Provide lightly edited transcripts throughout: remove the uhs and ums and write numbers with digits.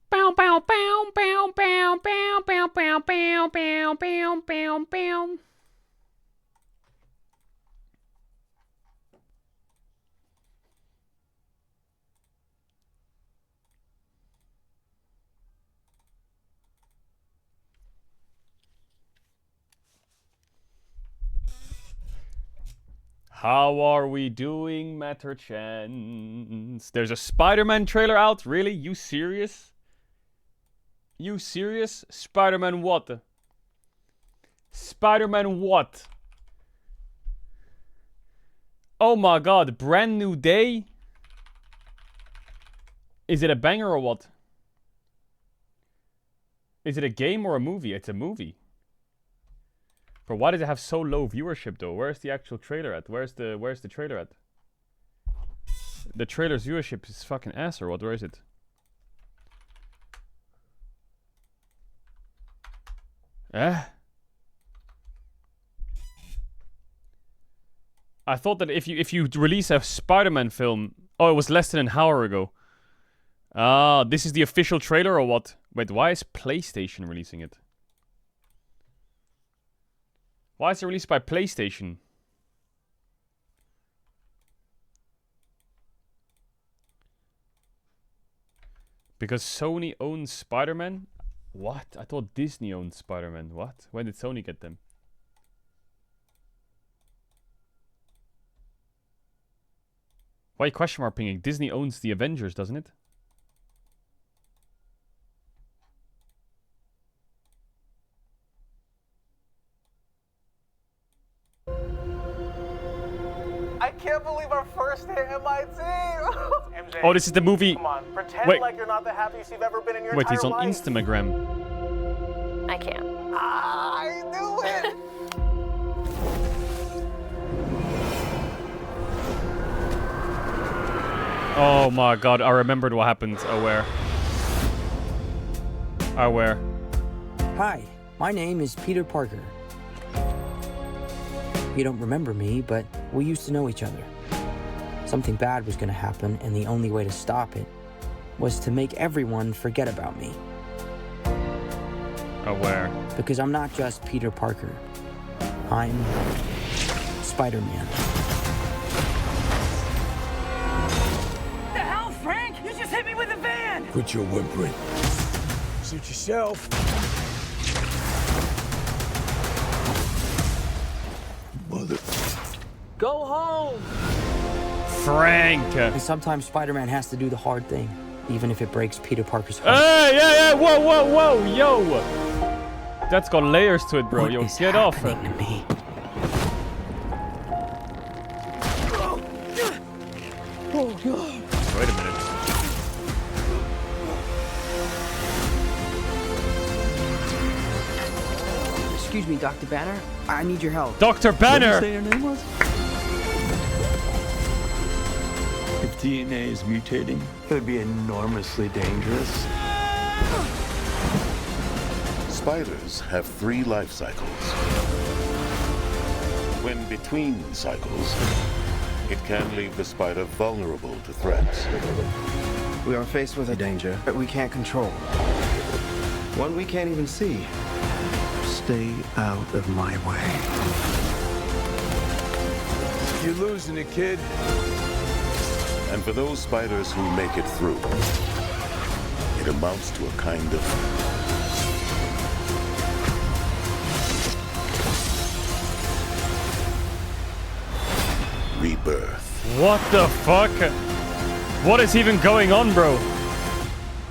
Bow bow bow bow bow bow bow bow bow bow bow bow bow. How are we doing, Matterchans? There's a Spider-Man trailer out? Really? You serious? You serious? Spider-Man what? Spider-Man what? Oh my god, brand new day? Is it a banger or what? Is it a game or a movie? It's a movie. But why does it have so low viewership though? Where's the actual trailer at? Where's the trailer at? The trailer's viewership is fucking ass or what? Where is it? I thought that if you release a Spider-Man film, oh, it was less than an hour ago. Ah, this is the official trailer or what? Wait, why is PlayStation releasing it? Why is it released by PlayStation? Because Sony owns Spider-Man? What? I thought Disney owned Spider-Man. What? When did Sony get them? Why question mark pinging? Disney owns the Avengers, doesn't it? I can't believe our first hit MIT. MJ, oh, this is the movie. Come on, pretend like you're not the happiest you've ever been in your entire life. Wait, he's on Instagram. I can't. I knew it. Oh my god, I remembered what happened. Aware. Aware. Hi, my name is Peter Parker. You don't remember me, but we used to know each other. Something bad was going to happen, and the only way to stop it was to make everyone forget about me. Aware. Because I'm not just Peter Parker. I'm Spider-Man. The hell, Frank? You just hit me with a van! Quit your whimpering. Suit yourself. Mother. Go home! Frank! And sometimes Spider-Man has to do the hard thing, even if it breaks Peter Parker's heart. Hey, yeah, whoa, whoa, whoa, yo! That's got layers to it, bro. What Yo, is get off. happening to me? Oh, God. Wait a minute. Excuse me, Dr. Banner. I need your help. Dr. Banner! What did you say your name was? If DNA is mutating, It would be enormously dangerous. Spiders have 3 life cycles. When between cycles, it can leave the spider vulnerable to threats. We are faced with a danger that we can't control. One we can't even see. Stay out of my way. you're losing it, kid. And for those spiders who make it through, it amounts to a kind of rebirth. What the fuck? What is even going on, bro?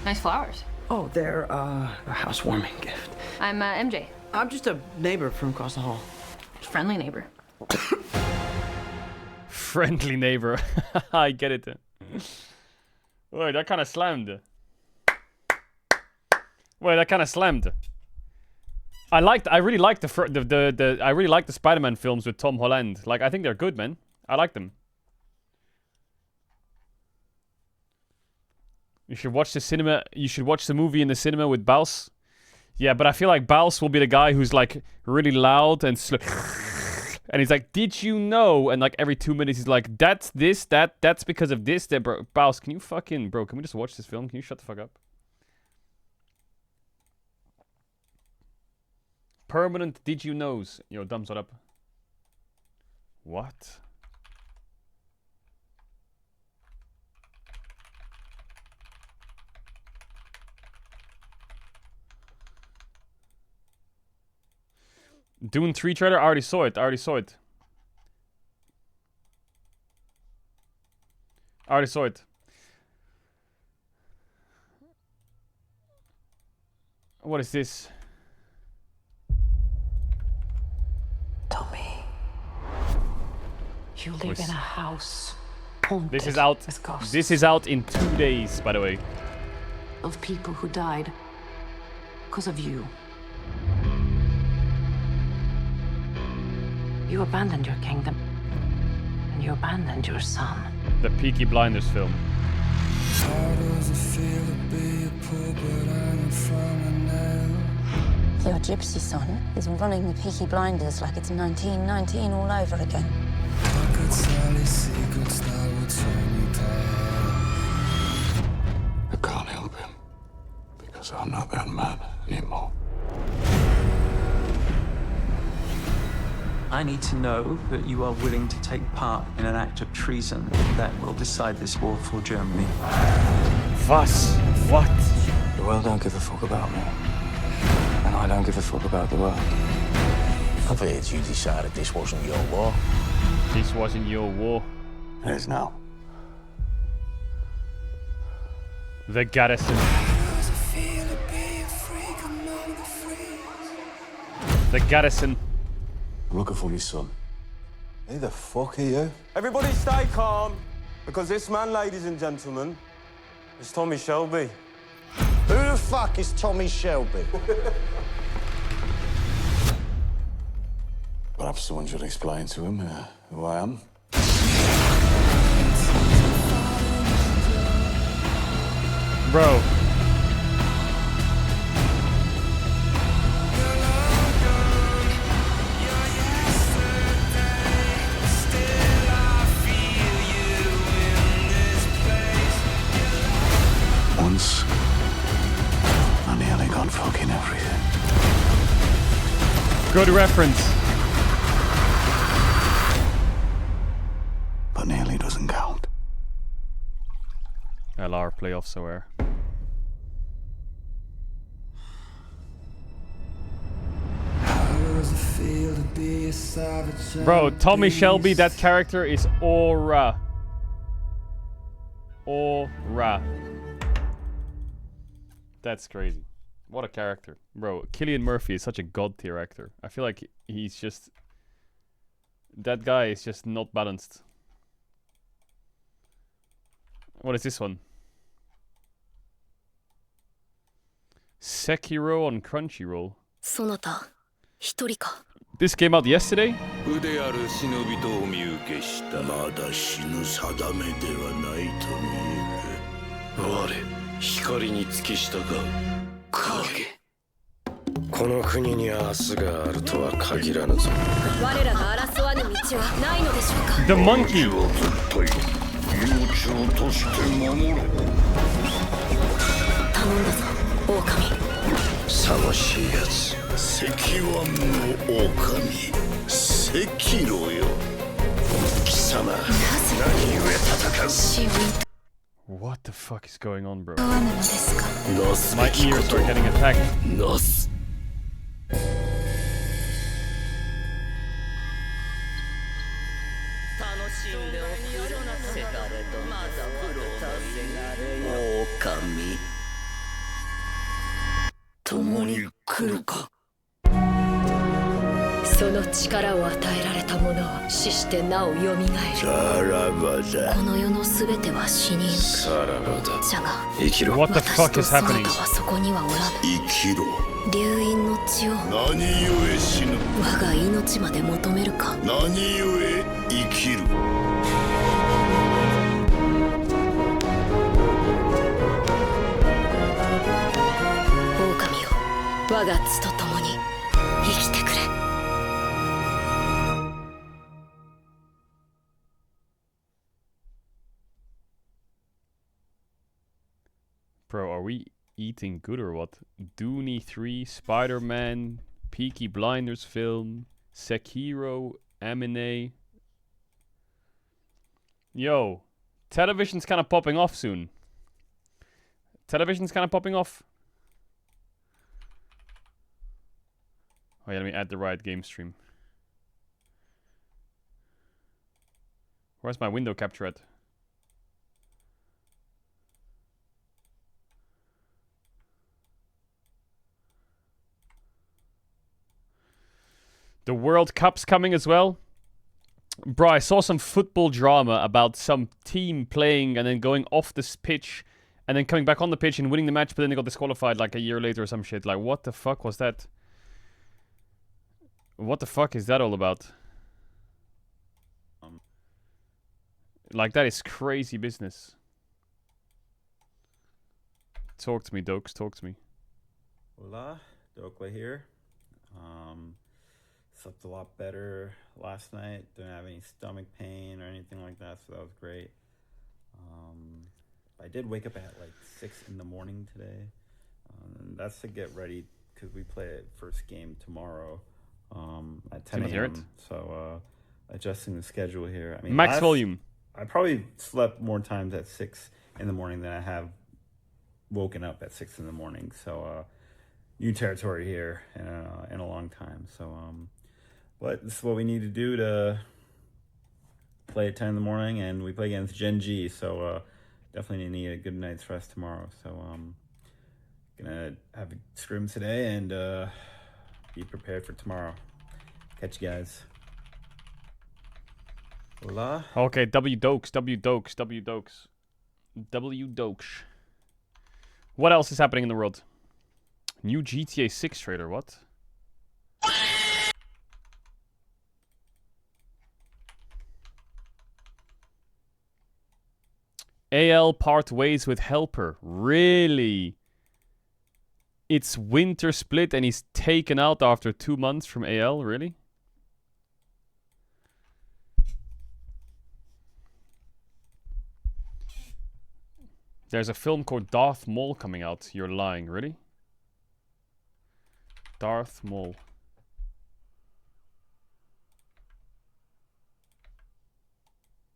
Nice flowers. Oh, they're a housewarming gift. I'm MJ. I'm just a neighbor from across the hall. Friendly neighbor. Friendly neighbor. I get it. Wait, that kind of slammed. Wait, that kind of slammed. I really liked the Spider-Man films with Tom Holland. Like, I think they're good, man. I like them. You should watch the cinema. You should watch the movie in the cinema with Baus. Yeah, but I feel like Baus will be the guy who's like really loud and slow. And he's like, "Did you know?" And like every 2 minutes, he's like, "That's this, that's because of this." That, bro, Baus, can you fucking, bro? Can we just watch this film? Can you shut the fuck up? permanent did you knows. Yo, thumbs it up. What? Dune 3 trailer? I already saw it. I already saw it. What is this? Tommy, you live in a house haunted This is out. with ghosts This is out in 2 days, by the way. of people who died because of you. You abandoned your kingdom, and you abandoned your son. The Peaky Blinders film. Your gypsy son is running the Peaky Blinders like it's 1919 all over again. I can't help him because I'm not that man anymore. I need to know that you are willing to take part in an act of treason that will decide this war for Germany. Was? What? The world don't give a fuck about me. And I don't give a fuck about the world. I bet you decided this wasn't your war. This wasn't your war. It is now. The Garrison. The Garrison. I'm looking for my son. Who the fuck are you? Everybody stay calm, because this man, ladies and gentlemen, is Tommy Shelby. Who the fuck is Tommy Shelby? Perhaps someone should explain to him who I am. Bro. Once, I nearly got fucking everything. Good reference. But nearly doesn't count. LR playoffs somewhere. Bro, Tommy Shelby, that character is aura. Aura. That's crazy. What a character. Bro, Cillian Murphy is such a god tier actor. I feel like he's just... That guy is just not balanced. What is this one? Sekiro on Crunchyroll. This came out yesterday? The monkey! 探しいやつ石腕の狼赤狼よ貴様何故戦う What the fuck is going on, bro? My ears are getting attacked. Okami 共に来るかその力を与えられた者は死してなお蘇るさらばだこの世のすべては死人さらばだじゃが生きろ What the fuck is 私と happening? そなたはそこにはおらぬ生きろ流因の血を何故死ぬ我が命まで求めるか何故生きる狼よ我が血と共に生きてくれ Bro, are we eating good or what? Dooney 3, Spider-Man, Peaky Blinders film. Sekiro. M&A. Yo. Television's kind of popping off soon. Television's kind of popping off. Oh yeah, let me add the right game stream. Where's my window capture at? The World Cup's coming as well. Bro, I saw some football drama about some team playing and then going off this pitch and then coming back on the pitch and winning the match, but then they got disqualified like a year later or some shit. Like, what the fuck was that? What the fuck is that all about? Like, that is crazy business. Talk to me, Dokes. Talk to me. Hola, Dokla here. Slept a lot better last night. Didn't have any stomach pain or anything like that, so that was great. I did wake up at like 6 in the morning today. That's to get ready because we play a first game tomorrow at 10 a.m. So adjusting the schedule here. I mean, max volume. I probably slept more times at 6 in the morning than I have woken up at 6 in the morning. So new territory here in a long time. So but this is what we need to do to play at 10 in the morning, and we play against Gen G, so definitely need a good night's rest tomorrow. So gonna have a scrim today and be prepared for tomorrow. Catch you guys. Hola. Okay, W Dokes, W Dokes, W Dokes. W Dokes. What else is happening in the world? New GTA 6 trailer, what? AL part ways with Helper. Really? It's winter split and he's taken out after 2 months from AL? Really? There's a film called Darth Maul coming out. You're lying. Really? Darth Maul.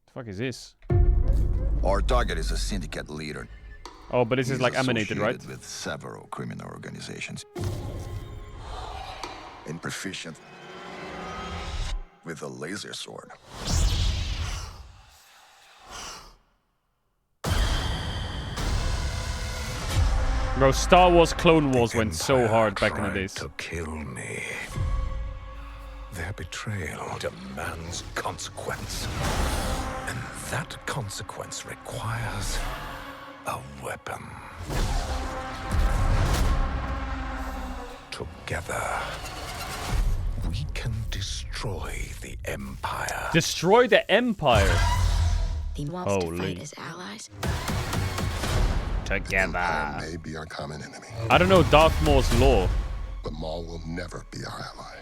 The fuck is this? Our target is a syndicate leader. Oh, but this is like emanated, right? With several criminal organizations. And proficient with a laser sword. Bro, Star Wars Clone Wars went so hard back in the days. To kill me. Their betrayal demands consequence. And that consequence requires a weapon. Together, we can destroy the Empire. Destroy the Empire? He wants to fight his allies. Together. May be our common enemy. I don't know Darth Maul's lore. But Maul will never be our ally.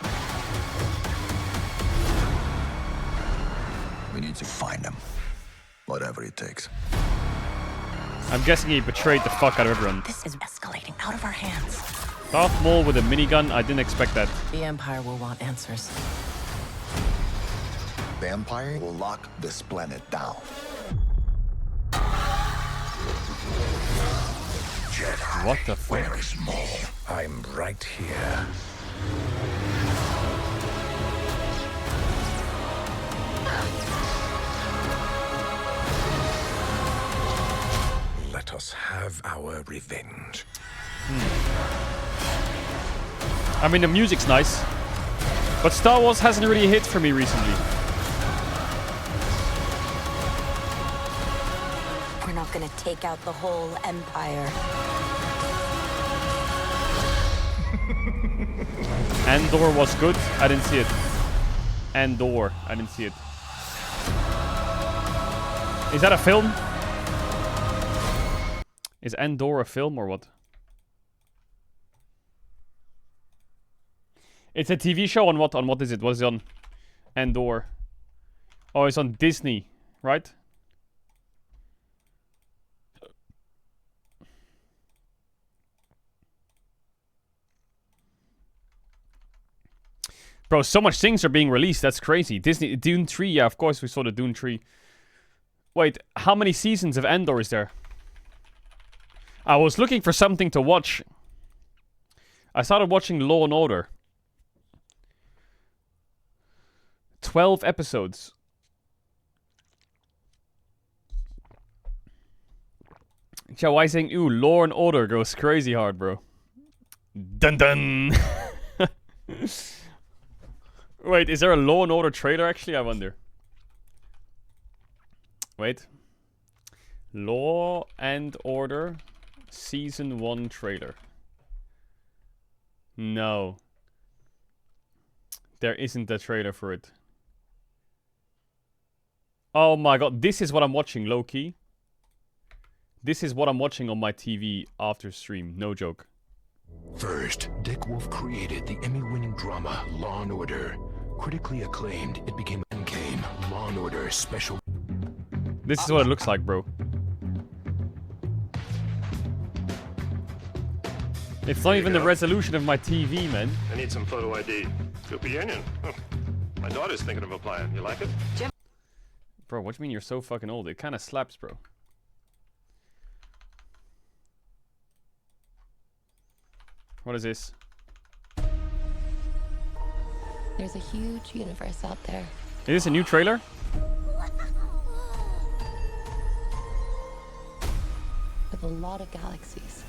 We need to find him. Whatever it takes. I'm guessing he betrayed the fuck out of everyone. This is escalating out of our hands. Darth Maul with a minigun? I didn't expect that. The Empire will want answers. The Empire will lock this planet down. Jedi, what the fuck? Where is Maul? I'm right here. Let us have our revenge. I mean, the music's nice. But Star Wars hasn't really hit for me recently. We're not gonna take out the whole Empire. Andor was good. I didn't see it. Andor. I didn't see it. Is that a film? Is Andor a film or what? It's a TV show on what? On what is it? What is it on? Andor. Oh, it's on Disney, right? Bro, so much things are being released. That's crazy. Disney Dune 3. Yeah, of course we saw the Dune 3. Wait, how many seasons of Andor is there? I was looking for something to watch. I started watching Law and Order. 12 episodes. Chow, why saying, ooh, Law and Order goes crazy hard, bro. Dun dun! Wait, is there a Law and Order trailer actually? I wonder. Wait. Law and Order Season 1 trailer. No. There isn't a trailer for it. Oh my god, this is what I'm watching, low-key. This is what I'm watching on my TV after stream, no joke. First, Dick Wolf created the Emmy-winning drama Law and Order. Critically acclaimed, it became Law and Order Special. This is what it looks like, bro. It's not even the resolution of my TV, man. I need some photo ID. Cooper Union. Oh, my daughter's thinking of applying. You like it? Bro, what do you mean you're so fucking old? It kind of slaps, bro. What is this? There's a huge universe out there. Is this a new trailer? With a lot of galaxies.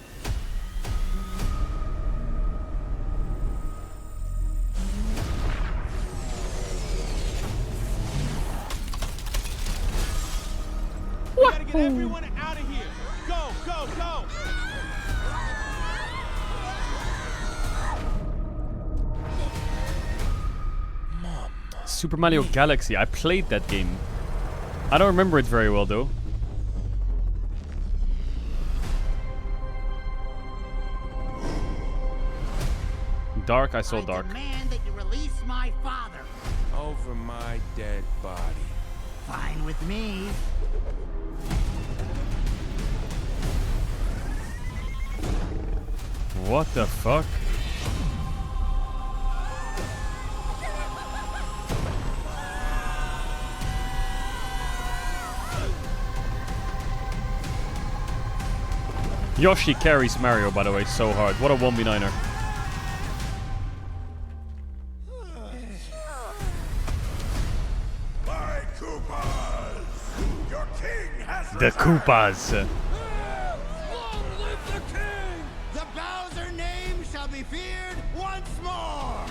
We gotta get everyone out of here. Go, go, go. Super Mario Galaxy. I played that game. I don't remember it very well, though. Dark, I saw Dark. I demand that you release my father. Over my dead body. Fine with me. What the fuck? Yoshi carries Mario, by the way, so hard. What a 1v9er. My Koopas! Your king has The Koopas. Long live the king! The Bowser name shall be feared once more.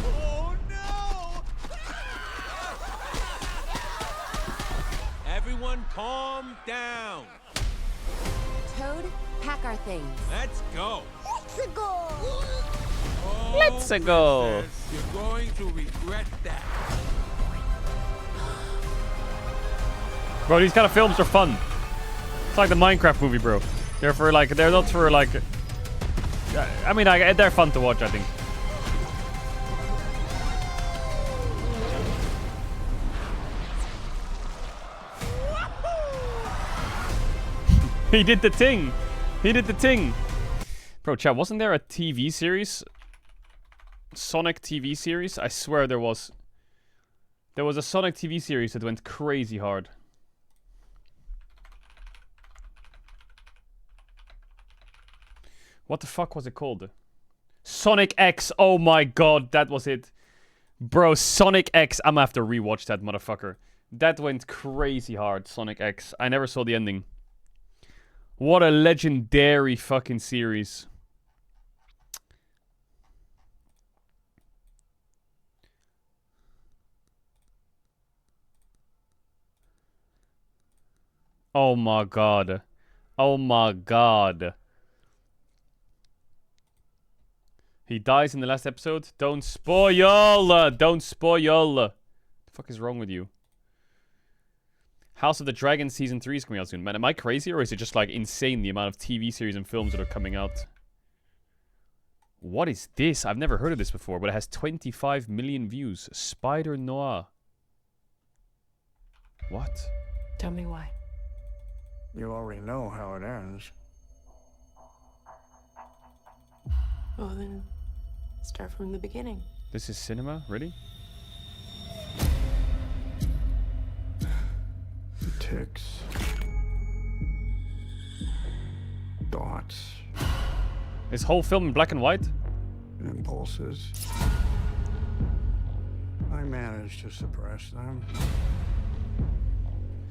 Oh no! Everyone calm down. Toad, pack our things. Let's go. Let's go. Oh, Let's go. Princess, you're going to regret that. Bro, these kind of films are fun. It's like the Minecraft movie, bro. They're for like, they're not for like. I mean, they're fun to watch, I think. He did the thing. He did the thing. Bro, chat, wasn't there a TV series? Sonic TV series? I swear there was. There was a Sonic TV series that went crazy hard. What the fuck was it called? Sonic X. Oh my god, that was it. Bro, Sonic X. I'm gonna have to rewatch that motherfucker. That went crazy hard, Sonic X. I never saw the ending. What a legendary fucking series. Oh my god. Oh my god. He dies in the last episode? Don't spoil! Don't spoil! What the fuck is wrong with you? House of the Dragon Season 3 is coming out soon. Man, am I crazy or is it just like insane the amount of TV series and films that are coming out? What is this? I've never heard of this before, but it has 25 million views. Spider Noir. What? Tell me why. You already know how it ends. Well then, start from the beginning. This is cinema? Really? Ticks. Thoughts. This whole film in black and white? Impulses. I manage to suppress them.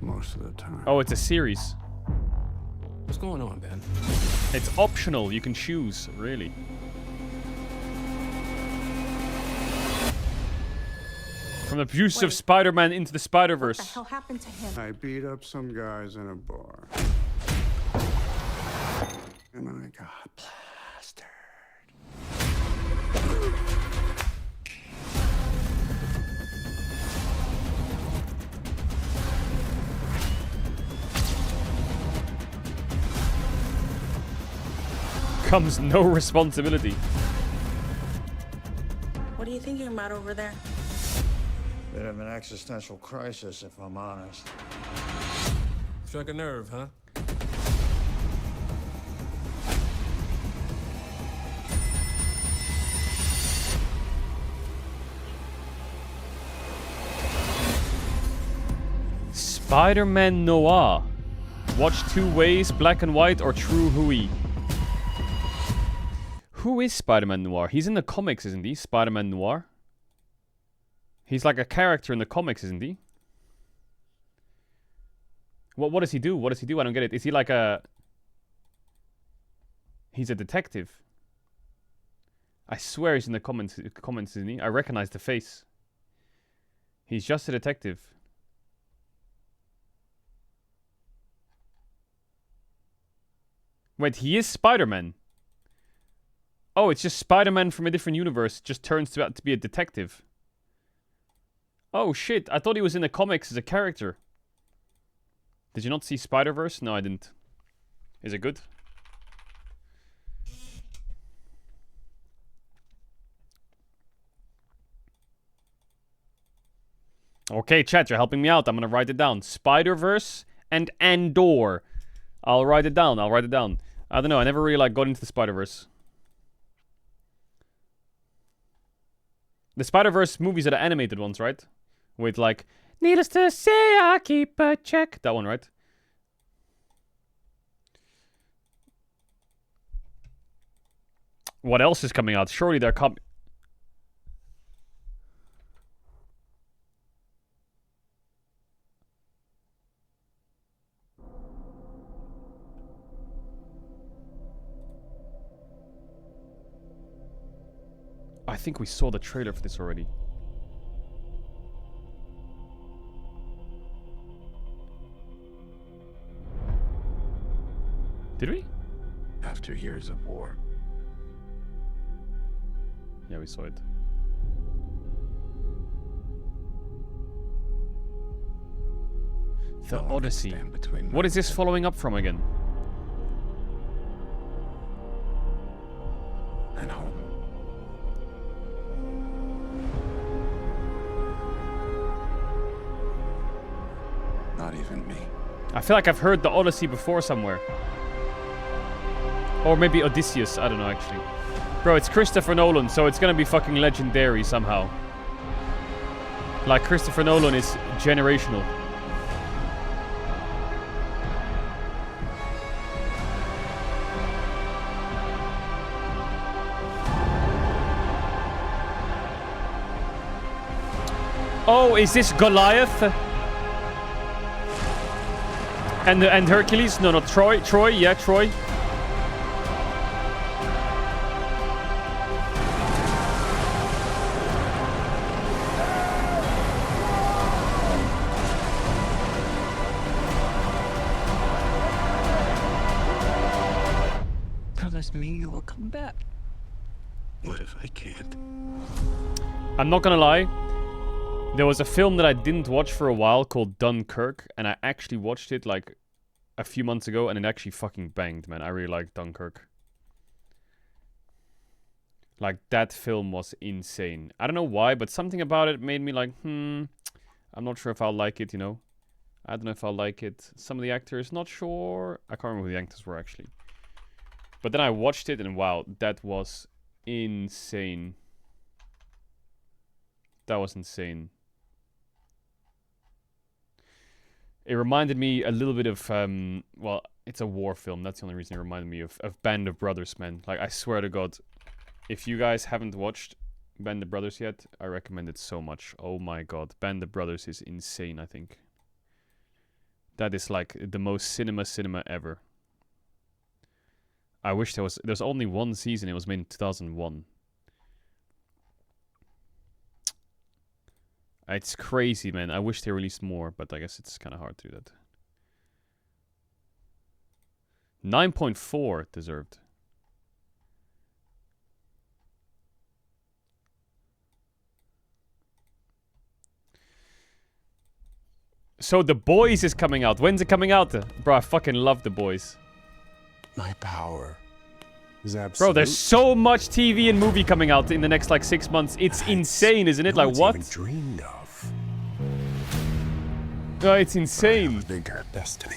Most of the time. Oh, it's a series. What's going on, Ben? It's optional. You can choose, really. From the producers of Spider-Man Into the Spider-Verse. What the hell happened to him? I beat up some guys in a bar. And I got plastered. Comes no responsibility. What are you thinking about over there? Bit of an existential crisis, if I'm honest. Struck a nerve, huh? Spider-Man Noir. Watch two ways, black and white or true Hui. Who is Spider-Man Noir? He's in the comics, isn't he? Spider-Man Noir. He's like a character in the comics, isn't he? What does he do? What does he do? I don't get it. Is he like a... He's a detective. I swear he's in the comments, isn't he? I recognize the face. He's just a detective. Wait, he is Spider-Man. Oh, it's just Spider-Man from a different universe. Just turns out to be a detective. Oh, shit. I thought he was in the comics as a character. Did you not see Spider-Verse? No, I didn't. Is it good? Okay, chat, you're helping me out. I'm gonna write it down. Spider-Verse and Andor. I'll write it down. I'll write it down. I don't know. I never really like got into the Spider-Verse. The Spider-Verse movies are the animated ones, right? With like, needless to say, I keep a check. That one, right? What else is coming out? Surely they're coming. I think we saw the trailer for this already. Did we? After years of war. Yeah, we saw it. The Odyssey. What is this following up from again? And home. Not even me. I feel like I've heard the Odyssey before somewhere. Or maybe Odysseus, I don't know actually. Bro, it's Christopher Nolan, so it's gonna be fucking legendary somehow. Like Christopher Nolan is generational. Oh, is this Goliath? And Hercules? No, not Troy. Troy, yeah, Troy. Promise me you will come back. What if I can't? I'm not gonna lie. There was a film that I didn't watch for a while called Dunkirk, and I actually watched it like a few months ago, and it actually fucking banged, man. I really liked Dunkirk. Like, that film was insane. I don't know why, but something about it made me like, I'm not sure if I'll like it, you know? I don't know if I'll like it. Some of the actors, not sure. I can't remember who the actors were, actually. But then I watched it, and wow, that was insane. That was insane. It reminded me a little bit of, well, it's a war film. That's the only reason it reminded me of Band of Brothers, man. Like, I swear to God, if you guys haven't watched Band of Brothers yet, I recommend it so much. Oh my God, Band of Brothers is insane, I think. That is like the most cinema ever. I wish there's only one season. It was made in 2001. It's crazy, man. I wish they released more, but I guess it's kind of hard to do that. 9.4 deserved. So The Boys is coming out. When's it coming out? Bro, I fucking love The Boys. My power is absolute. Bro, there's so much TV and movie coming out in the next like 6 months. It's insane, isn't it? Like what? Even dreamed of. No, it's insane. Think our destiny.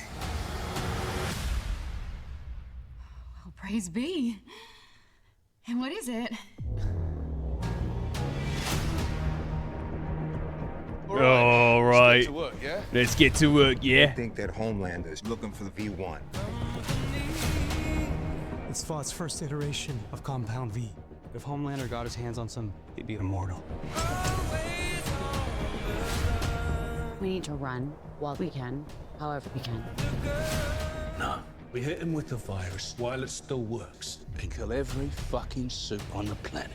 Well, praise be. And what is it? All right. Let's get to work, yeah? I think that Homelander's looking for the V1. It's Vought's first iteration of Compound V. If Homelander got his hands on some, he'd be immortal. We need to run while we can, however we can. No. We hit him with the virus while it still works and kill every fucking suit on the planet.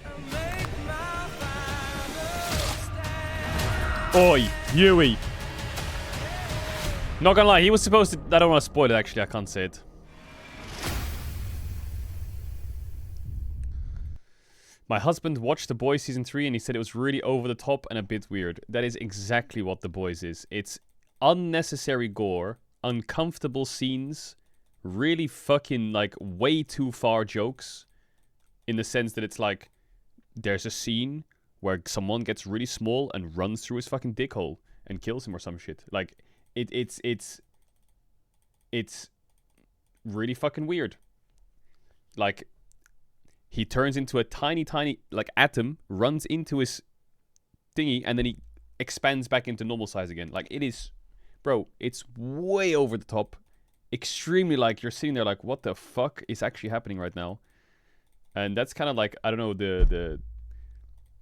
Oi, Yui. Not gonna lie, he was supposed to... I don't want to spoil it, actually. I can't say it. My husband watched The Boys Season 3 and he said it was really over the top and a bit weird. That is exactly what The Boys is. It's unnecessary gore, uncomfortable scenes, really fucking, like, way too far jokes. In the sense that it's like, there's a scene where someone gets really small and runs through his fucking dick hole and kills him or some shit. Like, it's really fucking weird. Like, he turns into a tiny, like, atom, runs into his thingy, and then he expands back into normal size again. Like, it is... Bro, it's way over the top. Extremely, like, you're sitting there like, what the fuck is actually happening right now? And that's kind of like, I don't know,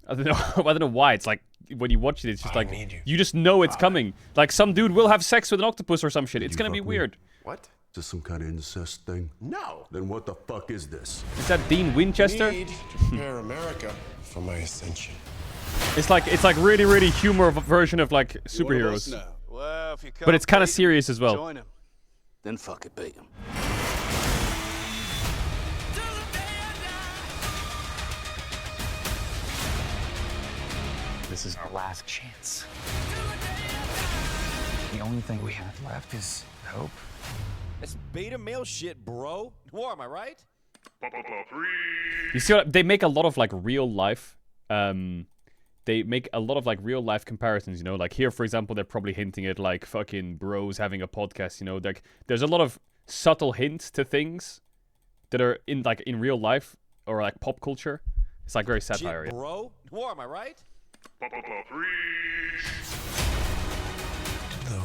I don't know. I don't know why. It's like when you watch it, it's just like you just know it's coming. Like some dude will have sex with an octopus or some shit. It's gonna be weird. What? Is this some kind of incest thing? No. Then what the fuck is this? Is that Dean Winchester? Need to prepare America for my ascension. It's like really humor version of like superheroes. Well, if you But it's kind of serious as well. Join him. Then fuck it, beat him. This is our last chance. The only thing we have left is hope. It's beta male shit, bro. War, am I right? You see what they make a lot of like real life they make a lot of like real life comparisons, you know, like here for example they're probably hinting at like fucking bros having a podcast, you know, like there's a lot of subtle hints to things that are in like in real life or like pop culture. It's like very satire. Shit, bro. War, am I right?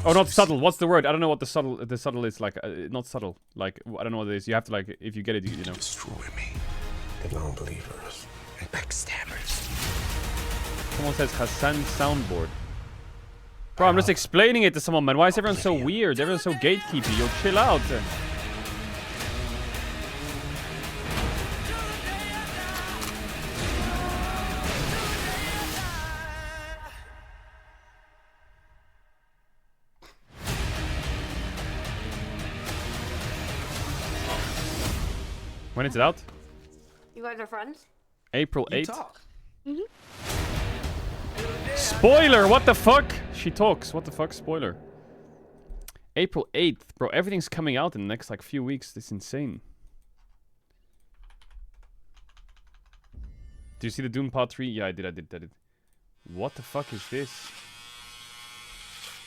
Oh, not subtle. What's the word? I don't know what the subtle is like. Not subtle. Like I don't know what it is. You have to like if you get it, you know. Destroy me. The non-believers and backstabbers. Someone says Hassan soundboard. Bro, I'm just explaining it to someone, man. Why is everyone so weird? Everyone's so gatekeepy. Yo, chill out. When is it out? You guys are friends? April 8th. Mm-hmm. Spoiler! What the fuck? She talks. What the fuck? Spoiler. April 8th. Bro, everything's coming out in the next like few weeks. This is insane. Do you see the Dune Part 3? Yeah, I did. What the fuck is this?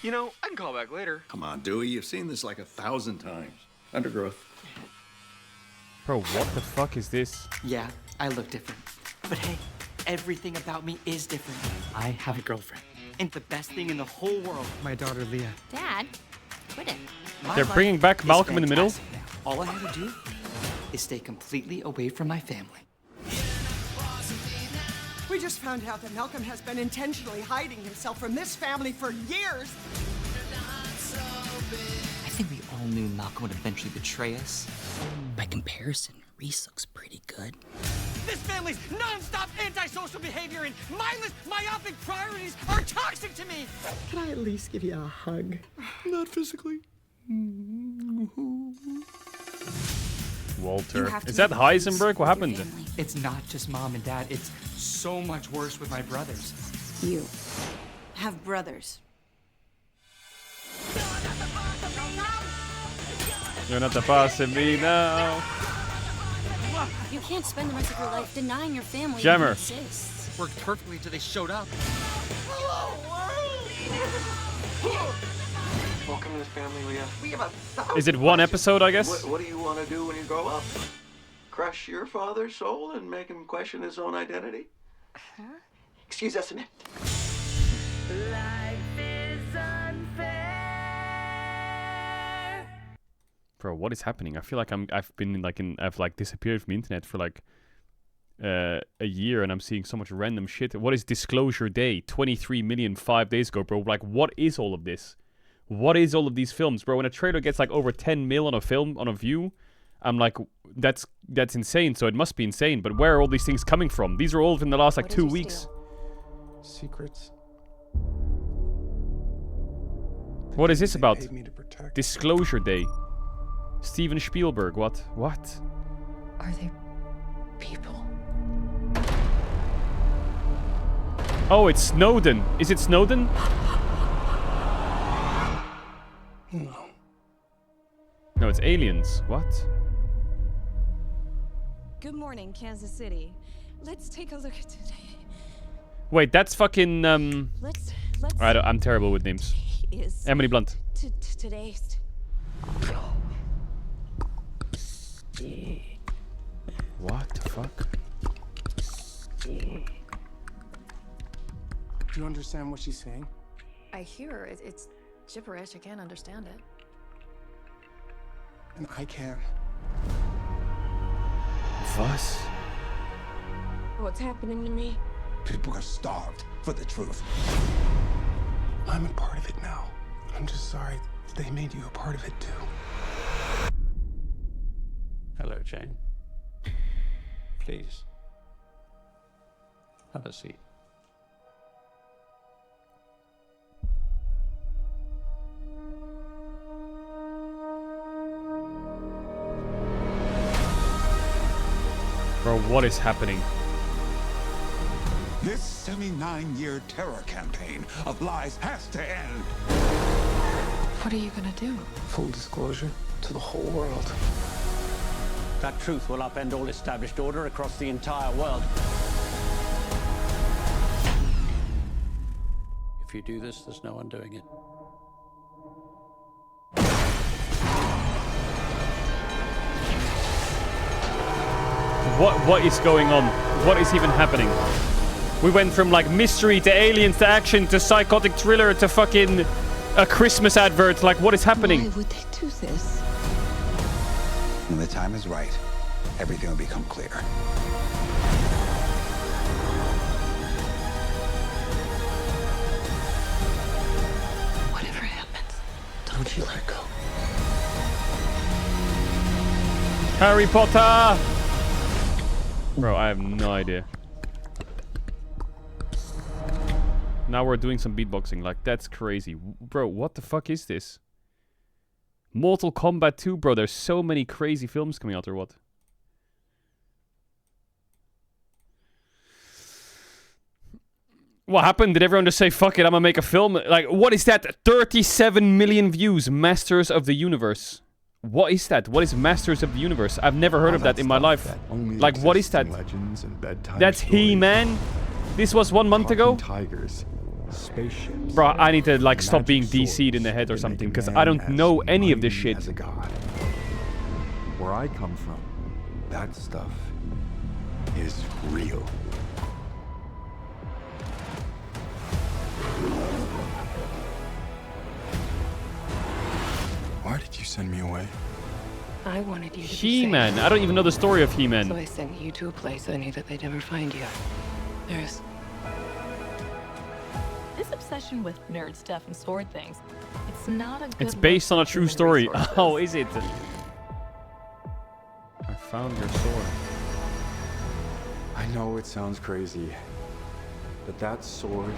You know, I can call back later. Come on, Dewey. You've seen this like 1,000 times. Undergrowth. Bro, what the fuck is this? Yeah, I look different. But hey, Everything about me is different. I have a girlfriend. And the best thing in the whole world. My daughter, Leah. Dad, quit it. They're bringing back Malcolm in the middle. All I have to do is stay completely away from my family. We just found out that Malcolm has been intentionally hiding himself from this family for years. I think we all knew Malcolm would eventually betray us. By comparison, Reese looks pretty good. This family's non-stop antisocial behavior and mindless, myopic priorities are toxic to me. Can I at least give you a hug? Not physically. Walter. Is that Heisenberg? What happened? It's not just mom and dad. It's so much worse with my brothers. You have brothers. You're not the boss of me now. You can't spend the rest of your life denying your family Jammer. Exists. Worked perfectly until they showed up. Welcome to the family, Leah. We have 1,000 Is it one episode, I guess? What do you want to do when you grow up? Crush your father's soul and make him question his own identity? Huh? Excuse us a minute. Life is unfair. Bro, what is happening? I feel like I've disappeared from the internet for like a year, and I'm seeing so much random shit. What is Disclosure Day? 23 million 5 days ago, bro. Like, what is all of this? What is all of these films, bro? When a trailer gets like over 10 mil on a film, on a view, I'm like, that's insane. So it must be insane. But where are all these things coming from? These are all in the last like 2 weeks. Secrets. What is this about? Paid me to protect. Disclosure Day. Steven Spielberg. What? Are they people? Oh, it's Snowden. Is it Snowden? No, it's aliens. What? Good morning, Kansas City. Let's take a look at today. Wait, that's fucking Let's I'm terrible with names. is Emily Blunt. today's. What the fuck? Do you understand what she's saying? I hear her. It's gibberish. I can't understand it. And I can. Was? What's happening to me? People are starved for the truth. I'm a part of it now. I'm just sorry they made you a part of it too. Hello, Jane. Please. Have a seat. Bro, what is happening? This 79-year terror campaign of lies has to end. What are you gonna do? Full disclosure to the whole world. That truth will upend all established order across the entire world. If you do this, there's no undoing it. What is going on? What is even happening? We went from like mystery to aliens to action to psychotic thriller to fucking a Christmas advert. Like, what is happening? Why would they do this? When the time is right, everything will become clear. Whatever happens, don't you let go. Harry Potter! Bro, I have no idea. Now we're doing some beatboxing. Like, that's crazy. Bro, what the fuck is this? Mortal Kombat 2, bro. There's so many crazy films coming out, or what? What happened? Did everyone just say, fuck it, I'm gonna make a film? Like, what is that? 37 million views. Masters of the Universe. What is that? What is Masters of the Universe? I've never heard of that in my life. Like, what is that? That's He-Man? This was 1 month ago? Tigers, spaceships. Bro, I need to, like, stop being DC'd in the head or something, because I don't know any of this shit. As a god. Where I come from, that stuff is real. send me away? I wanted you to be He-Man. I don't even know the story of He-Man. So I sent you to a place I knew that they'd never find you. There's This obsession with nerd stuff and sword things, it's not a good It's based on a look for true human story. resources. Oh, is it? I found your sword. I know it sounds crazy, but that sword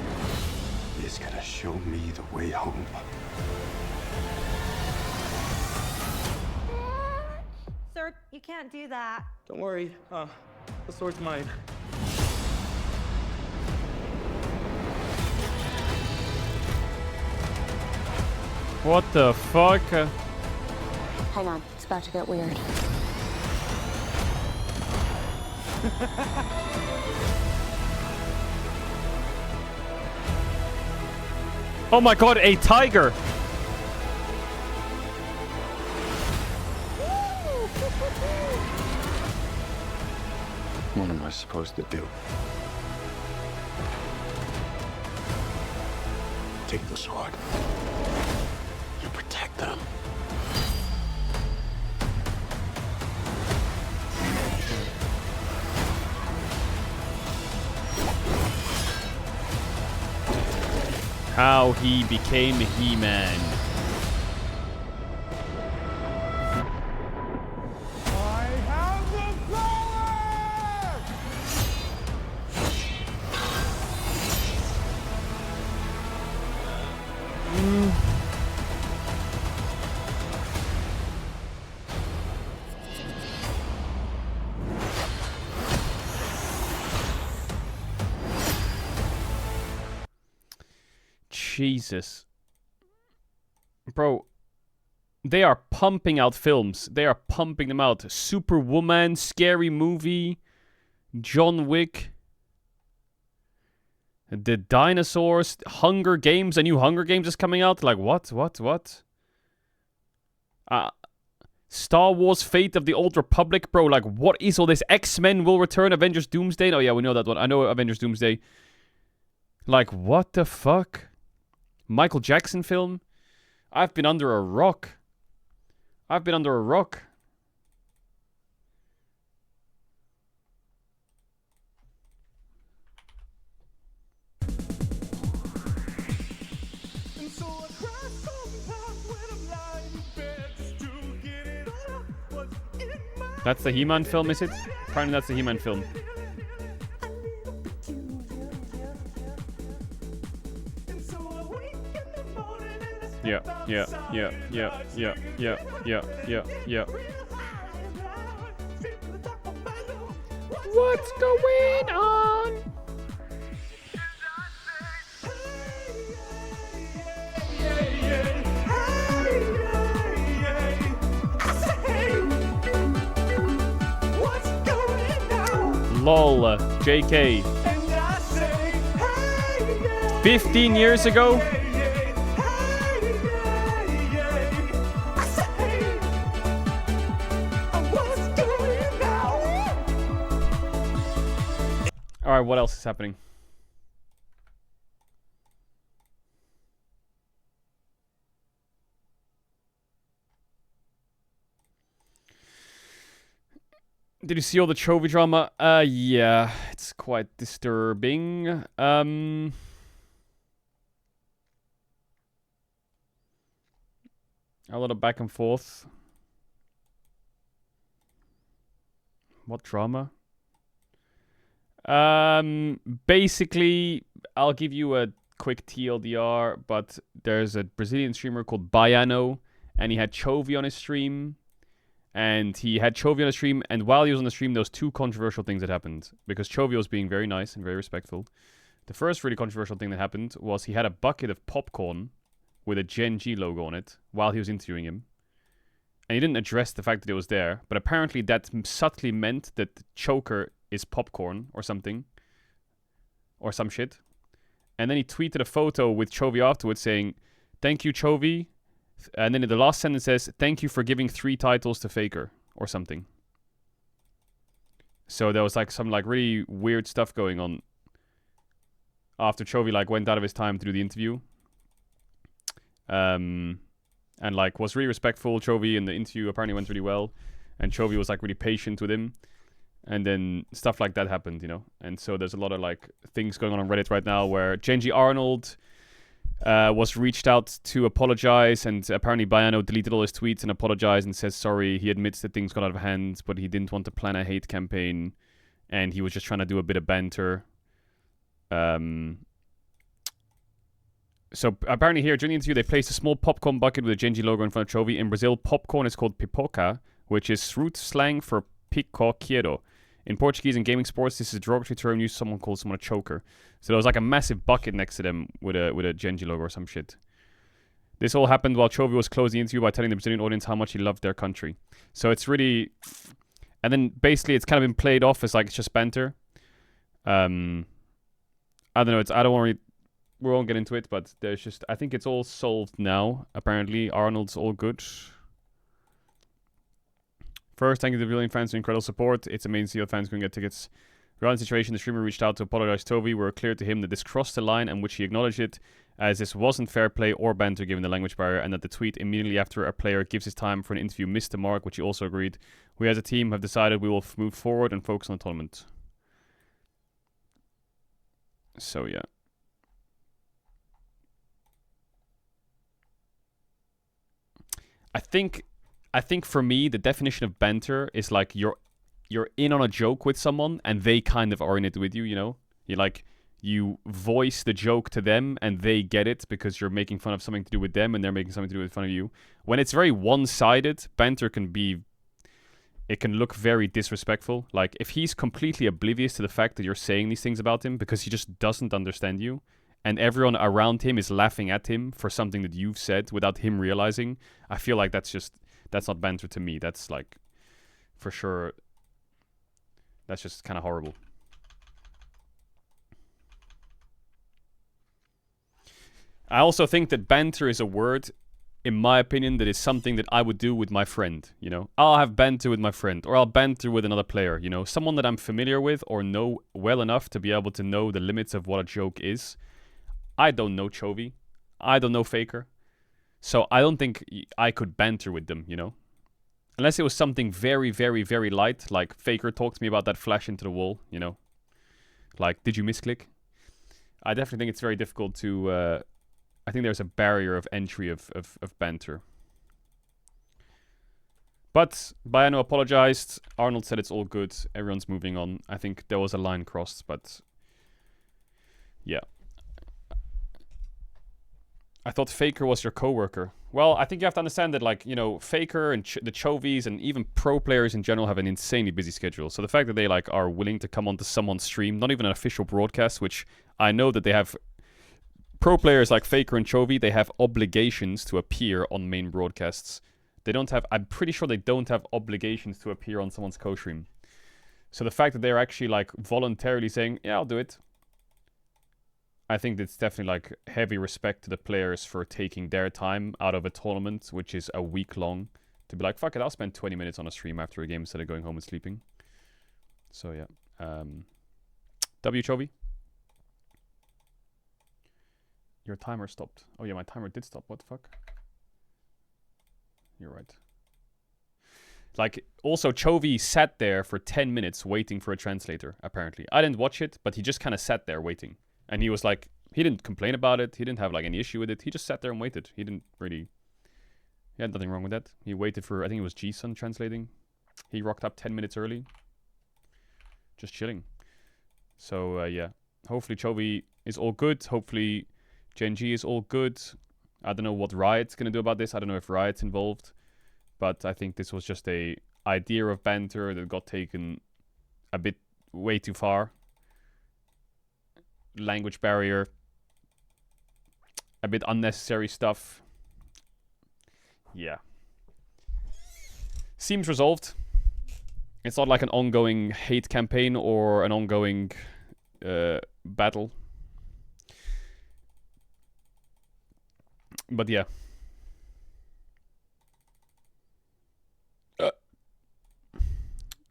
is gonna show me the way home. Sir, you can't do that. Don't worry. The sword's mine. What the fuck? Hang on, it's about to get weird. Oh my god, a tiger! What am I supposed to do? Take the sword. You protect them. How he became He-Man. Jesus. Bro, they are pumping out films. They are pumping them out. Superwoman, Scary Movie, John Wick, the dinosaurs, Hunger Games. A new Hunger Games is coming out. Like, what? Star Wars Fate of the Old Republic. Bro, like, what is all this? X-Men will return. Avengers Doomsday. Oh, yeah, we know that one. I know Avengers Doomsday. Like, what the fuck? Michael Jackson film? I've been under a rock. That's the He-Man film, is it? Apparently that's the He-Man film. Yeah. What's going on? LOL, JK. 15 years ago? Alright, what else is happening? Did you see all the Chovy drama? Yeah, it's quite disturbing. A lot of back and forth. What drama? Basically, I'll give you a quick TLDR, but there's a Brazilian streamer called Baiano, and he had Chovy on his stream. And he had Chovy on the stream, and while he was on the stream, there was two controversial things that happened. Because Chovy was being very nice and very respectful. The first really controversial thing that happened was he had a bucket of popcorn with a Gen G logo on it while he was interviewing him. And he didn't address the fact that it was there, but apparently that subtly meant that the choker is popcorn or something. Or some shit. And then he tweeted a photo with Chovy afterwards saying, "Thank you, Chovy." And then in the last sentence says, "Thank you for giving 3 titles to Faker," or something. So there was like some like really weird stuff going on after Chovy like went out of his time to do the interview. and like was really respectful. Chovy in the interview apparently went really well, and Chovy was like really patient with him. And then stuff like that happened, you know. And so there's a lot of like things going on Reddit right now where Genji Arnold was reached out to apologize, and apparently Bayano deleted all his tweets and apologized and says sorry. He admits that things got out of hand, but he didn't want to plan a hate campaign, and he was just trying to do a bit of banter. So apparently here during the interview they placed a small popcorn bucket with a Genji logo in front of Chovy. In Brazil, popcorn is called pipoca, which is fruit slang for picoqueiro. In Portuguese and gaming sports, this is a derogatory term used. Someone calls someone a choker. So there was like a massive bucket next to them with a Genji logo or some shit. This all happened while Chovy was closing the interview by telling the Brazilian audience how much he loved their country. So it's really, and then basically it's kind of been played off as like it's just banter. I don't know. I don't want to. We won't get into it, but there's just. I think it's all solved now. Apparently, Arnold's all good. First, thank you to the Brazilian fans for incredible support. It's amazing to see how fans can get tickets. Regarding the situation, the streamer reached out to apologize to Chovy. We were clear to him that this crossed the line, and which he acknowledged it, as this wasn't fair play or banter given the language barrier, and that the tweet immediately after a player gives his time for an interview missed the mark, which he also agreed. We as a team have decided we will move forward and focus on the tournament. So yeah. I think for me, the definition of banter is like you're in on a joke with someone and they kind of are in it with you, you know? You voice the joke to them and they get it because you're making fun of something to do with them and they're making something to do with fun of you. When it's very one-sided, banter can look very disrespectful. Like if he's completely oblivious to the fact that you're saying these things about him because he just doesn't understand you, and everyone around him is laughing at him for something that you've said without him realizing, I feel like that's not banter to me. That's like, for sure, that's just kind of horrible. I also think that banter is a word, in my opinion, that is something that I would do with my friend, you know? I'll have banter with my friend, or I'll banter with another player, you know? Someone that I'm familiar with or know well enough to be able to know the limits of what a joke is. I don't know Chovy. I don't know Faker. So I don't think I could banter with them, you know? Unless it was something very, very, very light, like Faker talked to me about that flash into the wall, you know? Like, did you misclick? I definitely think it's very difficult to... I think there's a barrier of entry of banter. But Bayano apologized. Arnold said it's all good. Everyone's moving on. I think there was a line crossed, but... yeah. I thought Faker was your coworker. Well, I think you have to understand that, like, you know, Faker and the Chovies and even pro players in general have an insanely busy schedule. So the fact that they, like, are willing to come onto someone's stream, not even an official broadcast, which I know that they have... Pro players like Faker and Chovy, they have obligations to appear on main broadcasts. They don't have... I'm pretty sure they don't have obligations to appear on someone's co-stream. So the fact that they're actually, like, voluntarily saying, yeah, I'll do it. I think it's definitely like heavy respect to the players for taking their time out of a tournament, which is a week long, to be like, fuck it, I'll spend 20 minutes on a stream after a game instead of going home and sleeping. So yeah. W Chovy. Your timer stopped. Oh yeah, my timer did stop. What the fuck? You're right. Like, also Chovy sat there for 10 minutes waiting for a translator, apparently. I didn't watch it, but he just kind of sat there waiting. And he was like, he didn't complain about it. He didn't have like any issue with it. He just sat there and waited. He had nothing wrong with that. He waited for, I think it was G-Sun translating. He rocked up 10 minutes early. Just chilling. So, yeah. Hopefully Chovy is all good. Hopefully Genji is all good. I don't know what Riot's going to do about this. I don't know if Riot's involved. But I think this was just a idea of banter that got taken a bit way too far. Language barrier, a bit unnecessary stuff. Yeah. Seems resolved. It's not like an ongoing hate campaign or an ongoing battle. But yeah.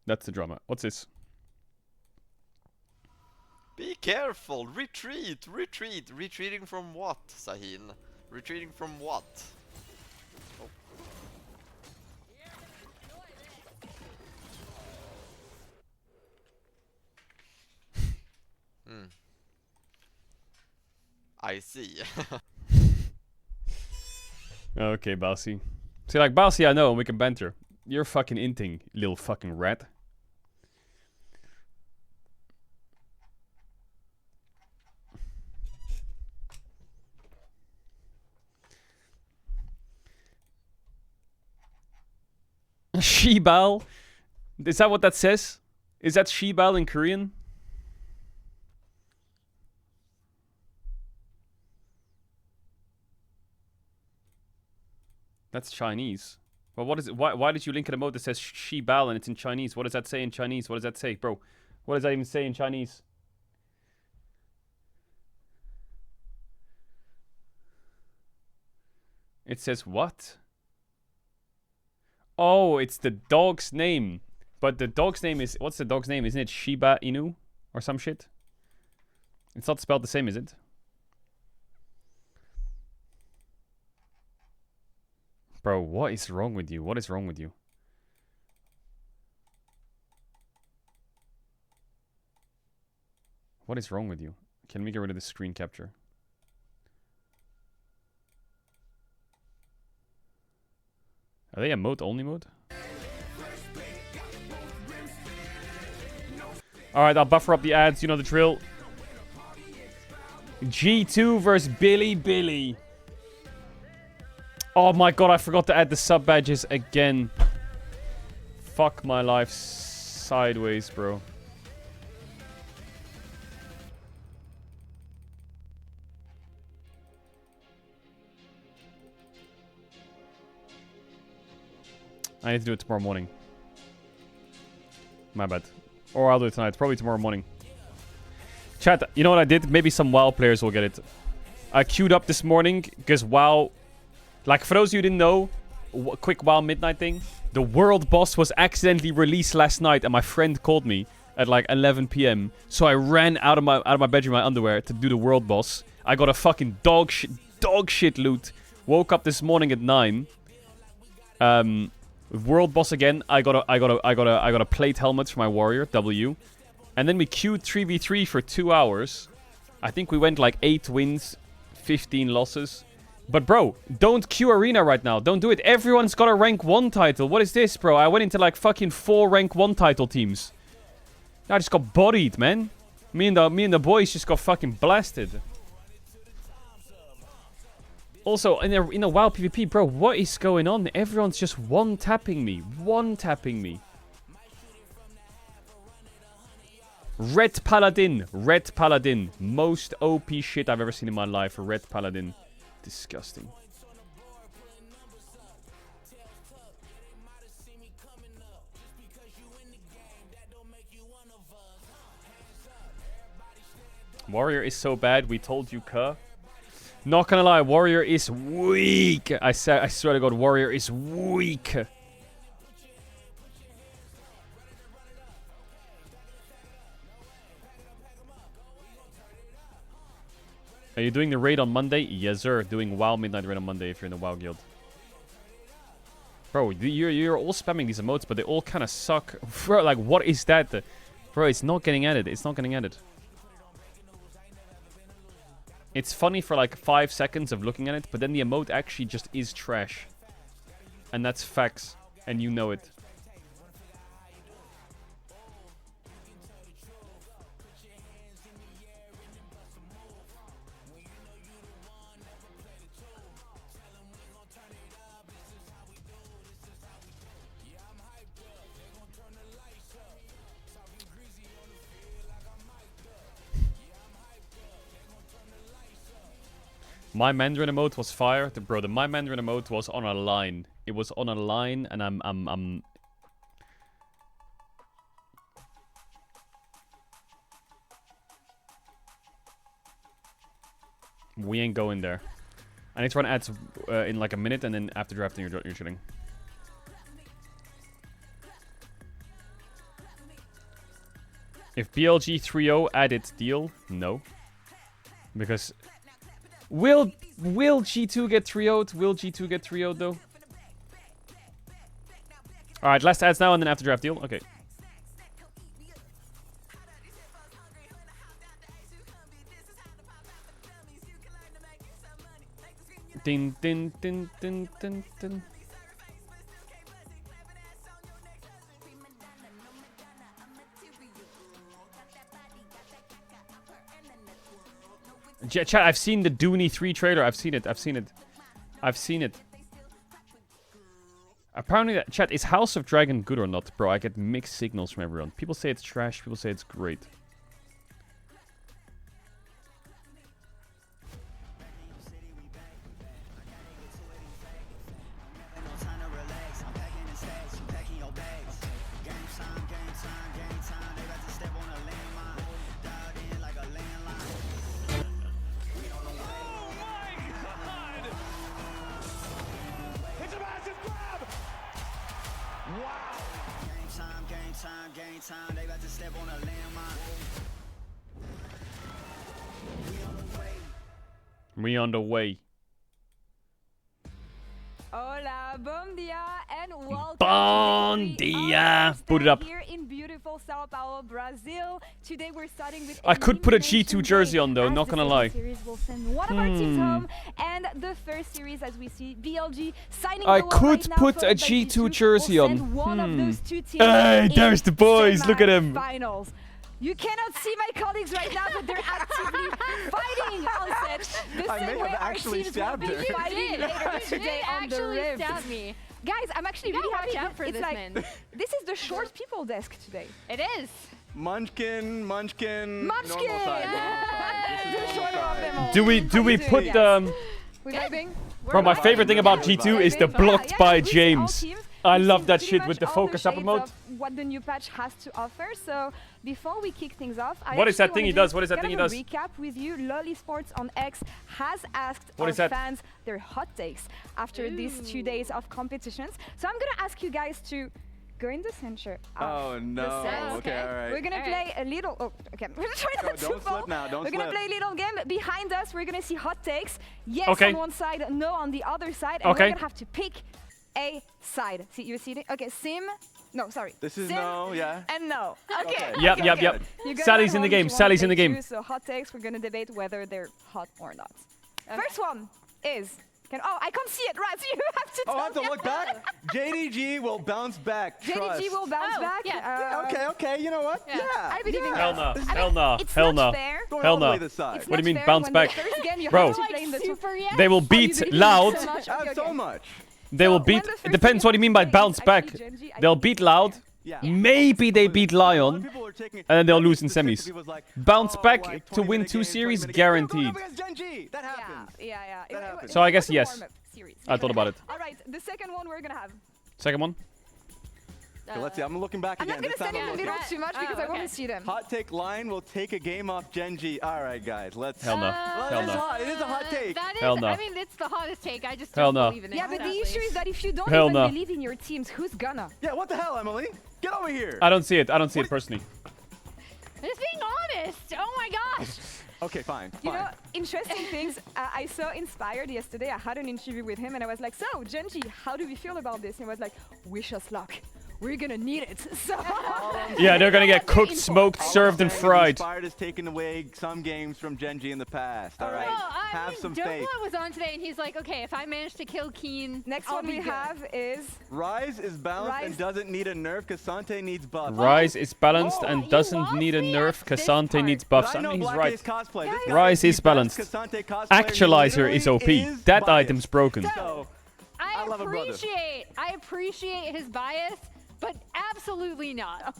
That's the drama. What's this? Be careful! Retreat! Retreat! Retreating from what, Sahin? Retreating from what? I see. Okay, Balsi. See, like, Balsi I know, and we can banter. You're fucking inting, little fucking rat. Shibal? Is that what that says? Is that Shibal in Korean? That's Chinese. Well, what is it? Why did you link an emote that says Shibal and it's in Chinese? What does that say in Chinese? What does that say, bro? What does that even say in Chinese? It says what? Oh, it's the dog's name. But the dog's name is... What's the dog's name? Isn't it Shiba Inu? Or some shit? It's not spelled the same, is it? Bro, what is wrong with you? What is wrong with you? What is wrong with you? Can we get rid of the screen capture? Are they emote only mode? Alright, I'll buffer up the ads. You know the drill. G2 versus Billy. Oh my god, I forgot to add the sub badges again. Fuck my life sideways, bro. I need to do it tomorrow morning. My bad. Or I'll do it tonight. Probably tomorrow morning. Chat, you know what I did? Maybe some WoW players will get it. I queued up this morning because WoW... Like, for those of you who didn't know, quick WoW midnight thing. The world boss was accidentally released last night and my friend called me at like 11 PM. So I ran out of my bedroom, my underwear, to do the world boss. I got a fucking dog shit loot. Woke up this morning at 9. World boss again. I got a plate helmet for my warrior, W. And then we queued 3v3 for 2 hours. I think we went like 8 wins, 15 losses. But bro, don't queue arena right now. Don't do it. Everyone's got a rank 1 title. What is this, bro? I went into like fucking 4 rank 1 title teams. I just got bodied, man. Me and the boys just got fucking blasted. Also, in a WoW PvP, bro, what is going on? Everyone's just one-tapping me. One-tapping me. Red Paladin. Red Paladin. Most OP shit I've ever seen in my life. Red Paladin. Disgusting. Warrior is so bad, we told you, cuh. Not gonna lie, Warrior is weak. I swear to God, Warrior is weak. Are you doing the raid on Monday? Yes, sir. Doing WoW Midnight Raid on Monday if you're in the WoW guild. Bro, you're all spamming these emotes, but they all kind of suck. Bro, like, what is that? Bro, it's not getting added. It's not getting added. It's funny for like 5 seconds of looking at it, but then the emote actually just is trash. And that's facts. And you know it. My Mandarin emote was fire. Bro, the My Mandarin emote was on a line. It was on a line, and I'm... We ain't going there. I need to run ads in like a minute, and then after drafting, you're chilling. If BLG 3.0 added deal, no. Because... Will G2 get 3-0'd? Will G2 get 3-0'd though? Alright, last ads now and then after draft deal. Okay. Din din din din din din. Chat, I've seen the Dooney 3 trailer. I've seen it. Apparently, chat, is House of Dragon good or not? Bro, I get mixed signals from everyone. People say it's trash. People say it's great. We on the way. Hola, bom dia, and welcome Bon dia. Put it up. Here in beautiful Sao Paulo, Brazil. Today we're starting with I could put a G2 jersey on though, not gonna lie. Series will send one of our teams home, and the first series, as we see, BLG signing. I could put a G2 jersey on. One of those two teams. Hey, there's the boys. Look at him. Finals. You cannot see my colleagues right now, but they're actively fighting on set. The same way our teams will be fighting later today on the Rift. Me. Guys, I'm actually really happy. Out for it's this like man. This is the short people desk today. It is. Munchkin. Munchkin. Normal side. The shorter of them all. Do we put We're vibing. Bro, my favorite thing about G2 is the blocked by James. I love that shit with the focus up emote. What the new patch has to offer. So before we kick things off, what is that thing he does? What is that thing he does? Recap with you. Lolly Sports on X has asked our fans their hot takes after these 2 days of competitions. So I'm gonna ask you guys to go in the center. Oh no! Okay, all right. We're gonna play a little. Oh, okay. We're gonna try not to don't fall. slip now. Don't We're slip. gonna play a little game. Behind us, we're gonna see hot takes. Yes Okay. on one side, no on the other side, and we're gonna have to pick a side. See, you see it? Okay, Sim. No, sorry. This is Sim no, yeah. and no. Okay. Yep. You guys Sally's are in the home, game. you want Sally's in the to game. choose, so hot takes. We're gonna debate whether they're hot or not. First one is. Oh, I can't see it. Right, so you have to. Oh, I have to look back. JDG will bounce back. Trust. JDG will bounce back. Yeah. Okay. You know what? Yeah. I believe in Hell that. no. Hell no. It's Hell not no. fair. Hell no. It's What do not you mean fair bounce when back? the first game you Bro, have to play in the super yes. they will beat Loud. So much. They will beat. It depends what you mean by bounce back. They'll beat Loud. Maybe they beat Lion, and then they'll lose in semis. Bounce back to win 2 series, guaranteed. That happens. Yeah. So I guess yes. I thought about it. All right, the second one we're gonna have. Second one. Okay, let's see. I'm looking back I'm again. not gonna send in a little too much because I want to see them. Hot take line will take a game off Genji. All right, guys. Let's. Hell no. Hell no. It is a hot take. That is, Hell no. I mean, it's the hottest take. I just Hell don't no. believe in it. Yeah, but the issue is that if you don't Hell even no. believe in your teams, who's gonna? Yeah, what the hell, Emily? Get over here. I don't see it. I don't see it personally. I'm just being honest. Oh my gosh. Okay, fine. You know, interesting things. I saw Inspired yesterday. I had an interview with him, and I was like, "So, Genji, how do we feel about this?" And he was like, "Wish us luck. We're gonna need it." So. Yeah, they're gonna get cooked, smoked, served, and fried. Inspired has taken away some games from Genji in the past. All right, have some faith. Doma was on today, and he's like, "Okay, if I manage to kill Keen, Next I'll one we be good." have is Rise is balanced and doesn't need a nerf because Sante needs buffs. Rise is balanced and doesn't need a nerf. Cassante needs buffs. I mean, he's right. Rise is balanced. Actualizer is OP. That item's broken. I appreciate his bias, but absolutely not.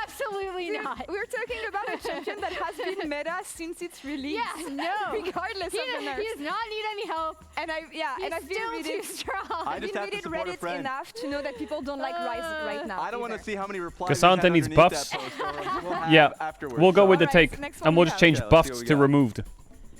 Absolutely not. We're talking about a champion that has been meta since its release. Yes, no. Regardless of the nerfs. He does not need any help. And I've been still reading. too strong. I just have to support a Reddit friend. enough to know that people don't like Rise right now. I don't want to see how many replies. Cassante needs buffs. Yeah, we'll go with the take, and we'll just change buffs to removed.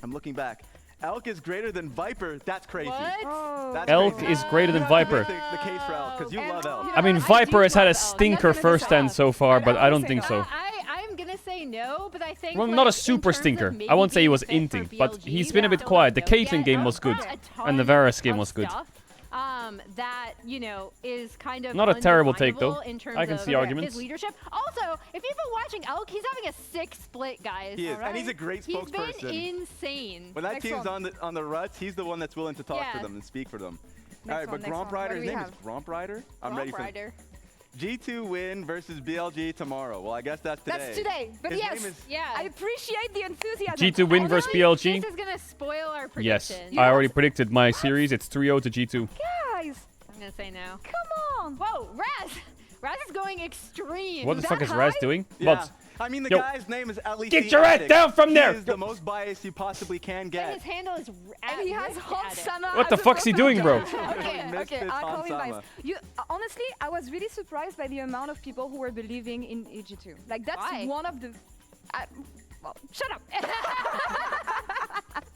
I'm looking back. Elk is greater than Viper. That's crazy. Oh. That's Elk crazy. is greater than Viper. The case for Elk, because you love Elk. I mean, Viper has had a stinker first stand so far, but I don't think so. I'm gonna say no, but I think Well, not a super stinker. I won't say he was inting, but he's been a bit quiet. The Caitlyn game was good, and the Varus game was good. that, you know, is kind of Not a terrible take, though. in terms I can of see arguments. his leadership. Also, if you've been watching Elk, he's having a sick split, guys. He is, and he's a great spokesperson. He's been insane. When that team's on the ruts, he's the one that's willing to talk for them and speak for them. All right, but Gromp Rider, his name is Gromp Rider? I'm ready for it. G2 win versus BLG tomorrow. Well, I guess that's today. That's today. But yes, I appreciate the enthusiasm. G2 win versus BLG. This is going to spoil our prediction. Yes, I already predicted my series. It's 3-0 to G2. Guys. I'm going to say no. Come on. Whoa, Raz. Raz is going extreme. What the fuck is Raz doing? Yeah. But, I mean, the guy's name is at least. Get your ass down from there! He is the most biased you possibly can get. And his handle is and he has Hot Sama. What the fuck's he doing, bro? Okay, I'll call him biased. Honestly, I was really surprised by the amount of people who were believing in G2. Like, that's one of the... well, shut up.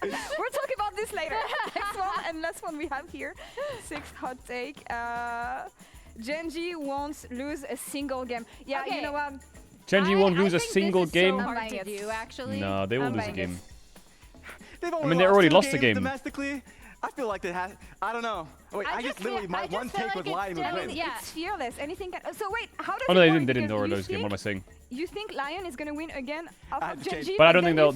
We're talking about this later. Next one and last one we have here. 6th hot take. Genji won't lose a single game. Yeah, you know what? Genji won't lose a single game. So hard to do, actually. No, they will lose a game. They've I mean, they already lost the game. Domestically, I feel like they have. I don't know. Wait, I just literally my one take was Lion would win. Yeah, it's fearless. Anything can. So wait, how does? Oh no, they didn't lower those game. What am I saying? You think Lion is gonna win again off Genji? But I don't think they will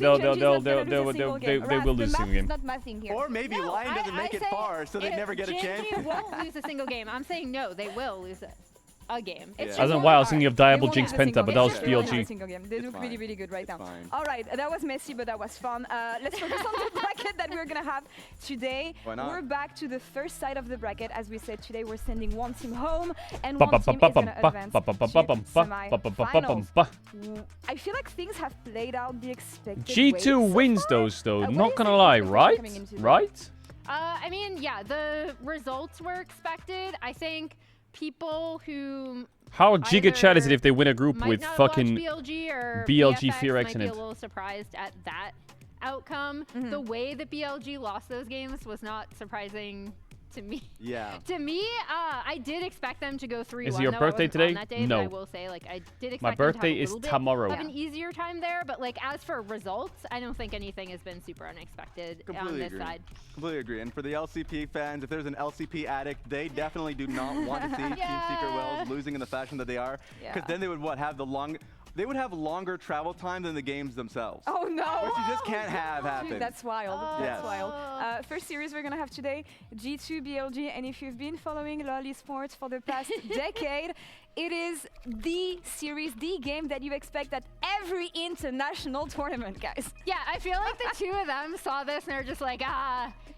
lose a single game. Not nothing here. Or maybe Lion doesn't make it far, so they never get a chance. Genji won't lose a single game. I'm saying no, they will lose a game. I don't know why I was thinking of Diable Jinx Penta, but that was BLG. They look really, really good right now. All right, that was messy, but that was fun. Let's focus on the bracket that we're gonna have today. We're back to the first side of the bracket. As we said, today we're sending one team home and one team is gonna advance to semi-finals. I feel like things have played out the expected G2 wins those, though. Not gonna lie, right? Right? I mean, yeah, the results were expected. I think people who how giga chat is it if they win a group with fucking BLG or BLG Fear X in might it? be a little surprised at that outcome. The way that BLG lost those games was not surprising to me. Yeah. To me, I did expect them to go 3-1. Is it your birthday today? That day, no. I will say, like, I did expect my birthday is tomorrow. Have an easier time there, but like as for results, I don't think anything has been super unexpected on this side. Completely agree. And for the LCP fans, if there's an LCP addict, they definitely do not want to see Team Secret Wells losing in the fashion that they are, because then they would have they would have longer travel time than the games themselves. Oh no! Which you just can't have happen. Dude, that's wild. That's wild. First series we're gonna have today, G2 BLG, and if you've been following LoL Esports for the past decade, it is the series, the game that you expect at every international tournament, guys. Yeah, I feel like the two of them saw this and they're just like,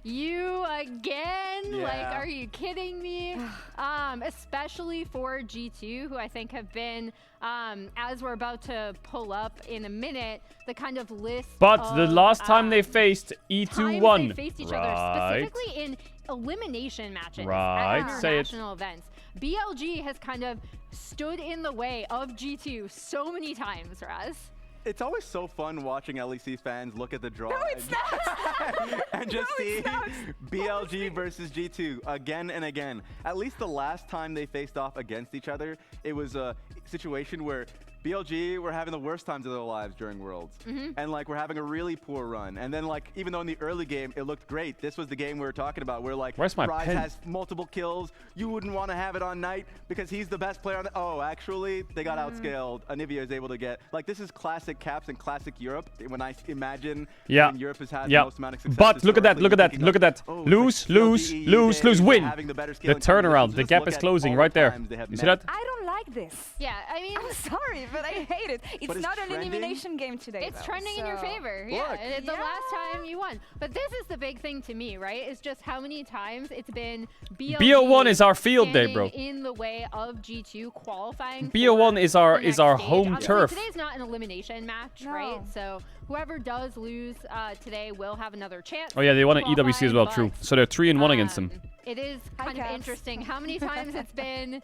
you again? Yeah. Like, are you kidding me? Especially for G2, who I think have been, as we're about to pull up in a minute, the kind of list But the last time they faced, E2 won. They faced each other, specifically in elimination matches at international events. BLG has kind of stood in the way of G2 so many times, Raz. It's always so fun watching LEC fans look at the draw and just see BLG versus G2 again and again. At least the last time they faced off against each other, it was a situation where BLG were having the worst times of their lives during Worlds. And like we're having a really poor run. And then like even though in the early game it looked great, this was the game we were talking about where like Where's my Rise pen? has multiple kills. You wouldn't want to have it on Knight because he's the best player on the actually they got outscaled. Anivia is able to get like this is classic Caps and classic Europe. When I imagine when Europe has had the most amount of success. But look at that, look at that, look at that. Lose, win. The turnaround, the gap is closing right there. You see that? I don't like this. Yeah, I mean, I'm sorry, but I hate it. It's not an elimination game today. It's trending in your favor. Yeah, it's the last time you won. But this is the big thing to me, right? It's just how many times it's been BLG BO1 is our field day, bro. In the way of G2 qualifying. BO1 is our home Honestly, turf. Today's not an elimination match, right? So whoever does lose today will have another chance. Oh yeah, they won an EWC as well, true. So they're 3-1 against them. It is kind of interesting how many times it's been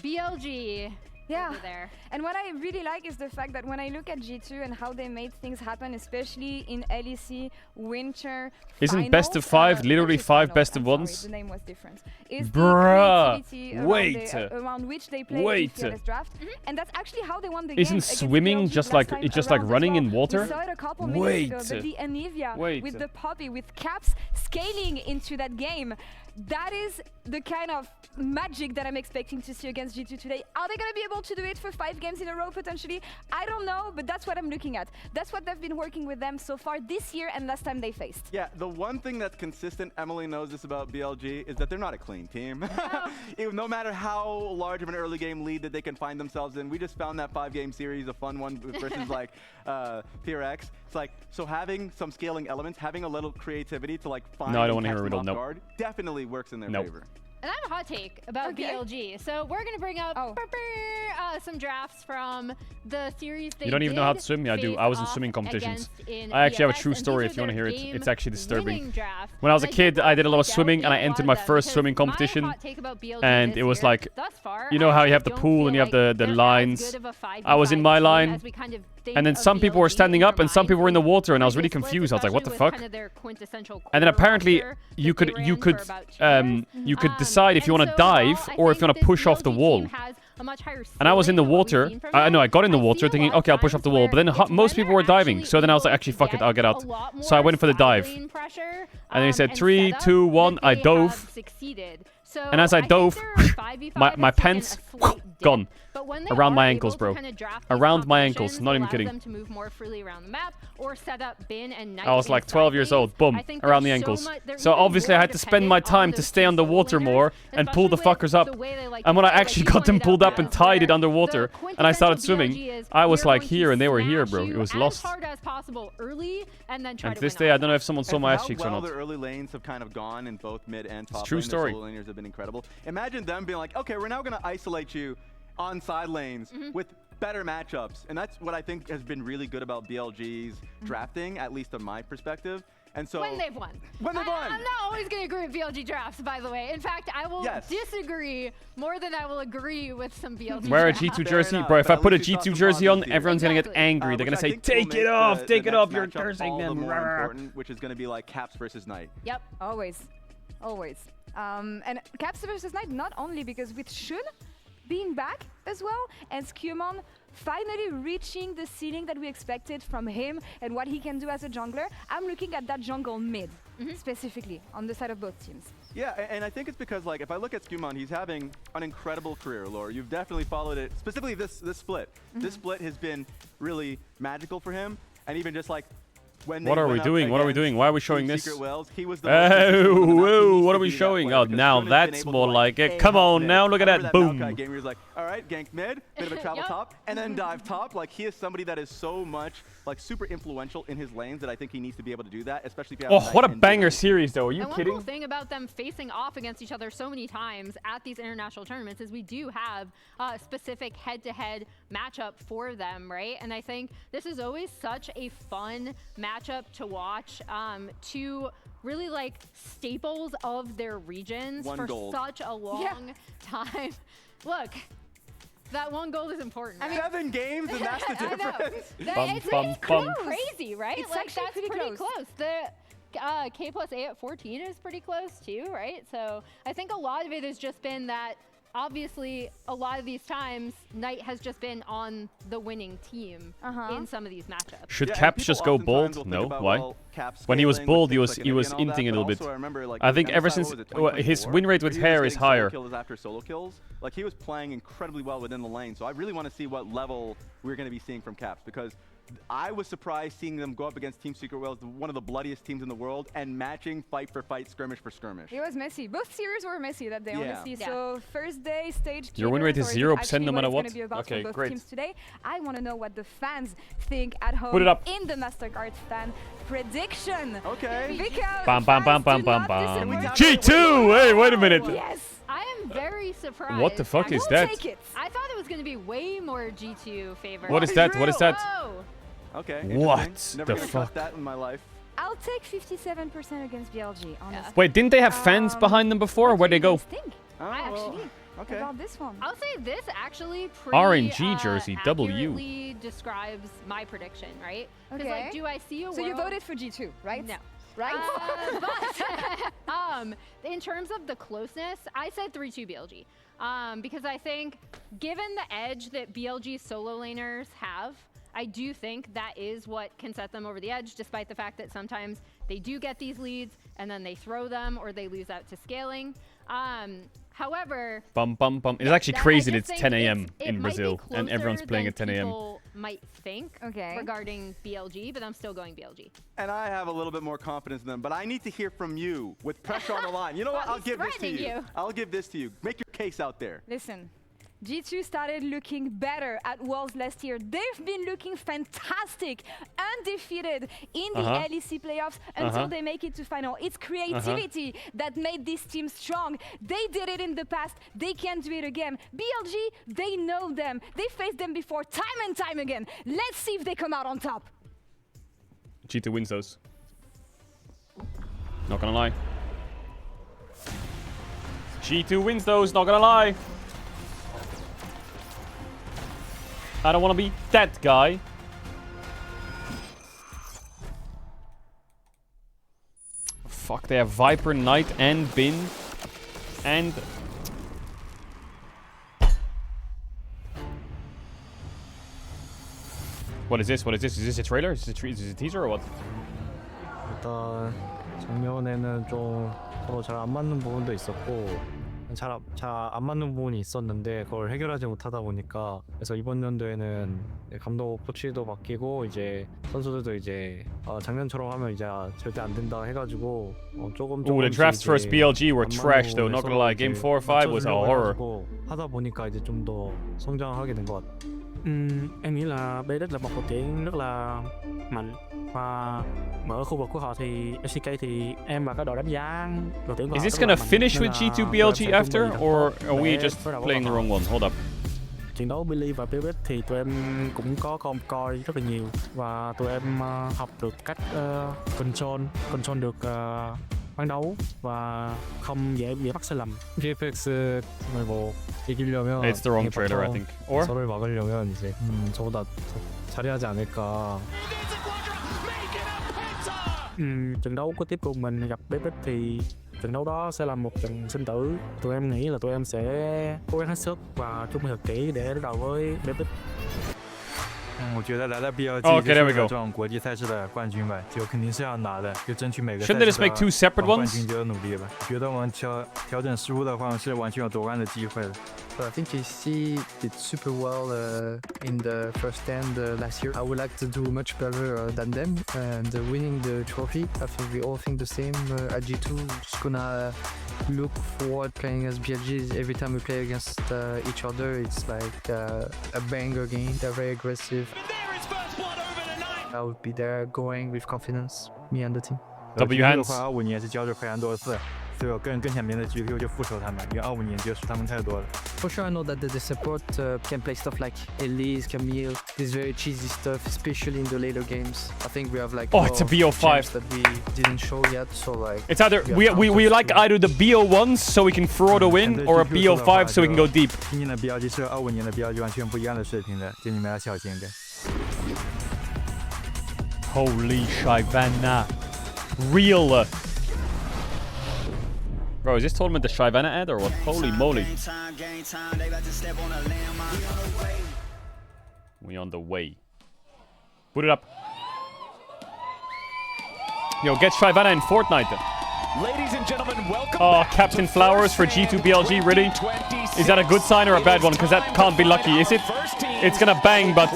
BLG Yeah, over there. And what I really like is the fact that when I look at G2 and how they made things happen, especially in LEC Winter Isn't best of 5 literally 5 best of 1s? The name was different. Is Bruh, the creativity wait, around which they play in Fearless Draft, and that's actually how they won the game. Isn't swimming just like running in water? We saw it a couple minutes ago, but the Anivia with the Poppy, with Caps scaling into that game. That is the kind of magic that I'm expecting to see against G2 today. Are they going to be able to do it for 5 games in a row potentially? I don't know, but that's what I'm looking at. That's what they've been working with them so far this year and last time they faced. Yeah, the one thing that's consistent, Emily knows this about BLG, is that they're not a clean team. No matter how large of an early game lead that they can find themselves in, we just found that 5-game series a fun one versus like PRX. It's like, so having some scaling elements, having a little creativity to like find and catch them off guard, definitely works in their favor. And I have a hot take about BLG. So we're going to bring up some drafts from the series they You don't even know how to swim? Yeah, I do. I was in swimming competitions. I actually have a true story if you want to hear it. It's actually disturbing. When I was a kid, I did a lot of swimming and I entered my first swimming competition. And it was like, you know how you have the pool and you have the lines. I was in my line. And then some people were standing up and some people were in the water and I was really confused. I was like, what the fuck? And then apparently you could decide if you want to dive or if you want to push off the wall. And I was in the water. I got in the water thinking, okay, I'll push off the wall. But then most people were diving. So then I was like, actually, fuck it, I'll get out. So I went for the dive. And then he said 3, 2, 1. I dove. And as I dove, my pants gone. Around my ankles, bro. Around my ankles, not even kidding. I was like 12 years old, boom, around the ankles. So obviously I had to spend my time to stay underwater more and pull the fuckers up. And when I actually got them pulled up and tied it underwater and I started swimming, I was like here and they were here, bro. It was lost. And to this day, I don't know if someone saw my ass cheeks or not. The early lanes have kind of gone in both mid and top. True story. The laners have been incredible. Imagine them being like, okay, we're now going to isolate you on side lanes with better matchups. And that's what I think has been really good about BLG's drafting, at least on my perspective. And so when they've won. When they've won. I'm not always going to agree with BLG drafts, by the way. In fact, I will disagree more than I will agree with some BLG Wear a drafts. G2 jersey. Bro, if I put a G2 jersey on, everyone's going to get angry. They're going to say, take it off, you're cursing them. Which is going to be like Caps versus Knight. Yep, always. And Caps versus Knight, not only because with Shun being back as well, and Skumon finally reaching the ceiling that we expected from him and what he can do as a jungler, I'm looking at that jungle mid, specifically, on the side of both teams. Yeah, and I think it's because, like, if I look at Skumon, he's having an incredible career, Laura. You've definitely followed it, specifically this split. This split has been really magical for him, and even just, like, what are we doing? What are we doing? Why are we showing this? Wells, he was the what are we showing? Oh, now that's more like it. Come on, now look at that. Boom. Game, he was like, all right, gank mid, bit of a travel top, and then dive top. Like, he is somebody that is so much, like, super influential in his lanes that I think he needs to be able to do that, especially if you have what a banger series, though. Are you kidding? One cool thing about them facing off against each other so many times at these international tournaments is we do have a specific head-to-head matchup for them, right? And I think this is always such a fun matchup to watch. Two really like staples of their regions for such a long time. Look, that 1 gold is important. I mean, 7 games and that's the difference. It's crazy, right? It's like actually that's pretty close. The K+A at 14 is pretty close too, right? So I think a lot of it has just been that obviously a lot of these times Knight has just been on the winning team in some of these matchups. Should Caps just go bold? No, why? When he was bold, he was inting a little bit. I think ever since his win rate with Hair is higher. After solo kills, like he was playing incredibly well within the lane. So I really want to see what level we're going to be seeing from Caps, because I was surprised seeing them go up against Team Secret Wales, one of the bloodiest teams in the world, and matching fight for fight, skirmish for skirmish. It was messy. Both series were messy that day, honestly. So first day, stage your win rate is 0% no matter what. Okay, great. Teams today. I want to know what the fans think at home. Put it up. In the MasterCard fan prediction. Okay. Because bam, bam, bam, bam, bam, bam. G2! Hey, wait a minute. Yes. I am very surprised. What the fuck is that? I thought it was going to be way more G2 favor. What is that? What is that? Whoa. Okay. What Never the fuck? That in my life. I'll take 57% against BLG, honestly. Wait, didn't they have fans behind them before? Where'd they go? I actually Okay. About this one. I'll say this actually pretty RNG jersey, W. accurately describes my prediction, right? Okay. Like, do I see a So you world- voted for G2, right? No. Right? But in terms of the closeness, I said 3-2 BLG. Because I think, given the edge that BLG solo laners have, I do think that is what can set them over the edge, despite the fact that sometimes they do get these leads and then they throw them or they lose out to scaling. However, It's actually crazy that I it's just 10 think a.m. it in might be Brazil and everyone's closer playing than at 10 a.m. people might think regarding BLG, but I'm still going BLG. And I have a little bit more confidence in them, but I need to hear from you with pressure on the line. You know what? Well, I'll give this to threatening you. you. I'll give this to you. Make your case out there. Listen, G2 started looking better at Worlds last year. They've been looking fantastic, undefeated in the LEC playoffs until they make it to final. It's creativity that made this team strong. They did it in the past. They can do it again. BLG, they know them. They faced them before time and time again. Let's see if they come out on top. G2 wins those. Not gonna lie. G2 wins those, not gonna lie. I don't want to be that guy. Fuck, they have Viper, Knight, and Bin. And... What is this? What is this? Is this a trailer? Is this a teaser or what? 일단 작년에는 좀 서로 잘 안 맞는 부분도 있었고 잘 안 맞는 부분이 있었는데 그걸 해결하지 못하다 보니까 그래서 이번 연도에는 감독 코치도 바뀌고 이제 선수들도 이제 작년처럼 하면 이제 절대 안 된다 해가지고 조금 Ooh, the drafts versus BLG were trash though, not gonna lie. Game 4 or 5 was a horror. 하다 보니까 이제 좀 더 성장하게 된 것 같아. Em nghĩ là BDX là một đội tuyển rất là mạnh và ở khu vực của họ thì FCK thì em và các đội đánh giá đội tuyển của Is họ this rất là gonna mạnh. finish Nên with là G2 tụi em BLG sẽ chuẩn after, bị thật or tốt are we để just đối đầu với playing the họ. wrong one? Hold up. Trận đấu Billy và BDX thì tụi em cũng có coi rất là nhiều và tụi em học được cách control được ban đấu và không dễ mắc sai lầm. GFX 뭐 이기려면 It's the wrong trailer, I think. Or? 서로를 막으려면 이제 저보다 잘해야 하지 않을까. Trận đấu có tiếp cùng mình gặp BFF thì trận đấu đó sẽ là một trận sinh tử. Tụi em nghĩ là tụi em sẽ cố gắng hết sức và chuẩn bị thật kỹ để đối đầu với BFF. 我觉得来到 BLG 就是这种国际赛事的冠军吧，就肯定是要拿的，就争取每个赛事的冠军就要努力吧。觉得我们调整失误的话是完全有夺冠的机会的。 I think GC did super well in the first stand last year. I would like to do much better than them and winning the trophy. I think we all think the same at G2. Just gonna look forward playing as BLG. Every time we play against each other, it's like a banger game. They're very aggressive. I would be there going with confidence, me and the team. W hands. 25年是交手非常多次。 所以我更想面对 GQ 就副手他们，因为25年就输他们太多了。 For sure, I know that the support can play stuff like Elise, Camille, this very cheesy stuff, especially in the later games. I think we have like it's a BO5 that we didn't show yet, so like it's either we like either the BO1s so we can throw the win, or a BO5 so we can go deep. 今年的 BLG 是和25年的 BLG 完全不一样的水平的，就你们要小心点。 Holy Shyvana, real. Bro, is this tournament the Shyvana ad or what? Holy moly. We on the way. Put it up. Yo, get Shyvana in Fortnite. Ladies and gentlemen, welcome back Captain Flowers for G2 BLG, really? Is that a good sign or a bad one? Because that can't be lucky, is it? It's gonna bang, but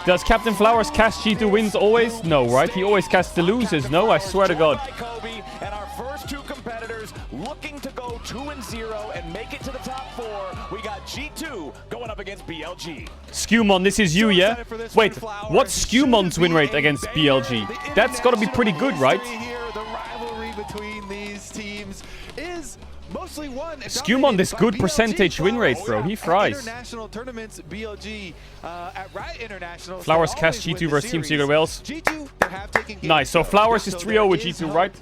does Captain Flowers cast G2 wins always? No, right? He always casts the losers, no? I swear to God. And our first two competitors looking to go 2-0 and make it to the top 4. We got G2 going up against BLG. Skewmon, this is you, yeah? Wait, what's Skewmon's win rate against BLG? That's gotta be pretty good, right? The rivalry between these teams is mostly won. Skewmon, this good percentage win rate, bro. He fries. International tournaments, BLG at Riot International. Flowers cast G2 versus Team Secret Wales. Nice, so Flowers is 3-0 with G2, right?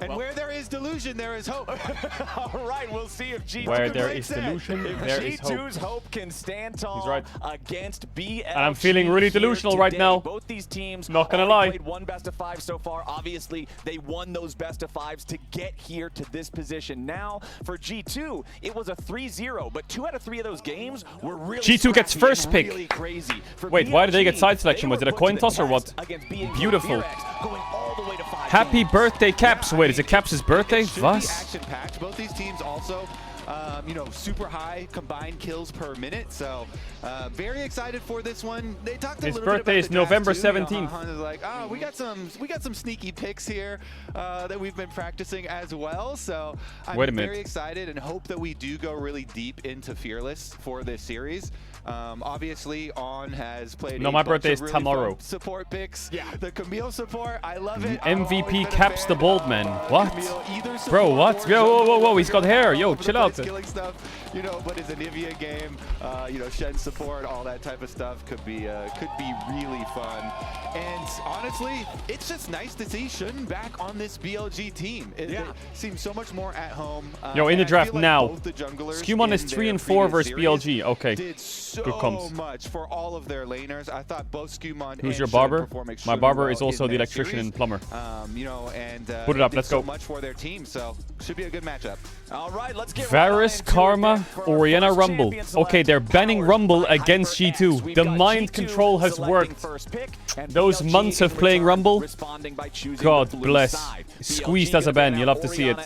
And where there is delusion, there is hope. All right, we'll see if G2 where there is delusion, there is hope. G2's hope can stand tall. He's right. Against BLG. And I'm feeling really delusional right now. Both these teams not gonna lie. Played one best of 5 so far. Obviously, they won those best of 5s to get here to this position. Now, for G2, it was a 3-0, but 2 out of 3 of those games were really G2 gets first pick. Really crazy. Wait, why did they get side selection? Was it a coin toss or what? Beautiful. Happy birthday, Caps. Wait, is it Caps' birthday? Was? Action-packed. Both these teams also, you know, super high combined kills per minute. So, very excited for this one. They talked a His little bit birthday about is November 17th. You know, Hunt is like, oh, we got some sneaky picks here that we've been practicing as well. So, I'm very excited and hope that we do go really deep into Fearless for this series. Obviously, On has played. No, my birthday is tomorrow. Support picks. Yeah. The Camille support, I love it. MVP Caps the Bold Man. What? Bro, what? Yo, whoa, he's got hair. Yo, chill out. Killing stuff, you know, but it's an Anivia game. You know, Shen support, all that type of stuff could be really fun. And honestly, it's just nice to see Shen back on this BLG team. It seems so much more at home. Yo, in the draft like now. Skumon is 3-4 versus BLG. Okay. Did so much for all of their laners. I thought both Skumon Who's and your Shen barber? perform My extremely barber well is also in the their electrician series. and plumber. You know, and put it up. Let's so go. much for their team, so should be a good matchup. All right, let's get Varus, Karma, Oriana, Rumble. Okay, they're banning Rumble against G2. The mind control has worked. Those months of playing Rumble, God bless. Squeezed as a ban, you'll have to see it.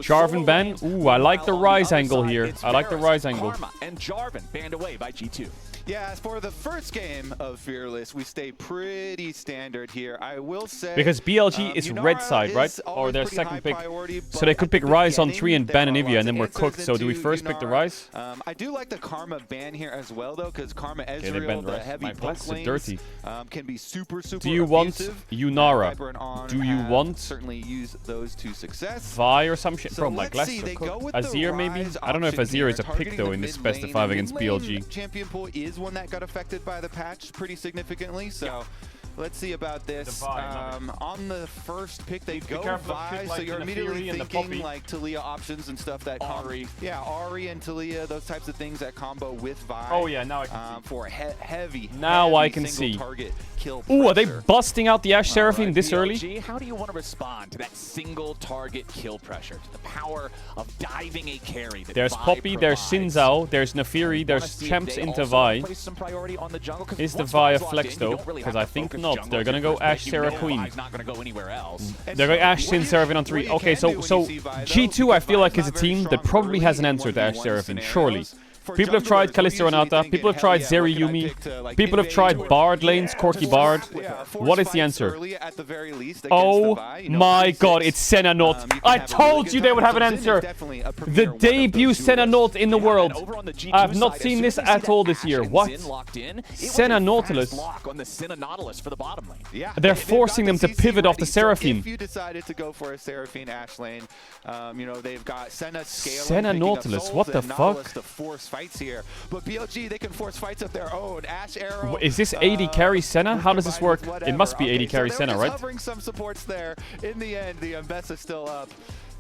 Jarvan ban. Ooh, I like the rise angle here. I like the rise angle. And Jarvan banned away by G2. Yeah, as for the first game of Fearless, we stay pretty standard here. I will say because BLG is red side, right? Or their second pick. So they could pick Rise on 3 and ban Anivia, and then we're cooked. So do we first pick the Rise? I do like the Karma ban here as well, though, because Karma Ezreal, the heavy poke lanes, dirty. can be super Do you want Yunara? Do you want certainly use those to success? Vi or some shit? So Bro, my glasses are cooked. Azir maybe? I don't know if Azir is a pick though in this best of 5 against BLG. Champion pool is one that got affected by the patch pretty significantly, so let's see about this. On the first pick, they go Vi, so you're immediately thinking like Talia options and stuff that Ahri. Yeah, Ahri and Talia, those types of things that combo with Vi. Oh yeah, now I can see. For heavy. Now I can see. Ooh, are they busting out the Ashe Seraphine this early? How do you want to respond to that single target kill pressure? To the power of diving a carry. There's Poppy, there's Xin Zhao, there's Nafiri, there's Champs into Vi. Is the Vi a flex though? Because I think not. They're gonna go Ashe Sarah Queen. They're going Ashe Sin Seraphine on 3. Okay, so G2 I feel like is a team that probably has an answer to Ashe Seraphine, surely. People have tried Kalista Renata, people have tried Zeri Yumi, people have tried Bard lanes, Corki Bard. What is the answer? Oh my god, it's Senna Not. I told you they would have an answer! The debut Senna Not in the world. I have not seen this at all this year. What? Senna Nautilus? They're forcing them to pivot off the Seraphine. If you decided to go for a Seraphine Ashe lane, you know, they've got Senna scaling. Senna Nautilus, what the fuck? Fights here, but BLG, they can force fights of their own. Ashe Arrow. Is this 80 carry Senna? How does this work? It must be 80 carry Senna, right? Covering some supports there. In the end, the Mbessa's still up.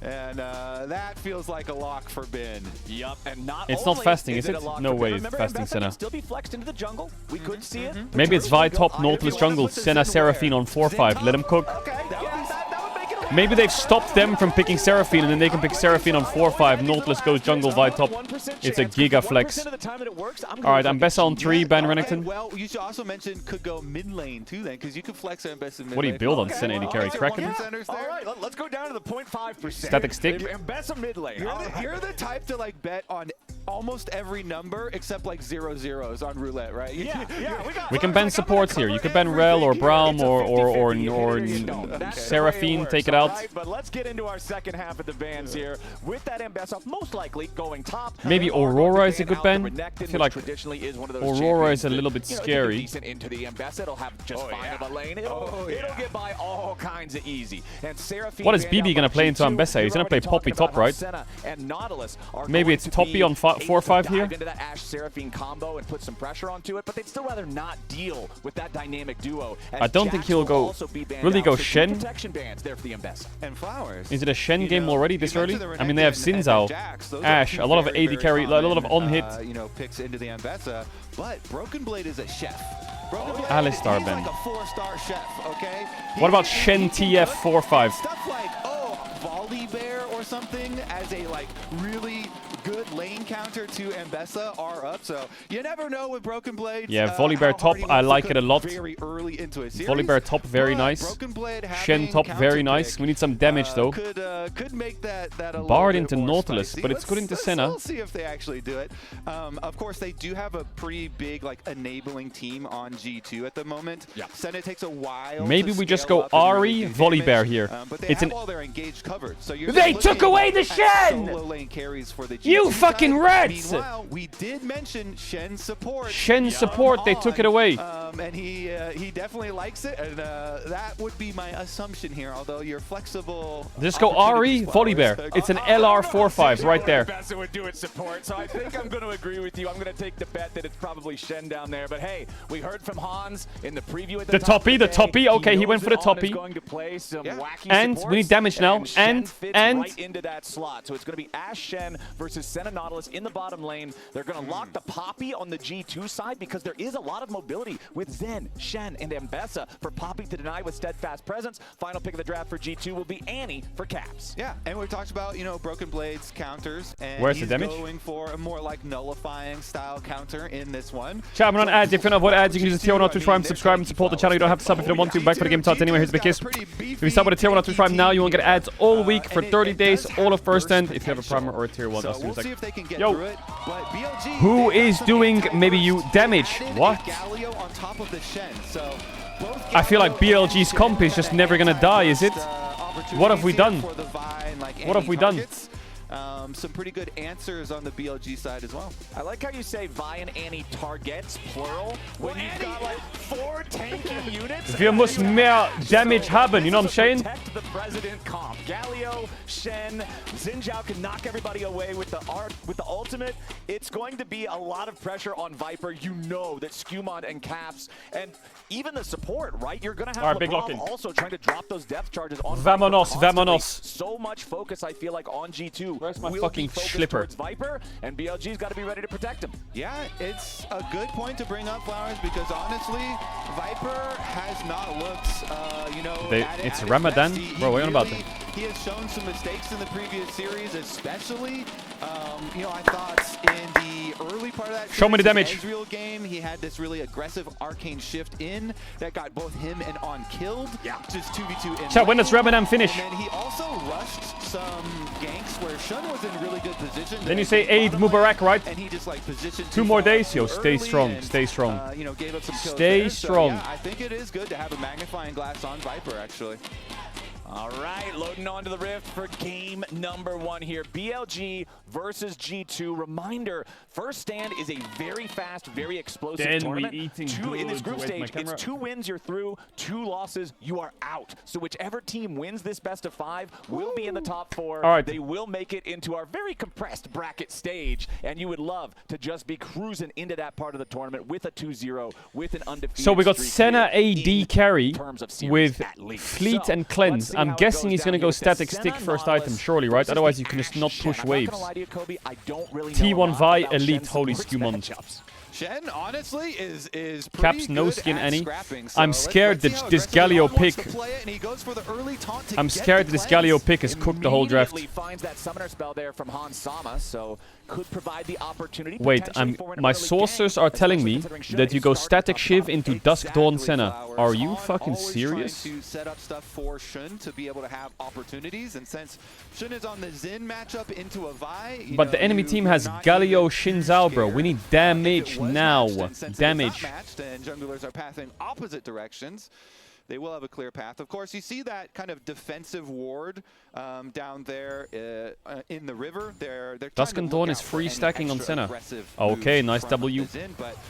And that feels like a lock for Bin. Yup, and it's not fasting, is it? No way it's fasting Senna. Still be flexed into the jungle. We could see it. Maybe it's Vi top, Nautilus jungle, Senna Seraphine on 4-5. Let him cook. Maybe they've stopped them from picking Seraphine, and then they can pick Seraphine on 4-5. Nautilus goes jungle, Vi top. It's a giga flex. Alright, Mbessa on 3, ban Renekton. Well, you should also mention could go mid lane too then, because you could flex Mbessa mid lane. What do you build on Senna 80 carry? Kraken? Alright, let's go down to the 0.5%. Static stick? Mbessa mid lane. You're the type to like bet on almost every number except like 0-0s on roulette, right? We can ban supports here. You could ban Rel or Braum or Seraphine, take it out. But let's get into our second half of the bans here with that Mbessa most likely going top. Maybe Aurora is a good ban. I feel like Aurora is a little bit scary. Into the Mbessa, it'll have just fine of a lane. It'll get by all kinds of easy. And Seraphine, what is BB gonna play into Mbessa? He's gonna play Poppy top, right? Maybe it's Toppy on 5. 4-5 here. Into that Ashe Seraphine combo and put some pressure onto it, but they'd still rather not deal with that dynamic duo. I don't think he'll go really go Shen. Protection bans there for the Mbessa. And Flowers. Is it a Shen game already this early? I mean, they have Xin Zhao, Ashe, a lot of AD carry, a lot of on-hit. Picks into the Mbessa, but Broken Blade is a chef. Alistar he's Ben. like a 4-star chef, okay? What about Shen TF 4-5? Stuff like, Volley Bear or something as a really good lane counter to Mbessa are up, so you never know with Broken Blades. Yeah, Volley Bear top, I like it a lot. Very early into a series. Volley Bear top, very nice. Shen top, very nice. We need some damage though. Could make that a Bard little bit into more Nautilus, spicy. but it's good into Senna. We'll see if they actually do it. Of course, they do have a pretty big enabling team on G2 at the moment. Yeah. Senna takes a while. Maybe we just go Ahri, Volley Bear here. But they it's have all their engaged covered. So they took away the Shen! You fucking rats! Meanwhile, we did mention Shen support. Shen support, they took it away. And he definitely likes it, and that would be my assumption here, although you're flexible. Just go Ahri, Volley Bear. It's an LR 4-5 right there. Mbessa would do it support, so I think I'm going to agree with you. I'm going to take the bet that it's probably Shen down there, but hey, we heard from Hans in the preview at the toppy, okay, he went for the toppy. Going to play some wacky and we need damage now, and right into that slot, so it's going to be Ashe Shen versus Senna Nautilus in the bottom lane. They're going to lock the Poppy on the G2 side because there is a lot of mobility with Zen, Shen, and Mbessa for Poppy to deny with Steadfast Presence. Final pick of the draft for G2 will be Annie for Caps. Yeah, and we've talked about, Broken Blades counters, and where's he's the damage? Going for a more nullifying style counter in this one. Chat, I'm on ads. If you don't avoid ads, you can use the tier 1 on Twitch Prime, subscribe and support the channel. You don't have to sub if you don't want to. Back for the game thoughts anyway. Here's a big kiss. If you sub with a tier 1 on Twitch Prime now, you won't get ads all week for 30 days, all of first end. If you have a Prime or a tier 1, we'll see if they can get yo, through it, but BLG, who is doing maybe you damage? What? Galio on top of the Shen, so I feel like BLG's comp is just never gonna die, is it? What have we done? What have we done? Some pretty good answers on the BLG side as well. I like how you say Vi and Annie targets, plural, when you've got 4 tanking units. Wir müssen mehr Damage haben, you know what I'm saying? Protect the president comp. Galio, Shen, Xin Zhao can knock everybody away with the ultimate. It's going to be a lot of pressure on Viper. You know that Skumon and Caps and even the support, right? You're going to have LeBron also trying to drop those depth charges on Vamonos, vamonos. So much focus, I feel like, on G2. Where's my fucking Schlipper? Viper, and BLG's got to be ready to protect him. Yeah, it's a good point to bring up, Flowers, because honestly, Viper has not looked, it's Ramadan? Bro, what are you on about? He has shown some mistakes in the previous series, especially, I thought in the early part of that show me the damage. Caedrel game, he had this really aggressive arcane shift in that got both him and On killed. Yeah. Just 2v2 in. Chat, when does Ramadan finish? And then he also rushed some ganks where Shun was in really good position. Then you say Eid Mubarak, right? And he just positioned 2 more days. Yo, stay strong. Stay strong. Gave up some kills stay there. strong. So, yeah, I think it is good to have a magnifying glass on Viper, actually. All right, loading onto the Rift for game number 1 here. BLG versus G2. Reminder, first stand is a very fast, very explosive tournament. In this group stage, it's 2 wins, you're through. 2 losses, you are out. So whichever team wins this best of 5 will be in the top 4. All right. They will make it into our very compressed bracket stage, and you would love to just be cruising into that part of the tournament with a 2-0, with an undefeated So we got streak Senna here AD carry terms of series, with at least. Fleet So, and Cleanse. I'm guessing he's going to go static Senna stick first Nautilus item, surely, right? Otherwise you can just not Shen. push I'm waves. not gonna lie to you, Kobe, I don't really know T1 a lot Vi, about Elite, Shen's holy sports Skumon. matchups. Shen, honestly, is pretty Caps no good skin at any. scrapping, so I'm scared that this Galio pick. I'm scared that this Galio pick is cooked the whole draft. Finds that summoner spell there from Han Sama, so could provide the opportunity. Wait, my sources are telling me that you go static Shiv into Dusk Dawn Senna. Are you fucking serious? To set up stuff for Shun to be able to have opportunities, and since Shun is on the Xin matchup into a Vi, but the enemy team has Galio Xin Zhao, bro. We need damage now. Damage. And junglers are passing opposite directions. They will have a clear path. Of course, you see that kind of defensive ward down there in the river. Dusk and Dawn is free stacking on Senna. Okay, nice W.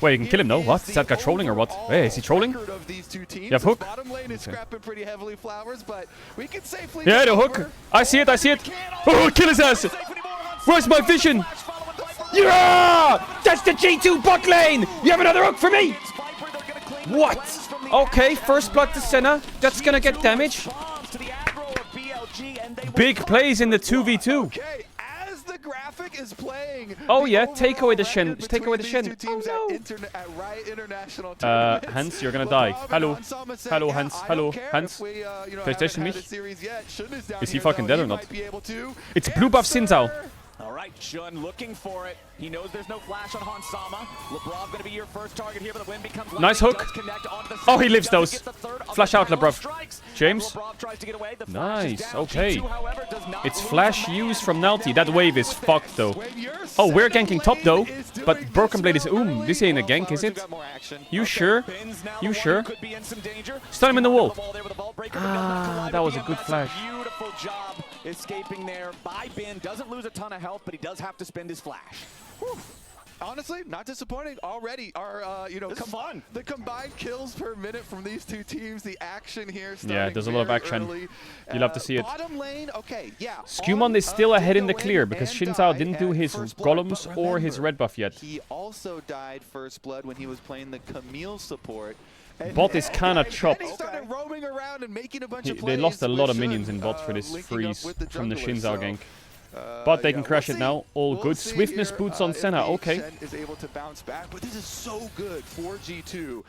Wait, you can kill him, no? What? Is that guy trolling or what? Hey, is he trolling? You have hook? Bottom lane is scrapping pretty heavily, Flowers, but we can safely yeah, the hook. I see it, I see it. Oh, kill his ass. Where's my vision? Yeah! That's the G2 bot lane! You have another hook for me? What? Okay, first blood to Senna. That's gonna get damage. Big plays in the 2v2. Okay, as the graphic is playing. Oh yeah, take away the Shen. Take away the Shen. Oh no. Hans, you're gonna die. Hello. Hello, Hans. Hello, Hans. PlayStation mich? Is he fucking dead or not? It's blue buff Sinzao. All right, Shun looking for it. He knows there's no flash on Hansama. Lebrov going to be your first target here, but the win becomes nice hook. Oh, he lives those. Flash out, Lebrov. James. Nice. Okay. It's flash used from Nalty. That wave is fucked, though. Oh, we're ganking top, though. But Broken Blade is this ain't a gank, is it? You sure? You sure? Stun him in the wall. Ah, that was a good flash. Beautiful job escaping there by Bin. Doesn't lose a ton of health, but he does have to spend his flash. Whew. Honestly, not disappointing already. Our, the combined kills per minute from these two teams, the action here. Yeah, there's a lot of action. Early. You'll have to see it. Bottom lane, okay, yeah. Skumon is still ahead in the clear because Shinzao didn't do his golems or his red buff yet. He also died first blood when he was playing the Camille support. Bot is kinda chopped. They lost a lot of minions in bot for this freeze from the Shinzao gank. But they can crash it now. All good. Swiftness boots on Senna. Okay. Is able to bounce back, but this is so good for G2.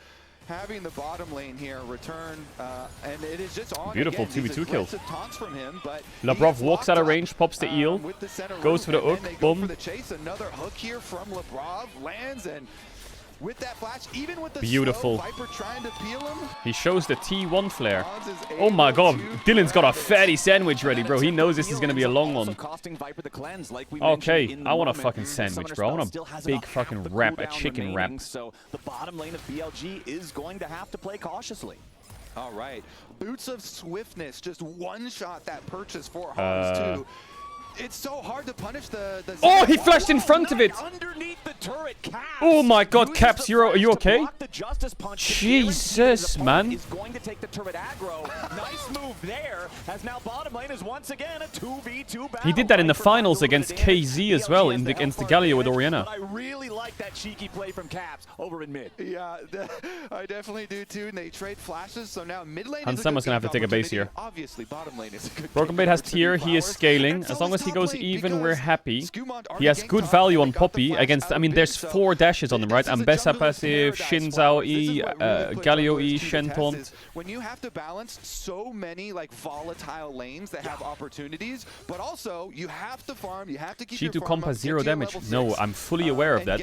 Having the bottom lane here return, and it is just on. Beautiful again. 2v2 kill. From him, but Labrov walks out of range, pops the eel, goes for the hook, boom. Another hook here from Labrov lands, and with that flash, even with the beautiful. slow, Viper trying to peel him. He shows the T1 flare. Oh my god, Dylan's got a fatty sandwich ready, bro. He knows this is going to be a long one. Okay, I want a fucking sandwich, bro. I want a big fucking wrap, a chicken wrap. So the bottom lane of BLG is going to have to play cautiously. All right, Boots of Swiftness, just one shot that purchase for Hans too. It's so hard to punish the oh, he flashed in front of it. Oh my god, Caps, are you okay? Jesus, man. Is going to take the turret aggro. Nice move there, as now bottom lane is once again a 2v2 battle. He did that in the finals against KZ as well, against the Galio with Oriana. I really like that cheeky play from Caps over in mid. Yeah, I definitely do too, and they trade flashes, so now mid lane Hansama's gonna have to take a base here. Obviously, bottom lane is a good Broken Blade has tier, he is scaling. As long as he goes even, we're happy. He has good value on Poppy against, I mean, there's 4 dashes on them, right? Ambessa passive, Shinzao E, Galio E, Shen taunt. When you have to balance so many like volatile lanes that have opportunities, but also you have to farm, you have to keep G2 comp has 0 damage. No, I'm fully aware of that.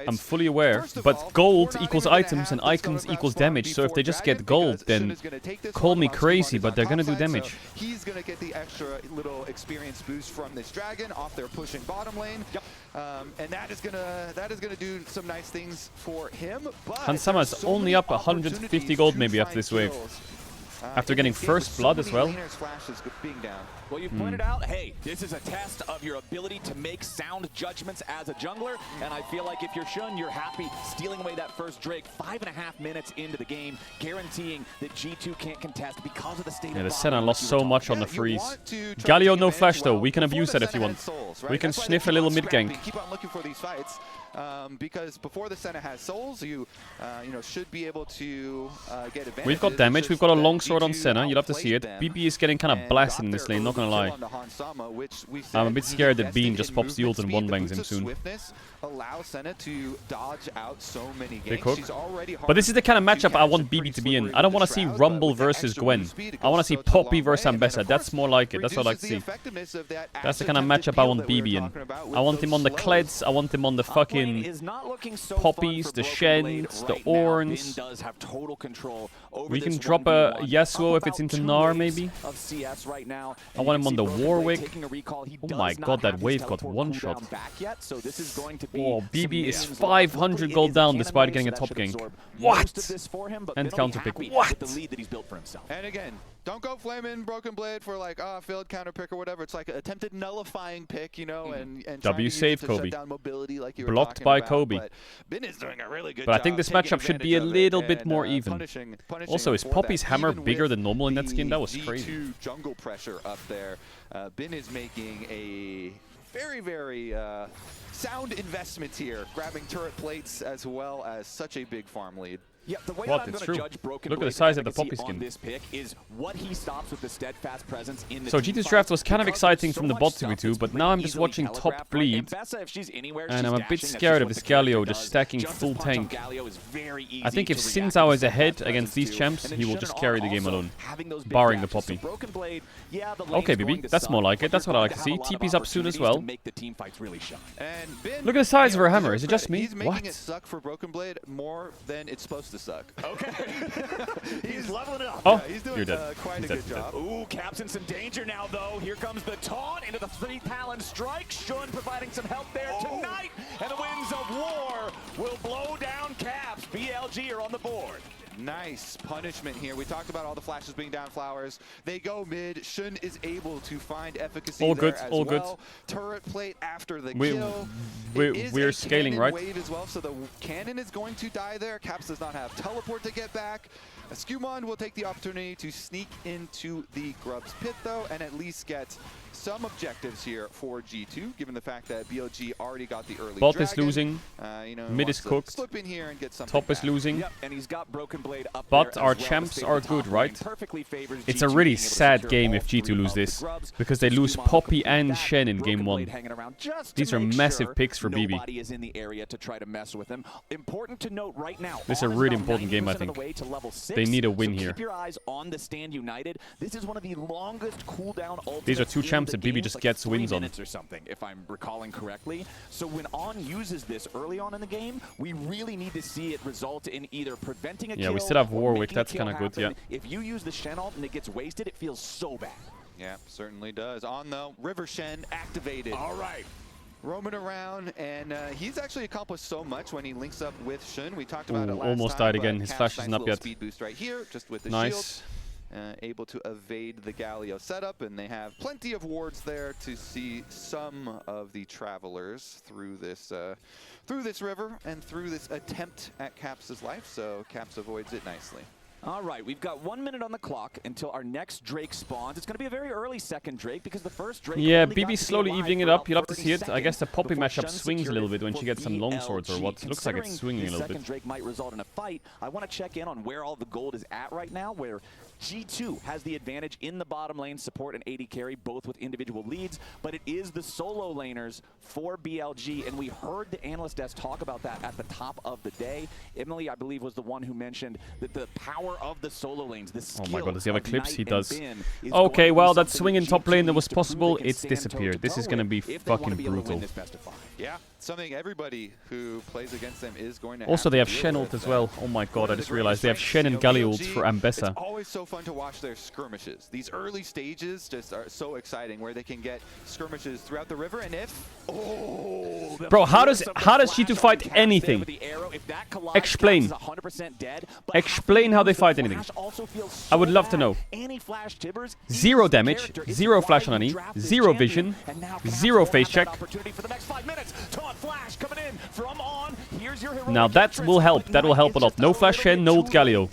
I'm fully aware. But gold equals items and items equals damage. So if they just get gold, then call me crazy, but they're gonna do damage. He's gonna get the extra little experience boost from this dragon off their pushing bottom lane, and that is gonna do some nice things for him. Hansama's only up 150 gold maybe after this wave. After getting first blood as well. Well, you pointed out, hey, this is a test of your ability to make sound judgments as a jungler, and I feel like if you're Shun, you're happy stealing away that first Drake 5.5 minutes into the game, guaranteeing that G2 can't contest because of the state of the Senna lost so much on the freeze. Galio no flash though, we can abuse that if you want. We can sniff a little mid gank. Keep on looking for these fights. Because before the Senna has souls, you should be able to get advantage. We've got damage. We've got a long sword on Senna. You'll have to see it. BB is getting kind of blasted in this lane. Not gonna lie. I'm a bit scared that Bean just pops the ult and one bangs him soon. Big hook. But this is the kind of matchup I want BB to be in. I don't want to see Rumble versus Gwen. I want to see Poppy versus Ambessa. That's more like it. That's what I like to see. That's the kind of matchup I want BB in. I want him on the Kleds. I want him on the fucking Poppies, the Shens, the Orns. We can drop a Yasuo if it's into Gnar, maybe. I want him on the Warwick. Oh my god, that wave got one shot. Oh, BB is 500 gold down despite getting a top gank. What? And counter pick. What? And again, don't go flaming Broken Blade for like failed counter pick or whatever. It's like an attempted nullifying pick, and W save Kobe. Like Blocked by Kobe. But Ben is doing a really good job. I think this matchup should be a little bit more even. Also, is Poppy's hammer bigger than normal in that skin? That was crazy. Jungle pressure up there. Ben is making a very, very sound investments here, grabbing turret plates as well as such a big farm lead. Yeah, the way What? that I'm It's going to true. judge Broken Look at the Blade's size of the efficacy poppy skin. on this pick is what he stops with the steadfast presence in the So team G2's fight. draft was kind of Because exciting there's so from the much bot stuff 2v2, that's but pretty now I'm just easily watching top telegraphed, right? bleed, And Bessa, if she's anywhere, and she's I'm a bit dashing, that's scared just of what this the character Galio just does. stacking Just full as punch on tank. Galio is very easy I think if to react Sin to Zhao is the ahead steadfast against these presence champs, too. And he then will Shen just and carry R the game also alone, having those big barring the dashes. So poppy. Broken Blade, yeah, the Okay, lane's going BB, to that's suck, more like but it. That's you're what I going like to to see. have a lot of TP's up soon as opportunities well. to make the team fights really shine. And Ben, Look at the size of her you know, hammer. to Is it your just credit, me? He's making What? it suck for Broken Blade more than it's supposed to suck. Okay. He's leveling up. Oh, Yeah, he's doing you're dead. quite He's a dead, good he's dead. job. Ooh, Cap's in some danger now, though. Here comes the taunt into the 3 Talon strike. Shun providing some help there tonight. And the winds of war will blow down Caps. BLG are on the board. Nice punishment here. We talked about all the flashes being down flowers. They go mid. Shun is able to find efficacy All there good, as all good. well. Turret plate after the We- kill. we- It is we're a scaling, cannon right? wave as well, so the cannon is going to die there. Caps does not have teleport to get back. Skewmon will take the opportunity to sneak into the Grub's pit though, and at least get some objectives here for G2, given the fact that BLG already got the early Bot dragon. is losing. You know, Mid wants is to cooked. slip in here and get something Top is back. losing. Yep, and he's got Broken Blade up But there our as well. champs The state are of the top good, lane right? perfectly favors It's a G2 really being able to sad secure game all if G2 3 lose of the this, grubs. because they lose Skewmon Poppy complete and that. Shen in game Broken 1. Blade hanging around just to These are make massive sure picks for BB. nobody is in the area to try to mess with him. Important to note right now. This is a On really about important game, I 90% of the think. way to level 6, They need a win so here. Keep your eyes on the Stand United. This is one of the longest cooldown ultimates. These are 2 in champs the that BB game. just It's like gets 3 wins on. minutes or something, if I'm recalling correctly. So when On uses this early on in the game, we really need to see it result in either preventing a kill. Yeah, we still have or Warwick, making a that's kill kinda good, happen. yeah. If you use the Shen ult and it gets wasted, it feels so bad. Yeah, certainly does. On the River Shen activated. All right. Roaming around, and he's actually accomplished so much when he links up with Shun. We talked about it last almost time, died again. but His Caps, flash nice isn't up little yet. Speed boost right here, just with the Nice. shield. Able to evade the Galio setup, and they have plenty of wards there to see some of the travelers through this river and through this attempt at Caps' life. So Caps avoids it nicely. All right, we've got 1 minute on the clock until our next Drake spawns. It's going to be a very early second Drake because the first Drake. Yeah, only got BB's to be slowly alive evening it for up. about You'll have to 30 see it. I guess the seconds Poppy before matchup Shun swings a secured little it bit when for she gets some long swords or what. BLG. Looks like it's Considering swinging a this little second bit. Drake might result in a fight. I want to check in on where all the gold is at right now, where G2 has the advantage in the bottom lane, support and AD carry, both with individual leads, but it is the solo laners for BLG, and we heard the analyst desk talk about that at the top of the day. Emily, I believe, was the one who mentioned that the power of the solo lanes, the skill Oh my god, does he have a of clips? Knight He and does. Bin is Okay, going to well, be that something swing in G2 top lane that was needs to prove possible, they can it's stand disappeared. This toe-to-toe is going to with be if they wanna fucking be able to win brutal. this best of 5. Yeah, something everybody who plays against them is going to Also, have they to have deal Shen with. ult as well. Oh my One god, I of the just realized they have greatest Shen and strengths, Galio ult BLG, for Ambessa. It's always so fun to watch their skirmishes. These early stages just are so exciting, where they can get skirmishes throughout the river, and if Bro, how does G2 fight anything? Explain. Explain how they fight anything. I would love to know. 0 damage, 0 flash on any, 0 vision, 0 face check. Now that will help. That will help a lot. No flash Shen, no ult Galio.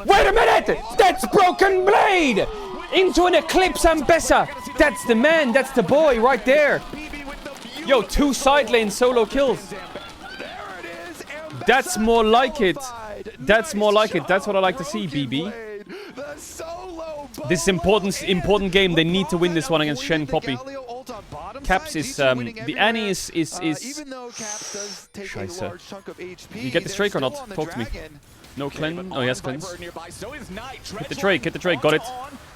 Wait a minute! That's Broken Blade! Into an Eclipse Ambessa! That's the man, that's the boy right there! Yo, 2 side lane solo kills. That's more like it. That's more like it. That's what I like to see, BB. This is important game. They need to win this one against Shen Poppy. Caps is the Annie is even though Caps does take a large chunk of HP, you get this Drake or not? Talk to me. No cleanse? Oh, yes, cleanse. Hit the Drake, got it.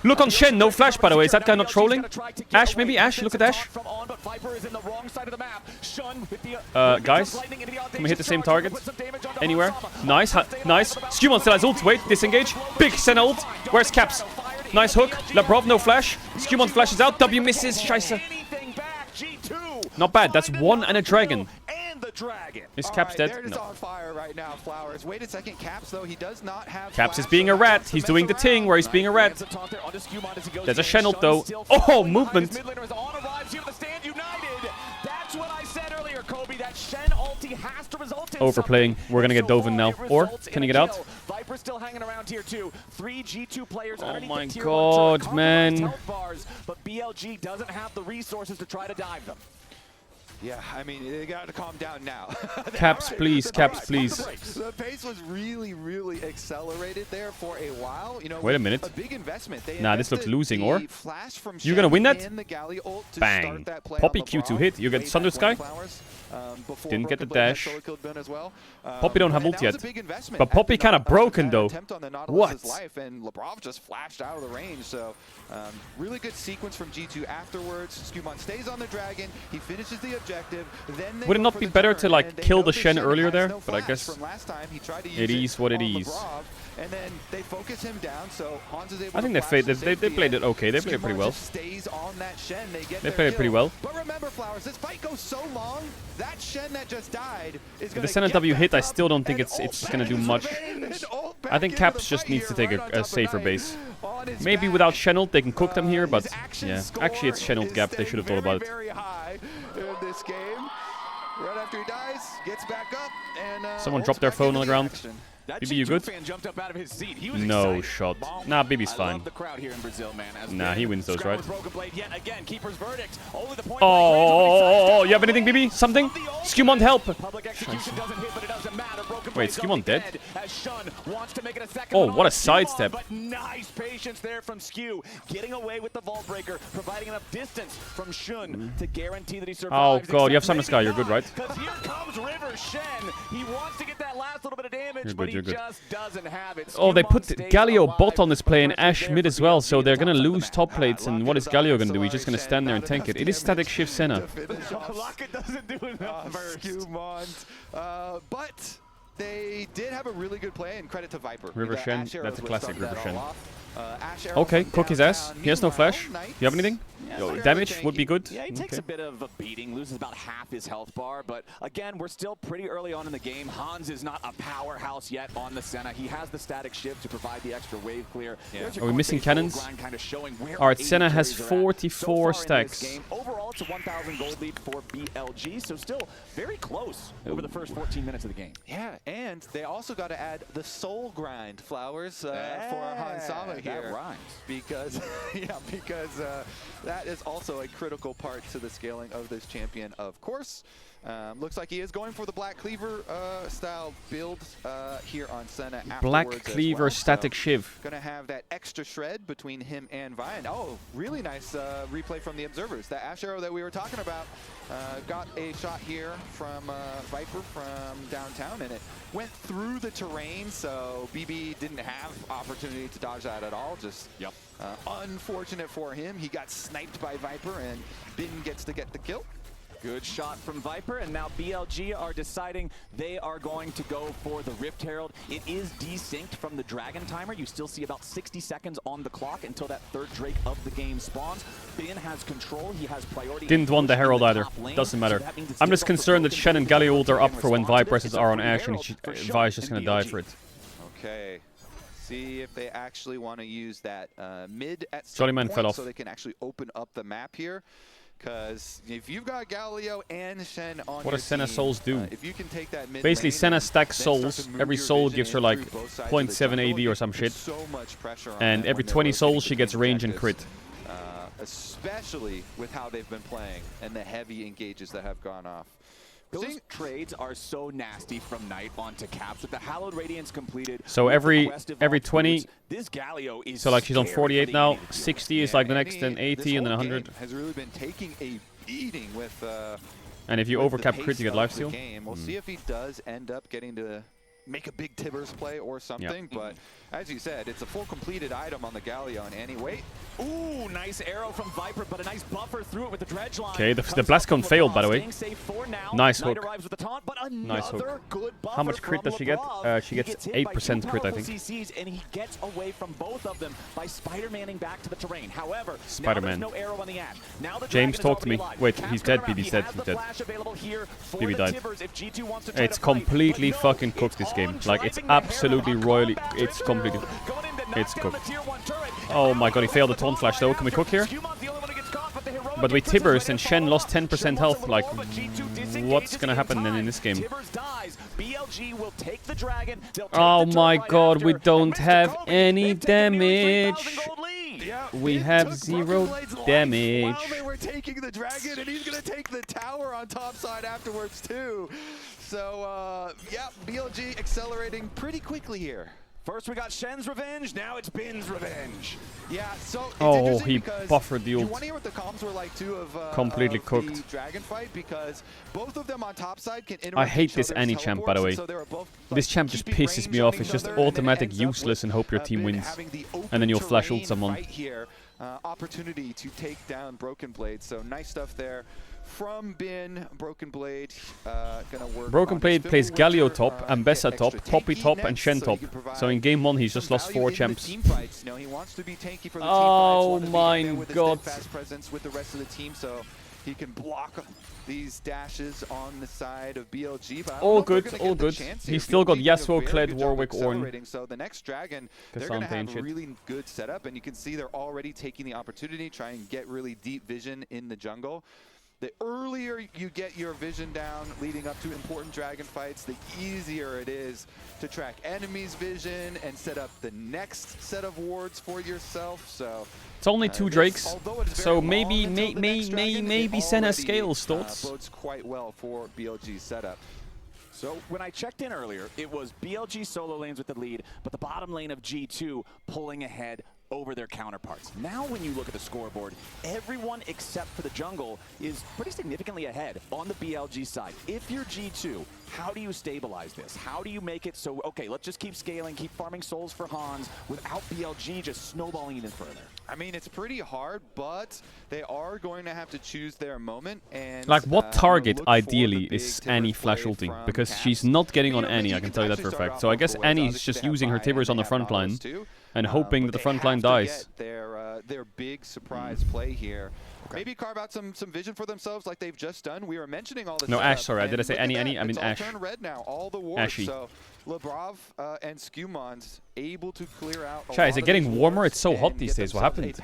Look on Shen, no flash, by the way. Is that guy not trolling? Ash, maybe? Ash, look at Ash. Guys, can we hit the same target? Anywhere? Nice, nice. Skewmon still has ult. Wait, disengage. Big Senna ult. Where's Caps? Nice hook. Labrov, no flash. Skewmon flashes out. W misses. Scheisse. Not bad. That's 1 and a dragon. Is Caps dead? They're just No. on fire right now, Flowers. Wait a second, Caps, though, he does not have Caps is flash, being so a rat. has He's to doing the mess thing around. where he's being a rat. There's a Shen ult, though. Oh, movement. Overplaying. We're gonna get Dovin now. Or can he get out? Viper still hanging around here too. 3 G2 players. Oh my god, man. But BLG doesn't have the resources to try to dive them. Yeah, I mean, they got to calm down now. Caps, please. Caps, please. The pace was really, really accelerated there for a while. You know, wait a minute. A big investment. Nah, this looks losing, or? You're gonna win that? Bang. Poppy Q2 hit. You get Thunder Sky. Didn't get the dash. Poppy don't have ult yet. But Poppy kind of broken, though. What? And Labrov just flashed out of the range. So, really good sequence from G2 afterwards. Skewmon stays on the dragon. He finishes the objective. Then would it not be better to like kill the Shen earlier there? But I guess it is what it is. And then they focus him down, so Hans is able I think they played it okay. They played it pretty well. Stays on that Shen. They played it pretty well. But remember, Flowers, this fight goes so long. That Shen that just died is the Senna W hit, I still don't think it's gonna do much. I think Caps just needs to take a safer base. Maybe without Shen ult they can cook them here, but yeah. Actually, it's Shen ult gap. They should have thought about it. Very high in this game. Right after he dies, gets back up and someone dropped their phone on the ground. BB, you good? No shot. Nah, BB's fine. Nah, he wins those, right? Oh, you have anything, BB? Something? Skewmon, help! Wait, Skewmon dead? Oh, what a sidestep. Nice patience there from Skew, getting away with the Vault Breaker, providing enough distance from Shun to guarantee that he survives. Oh god, you have Summer Sky, you're good, right? Because here comes River Shen. He wants to get that last little bit of damage, but he just doesn't have it. Oh, they put Galio bot on this play and Ash mid as well, so they're gonna lose top plates. And what is Galio gonna do? He's just gonna stand there and tank it. It is static shift Senna. Locket doesn't do enough. But they did have a really good play, and credit to Viper. River Shen, that's a classic River Shen. Okay, cook his ass. He has no flash. Do you have anything? Yo, damage would be good. Yeah, he takes a bit of a beating, loses about half his health bar, but again, we're still pretty early on in the game. Hans is not a powerhouse yet on the Senna. He has the static shift to provide the extra wave clear. Yeah. Are we missing cannons? Alright, Senna has 44 stacks. Overall, it's a 1,000 gold lead for BLG, so still very close over the first 14 minutes of the game. Yeah, and they also got to add the soul grind, Flowers, for Hans Sama here. That rhymes. Because, because that is also a critical part to the scaling of this champion, of course. Looks like he is going for the Black Cleaver style build here on Senna. Black Cleaver static shiv. Gonna have that extra shred between him and Vine. Oh, really nice replay from the observers. That Ash arrow that we were talking about got a shot here from Viper from downtown, and it went through the terrain, so BB didn't have opportunity to dodge that at all. Just unfortunate for him. He got sniped by Viper, and Bin gets to get the kill. Good shot from Viper, and now BLG are deciding they are going to go for the Rift Herald. It is desynced from the Dragon timer. You still see about 60 seconds on the clock until that third Drake of the game spawns. Bin has control. He has priority. Didn't want the Herald either. Doesn't matter. So I'm just concerned that Shen and Galio ult are up for when Vi presses R on Ash, and Vi is just going to die for it. Okay. See if they actually want to use that mid at some point fell off. So they can actually open up the map here. Because if you've got Galio and Shen on what does Senna souls do? If you can take that mid basically, lane, Senna stacks souls. Every soul gives her like 0.7 AD or some shit. So much pressure on and every 20 souls, she gets range and crit. Especially with how they've been playing and the heavy engages that have gone off. Those trades are so nasty from Knight onto Caps with the Hallowed Radiance completed. So every 20, this Galio is so like she's on 48 now, 60 is like the next, then 80 and then 100. Has really been taking a beating with and if you overcap crit, you get lifesteal. We'll see if he does end up getting to make a big Tibbers play or something, but as you said, it's a full completed item on the Galio, and Annie, wait. Ooh, nice arrow from Viper, but a nice buffer through it with the dredge line. Okay, the blast cone failed, by the way. Nice hook. Nice hook. How much crit does she get? She gets 8% crit, I think. And he gets away from both of them by Spider-Manning back to the terrain. However, Spider-Man. no arrow on the Ash. Now the James, talk to me. Wait, he's dead. BB's dead. He's dead. BB died. It's completely fucking cooked, this game. Like, it's absolutely royally... It's completely... It's cooked. Oh my god, he failed the taunt flash though. Can we cook here? But we Tibbers and Shen lost 10% health. Like, what's gonna happen then in this game? Dragon. Oh my god, we don't have any damage. Yeah, We have 0 damage. While they were taking the dragon, and he's going to take the tower on top side afterwards too. So, yeah, BLG accelerating pretty quickly here. First we got Shen's revenge, now it's Bin's revenge. Yeah, so it's he buffered the ult. You want to hear what the comms were like too of completely of cooked. the dragon fight, because both of them on top side can interact. I hate this Annie champ, by the way. So both, this champ just pisses me off. It's just automatic useless and hope your team wins. And then you'll flash ult someone. Right here, opportunity to take down Broken Blade. So nice stuff there from Bin. Broken Blade gonna work. Broken Blade plays Galio top, Ambessa top, Poppy top, and Shen top. So in game 1 he's just lost 4 champs. Oh my god. Fast presence with the rest of the team, so he can block these dashes on the side of BLG. But all good, all good. He's still got Yasuo, Kled, Warwick, Ornn. So the next dragon, they're going to have a really good setup, and you can see they're already taking the opportunity, try and get really deep vision in the jungle. The earlier you get your vision down leading up to important dragon fights, the easier it is to track enemies' vision and set up the next set of wards for yourself. So it's only 2 Drakes, so maybe Senna scales, thoughts? Bodes quite well for BLG's setup. So when I checked in earlier, it was BLG solo lanes with the lead, but the bottom lane of G2 pulling ahead over their counterparts. Now when you look at the scoreboard, everyone except for the jungle is pretty significantly ahead on the BLG side. If you're G2, how do you stabilize this? How do you make it so, okay, let's just keep scaling, keep farming souls for Hans without BLG just snowballing even further? I mean, it's pretty hard, but they are going to have to choose their moment. And like, what target ideally is Annie flash ulting? Because she's not getting on Annie, I can tell you that for a fact. So I guess Annie's just using her Tibbers on the front line and hoping that the front line dies. Their big surprise play here. Okay. Maybe carve out some vision for themselves like they've just done. We were mentioning all this. No, Ash, sorry, did I say Annie? I mean Ash. It's all turned red now, all the wards. Ashy. So Lebrov and Skumons able to clear out. Chai, is it getting warmer? It's so hot these days. What happened?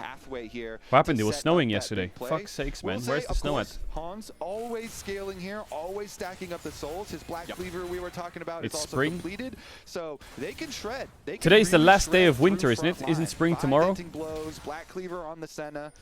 Here what happened? It was snowing yesterday. Fuck's sakes, man. Where's the snow at? Hans always scaling here, always stacking up the souls. His Black Cleaver we were talking about is also spring. Completed, so they can shred. Today's the last day of winter, isn't it? Isn't spring tomorrow? Blows, Black Cleaver on the Senna.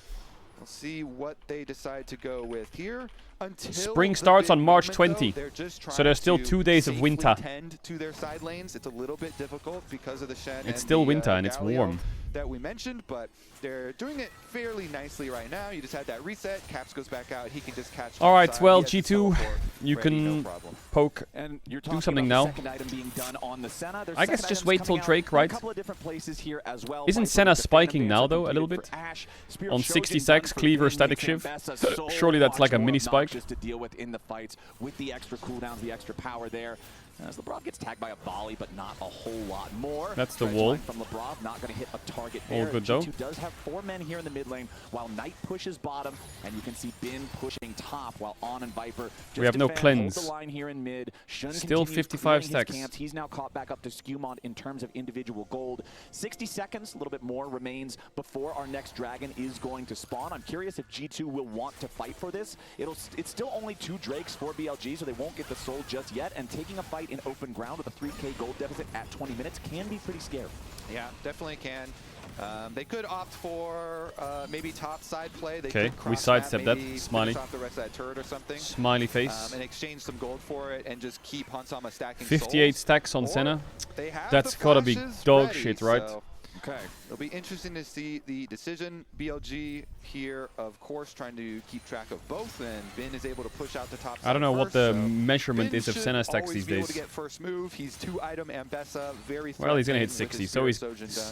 We'll see what they decide to go with here. Until spring starts on March 20, so there's still 2 days of winter. Tend to their side lanes. It's a little bit difficult because of the Shen. It's still winter and it's warm. That we mentioned, but they're doing it fairly nicely right now. You just had that reset. Caps goes back out. He can just catch. All right, well, G2, you can poke. And you're do something now. I guess just wait till Drake, right? Isn't Senna spiking now though a little bit? On 60 seconds, Cleaver, Static Shiv. Surely that's like a mini spike. Just to deal with in the fights with the extra cooldowns, the extra power there. As Lebrov gets tagged by a volley, but not a whole lot more. That's the wall. From Lebrov, not going to hit a target there. All good though. G2 does have 4 men here in the mid lane, while Knight pushes bottom, and you can see Bin pushing top, while On and Viper just we have no cleanse. The line here in mid. Shun still 55 stacks. He's now caught back up to Skumont in terms of individual gold. 60 seconds, a little bit more remains before our next dragon is going to spawn. I'm curious if G2 will want to fight for this. It's still only 2 Drakes for BLG, so they won't get the soul just yet, and taking a fight in open ground with a 3k gold deficit at 20 minutes can be pretty scary. Yeah, definitely can. They could opt for maybe top side play. Okay, we sidestep that. Smiley. Off the rest of that turret or something. Smiley face. And exchange some gold for it and just keep Hansama stacking 58 souls. Stacks on Senna. That's gotta be dog ready, shit, right? So. Okay, it'll be interesting to see the decision. BLG here, of course, trying to keep track of both, and Bin is able to push out the top side. I don't know what the so measurement Bin is of Senna stacks these days. Able to get first move. He's 2-item Ambessa, very well, he's gonna hit 60, so he's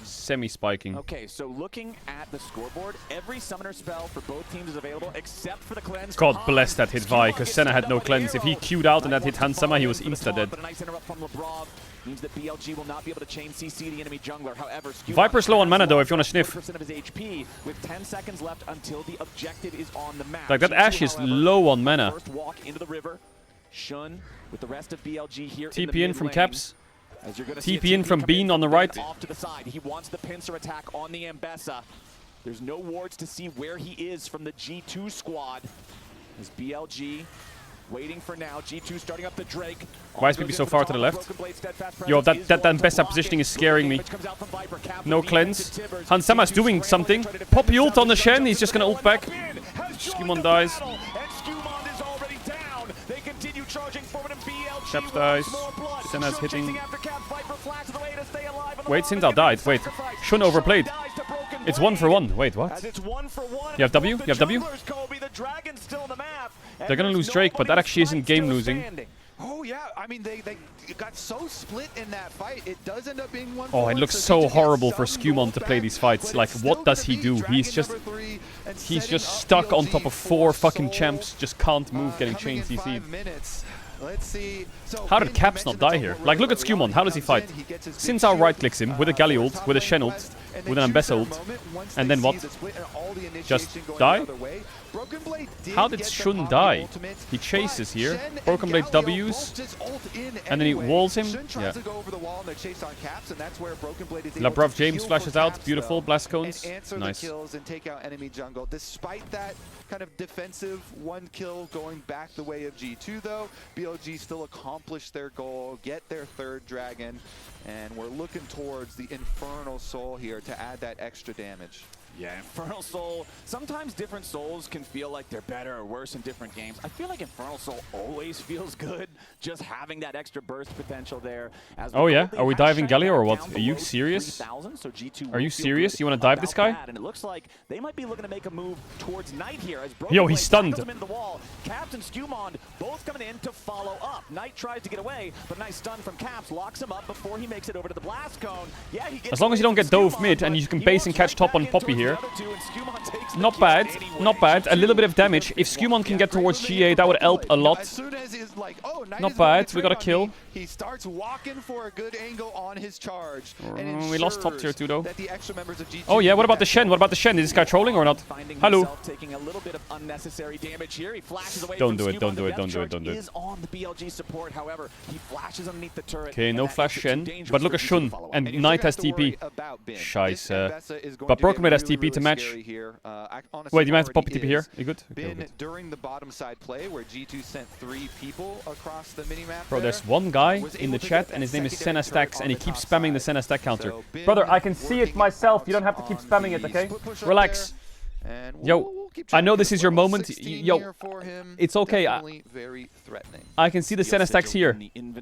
semi-spiking. Okay, so looking at the scoreboard, every summoner spell for both teams is available except for the cleanse. God bless that hit Vi, because Senna had no cleanse. If he queued out and that hit Hansama, he was insta-dead. But a nice interrupt from Lebrov means that BLG will not be able to chain CC the enemy jungler. However, Viper's low on mana though, if you want to sniff. Of his HP with 10 seconds left until the objective is on the map. Like that Ashe is low on mana. First walk into the river. Shun with the rest of BLG here. TP in from Caps. TP in from Bean on the right. Off to the side. He wants the pincer attack on the Ambessa. There's no wards to see where he is from the G2 squad. As BLG Waiting for now. G2 starting up the Drake. Why is BB so far to the left? Yo, that best positioning is scaring me. No cleanse. Hansama's doing something. Poppy ult on the Shen. He's just gonna ult back. Skewmon dies. Caps dies. Senna's hitting. Wait, Sindal died. Wait. Shun overplayed. It's 1-for-1. Wait, what? You have W? You have W? They're gonna lose Drake, but that actually isn't game losing. Oh yeah, I mean they got so split in that fight. It does end up being 1-for-1. Oh, it looks so horrible for Skewmon to play these fights. Like, what does he do? He's just stuck on top of 4 fucking champs. Just can't move, getting chain CC'd. Let's see. How did Caps not die here? Like, look at Skewmon. How does he fight? Sinzao right-clicks him with a Galley ult, with a Shen ult, with an Ambessa ult. And then what? Just die? How did Shun die? He chases here. Broken Blade W's. And then he walls him. Yeah. Labrov James flashes out. Beautiful. Blast cones. Nice. Despite that kind of defensive 1 kill going back the way of G2 though, BLG still accomplished their goal, get their 3rd dragon, and we're looking towards the Infernal Soul here to add that extra damage. Yeah, Infernal Soul. Sometimes different souls can feel like they're better or worse in different games. I feel like Infernal Soul always feels good, just having that extra burst potential there. Oh yeah? Are we diving Galio or what? Are you serious? Are you serious? You want to dive this guy? And it looks like they might be looking to make a move towards Knight here. As Yo, he's stunned. Caps and Skewmon both coming in to follow up. Knight tries to get away, but nice stun from Caps locks him up before he makes it over to the blast cone. Yeah, he gets as long as you don't get dove mid and you can base and catch top on Poppy here. Not bad, not bad. A little bit of damage. If Skewmon can get towards GA, that would help a lot. Not bad, we got a kill. He starts walking for a good angle on his charge. We lost top tier 2 though. Oh yeah, what about the Shen? What about the Shen? Is this guy trolling or not? Hello. Don't do it, don't do it, don't do it, don't do it. Okay, no flash Shen. But look at Shun. And Knight has TP. Scheiße. But Broken Blade has TP to match. Wait, you might have to pop TP here. You good? Okay, good. During the bottom side play where G2 sent 3 people across the minimap. Bro, there's one guy in the chat and his name is Senna Stacks and he keeps spamming the Senna Stack counter. Brother, I can see it myself. You don't have to keep spamming it, okay? Relax. Yo, I know this is your moment. Yo, it's okay. I can see the Senna Stacks here. You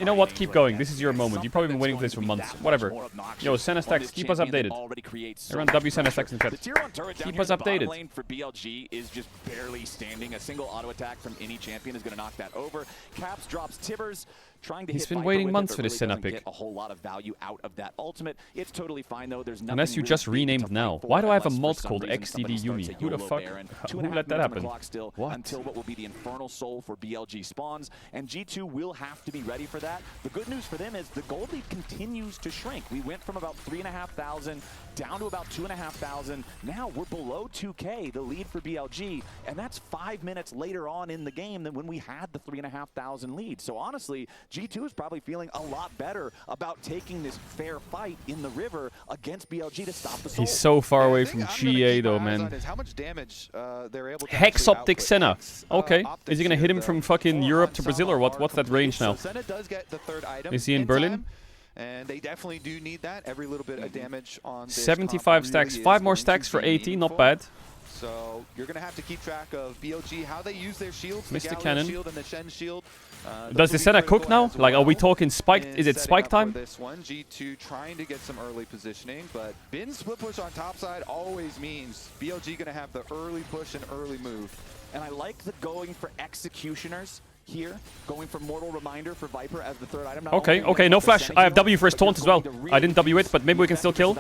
know what? Keep going. This is your moment. You've probably been waiting for this for months. Whatever. Yo, Senna Stacks, keep us updated. Everyone W Senna Stacks in chat. Keep us updated. Lane for BLG is just barely standing. A single auto attack from any champion is going to knock that over. Caps drops Tibbers. He's been waiting months for this Senna pick. A whole lot of value out of that ultimate. It's totally fine though. There's nothing. Unless you just renamed now. Why do I have a mod called XDD Uni? Who the fuck? Who let that happen? What? Until what will be the Infernal Soul for BLG spawns, and G2 will have to be ready for that. The good news for them is the gold lead continues to shrink. We went from about 3,500 down to about 2,500. Now we're below 2K, the lead for BLG, and that's 5 minutes later on in the game than when we had the 3,500 lead. So honestly, G2 is probably feeling a lot better about taking this fair fight in the river against BLG to stop the Soul. He's so far away from GA though, man. Hex Optic Senna. Okay. Is he gonna hit him from fucking Europe to Brazil or what? What's that range now? Is he in Berlin? And they definitely do need that. Every little bit of damage on this 75 stacks. Really 5 more stacks for 80. Not bad. So you're going to have to keep track of BLG, how they use their shields. Missed the cannon. Shield and the Shen shield. Does the Senna cook now? Like, are we talking spiked? Is it spike time? This one, G2 trying to get some early positioning, but Bin split push on top side always means BLG going to have the early push and early move. And I like the going for executioners here, going for Mortal Reminder for Viper as the 3rd item. Okay, okay, no flash. I have W for his taunt as well. I didn't W it, but maybe we can still kill.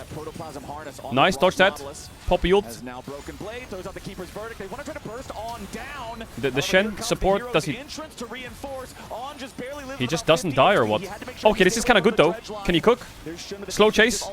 Nice, dodge that. Poppy ult. The Shen support, does he... He just doesn't die or what? Okay, this is kind of good though. Can he cook? Slow chase.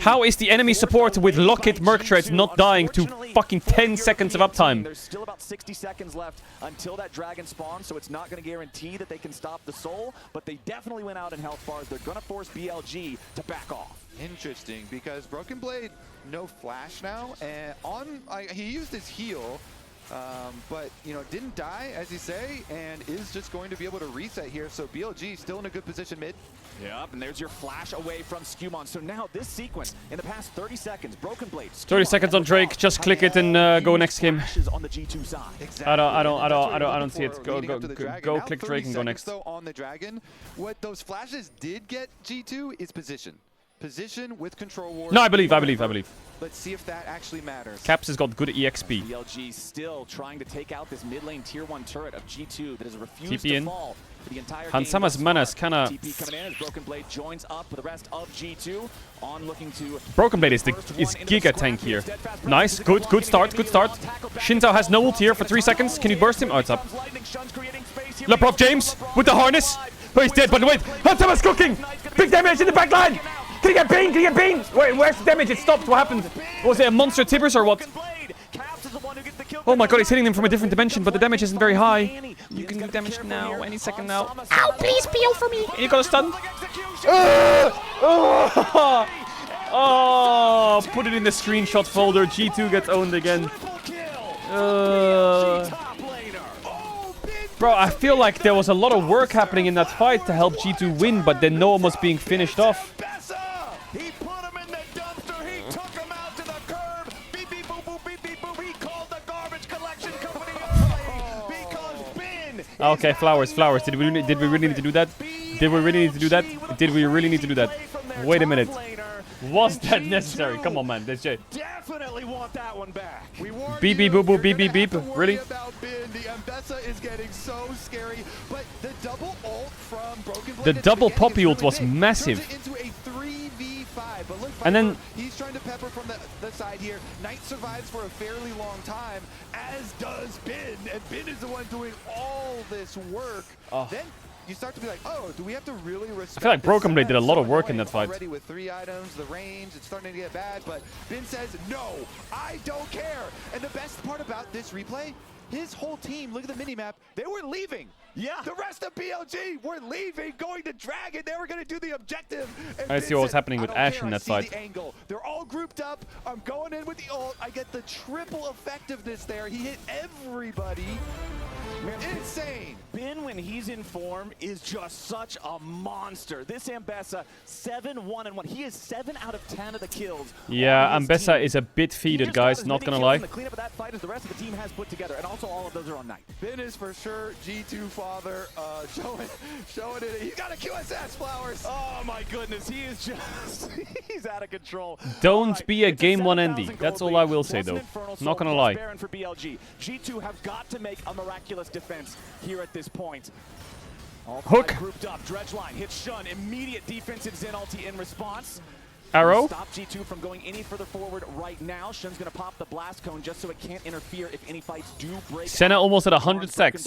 How is the enemy support with Lockit Merctrade not dying to fucking 10 seconds of uptime? There's still about 60 seconds left until that dragon spawns, so it's not going to guarantee that they can stop the Soul, but they definitely went out in health bars. They're going to force BLG to back off. Interesting, because Broken Blade, no flash now, and he used his heal But, you know, didn't die, as you say, and is just going to be able to reset here. So BLG still in a good position mid. Yep, and there's your flash away from Skewmon. So now this sequence, in the past 30 seconds, Broken Blade. 30 seconds on Drake. Just click it and go next game. On the G2 side. Exactly. I don't see it. Go click Drake and go next. Though on the Dragon, what those flashes did get G2 is position. Position with control wars. No, I believe. Let's see if that actually matters. Caps has got good EXP. BLG still trying to take out this mid lane tier 1 turret of G2 that has refused to fall for the entire game. Hansama's Manas kinda... TP coming in as Broken Blade joins up with the rest of G2 on looking to... Broken Blade is giga tank here. Nice, good start. Shinzo has no ult here for 3 seconds. Can you burst him? Oh, it's up. Leprov James with the harness. Oh, he's dead, but wait, Hansama's cooking! Big damage in the back line! Can he get beamed? Wait, where's the damage? It stopped. What happened? Was it a monster Tibbers or what? Oh my god, he's hitting them from a different dimension, but the damage isn't very high. You can get damaged now, any second now. Ow, please peel for me! And you got a stun. Oh, put it in the screenshot folder. G2 gets owned again. Bro, I feel like there was a lot of work happening in that fight to help G2 win, but then no one was being finished off. He put him in the dumpster. He took him out to the curb. Beep, beep, boop, boop, beep, beep, boop. He called the garbage collection company early because Ben. Okay, flowers. Did we really need to do that? Did we really need to do that? Wait a minute. Was that necessary? Come on, man. Definitely want that one back. Beep, beep, boop, boop, beep, beep, beep. Really? The Ambessa is getting so scary, but the double ult from Broken Blade, the double poppy ult was massive. Into a 3v5, but look, and then he's trying to pepper from the side here. Knight survives for a fairly long time, as does Ben, and Ben is the one doing all this work. Then you start to be like, oh, do we have to really respect? I feel like Broken Blade did a lot of work in that fight. Already with 3 items, the range, it's starting to get bad, but Ben says, no, I don't care. And the best part about this replay, his whole team, look at the minimap, they were leaving. Yeah. The rest of BLG were leaving, going to Dragon. They were going to do the objective. I see what was happening with Ash in that fight. They're all grouped up. I'm going in with the ult. I get the triple effectiveness there. He hit everybody. Insane. Ben, when he's in form, is just such a monster. This Ambessa, 7-1-1. He is 7 out of 10 of the kills. Yeah, Ambessa is a bit feeded, guys. Not gonna lie. The cleanup of that fight is the rest of the team has put together, and also all of those are on Knight. Ben is for sure G2 father, showing it. He's got a QSS, Flowers. Oh my goodness, he is just he's out of control. Don't be a game 1 Andy. That's all I will say though. Not gonna lie. For BLG, G2 have got to make a miraculous defense here at this point. All Hook grouped up. Dredgeline hits Shun. Immediate defensive Zen ulti in response. Arrow. Stop G2 from going any further forward right now. Shun's going to pop the blast cone just so it can't interfere if any fights do break. Senna almost at 100 seconds.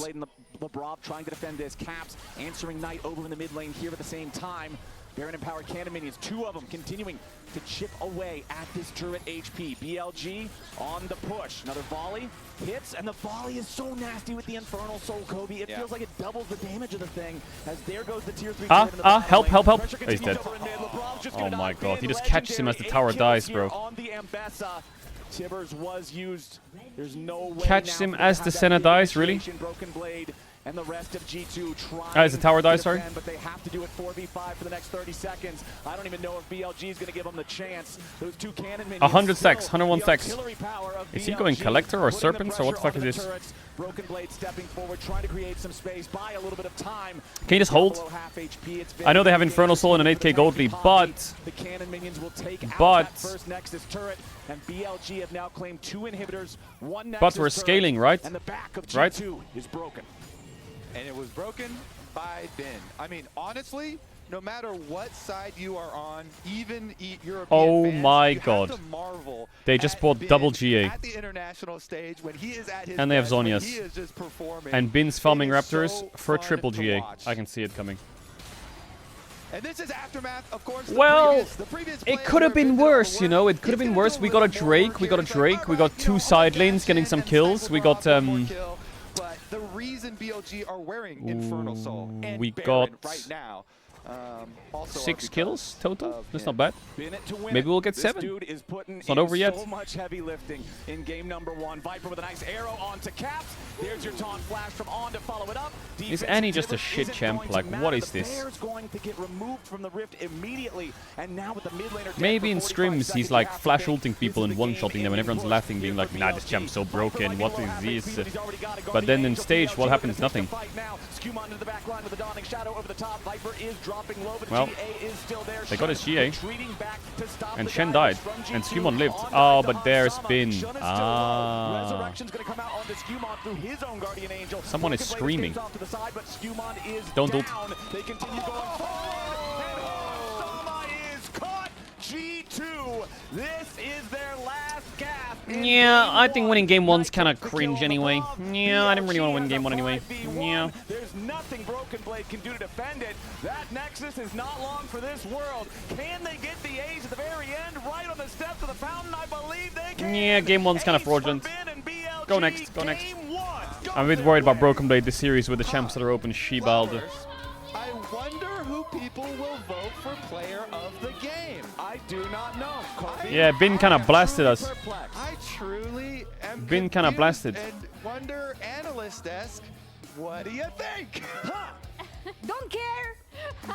The Brav trying to defend this. Caps answering Knight over in the mid lane here at the same time. Baron empowered cannon minions, 2 of them continuing to chip away at this turret HP. BLG on the push. Another volley hits, and the volley is so nasty with the Infernal Soul, Kobe. It feels like it doubles the damage of the thing. As there goes the tier 3. Help. Oh, he's dead. Oh my god, he just catches him as the tower dies, bro. On the Ambessa. Tibbers was used. There's no way catches him as the Senna dies, really? Broken Blade and the rest of G2 trying as the tower dies, sorry. But they have to do it 4v5 for the next 30 seconds. I don't even know if BLG is going to give them the chance. Those 2 cannon minions. 100 seconds, 101 seconds. Is he going Collector or Serpents or what the fuck is this? Broken Blade stepping forward, trying to create some space, buy a little bit of time. Can you just hold? I know they have Infernal Soul and an 8k gold lead, but the cannon minions will take out that first Nexus turret, and BLG have now claimed 2 inhibitors, 1 Nexus but we're scaling, right? And the back of G2 is broken. And it was broken by Ben. I mean, honestly, no matter what side you are on, even European fans, my you god. have to marvel they just bought double GA. At the international stage when he is at his and they have best, Zhonya's. he is just performing. And Bin's farming Raptors so for triple GA. Watch. I can see it coming. And this is aftermath, of course. Well, it could have been worse, you know. It could have been worse. We got a Drake. We got 2 side lanes getting some kills. We got But the reason BLG are wearing Infernal Soul and we Baron got right now, 6 kills total. That's not bad. Maybe we'll get 7. It's not over yet. So much heavy lifting in game number 1. Viper with a nice arrow onto Caps. There's your taunt flash from On to follow it up. Is Annie just a shit champ? Like, what is this? Player's going to get removed from the rift immediately. And now with the mid laner. Maybe in scrims he's like flash ulting people and one-shotting them, and everyone's laughing, being like, "Nah, this champ's so broken. What is this?" But then in stage, what happens? Nothing. Well, they got his GA, and Shen died, and Skumon lived. Oh, but there's been someone is screaming. Don't ult. G2, this is their last gasp. Yeah, I think winning game 1's kind of cringe anyway. Yeah, I didn't really want to win game 1 anyway. Yeah. There's nothing Broken Blade can do to defend it. That Nexus is not long for this world. Can they get the A's at the very end, right on the steps of the fountain? I believe they can. Yeah, game 1's kind of fraudulent. Go next, go next. I'm a bit worried about Broken Blade this series with the champs that are open. Shibald. I wonder who people will vote for player of the game. I do not know. Yeah, Bin kind of blasted us. I truly am Bin kind of blasted. And wonder, analyst-esque, what do you think? Don't care.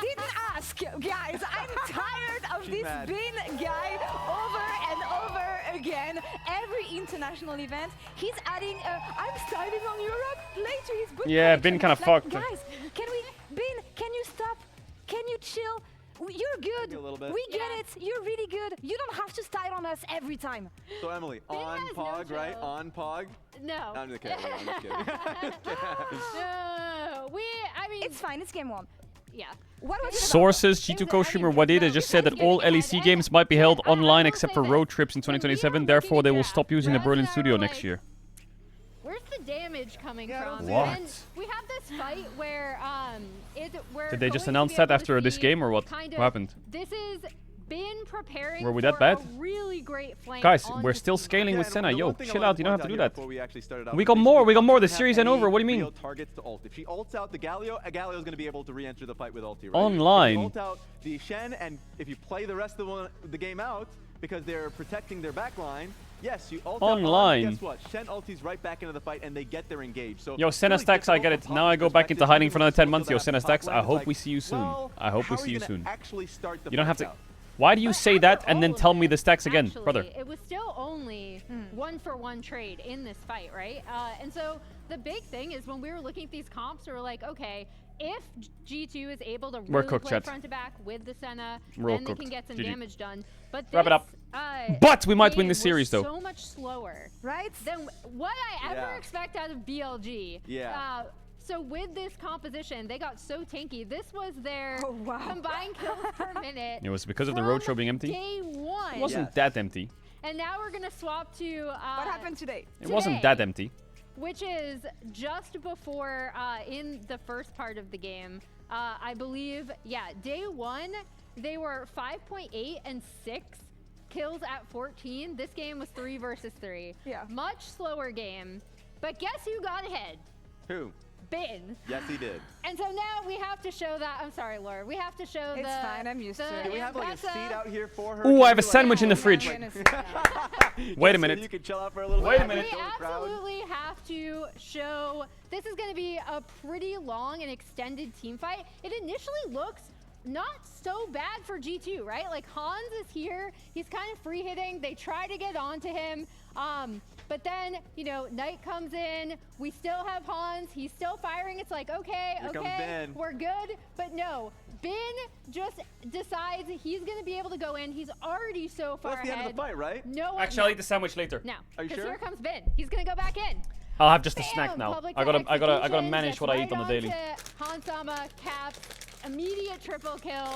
Didn't ask, guys. I'm tired of this Bin guy over and over again. Every international event, he's adding I'm starting on Europe later. His book yeah, Bin kind of fucked. Guys, can we? Bin, can you stop? Can you chill? You're good. We get it. You're really good. You don't have to style on us every time. So Emily, on Pog, no right? On Pog? No. I'm just kidding. I'm just kidding. No. I mean, it's fine. It's game 1. Yeah. Sources, G2 co-streamer Wadida just said that all LEC games might be held online except for road trips in 2027. Therefore, they will stop using the Berlin studio next year. Where's the damage coming from? What? And we have this fight where Did they just announce that after this game or what? What happened? This is been preparing. Were we that bad? A really great flank. Guys, we're still scaling with Senna. Yo, chill out. You don't have to do that. We got more. We got more. The series ain't over. What do you mean? Targets to ult. If she ults out the Galio, a Galio is going to be able to re-enter the fight with ulti. Right? Online. If you ult out the Shen, and if you play the rest of the game out because they're protecting their backline. Yes, you ult online. Guess what? Shen ultis right back into the fight and they get their engage. So yo, Senna stacks, I get it. Now I go back into hiding for another 10 months. Yo, Senna stacks, I hope we see you soon. I hope we see you soon. You don't have to. Why do you say that and then tell me the stacks again, brother? It was still only 1-for-1 trade in this fight, right? And so the big thing is when we were looking at these comps, we were like, okay, if G2 is able to really play front to back with the Senna, then they can get some damage done. But wrap it up. But we might win this series though. So much slower, right? Than what I ever expect out of BLG. Yeah. So with this composition, they got so tanky. This was their combined kills per minute. It was because of the roadshow being empty. Day 1. It wasn't that empty. And now we're gonna swap to what happened today? It wasn't that empty. Which is just before in the first part of the game. I believe, day 1, they were 5.8 and 6 kills at 14. This game was 3 versus 3. Yeah. Much slower game. But guess who got ahead? Who? Bin. Yes, he did. And so now we have to show that. I'm sorry, Laura. We have to show it's fine. I'm used to it. Do we have like a seat out here for her? Ooh, I have a sandwich in the fridge. Wait a minute. You can chill out for a little Wait a minute. We absolutely have to show. This is going to be a pretty long and extended team fight. It initially looks not so bad for G2, right? Like Hans is here. He's kind of free hitting. They try to get onto him. But then, you know, Knight comes in. We still have Hans. He's still firing. It's like, okay, we're good. But no, Bin just decides he's going to be able to go in. He's already so far ahead. That's the end of the fight, right? No. Actually, I'll eat the sandwich later. No. Are you sure? Because here comes Bin. He's going to go back in. I'll have just a snack now. I gotta manage what I eat on the daily. Hansama, Caps, immediate triple kill.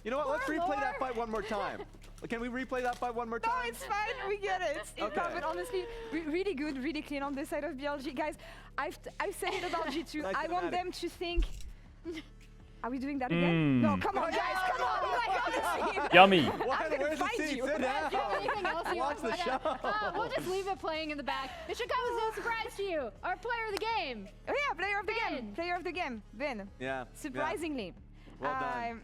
You know what? Let's replay that fight one more time. Can we replay that fight one more time? No, it's fine. We get it. Okay. But honestly, really good, really clean on this side of BLG. Guys, I've said it about G2. Nice I want them to think... Are we doing that again? No, come on, guys, come on! Like, honestly. Yummy. Where's the seat? Sit down. Watch the show. We'll just leave it playing in the back. It should come as no surprise to you. Our player of the game. Oh yeah, player of the game. Player of the game. Bin. Yeah. Surprisingly. Well done.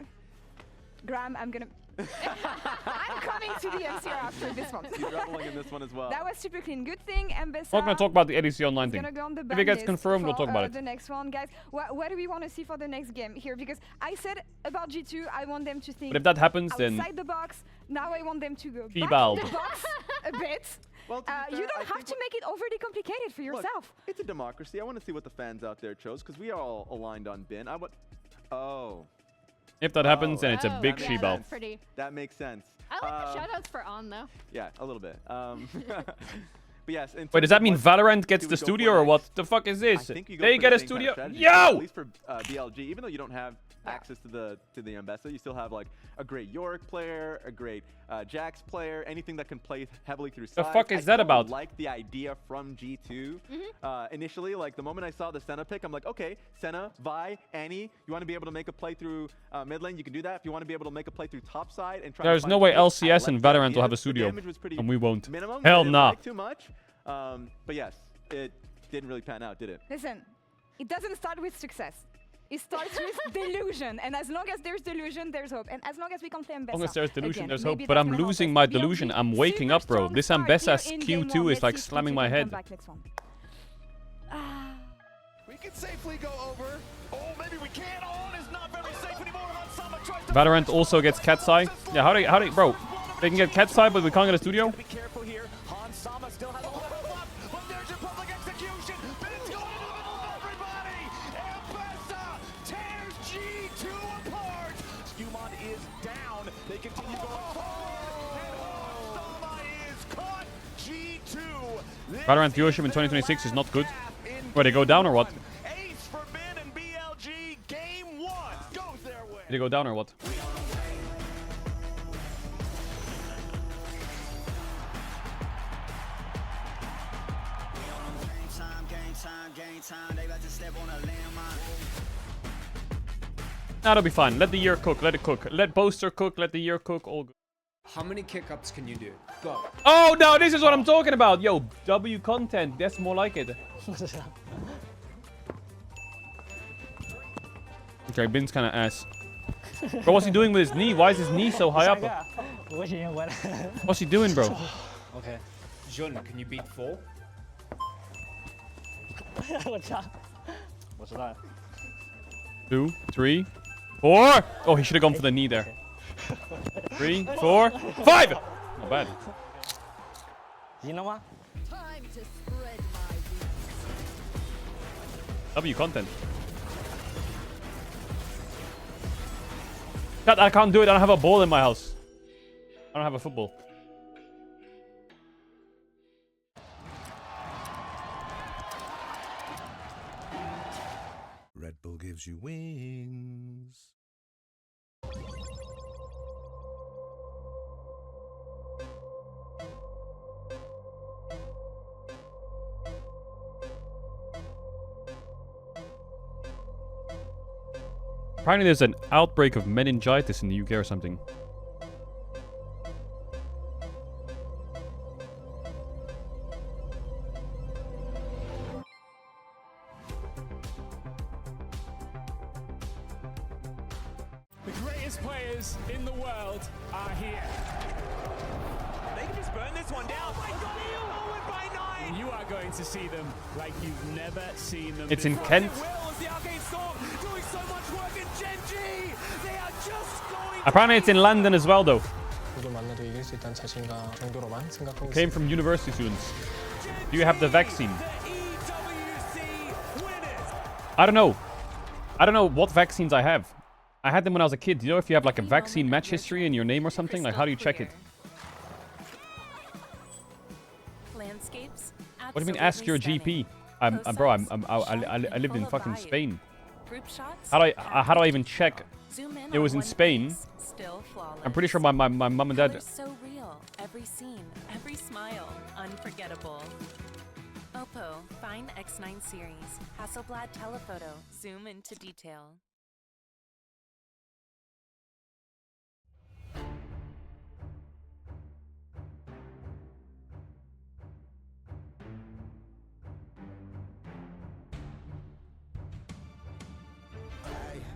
Graham, I'm gonna... I'm coming to the MCR after this one. You're reveling in this one as well. That was super clean. Good thing, Mbessa. We're not gonna talk about the EDC Online thing. If it gets confirmed, we'll talk about it. The next one, guys. What do we want to see for the next game here? Because I said about G2, I want them to think. But if that happens, then outside the box. Now I want them to go back in T-balled. the box a bit. Well, you don't have to make it overly complicated for yourself. Look, it's a democracy. I want to see what the fans out there chose because we are all aligned on Bin. Oh. If that happens, then it's a big she-ball. That makes sense. I like the shoutouts for On though. Yeah, a little bit. But yes. Wait, does that mean Valorant gets the studio or what? The fuck is this? They get a studio? Yo! At least for BLG, even though you don't have access to the Mbessa, you still have like a great Yorick player, a great Jax player, anything that can play heavily through sides. The fuck is that about? I like the idea from G2. Initially, like the moment I saw the Senna pick, I'm like, okay, Senna, Vi, Annie, you want to be able to make a play through mid lane, you can do that. If you want to be able to make a play through top side and try There's no way LCS and Valorant will have a studio, and we won't. Hell nah. Too much. But yes, it didn't really pan out, did it? Listen, it doesn't start with success. It starts with delusion, and as long as there's delusion, there's hope. And as long as we can play Mbessa, as long as there's delusion, again, there's hope. But I'm losing my delusion. I'm waking up, bro. This Mbessa Q2 is like slamming my head. We can safely go over. Oh, maybe we can't. On is not very safe anymore. Valorant also gets cat's eye. Yeah, how do bro? They can get cat's eye, but we can't get a studio. Be careful here. Han Sama still has a lot of luck, but there's your public execution. Bin's going into the middle of everybody. Mbessa tears G2 apart. Skumon is down. They continue going forward, and Han Sama is caught. G2. Valorant viewership in 2026 is not good. Where they go down or what? Ace for Bin and BLG. Game 1 goes their way. Did they go down or what? That'll be fine. Let the year cook. Let it cook. Let Boaster cook. Let the year cook. All good. How many kick-ups can you do? Go. Oh, no. This is what I'm talking about. Yo, W content. That's more like it. Okay, Bin's kind of ass. Bro, what's he doing with his knee? Why is his knee so high up? What's he doing, bro? Okay. Jun, can you beat 4? 2, 3, 4. Oh, he should have gone for the knee there. 3, 4, 5. Not bad. You know what? W content. God, I can't do it. I don't have a ball in my house. I don't have a football. Red Bull gives you wings. Apparently there's an outbreak of meningitis in the UK or something. The greatest players in the world are here. They can just burn this one down. Oh my God, you by 9. You are going to see them like you've never seen them It's in before. Kent. Apparently it's in London as well, though. Came from university students. Do you have the vaccine? I don't know. I don't know what vaccines I have. I had them when I was a kid. You know, if you have like a vaccine match history in your name or something, like how do you check it? What do you mean? Ask your GP. Bro, I lived in fucking Spain. How do I even check? It was in Spain. I'm pretty sure my mum and dad. So real. Every scene, every smile, unforgettable. Oppo Find X9 series. Hasselblad telephoto. Zoom into detail.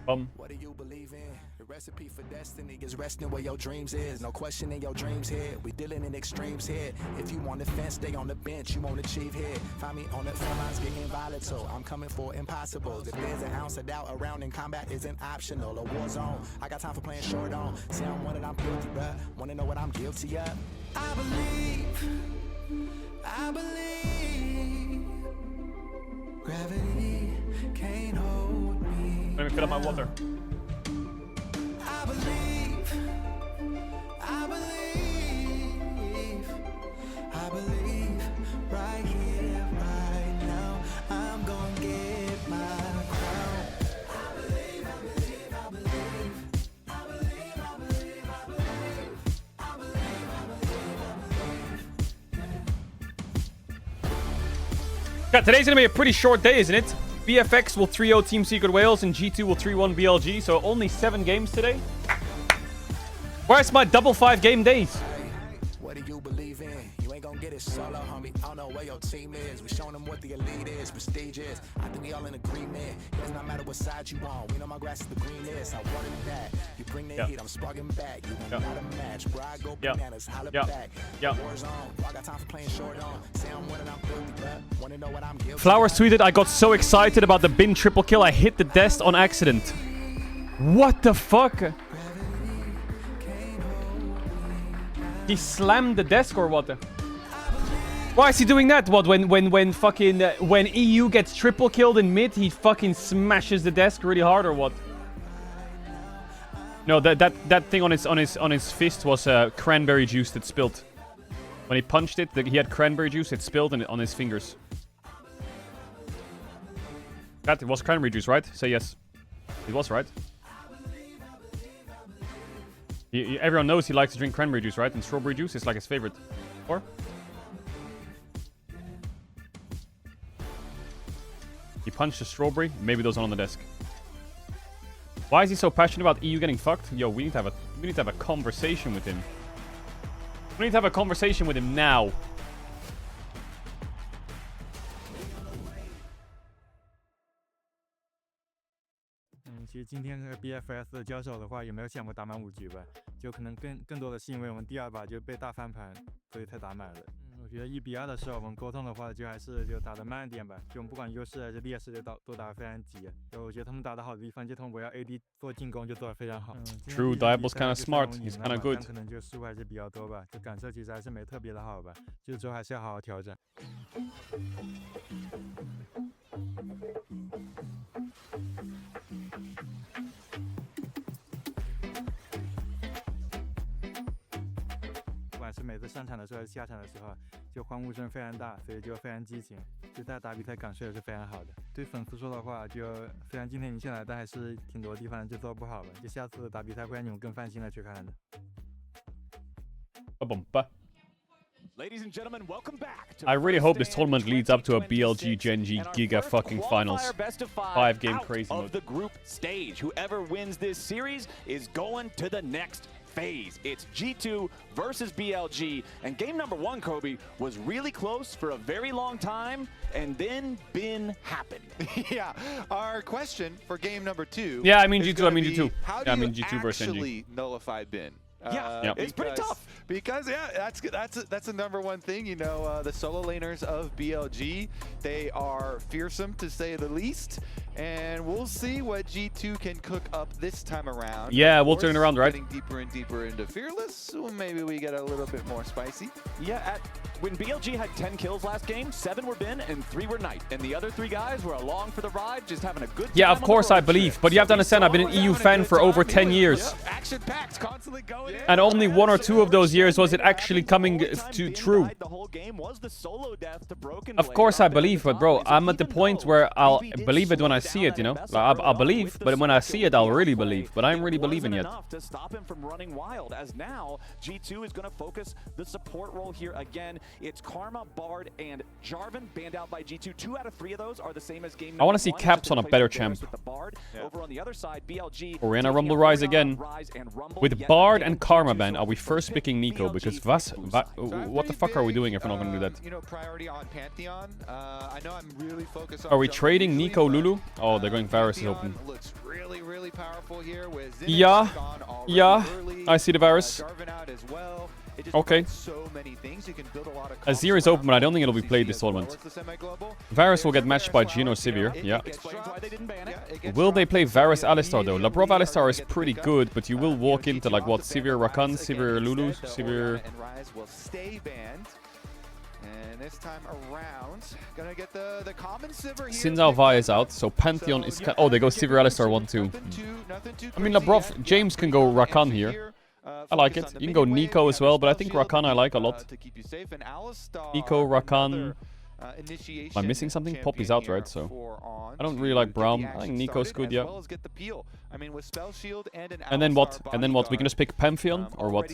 What do you believe in? The recipe for destiny is resting where your dreams is. No question in your dreams here. We dealing in extremes here. If you want the fence, stay on the bench. You won't achieve here. Find me on the front lines getting volatile. I'm coming for impossibles. If there's an ounce of doubt around in combat isn't optional. A war zone. I got time for playing short on. Say I'm one and I'm guilty, bruh. Wanna know what I'm guilty of? I believe. I believe. Gravity can't hold me. Let me fill up my water. I believe, I believe, I believe right here, right now, I'm gonna get my crown. I believe, I believe, I believe, I believe, I believe, I believe, I believe, I believe. Yeah, today's gonna be a pretty short day, isn't it? BFX will 3-0 Team Secret Wales and G2 will 3-1 BLG, so only 7 games today. Where's my double 5 game days? What do you believe in? You ain't gonna get it solo, homie. I don't know where your team is. We showing them what the elite is, prestige is. I think we all in agreement. It does not matter what side you on. We know my grass is the greenest. I wanted that. You bring the heat, I'm sparking back. You not a match. Where I go bananas, holla back. War's on. I got time for playing short on. Say I'm winning, I'm guilty, but wanna know what I'm guilty. Flowers tweeted, I got so excited about the bin triple kill, I hit the desk on accident. What the fuck? He slammed the desk or what? Why is he doing that? What, when EU gets triple killed in mid, he fucking smashes the desk really hard or what? No, that thing on his fist was cranberry juice that spilled. When he punched it, he had cranberry juice, it spilled on his fingers. That was cranberry juice, right? Say yes. It was, right? Everyone knows he likes to drink cranberry juice, right? And strawberry juice is like his favorite. Or? He punched a strawberry. Maybe those are on the desk. Why is he so passionate about EU getting fucked? Yo, we need to have a conversation with him. We need to have a conversation with him now.其实今天和 BFS 的交手的话，有没有想过打满5局吧？就可能更多的是因为我们第2把就被大翻盘，所以才打满了。我觉得1比2的时候，我们沟通的话，就还是打得慢一点吧。就我们不管优势还是劣势，都打得非常急。就我觉得他们打得好的地方，就他们围绕 AD 做进攻就做得非常好。True, Diablo's kind of smart. He's kind of good. 可能就失误还是比较多吧，就感受其实还是没特别的好吧。就之后还是要好好调整。是每次上场的时候还是下场的时候，就欢呼声非常大，所以就非常激情。就大家打比赛感受也是非常好的。对粉丝说的话，就虽然今天赢下来，但还是挺多地方就做不好了。就下次打比赛会让你们更放心的去看的。Ladies and gentlemen, welcome back to I really hope this tournament leads up to a BLG Genji Giga fucking finals. 5 game crazy mode. Of the group stage. Whoever wins this series is going to the next phase. It's G2 versus BLG, and game number 1, Kobe, was really close for a very long time, and then Bin happened. Yeah, our question for game number 2. Yeah, I mean G2. I mean G2. How do you G2 versus actually nullify Bin? It's pretty tough. Because that's the number one thing. You know, the solo laners of BLG, they are fearsome to say the least. And we'll see what G2 can cook up this time around. Yeah, we'll turn it around, right? Getting deeper and deeper into Fearless, so maybe we get a little bit more spicy. Yeah, when BLG had 10 kills last game, 7 were Bin and 3 were Knight. And the other 3 guys were along for the ride, just having a good time. Yeah, of course I believe. But you have to understand, I've been an EU fan for over 10 years. Action packs constantly going in. And only 1 or 2 of those years was it actually coming to true. Of course I believe, but bro, I'm at the point where I'll believe it when I see it, you know? Like, I'll believe, but when I see it, I'll really believe. But I ain't really believing yet. To stop him from running wild, as now G2 is going to focus the support role here again. It's Karma, Bard, and Jarvan banned out by G2. 2 out of 3 of those are the same as game number 1. I want to see Caps on a better champ. Over on the other side, BLG. Oriana Rumble Rise again. With Bard and Karma ban, are we first picking Nico? Because what the fuck are we doing if we're not going to do that? You know, priority on Pantheon. I know I'm really focused on. Are we trading Nico Lulu? Oh, they're going Varus is open. Looks really, really powerful here with Yeah. Yeah. I see the Varus. Okay. Azir is open, but I don't think it'll be played this tournament. Varus will get matched by Jhin or Sivir. Yeah. Will they play Varus Alistar though? Labrov Alistar is pretty good, but you will walk into like what? Sivir Rakan, Sivir Lulu, Sivir. And this time around, gonna get the common Sivir here. Sinzal Vi is out, so Pantheon is. Oh, they go Sivir Alistar 1-2. I mean, Labrov, James can go Rakan here. I like it. You can go Nico as well, but I think Rakan I like a lot. Nico, Rakan. Am I missing something? Poppy's out, right? So I don't really like Braum. I think Nico's good, yeah. And then what? And then what? We can just pick Pantheon or what?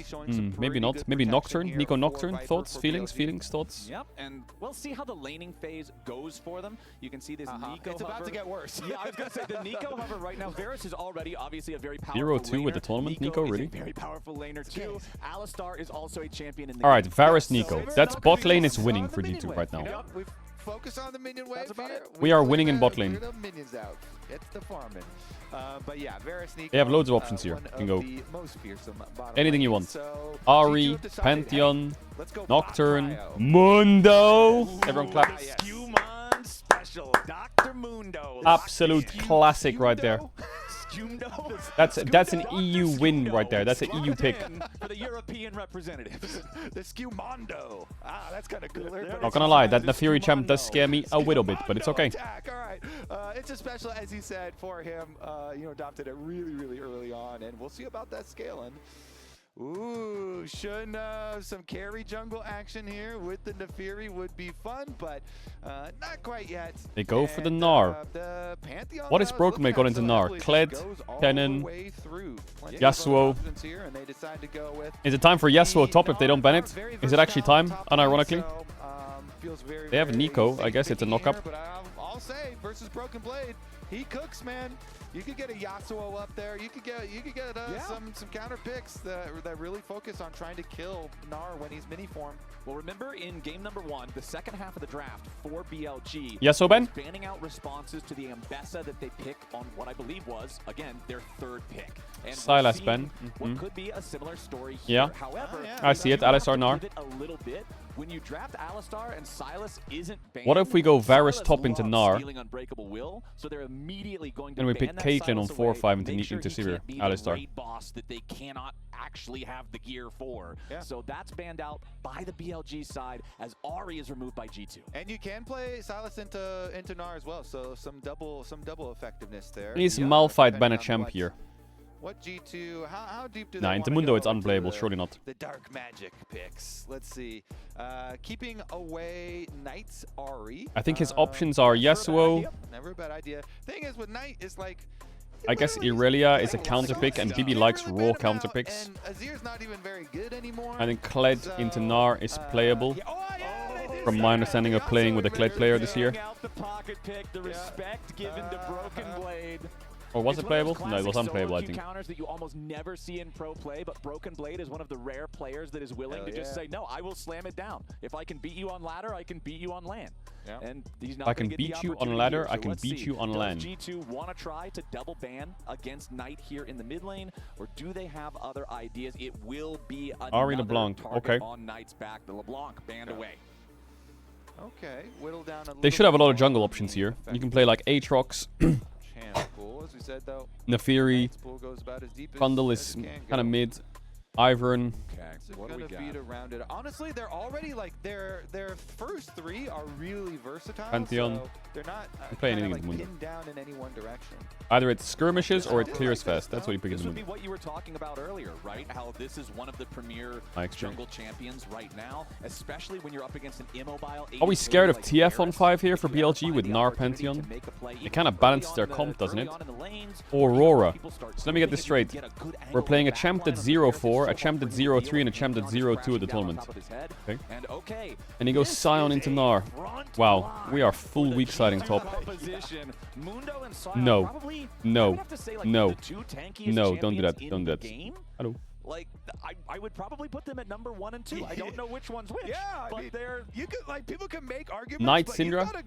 Maybe not. Maybe Nocturne. Nico Nocturne. Thoughts? Feelings? Thoughts? Yep. And we'll see how the laning phase goes for them. You can see this Nico. It's about to get worse. Yeah, I was gonna say the Nico hover right now. Varus is already obviously a very powerful 0-2 with the tournament. Nico, really? Very powerful laner too. Alistar is also a champion in the. All right, Varus Nico. That's bot lane is winning for G2 right now. Focus on the minion wave here. We are winning in bot lane. Minions out. It's the farming. But yeah, Varus Nico, they have loads of options here. You can go anything you want. Ahri, Pantheon, Nocturne, Mundo. Everyone clap. Special Dr. Mundo. Absolute classic right there. That's an EU win right there. That's an EU pick. For the European representatives. The Skewmondo. Ah, that's kind of cooler. Not gonna lie, that Nefiri champ does scare me a little bit, but it's okay. All right. It's a special, as he said, for him. Adopted it really, really early on, and we'll see about that scaling. Ooh, shouldn't some carry jungle action here with the Nefiri would be fun, but not quite yet. They go for the Gnar. What is Broken Blade got into Gnar? Kled, Kennen, Yasuo. Is it time for Yasuo top if they don't ban it? Is it actually time, unironically? They have Nico. I guess it's a knockup. But I'll say, versus Broken Blade, he cooks, man. You could get a Yasuo up there. You could get some counter picks that really focus on trying to kill Gnar when he's mini form. Well, remember in game number 1, the second half of the draft for BLG, Yasuo Ben banning out responses to the Ambessa that they pick on what I believe was again their third pick. And Silas Ben. What could be a similar story here. Yeah. However, I see it. Alistar Gnar. A little bit. When you draft Alistar and Silas isn't banned, what if we go Varus top into Gnar? So they're immediately going to and we pick Caedrel on 4-5 into Sivir. Alistar. Boss that they cannot actually have the gear for. Yeah. So that's banned out by the BLG side as Ahri is removed by G2. And you can play Silas into Gnar as well. So some double effectiveness there. He's Malphite ban a champ here. What G2? How deep do they want into Mundo, it's unplayable. Surely not. The dark magic picks. Let's see. Keeping away Knight's Ahri. I think his options are Yasuo. Never a bad idea. Thing is with Knight is like. I guess Irelia is a counter pick, and BB likes raw counter picks. And Azir's not even very good anymore. I think Kled into Gnar is playable. From my understanding of playing with a Kled player this year. Or was it playable? No, it was unplayable, I think. Counters that you almost never see in pro play, but Broken Blade is one of the rare players that is willing to just say, no, I will slam it down. If I can beat you on ladder, I can beat you on LAN. Yeah. And he's not I can beat you on ladder, I can beat you on LAN. Does G2 want to try to double ban against Knight here in the mid lane, or do they have other ideas? It will be Ahri LeBlanc, okay. On Knight's back. The LeBlanc banned away. Okay, whittle down a they should have a lot of jungle options here. You can play like Aatrox. As we said, though, Nefiri, Trundle is kind of mid, Ivern. What do we got? Around it. Honestly, they're already like their first 3 are really versatile. Pantheon. So they're not pinned down in any one direction. Either it skirmishes or it clears fast. That's what you pick in the This would be what you were talking about earlier, right? How this is one of the premier jungle champions right now, especially when you're up against an immobile. Are we scared of TF on 5 here for BLG with Gnar Pantheon? It kind of balances their comp, doesn't it? Aurora. So let me get this straight. We're playing a champ that's 0-4, a champ that's 0-3, and a champ that's 0-2 at the tournament. Okay. And he goes Sion into Gnar. Wow, we are full weak siding top. No. No. No. No, don't do that. Don't do that. Hello. like I would probably put them at number 1 and 2. I don't know which one's which. Yeah, but I mean, they're people can make arguments. Knight but Syndra.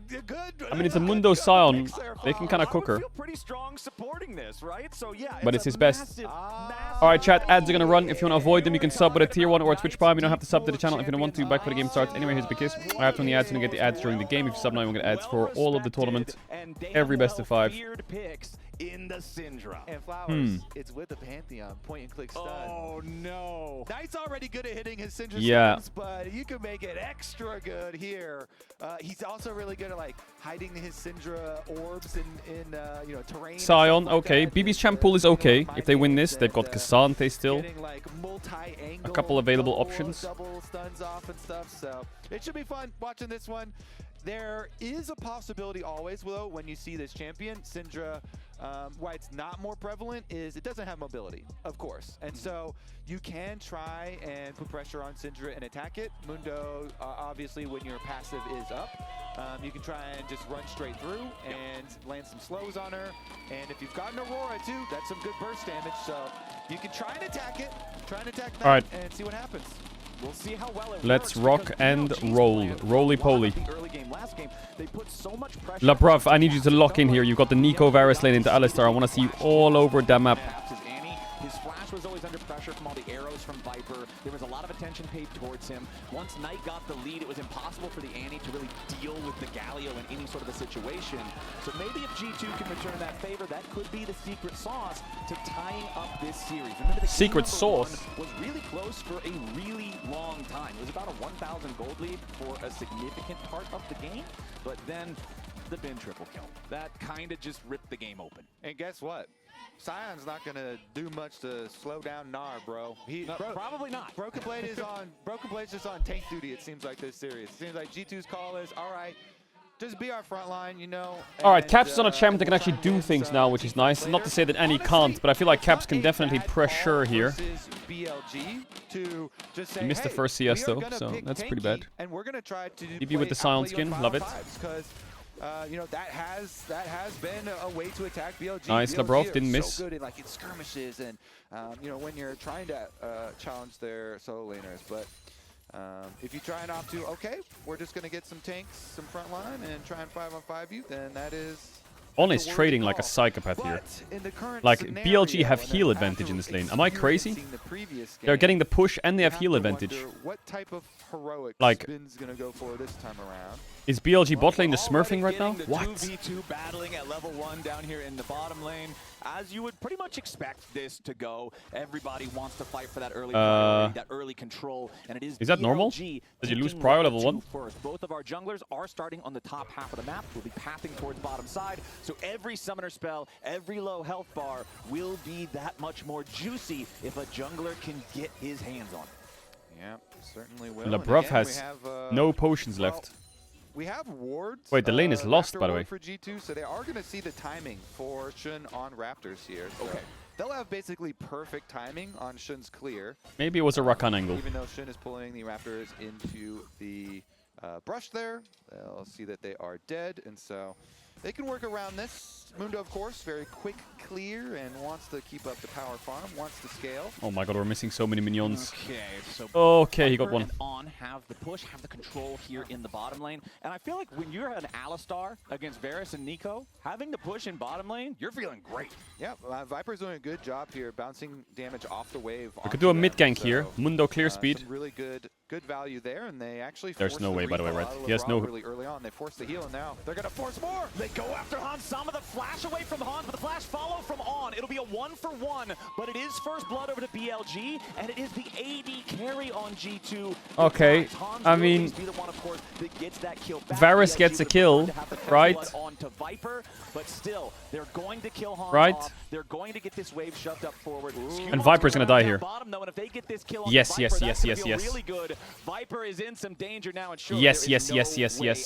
I mean, it's a Mundo Scion. They can kind of cook her. I feel pretty strong supporting this, right? So yeah, But it's his best. Alright, chat, ads are gonna run. If you want to avoid them, you can sub with a tier 1 or a Twitch Prime. You don't have to sub to the channel if you don't want to. Back when the game starts. Anyway, here's a big kiss. I have to run the ads and get the ads during the game. If you sub now, you will get ads for all of the tournament. Every best of 5. Picks in the Syndra. And Flowers, it's with the Pantheon. Point and click stun. Oh no. Knight's already good at hitting his Syndra stuns, but you can make it extra good here. He's also really good at like hiding his Syndra orbs in terrain. Scion, okay. BB's champ pool is okay. If they win this, they've got Cassante still. A couple available options. Double stuns off and stuff, so it should be fun watching this one. There is a possibility always, though, when you see this champion, Syndra, why it's not more prevalent is it doesn't have mobility, of course. And so you can try and put pressure on Syndra and attack it. Mundo, obviously, when your passive is up, you can try and just run straight through and land some slows on her. And if you've got an Aurora, too, that's some good burst damage. So you can try and attack it, Knight and see what happens. We'll see how well it Let's works rock and roll. Roly-poly. Last game, they put so much pressure. Labruff, I need you to lock in here. You've got the Nico Varus lane into Alistar. I want to see you all over that map. His flash was always under pressure from all the arrows from Viper. There was a lot of attention paid towards him. Once Knight got the lead, it was impossible for the Annie to really deal with the Galio in any sort of a situation. So maybe if G2 can return that favor, that could be the secret sauce to tying up this series. Remember, the secret sauce was really close for a really long time. It was about a 1,000 gold lead for a significant part of the game, but then the bin triple kill. That kind of just ripped the game open. And guess what? Scion's not gonna do much to slow down Gnar, bro. Probably not. Broken Blade Blade's just on tank duty, it seems like, this series. It seems like G2's call is, all right, just be our front line, you know. Alright, Caps is on a champ that can actually do things now, which is nice. Not to say that Annie can't, but I feel like Caps can definitely pressure here. BLG to just say, he missed the first CS though, so that's pretty bad. And we're gonna try to DB with the Scion skin, love it. Because you know, that has been a way to attack BLG. Nice, Labrov didn't miss. So good in like in skirmishes and you know, when you're trying to challenge their solo laners, but if you try and opt to, okay, we're just gonna get some tanks, some front line, and try and 5-on-5 you, then that is. On is trading like a psychopath here. Like, BLG have heal advantage in this lane. Am I crazy? They're getting the push and they have heal advantage. What type of heroic Spin's gonna go for this time around? Is BLG bot lane the smurfing right now? What? 2v2 battling at level 1 down here in the bottom lane. As you would pretty much expect this to go. Everybody wants to fight for that early priority, that early control, and it is that normal? Did you lose prior level 1? First. Both of our junglers are starting on the top half of the map. We'll be pathing towards bottom side, so every summoner spell, every low health bar will be that much more juicy if a jungler can get his hands on it. Yeah, certainly will. Labrov has no potions left. We have wards. Wait, the lane is lost, by the way. For G2, so they are going to see the timing for Shun on Raptors here. So okay. They'll have basically perfect timing on Shun's clear. Maybe it was a Rakan angle. Even though Shun is pulling the Raptors into the brush there, they'll see that they are dead, and so they can work around this. Mundo, of course, very quick clear and wants to keep up the power farm, wants to scale. Oh my god, we're missing so many minions. Okay, so okay, he got one. On have the push, have the control here in the bottom lane. And I feel like when you're an Alistar against Varus and Nico, having the push in bottom lane, you're feeling great. Yeah, Viper's doing a good job here, bouncing damage off the wave. We could do a mid gank here. Mundo clear speed. Some really good value there, and they actually There's no way, by the way, right? He has no... Really early on, they forced the heal, and now they're going to force more. They go after Hans Sama, the flash away from Hans, but the flash follow from On. It'll be a 1-for-1, but it is first blood over to BLG, and it is the AD carry on G2. Okay, I mean, Varus gets a kill, right? Onto Viper, but still, they're going to kill Hans right? Off. They're going to get this wave shoved up forward. And Viper's gonna die here. Bottom, though, and if they get this kill on yes, Viper, yes. really good. Viper is in some danger now, and sure, yes.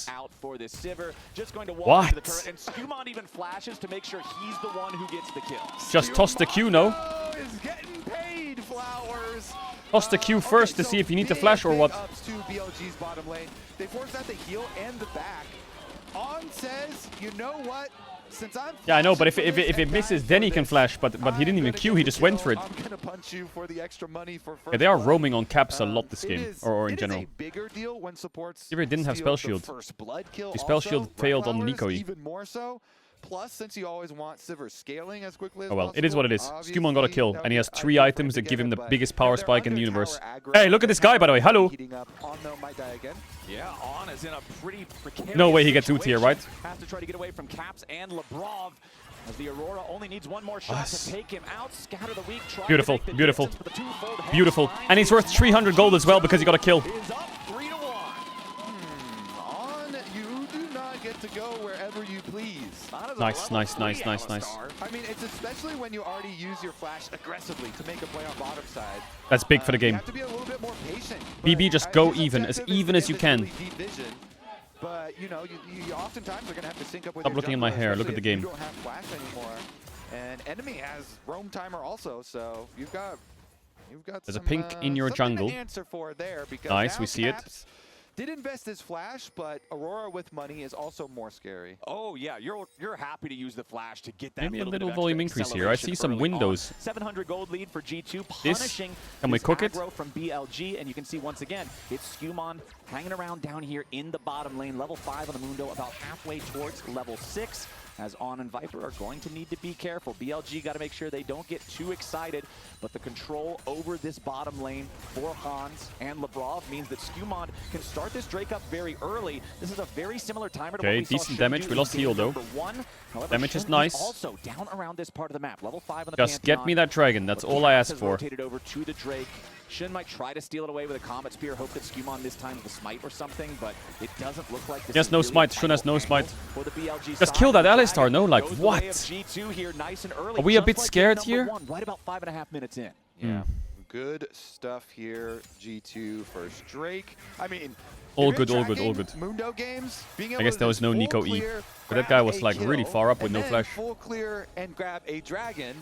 out for this Sivir. Just going to walk into the turret, and Skumon even flashes to make sure he's the one who gets the kill. Just toss the Q, no? Is getting paid, Flowers. Toss the Q first to see if you need to flash or what. Ups to BLG's bottom lane. They force out the heal and the back. On says, you know what? since I'm yeah, I know, but if it misses, then he can flash. But he didn't even Q. He just went for it. I'm gonna punch you for the extra money for first Yeah, they are blood. roaming on caps a lot this game, or in general. It is a bigger deal when supports Caedrel didn't have spell steal the shield. first blood kill His spell also. shield failed on Flowers, Nico E. even more so. Plus, since you always want Sivir scaling as quickly as Oh well, possible, it is what it is. Skewmon got a kill, that and he would has be 3 ideal for items him that to give get him it, the but biggest power they're spike in the under universe. tower aggro. Hey, look at this guy, by the way. Hello. Heating up. On might die again. Yeah, On is in a pretty precarious No way he gets ult here, right? Has to try to get away from Caps and Lebrov. As the Aurora only needs one more shot to take him out. Scatter the weak. Beautiful, beautiful, beautiful. And he's worth 300 gold as well because he got a kill. Is up 3-1. On, you do not get to go wherever you please. Nice, nice, nice, nice, nice. I mean, it's especially when you already use your flash aggressively to make a play on bottom side. That's big for the You game. have to be a little bit more patient. BB, just go even as you can. Deep vision, but you know, you oftentimes are gonna have to sync up with Stop your looking at my jungler, hair. Look at especially the game. if you don't have flash anymore, and enemy has roam timer also, so you've got. There's some, a pink in your something jungle. To answer for there because Nice, now we see it. Caps did invest his flash, but Aurora with money is also more scary. Oh yeah, you're happy to use the flash to get that Maybe a bit little of volume extra increase here. I see some acceleration early windows. on. 700 gold lead for G2, This, punishing can we this cook it? aggro from BLG, and you can see once again it's Skewmon hanging around down here in the bottom lane, level 5 on the Mundo, about halfway towards level 6. As On and Viper are going to need to be careful. BLG got to make sure they don't get too excited, but the control over this bottom lane for Hans and Lebrov means that Skewmon can start this Drake up very early. This is a very similar timer to what we saw decent Shun damage. do We in lost game heal though. number 1. However, Damage is Shun nice. Also down around this part of the map, level 5 on the Just Pantheon. get me that dragon. That's all I ask Has for. rotated over to the Drake. Shun might try to steal it away with a Comet Spear, hope that Skewmon this time the smite or something, but it doesn't look like this. He has is no really smite. a Shun has no smite. for the BLG Just side. kill that The Alistar. Dragon No, like goes the way of what? G2 here, nice and early. Are we a just bit like scared number here? 1, right about 5.5 minutes in. Yeah. Good stuff here. G2 first Drake. I mean, All if good, you're all good, all tracking good. Mundo games, being able I guess to there was just no full Nico E. clear, But that guy grab was a like really kill, far up with and no then flash. full clear and grab a dragon.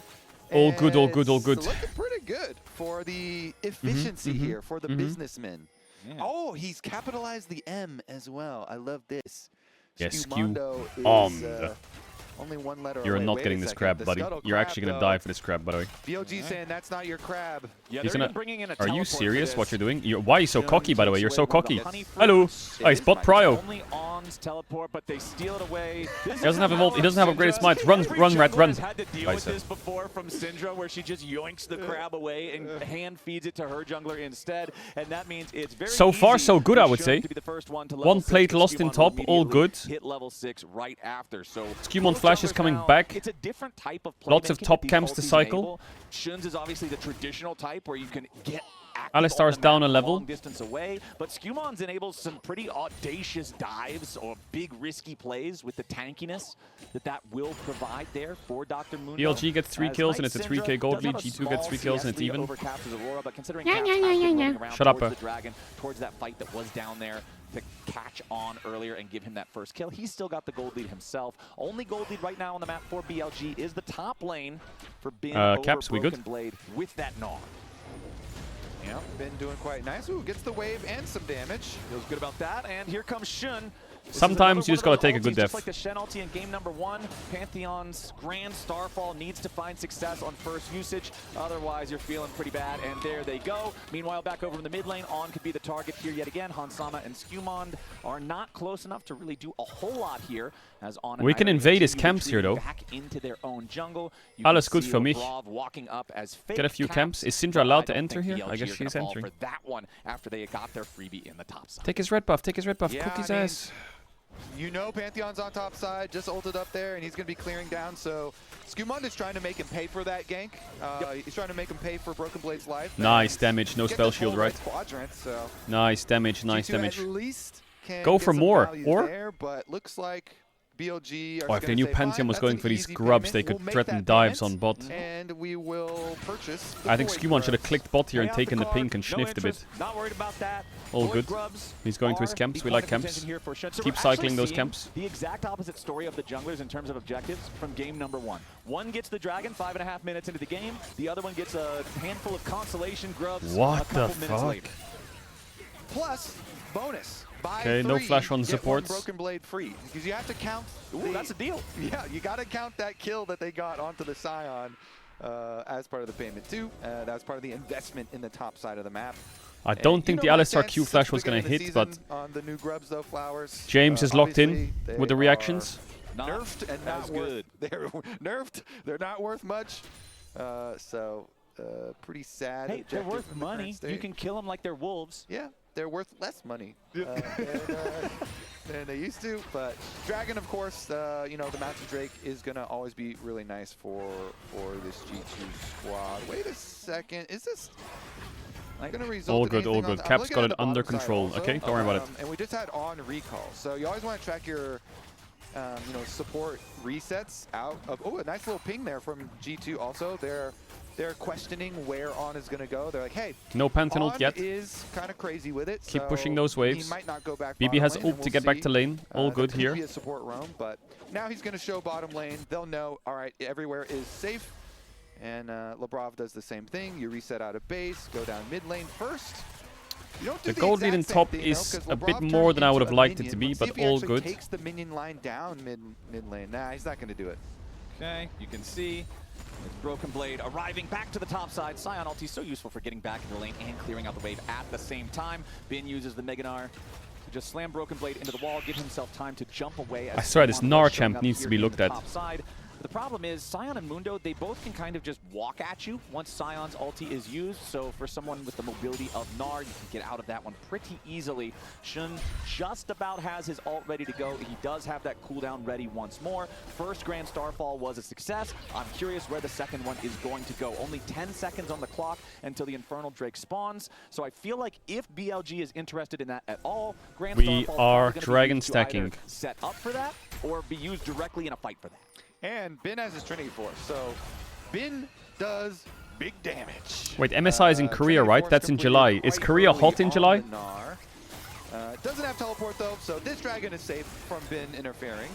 All good, all good, all good. It's looking pretty good for the efficiency here, for the businessmen. Yeah. Oh, he's capitalized the M as well. I love this. Yes, Skewmondo is only one letter You're away. not Wait getting a this second. crab, The buddy. scuttle You're crab, actually gonna though. die for this crab, by the way. BLG saying that's not your crab. Yeah, He's they're gonna- even bringing in a Are you teleport for serious? this. What you're doing? Why are you so cocky, by the way? You're so cocky. Honey fruit. Hello. Oh, he's bot prio. Only On's teleport, but they steal it away. He doesn't have a volt. He doesn't have upgraded smites. Run, Rat, run. Has had to deal with this before from Syndra, where she just yoinks the crab away and hand feeds it to her jungler instead, and that means it's very So far, easy so good, for I would Shun say. to be the first one to level One 6, plate but lost in Skewmon top, will all immediately good. Hit level 6 right after. So Skewmon both Flash is junglers coming now, back. It's a different type of play. Lots of top camps to cycle. Shun's is obviously the traditional type where you can get Alistar's down a level. long distance away, but Skewmon's enables some pretty audacious dives or big risky plays with the tankiness that will provide there for Dr. Mundo. BLG gets 3 As kills and Knight it's a Syndra 3k gold does lead. have a G2 gets 3 small kills and CS it's lead even. over Caps' Aurora, but considering Yeah, Caps yeah, has yeah, been yeah, moving yeah. around Shut up, towards the Dragon, towards that fight that was down there to catch On earlier and give him that first kill. He's still got the gold lead himself. Only gold lead right now on the map for BLG is the top lane for Bin over Caps, we good? Broken Blade with that Gnaw. Yeah, been doing quite nice. Ooh, gets the wave and some damage. Feels good about that, and here comes Shun. This Sometimes is you just another gotta one of take a those good ultis, just def. like the Shen ulti in game number 1, Pantheon's Grand Starfall needs to find success on first usage. Otherwise, you're feeling pretty bad, and there they go. Meanwhile, back over in the mid lane, On could be the target here yet again. Hansama and Skewmon are not close enough to really do a whole lot here. As On and We can Iron invade his continue camps here, retreating though. Back into their own jungle. You Alles can gut see für mich. Lebrov walking up as fake Get a few Caps, camps. Is Syndra but allowed I to don't enter think here? I BLG guess are she's gonna fall entering. for that one after they got their freebie in the top side. Take his red buff. Take his red buff. Yeah, Cook his I mean, ass. You know Pantheon's on top side, just ulted up there, and he's going to be clearing down, so Skewmon is trying to make him pay for that gank. He's trying to make him pay for Broken Blade's life. Nice damage. No Get spell this shield, whole right? red quadrant, so Nice damage. Nice G2 damage. At least can Go get for some more, value or? there, but looks like BLG are Oh, if they knew Pantheon was going for these grubs, they could threaten dives on bot. and we will purchase the I think void Skewmon should have grubs. clicked bot here and Pay out taken the card, pink and no sniffed a bit. interest, Not worried about that. All Void good. grubs He's going to his are camps. We the like point of camps. contention here for Shun. So Keep we're actually cycling those seeing camps. The exact opposite story of the junglers in terms of objectives from game number 1. One gets the dragon 5.5 minutes into the game. The other one gets a handful of consolation grubs What a couple the minutes fuck? later. Plus, bonus. Okay, no flash on supports. Broken Blade free, because you have to count. Ooh, that's a deal. Yeah, you got to count that kill that they got onto the Scion as part of the payment too. That's part of the investment in the top side of the map. I don't think the Alistar Q flash was going to hit, but on the new grubs though, Flowers. James is locked in with the reactions. Nerfed and not worth. They're nerfed. They're not worth much. Pretty sad. Hey, they're worth money. You can kill them like they're wolves. Yeah, they're worth less money than they used to. But Dragon, of course, you know, the Mountain Drake is going to always be really nice for this G2 squad. Wait a second. Is this going to result all in good, all good. Cap's got it under control. Also. Okay, don't worry about it. And we just had on recall. So you always want to track your you know, support resets out of. Oh, a nice little ping there from G2 also. They're questioning where On is going to go. They're like, hey, no Pantheon ult yet. Is kind of crazy with it. Keep so pushing those waves. He might not go back BB has lane, ult to get back to lane. All good here. Be a support roam, but now he's going to show bottom lane. They'll know, all right, everywhere is safe. And Labrov does the same thing. You reset out of base, go down mid lane first. The gold lead in top is a bit more than I would have liked it to be, but all good. Takes the minion line down mid lane. Nah, he's not going to do it. Okay, you can see it's Broken Blade arriving back to the top side. Scion ulti so useful for getting back into the lane and clearing out the wave at the same time. Bin uses the Mega Gnar to just slam Broken Blade into the wall, give himself time to jump away. I swear this Gnar champ needs to be looked at. The problem is Scion and Mundo, they both can kind of just walk at you once Scion's ulti is used. So for someone with the mobility of Gnar, you can get out of that one pretty easily. Shun just about has his ult ready to go. He does have that cooldown ready once more. First Grand Starfall was a success. I'm curious where the second one is going to go. Only 10 seconds on the clock until the Infernal Drake spawns. So I feel like if BLG is interested in that at all, Grand Starfall are dragon stacking. Set up for that or be used directly in a fight for that. And Bin has his Trinity Force, so Bin does big damage. Wait, MSI is in Korea, right? That's in July. Is Korea hot in July? Doesn't have teleport though, so this dragon is safe from Bin interfering.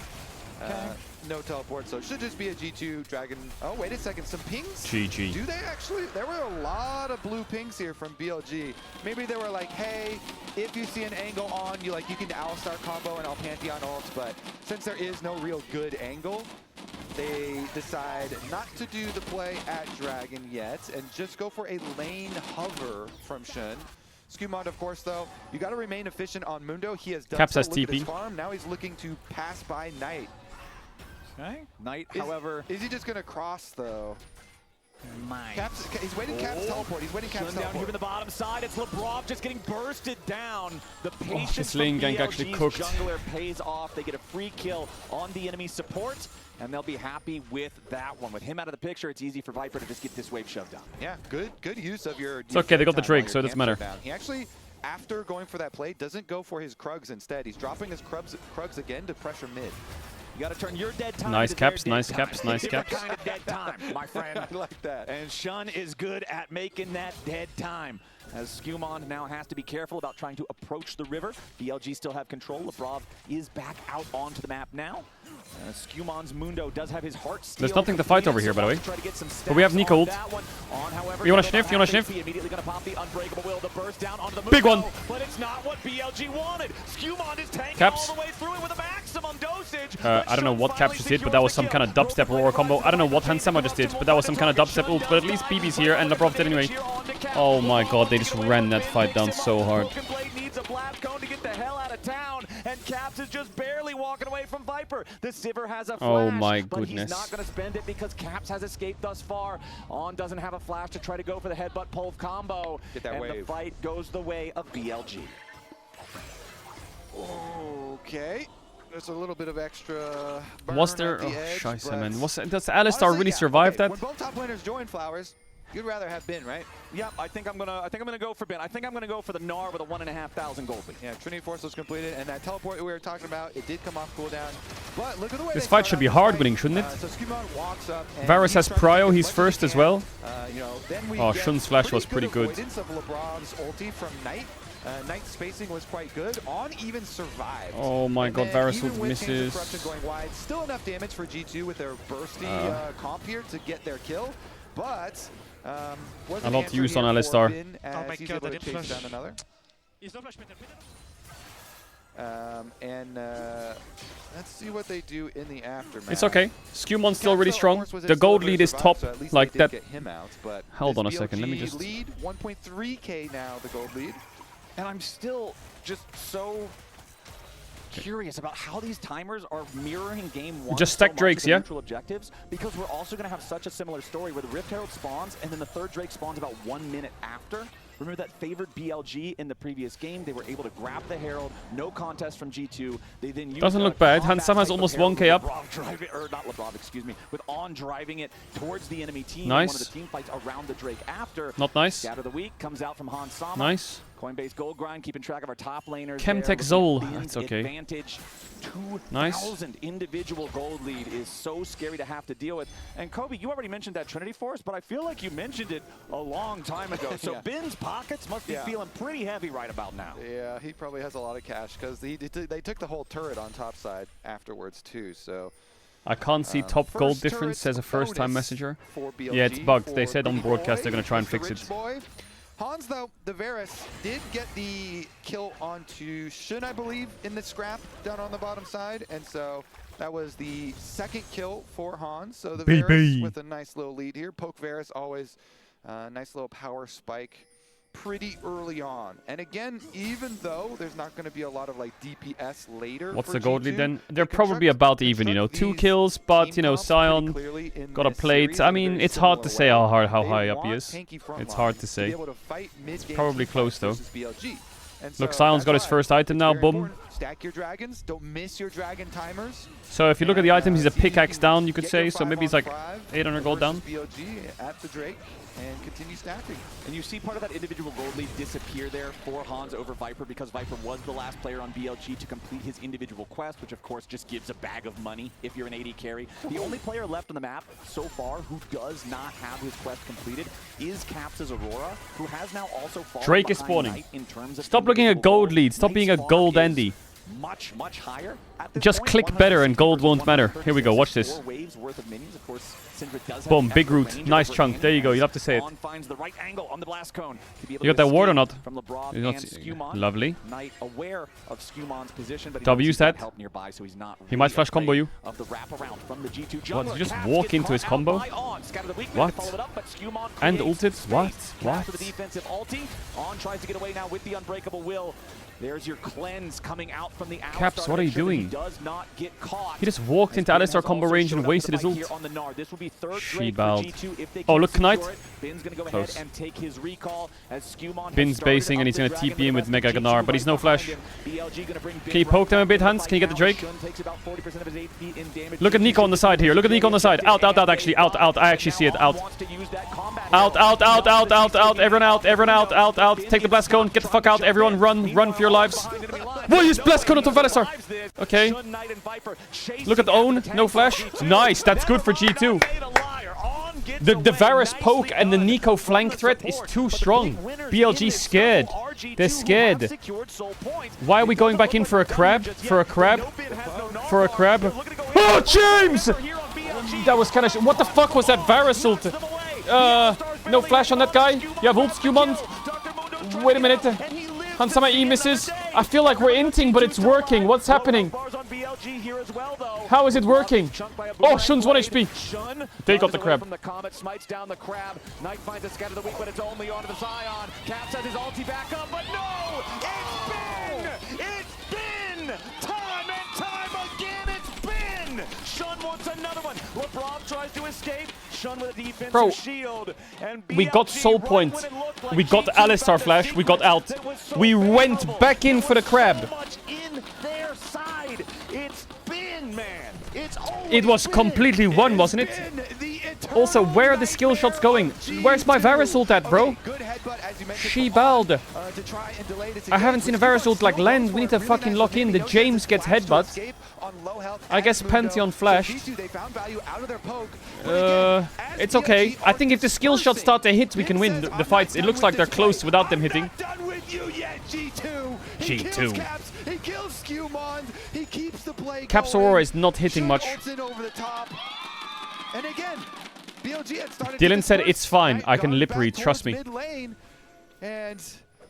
No teleport, so it should just be a G2 dragon. Oh, wait a second, some pings? GG. Do they actually? There were a lot of blue pings here from BLG. Maybe they were like, hey, if you see an angle on, you can Alistar combo and I'll Pantheon ult, but since there is no real good angle, they decide not to do the play at Dragon yet and just go for a lane hover from Shun. Skumond, of course, though, you got to remain efficient on Mundo. He has done Caps so. has Look at his TP. farm. Now he's looking to pass by Knight. Okay. Knight, however, is he just going to cross, though? Caps, he's waiting Caps teleport. He's waiting Caps teleport. Down here in the bottom side, it's Labrov just getting bursted down. The patience this lane gank actually cooked. Jungler pays off. They get a free kill on the enemy support, and they'll be happy with that one. With him out of the picture, it's easy for Viper to just get this wave shoved down. Yeah, good use of your. It's okay, they got the Drake, so it doesn't matter. He actually, after going for that play, doesn't go for his Krugs instead. He's dropping his Krugs again to pressure mid. You got to turn your dead time. Nice caps, nice caps, nice Different caps. kind of dead time, my friend. I like that. And Shun is good at making that dead time. As Skumond now has to be careful about trying to approach the river. BLG still have control. Labrov is back out onto the map now. Skumond's Mundo does have his heart steel. There's nothing to fight over here, by the way. But we have Nico ult. You wanna sniff? You wanna sniff? Immediately gonna pop the unbreakable will, the burst down onto the Big one. But it's not what BLG wanted. Skumond is tanking Caps. all the way through it with a maximum dosage. I don't know what Caps just did, but that was some kind of dubstep Aurora combo. I don't know what Hansama just did, but that was some kind of dubstep ult. But at least BB's here, and Labrov did anyway. Oh my god, they just ran that fight down so hard. Broken Blade needs a blast cone to get the hell out of town, and Caps is just barely walking away from Viper. The Sivir has a flash, oh my but goodness. he's not going to spend it because Caps has escaped thus far. On doesn't have a flash to try to go for the headbutt pulve combo, Get that and wave. the fight goes the way of BLG. Okay. There's a little bit of extra burn Was there? at the Oh, edge, scheiße, but man. Does Alistar really yeah, survive okay, that? When both top laners join Flowers, you'd rather have Bin, right? Yeah, I think I'm gonna go for Bin. I think I'm gonna go for the Gnar with a 1,500 gold lead. Yeah, Trinity Force was completed, and that teleport we were talking about, it did come off cooldown. But look at the way This fight should be hard winning, shouldn't it? So Skumond walks up. Varus has prio, he's first as well. You know, then we Oh, get Shun's flash was pretty good. avoidance of Labrov's ulti from Knight. Knight's spacing was quite good. On even survived. Oh my god, Varus ult misses. Going wide, still enough damage for G2 with their bursty comp here to get their kill, but a lot used on Alistar. He's able to chase down another. Let's see what they do in the aftermath. It's okay. Scumon's still really strong. The gold lead is top, so like that. Get him out, but hold on a second, let me just... lead, 1.3k now, the gold lead. And I'm still just so curious about how these timers are mirroring game 1. Just stack Drakes, yeah? Neutral objectives, because we're also going to have such a similar story where the Rift Herald spawns and then the third Drake spawns about 1 minute after. Remember that favored BLG in the previous game? They were able to grab the Herald, no contest from G2. They then used doesn't look bad. Hansam has almost 1k up. Not Lebrov, excuse me. With On driving it towards the enemy team. Nice. One of the team fights around the Drake after. Not nice. Scout of the week comes out from Hansama. Nice. Coinbase Gold Grind, keeping track of our top laners. Chemtech Zol. That's okay. Advantage. 2,000 nice. individual gold lead is so scary to have to deal with. And Kobe, you already mentioned that Trinity Force, but I feel like you mentioned it a long time ago. So Bin's pockets must be feeling pretty heavy right about now. Yeah, he probably has a lot of cash because they took the whole turret on top side afterwards too. So I can't see top gold difference, says a first-time messenger. Yeah, it's bugged. They said on broadcast they're going to try and fix it. Hans, though, the Varus did get the kill onto Shun, I believe, in the scrap down on the bottom side. And so that was the second kill for Hans. So the Varus with a nice little lead here. Poke Varus, always nice little power spike pretty early on. And again, even though there's not going to be a lot of like DPS later. What's the gold lead then? They're probably about even, you know, 2 kills, but you know, Sion got a plate. I mean, it's hard to say how high up he is. It's hard to say. It's probably close though. Look, Sion's got his first item now, boom. Stack your dragons, don't miss your dragon timers. So if you look at the items, he's a pickaxe down, you could say. So maybe he's like 800 gold down. At the Drake and continue stacking. And you see part of that individual gold lead disappear there for Hans over Viper because Viper was the last player on BLG to complete his individual quest, which of course just gives a bag of money if you're an AD carry. The only player left on the map so far who does not have his quest completed is Caps' Aurora, who has now also fallen Drake is spawning. Stop looking at gold lead. Stop being a gold Andy. Much higher. Just click better and gold won't matter. Here we go, watch this. Boom, big root. Nice chunk. There you go, you'll have to say it. You got that ward or not? Lovely. W's that. He might flash combo you. What, did you just walk into his combo? What? And ulted? What? What? There's your cleanse coming out from the outside. Caps, what are you doing? He does not get caught. He just walked into Alistar combo range and wasted his ult. She-balled. Oh, look, Knight. Close. Bin's basing and he's going to TP in with Mega Gnar, but he's no flash. Can you poke them a bit, Hans? Can you get the Drake? Look at Nico on the side here. Look at Nico on the side. Out, actually. Out. I actually see it. Out. Out. Everyone out. Take the blast cone. Get the fuck out. Everyone run for your lives. Whoa, use blast cone onto Alistar. Okay. Look at the own. No flash. Nice. That's good for G2. The Varus poke and the Nico flank threat is too strong. BLG's scared. They're scared. Why are we going back in for a crab? For a crab? Oh, James! That was kind of... What the fuck was that Varus ult? No flash on that guy. You have ult, Scumond. Wait a minute. Hansama E misses. I feel like we're inting, but it's working. What's happening? How is it working? Oh, Shun's 1 HP. They got the crab. From the Comet smites down the crab. Knight finds a scout of the week, but it's only onto the Sion. Caps has his ulti back up, but no! It's been! Time and time again, it's been! Shun wants another one. LeBron tries to escape. Shun with a defensive shield. And we got soul point. We got Alistar flash. We got out. We went back in for the crab. It's been, man. It was completely won, wasn't it? Also, where are the skill shots going? Where's my Varus ult at, bro? She balled. I haven't seen a Varus ult like land. We need to fucking lock in. The James gets headbutt. I guess Pantheon flashed. It's okay. I think if the skill shots start to hit, we can win the fights. It looks like they're close without them hitting. G2. He kills Scumond. He keeps the play Caps Aurora is not hitting much. And again, BLG had started Dylan said it's fine. I can lip read, trust me. And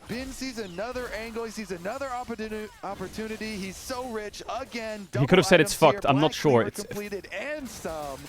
Bin sees another angle. He sees another opportunity. He's so rich again. He could have said it's fucked. I'm not sure. It's completed and some.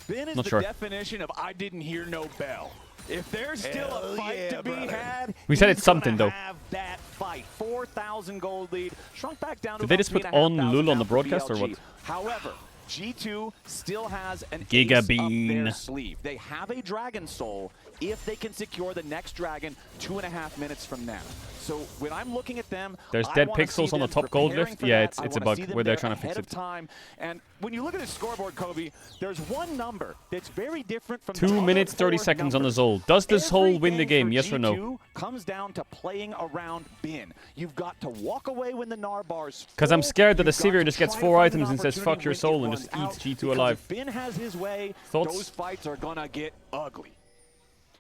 Bin is not the sure. definition of I didn't hear no bell. If there's still a fight to be had, we said it's something though. Have that fight. 4,000 gold lead. Shrunk back down to Did they just put on Lul on the broadcast or what? However, G2 still has an Giga ace Bean. up their sleeve. They have a Dragon Soul if they can secure the next dragon 2.5 minutes from now. So when I'm looking at them, there's dead pixels on the top gold lift. Yeah, it's a bug where they're trying to fix it. Time. And when you look at his scoreboard, Kobe, there's one number that's very different from 2 minutes 30 seconds on the Zol. Does the Zol win the game? Yes or no? Comes down to playing around Bin. You've got to walk away when the Gnar bars. Because I'm scared that the Sivir just gets 4 items and says fuck your soul and just eats G2 alive. If Bin has his way, thoughts? Those fights are gonna get ugly.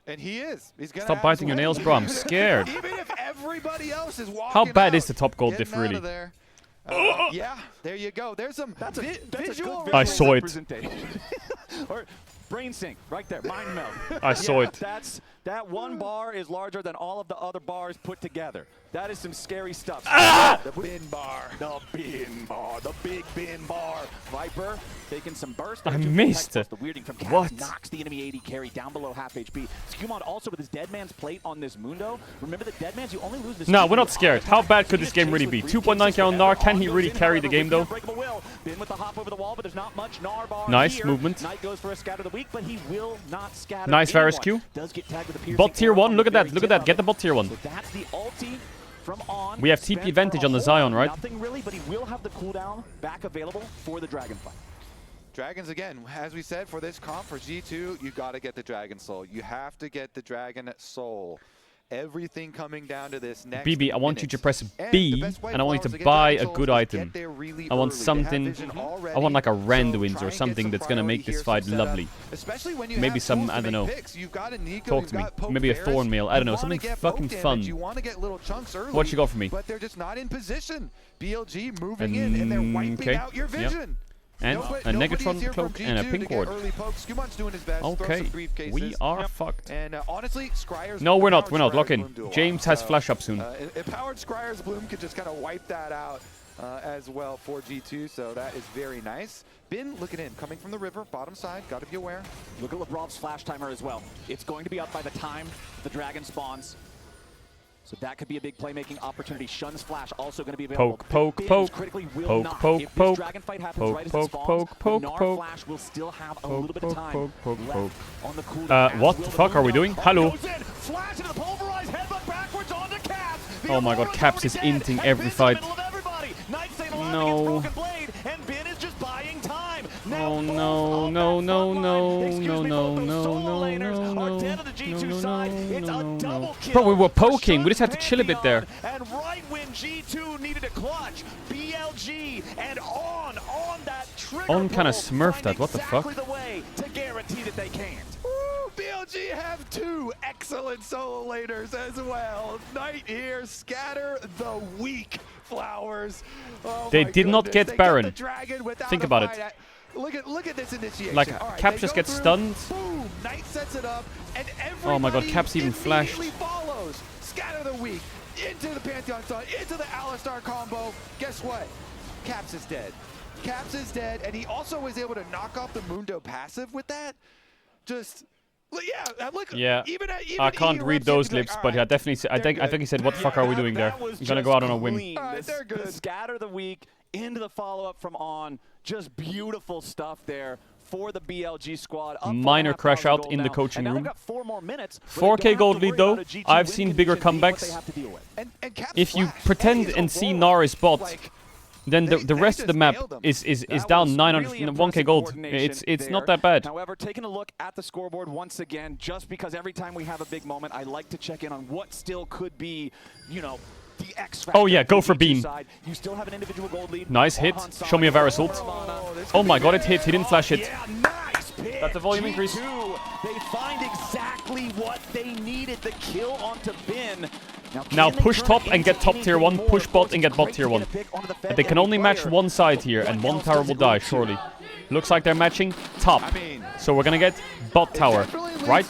And he is. He's gonna stop biting your nails, bro. I'm scared. Even if everybody else is walking How bad out, is the top gold diff really? Yeah, there you go. There's some visual. I saw it. Or brain sync right there. Mind meld. I saw it. That one bar is larger than all of the other bars put together. That is some scary stuff. Ah! The bin bar. The bin bar. The big bin bar. Viper taking some burst. I missed it. The weirding from Cass What? knocks the enemy 80 carry down below half HP. Skumon also with his Dead Man's Plate on this Mundo. Remember the Dead Man's, you only lose this. No, we're not scared. How bad could this game really be? 2.9k on Gnar. Can he really carry the game though? Bin with the hop over the wall, but there's not much Gnar bar nice here. movement. Knight goes for a scatter of the week, but he will not scatter. Nice Varus Q. Does get tagged with a piercing Bot tier arrow 1. Look at the that. Look at that. Get the bot tier 1. So that's the ulti from On. We have TP advantage on the Zion, right? Nothing really, but he will have the cooldown back available for the Dragon fight. Dragons again, as we said, for this comp for G2, you got to get the Dragon Soul. You have to get the Dragon Soul. Everything coming down to this next BB, I want you to press B, and I want you to buy a good item. I want something, I want like a Randuin's or something that's going to make this fight lovely. Maybe some, I don't know, talk to me. Maybe a Thornmail, I don't know, something fucking fun. What you got for me? But they're just not in position. BLG moving in, and they're wiping out your vision. And a Negatron cloak and a pink ward. Okay, we are fucked. And honestly, Scryer's no, we're not. We're not. Lock in. James has flash up soon. Empowered Scryer's Bloom could just kind of wipe that out as well for G2, so that is very nice. Bin looking in, coming from the river, bottom side, got to be aware. Look at LeBron's flash timer as well. It's going to be up by the time the dragon spawns. So that could be a big playmaking opportunity. Shun's flash also going to be available. Poke, poke, poke. Poke, poke, if poke. this dragon fight happens Poke, right as poke, it spawns, poke, poke, Gnar poke. flash will still have a Poke, little bit of poke, time poke, poke, left poke. on the cooldown. What the fuck are we doing? Hello. Flash into the pulverized headbutt backwards onto Caps. Oh my god, Caps is inting every fight. No. Oh no, no, no, no, no, no, no, no, no. Bro, we were poking. We just had to chill a bit there. And right when G2 needed a clutch, BLG and on that trigger. On kind of smurfed that. What the fuck? The way to guarantee that they can't. BLG have 2 excellent solo laners as well. Knight here, scatter the weak flowers. Oh they did not get Baron. Think about it. Look at this initiation. Like, right, Caps just gets stunned. Boom, Knight sets it up, and oh my god, Caps even flashed. Follows. Scatter the weak into the Pantheon Sun, into the Alistar combo. Guess what? Caps is dead. Caps is dead, and he also was able to knock off the Mundo passive with that. Just. Yeah, look. Yeah, even I can't read those lips, like, but yeah, definitely. I think he said, "What the fuck are we doing there?" I'm gonna go out on a whim. They're good. Scatter the weak into the follow-up from On. Just beautiful stuff there for the BLG squad. Minor crash out in the coaching room. 4 more minutes. 4k gold lead though. I've seen bigger comebacks. If you pretend and see Gnar is bot, then the rest of the map is down 1k gold. It's not that bad. However, taking a look at the scoreboard once again, just because every time we have a big moment, I like to check in on what still could be, you know, the X factor. Oh yeah, go for Beam. You still have an individual gold lead. Nice hit. Show me a Varus ult. Oh my god, it hit. He didn't flash it. Yeah, nice pick. That's a volume increase. They find exactly what they needed. The kill onto Bin. Now push top and get top tier 1, push bot and get bot tier 1. They can only match one side here and one tower will die, surely. Looks like they're matching top. So we're gonna get bot tower, right?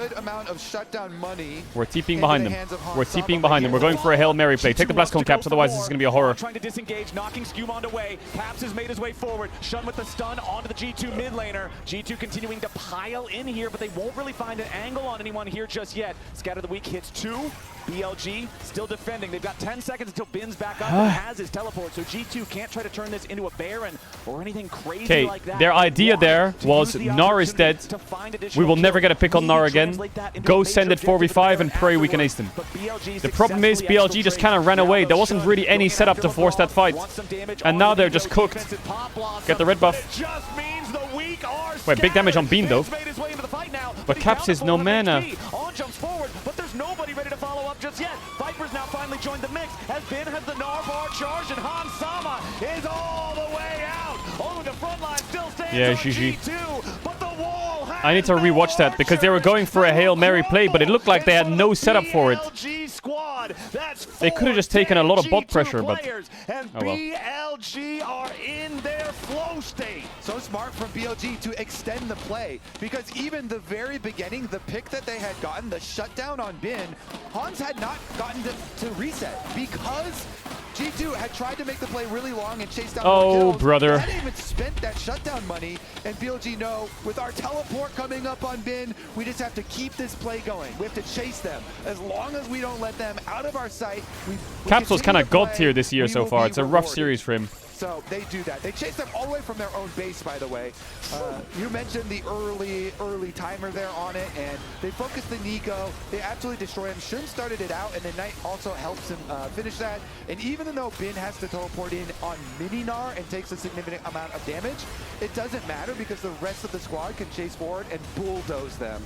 good amount of shutdown money. We're TPing behind them. We're TPing behind them. We're going for a Hail Mary play. Take the blast cone, Caps, otherwise this is going to be a horror. Trying to disengage, knocking Skewmond away. Caps has made his way forward. Shun with the stun onto the G2 mid laner. G2 continuing to pile in here, but they won't really find an angle on anyone here just yet. Scatter the Weak hits 2. BLG still defending. They've got 10 seconds until Bin's back up and has his teleport, so G2 can't try to turn this into a Baron or anything crazy like that. Their idea there was Gnar is dead. We will never get a pick on Gnar again. Go send it 4v5 and pray we can ace them. The problem is BLG just kind of ran away. There wasn't really any setup to force that fight. And now they're just cooked. Get the red buff. Wait, big damage on Bean though. But Caps is no mana. Jumps forward, but there's nobody ready to follow up just yet. Viper's now finally joined the mix. Has the Gnar bar charged, and Han Sama is all the way out. Oh, the front line still stands. Yeah, GG. But the wall I need to rewatch that because they were going for a Hail Mary play, but it looked like they had no setup for it. They could have just taken a lot of bot pressure, but oh well. BLG are in their flow state. So smart from BLG to extend the play, because even the very beginning, the pick that they had gotten, the shutdown on Bin, Hans had not gotten to reset because G2 had tried to make the play really long and chase down more kills. Brother. They hadn't even spent that shutdown money, and BLG know with our teleport coming up on Bin, we just have to keep this play going. We have to chase them. As long as we don't let them out of our sight, we Caps was kind of god tier this year so far. It's a rough series for him. So they do that. They chase them all the way from their own base, by the way. You mentioned the early timer there on it, and they focus the Nico. They absolutely destroy him. Shun started it out, and then Knight also helps him finish that. And even though Bin has to teleport in on Mini Gnar and takes a significant amount of damage, it doesn't matter because the rest of the squad can chase forward and bulldoze them.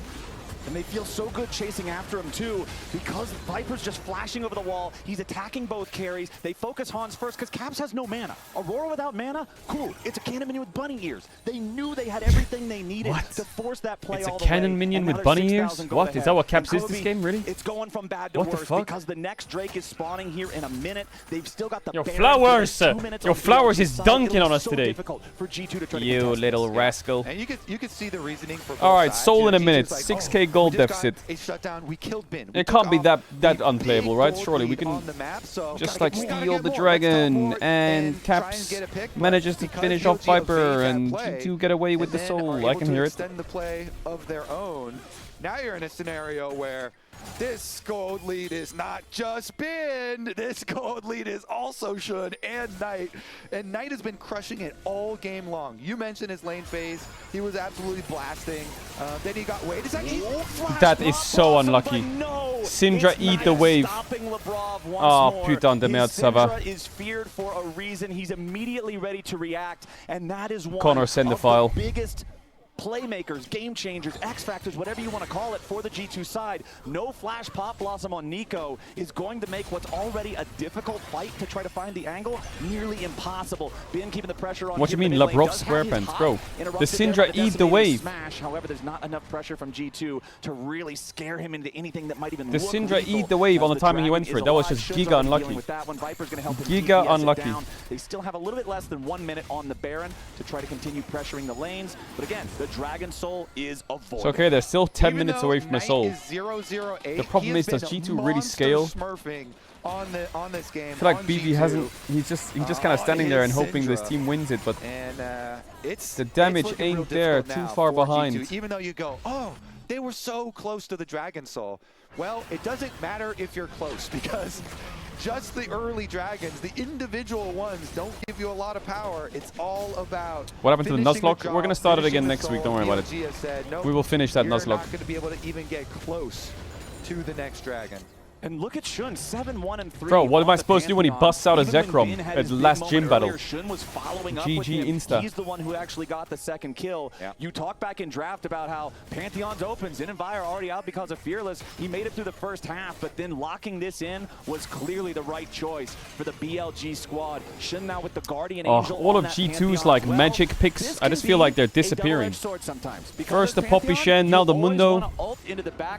And they feel so good chasing after him too, because Viper's just flashing over the wall. He's attacking both carries. They focus Hans first because Caps has no mana. Aurora without mana? Cool. It's a cannon minion with bunny ears. They knew they had everything they needed to force that play all the way. It's a cannon minion with bunny ears? What? Is that what Caps is this game, really? It's going from bad to worse because the next Drake is spawning here in a minute. They've still got the Your Flowers! Your Flowers is dunking on us today. You little rascal. And you could see the reasoning for both Alright, sides. Soul in a minute. 6k gold deficit. A shutdown. We killed Bin. It can't be that unplayable, right? Surely we can just like steal the dragon, and Caps manages to finish off Viper, and G2 get away with the Soul. I can hear it. Extend the play of their own. Now you're in a scenario where this gold lead is not just Bin. This gold lead is also Shun and Knight. And Knight has been crushing it all game long. You mentioned his lane phase. He was absolutely blasting. Then he got wait. That is so unlucky. Syndra eat the wave. Oh putain de merde, ça va. Syndra is feared for a reason. He's immediately ready to react, and that is one Connor, send the file. of the biggest playmakers, game changers, X factors, whatever you want to call it for the G2 side. No flash pop blossom on Nico is going to make what's already a difficult fight to try to find the angle nearly impossible. Bin keeping the pressure on. What do you mean, Lavrov square pants, bro? The Syndra eat the wave. Smash. However, there's not enough pressure from G2 to really scare him into anything that might even The look Syndra lethal, eat the wave on the as timing he went for it. That was just giga unlucky. Giga unlucky. They still have a little bit less than 1 minute on the Baron to try to continue pressuring the lanes. But again, the Dragon Soul is avoided. It's okay, they're still 10 minutes away from a Soul. 0-0-8, the problem is, does G2 really scale? On this game. I feel like BB hasn't. He's just kind of standing there and hoping this team wins it, but the damage ain't there. Too far behind. G2, even though you go, oh, they were so close to the Dragon Soul. Well, it doesn't matter if you're close because just the early dragons, the individual ones, don't give you a lot of power. It's all about what happened to the Nuzlocke? We're going to start it again next week. Don't worry about it. Said, nope, we will finish that Nuzlocke. You're not going to be able to even get close to the next dragon. And look at Shun, 7-1-3. Bro, what am I supposed to do when he busts out a Zekrom at the last gym battle? Shun was following up GG with him. Insta. He's the one who actually got the second kill. Yeah. You talked back in draft about how Pantheon's open. Zin and Vi are already out because of Fearless. He made it through the first half, but then locking this in was clearly the right choice for the BLG squad. Shun now with the Guardian Angel. All of G2's like magic picks, I just feel like they're disappearing. First the Poppy Shen, now the Mundo.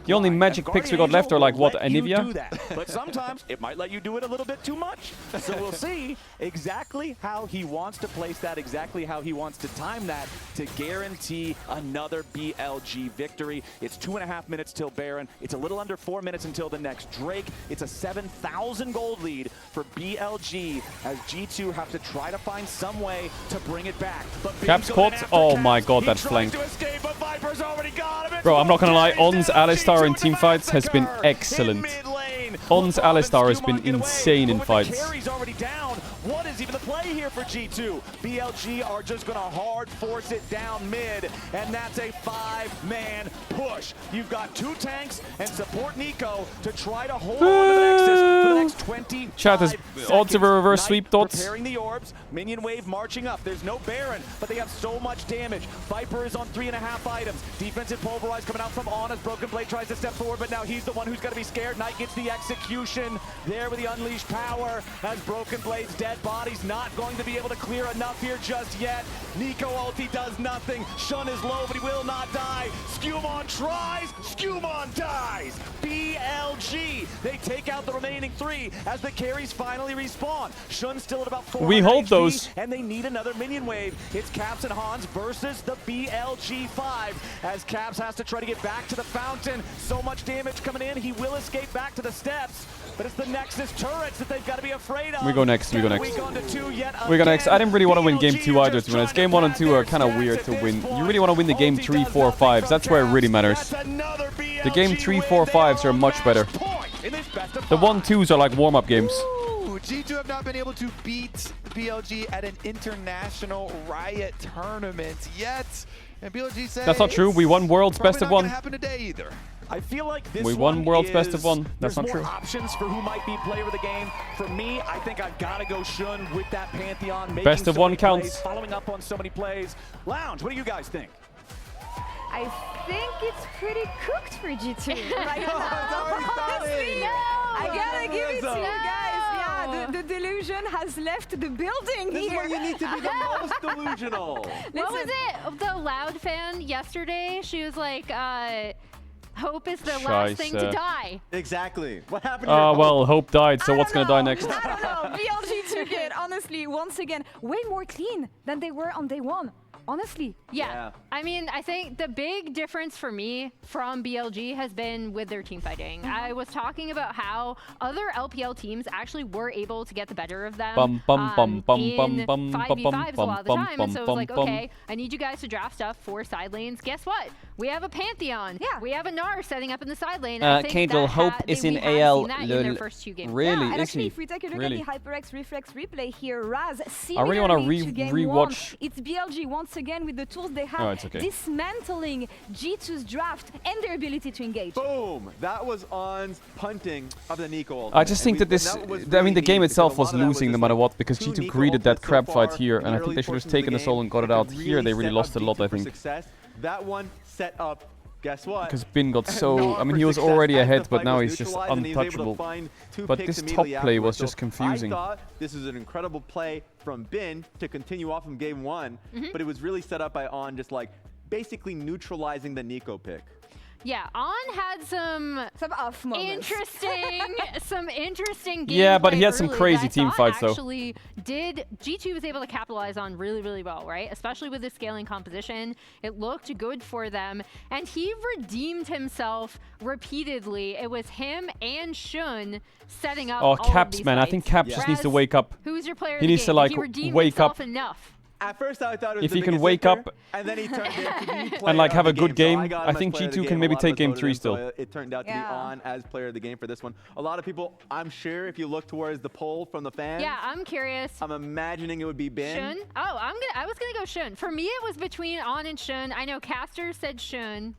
The only magic picks we got left are like what, Anivia? do that. But sometimes it might let you do it a little bit too much. So we'll see exactly how he wants to place that, exactly how he wants to time that to guarantee another BLG victory. It's 2.5 minutes till Baron. It's a little under 4 minutes until the next Drake. It's a 7,000 gold lead for BLG as G2 have to try to find some way to bring it back. But Caps caught. Oh my god, that flank. Bro, I'm not gonna lie, On's Alistar in teamfights has been excellent. On's Alistar has been insane in fights. What is even the play here for G2? BLG are just going to hard force it down mid, and that's a 5-man push. You've got 2 tanks and support Nico to try to hold on to the Nexus for the next 20 Chat is odds of a reverse sweep dots. Preparing the orbs, minion wave marching up. There's no Baron, but they have so much damage. Viper is on 3.5 items. Defensive pulverize coming out from On as Broken Blade tries to step forward, but now he's the one who's going to be scared. Knight gets the execution there with the unleashed power as Broken Blade's dead body's not going to be able to clear enough here just yet. Nico ulti does nothing. Shun is low, but he will not die. Skumon tries, Skumon dies. BLG, they take out the remaining 3 as the carries finally respawn. Shun's still at about 4. We hold those. And they need another minion wave. It's Caps and Hans versus the BLG 5 as Caps has to try to get back to the fountain. So much damage coming in, he will escape back to the steps, but it's the Nexus turrets that they've got to be afraid of. We go next, we go next. We go next. I didn't really want to win game 2 either, to be honest. Game 1 and 2 are kind of weird to win. You really want to win the game 3, 4, 5s. That's where it really matters. The game 3, 4, 5s are much better. The 1, 2s are like warm-up games. G2 have not been able to beat BLG at an international Riot tournament yet. And BLG says that's not true. We won World's Best of 1. Happen today either. I feel like this we won World's Best of 1. That's not true. There's more options for who might be player of the game. For me, I think I've got to go Shun with that Pantheon. Best of 1 counts. Following up on so many plays. Lounge, what do you guys think? I think it's pretty cooked for G2 right now. Honestly, I gotta give it to you guys. Yeah, the delusion has left the building This here. is where you need to be the most delusional. What was it? The Loud fan yesterday, she was like, hope is the last thing to die. Exactly. What happened? Well, Hope died, so what's gonna die next? I don't know. BLG took it, honestly, once again, way more clean than they were on day 1. Honestly. Yeah. I mean, I think the big difference for me from BLG has been with their team fighting. I was talking about how other LPL teams actually were able to get the better of them in 5v5s a lot of the time. And so it was like, okay, I need you guys to draft stuff for side lanes. Guess what? We have a Pantheon. Yeah. We have a Gnar setting up in the side lane. Caedrel Hope is in AL. In their first 2 games. Really? Yeah, and is actually, he? if we take a look at the HyperX Reflex replay here, Raz, I really want to rewatch. It's BLG once again with the tools they have, dismantling G2's draft and their ability to engage. Boom! That was On's punting of the Nico. I just think that this, I mean, the game itself was losing no matter what, because G2 greeted that crab fight here, and I think they should have taken the soul and got it out here. They really lost a lot, I think. That one set up. Guess what? Because Bin got so... I mean, he was already ahead, but now he's just untouchable. But this top play was just confusing. I thought this was an incredible play from Bin to continue off from game 1, but it was really set up by On just like basically neutralizing the Nico pick. Yeah, On had some off moments. interesting gameplay. Yeah, but he had some crazy team fights though. Actually, G2 was able to capitalize on really well, right? Especially with the scaling composition, it looked good for them, and he redeemed himself repeatedly. It was him and Shun setting up. Oh, Caps, man! I think Caps just needs to wake up. Who's your player? He needs to like wake up. Enough. At first, I thought it was if he can wake up and then he turned and like have a good game, I think G2 can maybe take game 3 still. It turned out to be On as player of the game for this one. A lot of people, I'm sure, if you look towards the poll from the fans. Yeah, I'm curious. I'm imagining it would be Bin. Shun? Oh, I was gonna go Shun. For me, it was between On and Shun. I know Caster said Shun.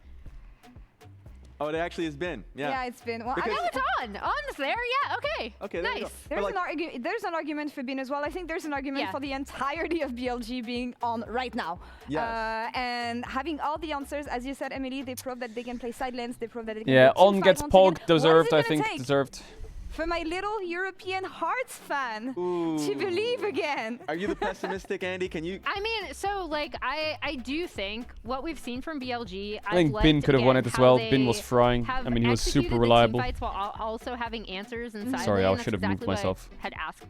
Oh, it actually has been. Yeah, it's been. Well, I know it's On. On's there. Yeah. Okay. Okay. Nice. There's an argument for Bin as well. I think there's an argument for the entirety of BLG being On right now. Yes. And having all the answers, as you said, Emily, they prove that they can play side lanes. They prove that they can. Yeah, On gets pogged. Deserved. I think deserved. for my little European Hearts fan to believe again. Are you the pessimistic, Andy? Can you? I mean, so like I do think what we've seen from BLG. I think Bin could have won it as well. Bin was frying. I mean, he was super reliable. While also having answers inside. Sorry, I should have moved myself. Had asked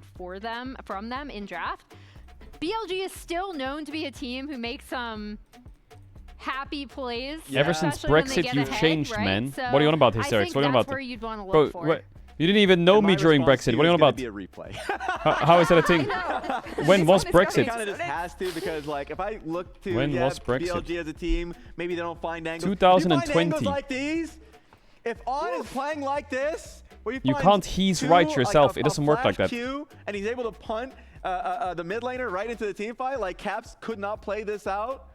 from them in draft. BLG is still known to be a team who makes some happy plays. Yeah. Ever since Brexit, you've changed, right? Man. So what are you on about, Hysterics? What are you on about? That's where you'd want to look for. What? You didn't even know me during Brexit. What are you on about? Be a replay. How is that a thing? When was Brexit? It kind of just has to, because like if I look to was Brexit? BLG as a team, maybe they don't find angles. 2020. If you find angles like these, if On is playing like this, where you can't he's right yourself. It doesn't work like that. And he's able to punt the mid laner right into the team fight. Like Caps could not play this out.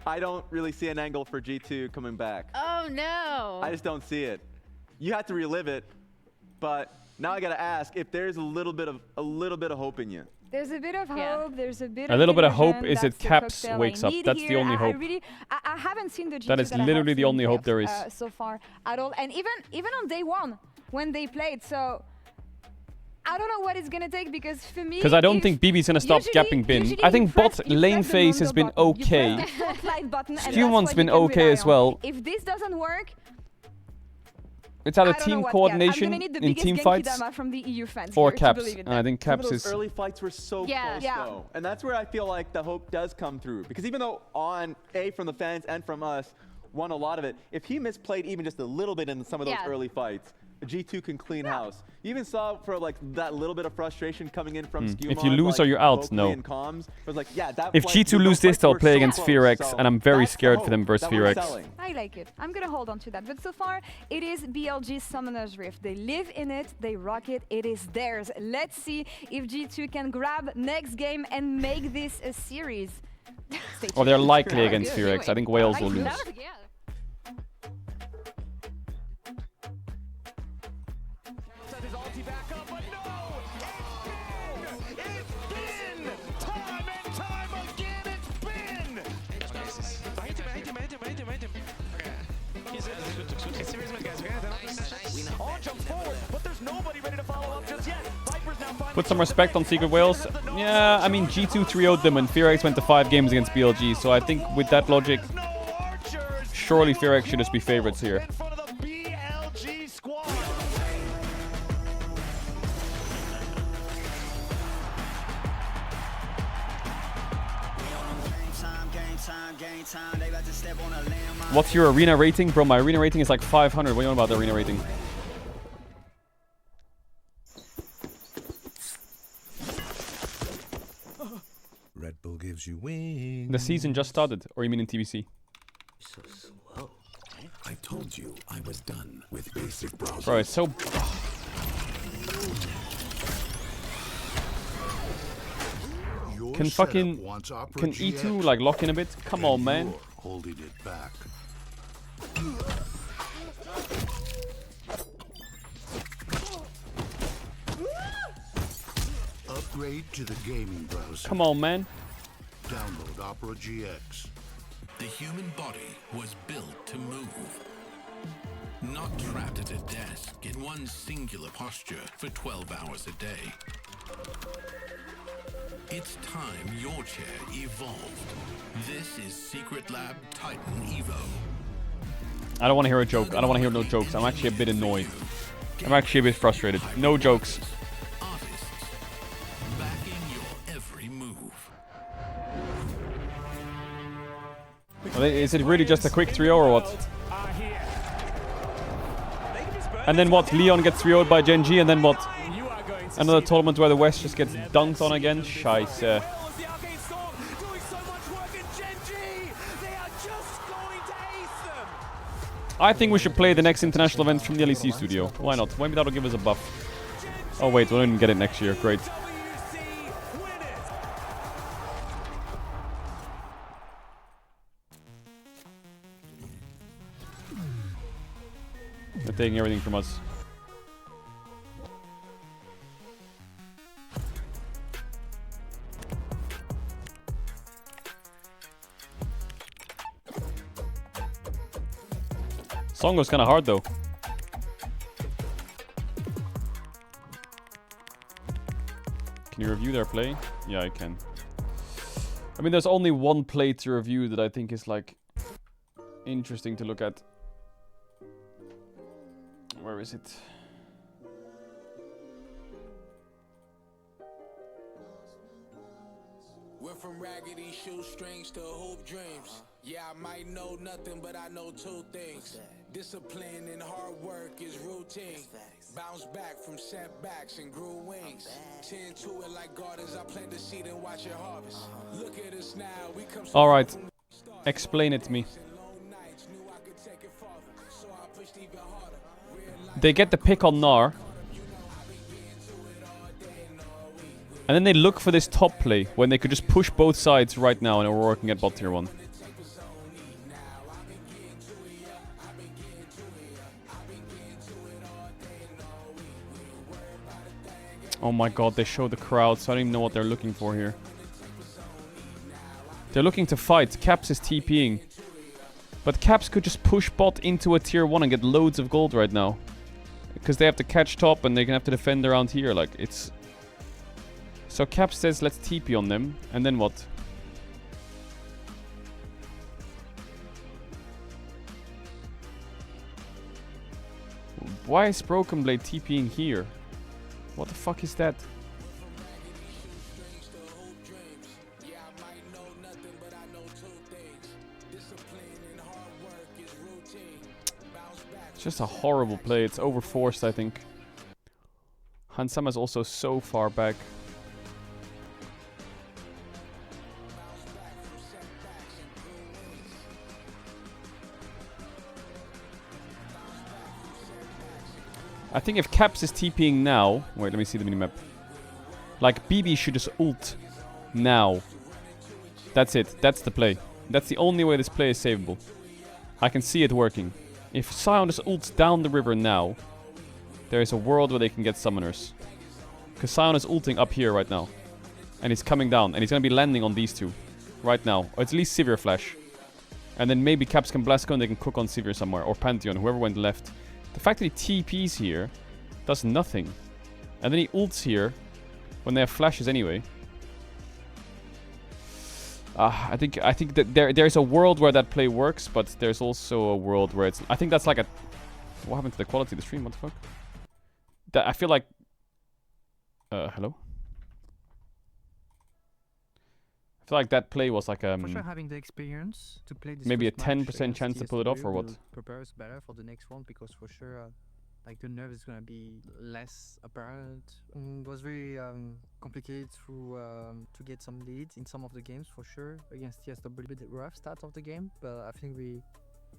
I don't really see an angle for G2 coming back. Oh no! I just don't see it. You have to relive it. But now I gotta ask if there's a little bit of hope in you. There's a bit of hope. There's a bit. A little bit of hope is it Caps wakes up. That's the only hope. I haven't seen the G2 that is literally the only hope there is so far at all. And even on day one when they played, so I don't know what it's gonna take, because for me, I don't think BB's gonna stop gapping Bin. I think bot lane phase has been okay. Q1's been okay as well. If this doesn't work. It's either team coordination in team fights from the EU fans or Caps. And I think Caps is... early fights were so close, though. And that's where I feel like the hope does come through. Because even though On, from the fans and from us, won a lot of it, if he misplayed even just a little bit in some of those early fights, G2 can clean house. You even saw for like that little bit of frustration coming in from Skewmon. If you lose or you're out, no. Comms, it like, that if G2 lose this, they'll play against Fearex, and I'm very scared for them versus Fearex. I like it. I'm gonna hold on to that. But so far, it is BLG Summoner's Rift. They live in it, they rock it, it is theirs. Let's see if G2 can grab next game and make this a series. Or they're likely against Fearex. I think Wales will lose. Put some respect on Secret Wales. Yeah, I mean, G2 3-0'd them and Fearex went to 5 games against BLG. So I think with that logic, surely Fearex should just be favorites here. What's your arena rating? Bro, my arena rating is like 500. What do you know about the arena rating? Red Bull gives you wings. The season just started, or you mean in TBC? So slow. I told you I was done with basic browsing. Bro, it's so... Can E2 like lock in a bit? Come on, man. Holding it back. Upgrade to the gaming browser. Come on, man. Download Opera GX. The human body was built to move. Not trapped at a desk in one singular posture for 12 hours a day. It's time your chair evolved. This is Secret Lab Titan Evo. I don't want to hear a joke. I don't want to hear no jokes. I'm actually a bit annoyed. I'm actually a bit frustrated. No jokes. Artists backing your every move. Is it really just a quick 3-0 or what? And then what? Leon gets 3-0'd by Gen G, and then what? Another tournament where the West just gets dunked on again? Scheisse. I think we should play the next international event from the LEC studio. Why not? Maybe that'll give us a buff. Oh wait, we'll even get it next year. Great. They're taking everything from us. Song was kind of hard though. you review their play? Yeah, I can. I mean, there's only one play to review that I think is like interesting to look at. Where is it? We're from raggedy shoestrings to hoop dreams. Yeah, I might know nothing, but I know two things. Discipline and hard work is routine. Bounce back from setbacks and grew wings. Tend to it like gardens. I plant the seed and watch it harvest. Look at us now. We come. All right, explain it to me. They get the pick on Gnar. And then they look for this top play when they could just push both sides right now and we're working at bot tier 1. Oh my god, they show the crowd, so I don't even know what they're looking for here. They're looking to fight. Caps is TPing. But Caps could just push bot into a tier 1 and get loads of gold right now. Because they have to catch top and they're gonna have to defend around here. Like, it's... So Caps says, let's TP on them. And then what? Why is Broken Blade TPing here? What the fuck is that? It's just a horrible play. It's overforced, I think. Hansama is also so far back. I think if Caps is TPing now... Wait, let me see the minimap. Like, BB should just ult now. That's it. That's the play. That's the only way this play is savable. I can see it working. If Sion just ults down the river now, there is a world where they can get summoners. Because Sion is ulting up here right now. And he's coming down. And he's going to be landing on these two. Right now. Or at least Sivir Flash. And then maybe Caps can Blasco and they can cook on Sivir somewhere. Or Pantheon, whoever went left. The fact that he TPs here does nothing. And then he ults here when they have flashes anyway. I think that there's a world where that play works, but there's also a world where it's... I think that's like a... What happened to the quality of the stream? What the fuck? I feel like... hello? I feel like that play was like For sure, having the experience to play this maybe a first match 10% chance to pull it off, or what? Prepare us better for the next one, because for sure, like the nerve is gonna be less apparent. It was very complicated to get some leads in some of the games for sure. Against TSW, a bit rough start of the game, but I think we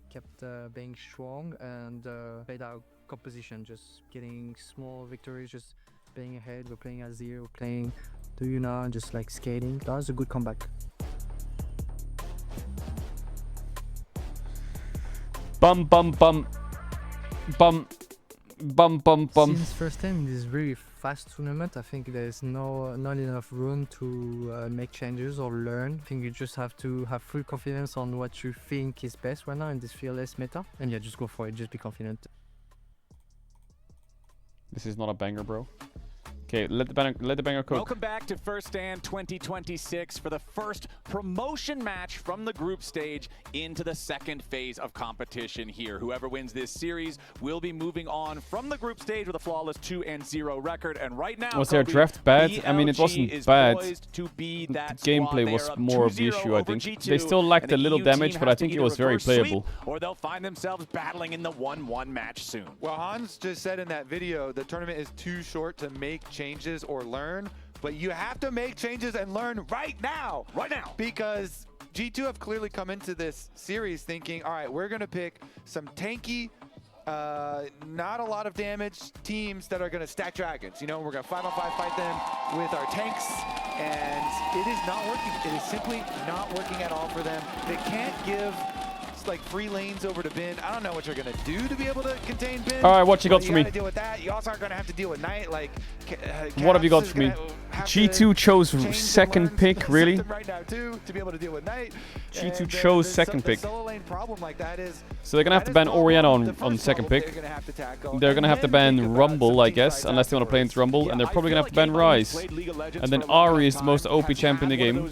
kept being strong and played our composition, just getting small victories, just playing ahead. We're playing Azir, we're playing the Yuna, just like skating. That was a good comeback. Bum bum bum bum bum bum bum. Since first time in this very fast tournament, I think there's not enough room to make changes or learn. I think you just have to have full confidence on what you think is best right now in this fearless meta, and yeah, just go for it. Just be confident. This is not a banger, bro. Okay, let the banger cook. Welcome back to First Stand 2026 for the first promotion match from the group stage into the second phase of competition here. Whoever wins this series will be moving on from the group stage with a flawless 2-0 record. And right now, was their draft bad? I mean, it wasn't bad. The gameplay was more of the issue, I think. G2, they still lacked a little damage, but I think it was very playable. Or they'll find themselves battling in the 1-1 match soon. Well, Hans just said in that video, the tournament is too short to make changes or learn, but you have to make changes and learn right now. Right now. Because G2 have clearly come into this series thinking, all right, we're going to pick some tanky, not a lot of damage teams that are going to stack dragons. You know, we're going to 5-on-5 fight them with our tanks, and it is not working. It is simply not working at all for them. They can't give like free lanes over to Bin. I don't know what you're gonna do to be able to contain Bin. All right, what you got for me? You gotta deal with that. You also are gonna have to deal with Knight. Like, what have you got for me? G2 chose second pick, really? Right now too, to be able to deal with Knight. G2 chose second pick. Solo lane problem like that is, so they're gonna have to ban Orianna on second pick. They're gonna have to ban Rumble, I guess, unless they want to play into Rumble, and they're probably gonna have to ban Ryze. And then Ahri is the most OP champion in the game.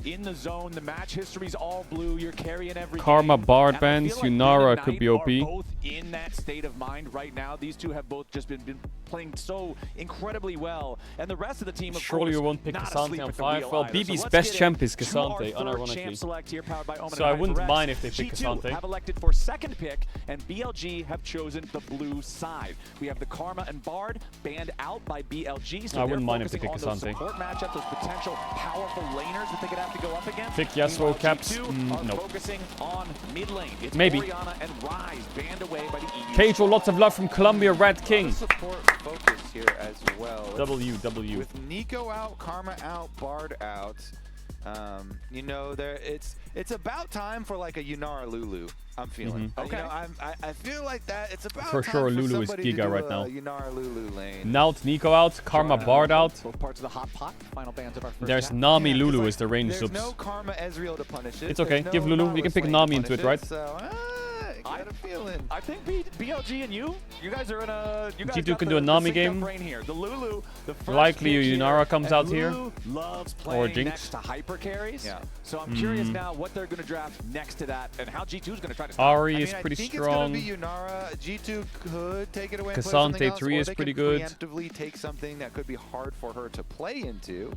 In the zone, the match history's all blue. You're carrying every Karma game. Bard bans, Yunara could be OP. Both in that state of mind right now. These two have both just been playing so incredibly well, and the rest of the team, of surely course, you won't pick not Cassante asleep on at the 5. wheel Well, either. BB's So best champ is to our Cassante, third unironically. champ select here, powered by Omen So I and wouldn't Reds. mind if they pick G2 Cassante. have elected for second pick, and BLG have chosen the blue side. We have the Karma and Bard banned out by BLG, so I wouldn't mind if they focusing pick on those Cassante. support matchups, those potential powerful laners that they could have to go up against. Pick Yasuo caps? Are No. focusing on mid lane. It's Maybe. Orianna and Ryze banned away by the EU. Caedrel, lots of love from Colombia, Red King. Support focus here as well. W. With Nico out, Karma out, Bard out. You know, it's about time for like a Yunara Lulu. I'm feeling. Okay. You know, I feel like that. It's about For time sure, for Lulu is somebody to Giga do right a now. Yunara Lulu lane. Naut Nico out, Karma Bard out. Both parts of the hot pot. Final bans of our first There's half. Nami Lulu is the range There's subs. no Karma Ezreal to punish it. It's okay, There's give no Lulu. You can pick Nautilus Nami lane into to it, right? punish So, I got a feeling. I think BLG and you guys are in a. You guys G2 got can the, do a Nami the synced up game. brain here. The Lulu, the first Likely pick Yunara here, comes and out here. Lulu loves Or playing Jinx. next to hyper carries. Yeah. So I'm curious now what they're going to draft next to that, and how G2 is going to try to stop. Ahri is pretty I think strong. It's going to be Yunara. G2 could take it away. And play Cassante something else, 3 or is they pretty can good. Preemptively take something that could be hard for her to play into.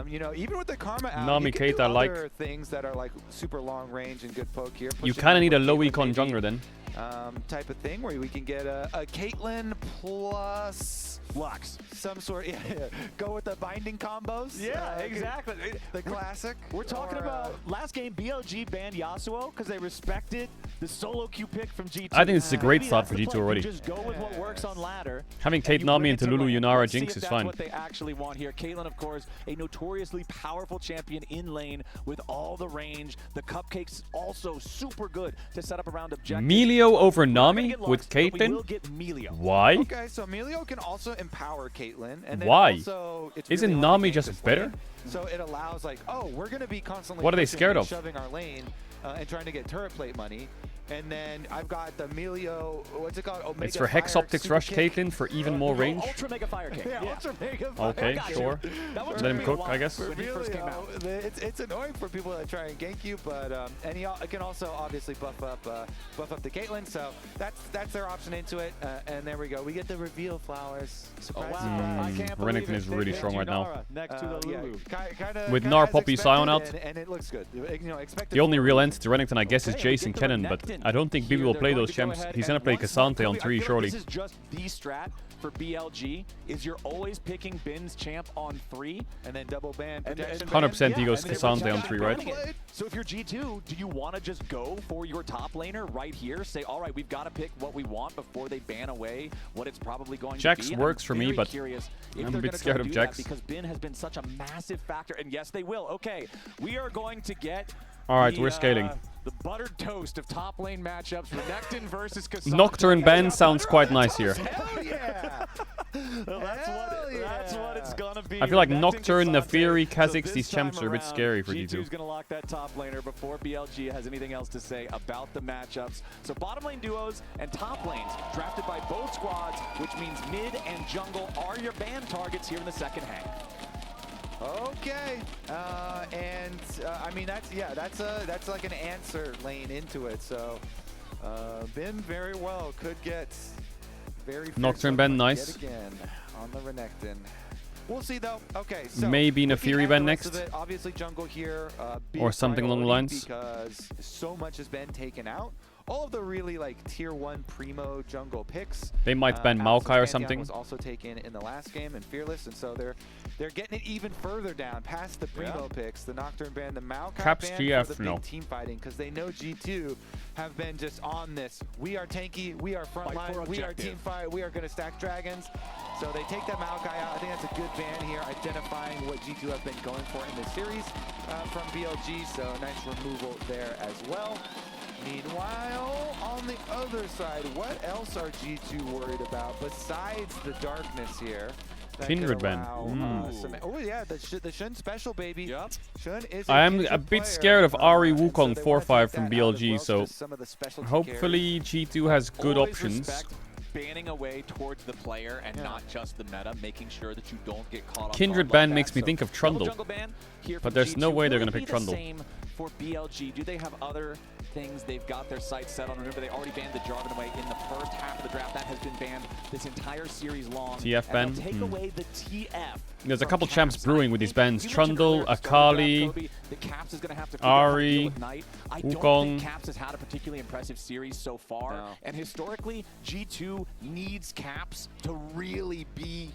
You know, even with the Karma out, Nami you can Kate do I like. other things that are like super long range and good poke here. You Pushing kind of need a over low Caitlyn econ maybe, jungler then. type of thing where we can get a Caitlyn plus Lux. some sort. Yeah, go with the binding combos. Yeah, exactly. The classic. We're talking or, about last game BLG banned Yasuo because they respected the solo queue pick from G2. I think it's a great Maybe slot that's for the G2 play. You already. just go with what works on ladder. Having and Kate you Nami bring it into to Lulu, lane. Yunara, Let's see Jinx if is that's fine. what they actually want here. Caitlyn, of course, a notoriously powerful champion in lane with all the range. The cupcakes also super good to set up around objectives. Melio over We're gonna Nami get with Lux, but we Caitlyn? will get Melio. Why? Okay, so Melio can also empower Caitlyn. And then Why? Also, it's Isn't really hard to Nami gank just this better? lane. So it allows like, oh, we're going to be constantly What are they pushing scared and of? shoving our lane and trying to get turret plate money. And then I've got the Melio, what's it called? Omega It's for Hex Fire Optics Super Rush Kick. Caitlyn for even more range. Ultra Mega Fire Kick. Yeah, Ultra Mega Fire Okay, Kick. sure. That one Let took him me a cook, while I guess. when he first came out. It's annoying for people that try and gank you, but and he can also obviously buff up the Caitlyn. So that's their option into it. And there we go. We get the reveal flowers. Surprise, surprise. I can't believe Renekton it. is really They strong right now. Next to the Lulu. With Gnar, Poppy, Sion out. And it looks good. You know, expected The only forward. real end to Renekton, I guess, is Jason Cannon, but I don't think BB will play those champs. He's gonna play Cassante on 3, surely. This is just the strat for BLG, is you're always picking Bin's champ on 3. And then double ban protection. 100% he goes and then Cassante on protection 3, right? ban. So if you're G2, do you want to just go for your top laner right here? Say, all right, we've got to pick what we want before they ban away what it's probably going Jax to be. works I'm for me, very but curious if I'm they're a bit gonna scared try of to do that Jax. because Bin has been such a massive factor, and yes, they will. Okay, we are going to get Alright, we're scaling. the buttered toast of top lane matchups, Renekton versus Cassandra. Nocturne ban sounds quite nice here. Hell yeah! That's what it's gonna be. I feel like Renekton, Nocturne, Cassandra. Neferi, Kha'Zix, So these this champs time are a bit around, scary for G2's G2. gonna lock that top laner before BLG has anything else to say about the matchups. So bottom lane duos and top lanes drafted by both squads, which means mid and jungle are your ban targets here in the second hang. Okay, I mean that's like an answer lane into it. So Bin very well could get very Nocturne ban, nice. yet again on the Renekton. We'll see though. Okay, so Maybe looking Neferi at ban the rest next. of it, obviously jungle here, big Or something along the priority lines. because so much has been taken out. All of the really like tier 1 primo jungle picks. They might ban Alex's Maokai or Pantheon something. was also taken in the last game and Fearless, and so they're getting it even further down past the primo picks. The Nocturne ban, the Maokai Caps ban GF, for the no. big team fighting because they know G2 have been just on this. We are tanky, we are frontline, we are team fight, we are going to stack dragons. So they take that Maokai out. I think that's a good ban here, identifying what G2 have been going for in this series from BLG. So nice removal there as well. Meanwhile, on the other side, what else are G2 worried about besides the darkness here? Kindred ban. Oh yeah, the Shun special, baby. Yep. Shun is I am a bit scared of Ari Wukong 4-5 from BLG, so hopefully G2 has good options. Banning away towards the player and not just the meta, making sure that you don't get caught off Kindred guard ban like makes that. me think of Trundle, but there's no way they're going to pick Trundle. Same for BLG. Do they have other things they've got their sights set on? Remember, they already banned the Jarvan away in the first half of the draft. That has been banned this entire series long. TF ban. Take away the TF. There's a couple champs brewing with these bans. Trundle, Akali, Ari, I don't think Caps has had a particularly impressive series so far. And historically, G2 needs Caps to really be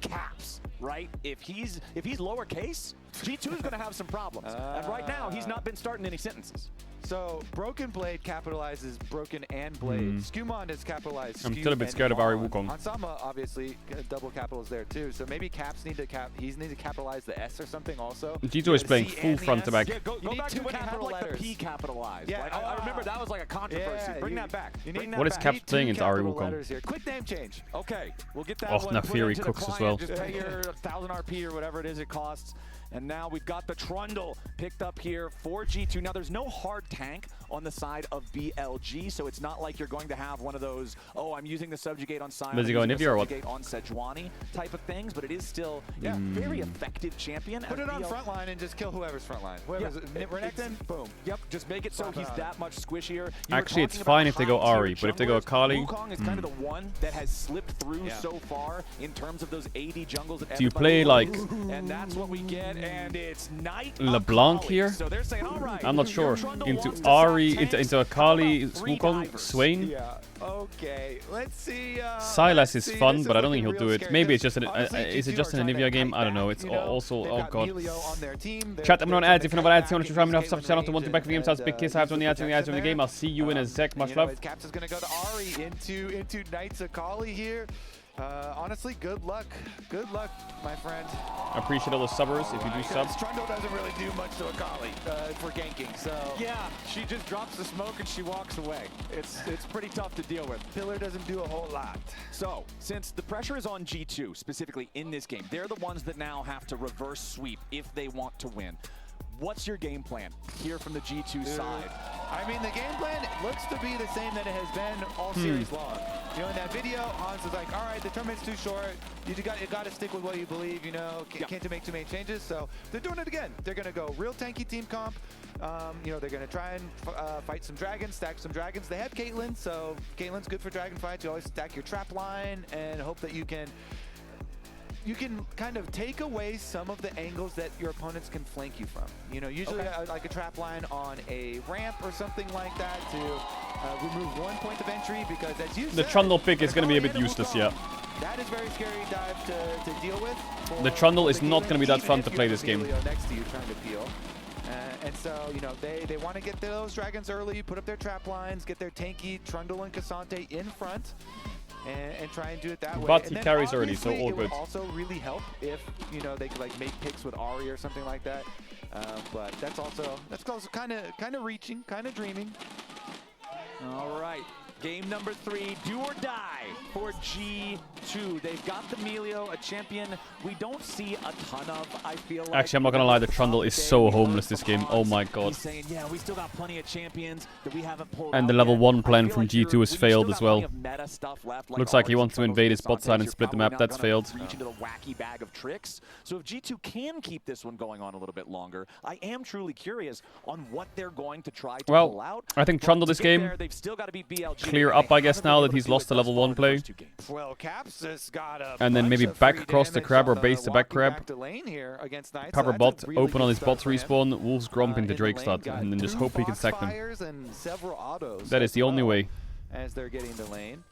Caps, right? If he's lowercase, G2 is going to have some problems. And right now, he's not been starting any sentences. So, Broken Blade capitalizes Broken and Blade. Skumond is capitalized. I'm still a bit scared of Ari Wukong. Hansama, obviously, double capitals there too. So maybe Caps need to capitalize the S or something also. G2 is playing full front to back. Yeah, go back to when you had like the P capitalized. Yeah, like, I remember that was like a controversy. Bring that back. What is Caps playing into Ari Wukong? Quick name change. Okay, we'll get that Oh, one Nafiri put cooks into the as well. client. Just pay your 1,000 RP or whatever it is it costs. And now we've got the Trundle picked up here for G2. Now there's no hard tank on the side of BLG, so it's not like you're going to have one of those, oh, I'm using the Subjugate on Sion, Does he go Nivea or what? on Sejuani type of things, but it is still, very effective champion. Put it on frontline and just kill whoever's frontline. Whoever's Renekton, boom. Yep, just make it so he's that much squishier. Actually, it's fine if they go Ari, but if they go Akali... Wukong is kind of the one that has slipped through so far in terms of those AD jungles. That Do you play like... And that's what we get, and it's LeBlanc here? So they're saying, all right, I'm not sure. Into Ari, into Akali, Wukong, Swain. Yeah. Okay. Let's see. Sylas is fun, but I don't think he'll do it. Maybe it's just an. Is it just an Nivea game? I don't know. It's also. Oh god. Chat. I'm on ads. If you're not on ads, you want to try me off. Channel to 1 2 back for games. Big kiss. I have on the ads in the game. I'll see you in a sec. Much love. Caps is gonna go to Ari into Knights Akali here. Honestly, good luck. Good luck, my friend. I appreciate all the subbers if you do sub. Trundle doesn't really do much to Akali for ganking, so... Yeah, she just drops the smoke and she walks away. It's pretty tough to deal with. Pillar doesn't do a whole lot. So, since the pressure is on G2, specifically in this game, they're the ones that now have to reverse sweep if they want to win. What's your game plan here from the G2 side? I mean, the game plan looks to be the same that it has been all series long. You know, in that video, Hans was like, all right, the tournament's too short. You got to stick with what you believe, you know. Can't make too many changes. So they're doing it again. They're going to go real tanky team comp. You know, they're going to try and fight some dragons, stack some dragons. They have Caitlyn, so Caitlyn's good for dragon fights. You always stack your trap line and hope that you can kind of take away some of the angles that your opponents can flank you from. You know, usually like a trap line on a ramp or something like that to remove 1 point of entry, because as you said, the Trundle pick is going to be a bit useless, yeah. That is very scary dive to deal with. The Trundle is not going to be that fun to play this game. Next to you trying to peel. And so, you know, they want to get those dragons early, put up their trap lines, get their tanky Trundle and Cassante in front. And try and do it that way. But he carries already, so all good. It would also really help if, you know, they could like make picks with Ari or something like that. But that's also kind of reaching, kind of dreaming. All right. Game number 3, do or die for G2. They've got the Melio, a champion we don't see a ton of, I feel like. Actually, I'm not going to lie, the Trundle is so homeless this game. Oh my god. He's saying, yeah, we still got plenty of champions that we haven't pulled And the level 1 plan from G2 has failed as well. Looks like he wants to invade his bot side and split the map. That's failed. Reach into the wacky bag of tricks. So if G2 can keep this one going on a little bit longer, I am truly curious on what they're going to try to pull out. I think Trundle this game they've still got to beat BLG. Clear up, I guess, now that he's lost the level 1 play. Well, Caps has got a and then maybe back across the crab or base to back crab. Cover bot, open on his bot's respawn, Wolves Gromp into Drakestad, and then just hope he can stack them. That is the only way. As they're getting the lane.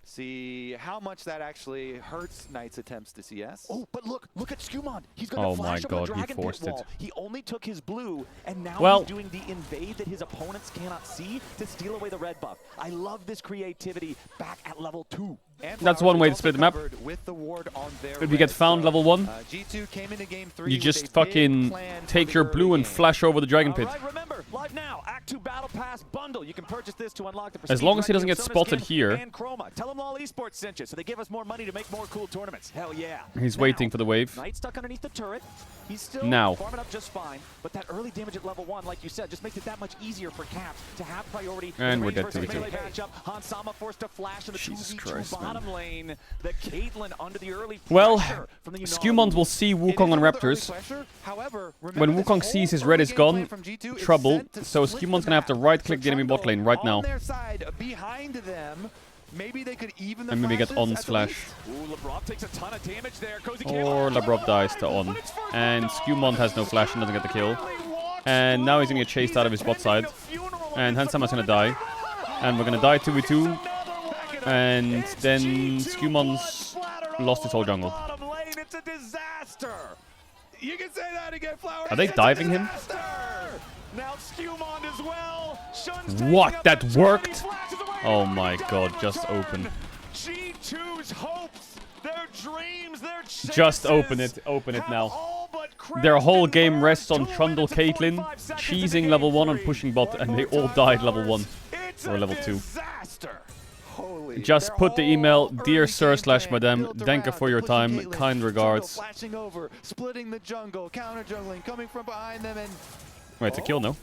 See how much that actually hurts Knight's attempts to CS. Oh, but look at Skumond. He's going to flash over the Dragon Pit wall. He only took his blue, and now he's doing the invade that his opponents cannot see to steal away the red buff. I love this creativity back at level 2. That's one way to split the map. If you get found level 1, G2 came into game 3 you just fucking take your blue and flash over the Dragon Pit. Remember, live But now, Act 2 Battle Pass bundle. You can purchase this to unlock the as long as he doesn't get spotted here. And Chroma. Tell them All Esports sent you, so they give us more money to make more cool tournaments. Hell yeah. He's waiting for the wave. Knight stuck underneath the turret. He's still now farming up just fine, but that early damage at level 1, like you said, just makes it that much easier for Caps to have priority. And we're dead to melee matchup. Hansama forced to flash in the 2v2 bottom lane. The Caitlyn under the early Skewmons will see Wukong on Raptors. When Wukong sees his red is gone, trouble. So Skewmon's gonna have to right-click the enemy bot lane right now. Maybe they could even the and maybe get On's flash. Takes a ton of damage there. Or Labrov dies to On. And Skewmon has no flash and doesn't get the kill. And now he's gonna get chased out of his bot side. And Hansama's gonna die. And we're gonna die 2v2. And then Skewmon's lost his whole jungle. It's a disaster. You can say that again, Flower. Are they diving him? Now Skewmon as well. What? That worked? Oh my god, just open. G2's hopes, their dreams, their chances. Just open it now. Their whole game rests on Trundle Caitlyn, cheesing level 1 and pushing bot, and they all died level 1. Or level 2. Just put the email, dear sir / madam, danke for your time, kind regards. Flashing over, splitting the jungle, counter jungling, coming from behind them, and Wait, it's a kill, no?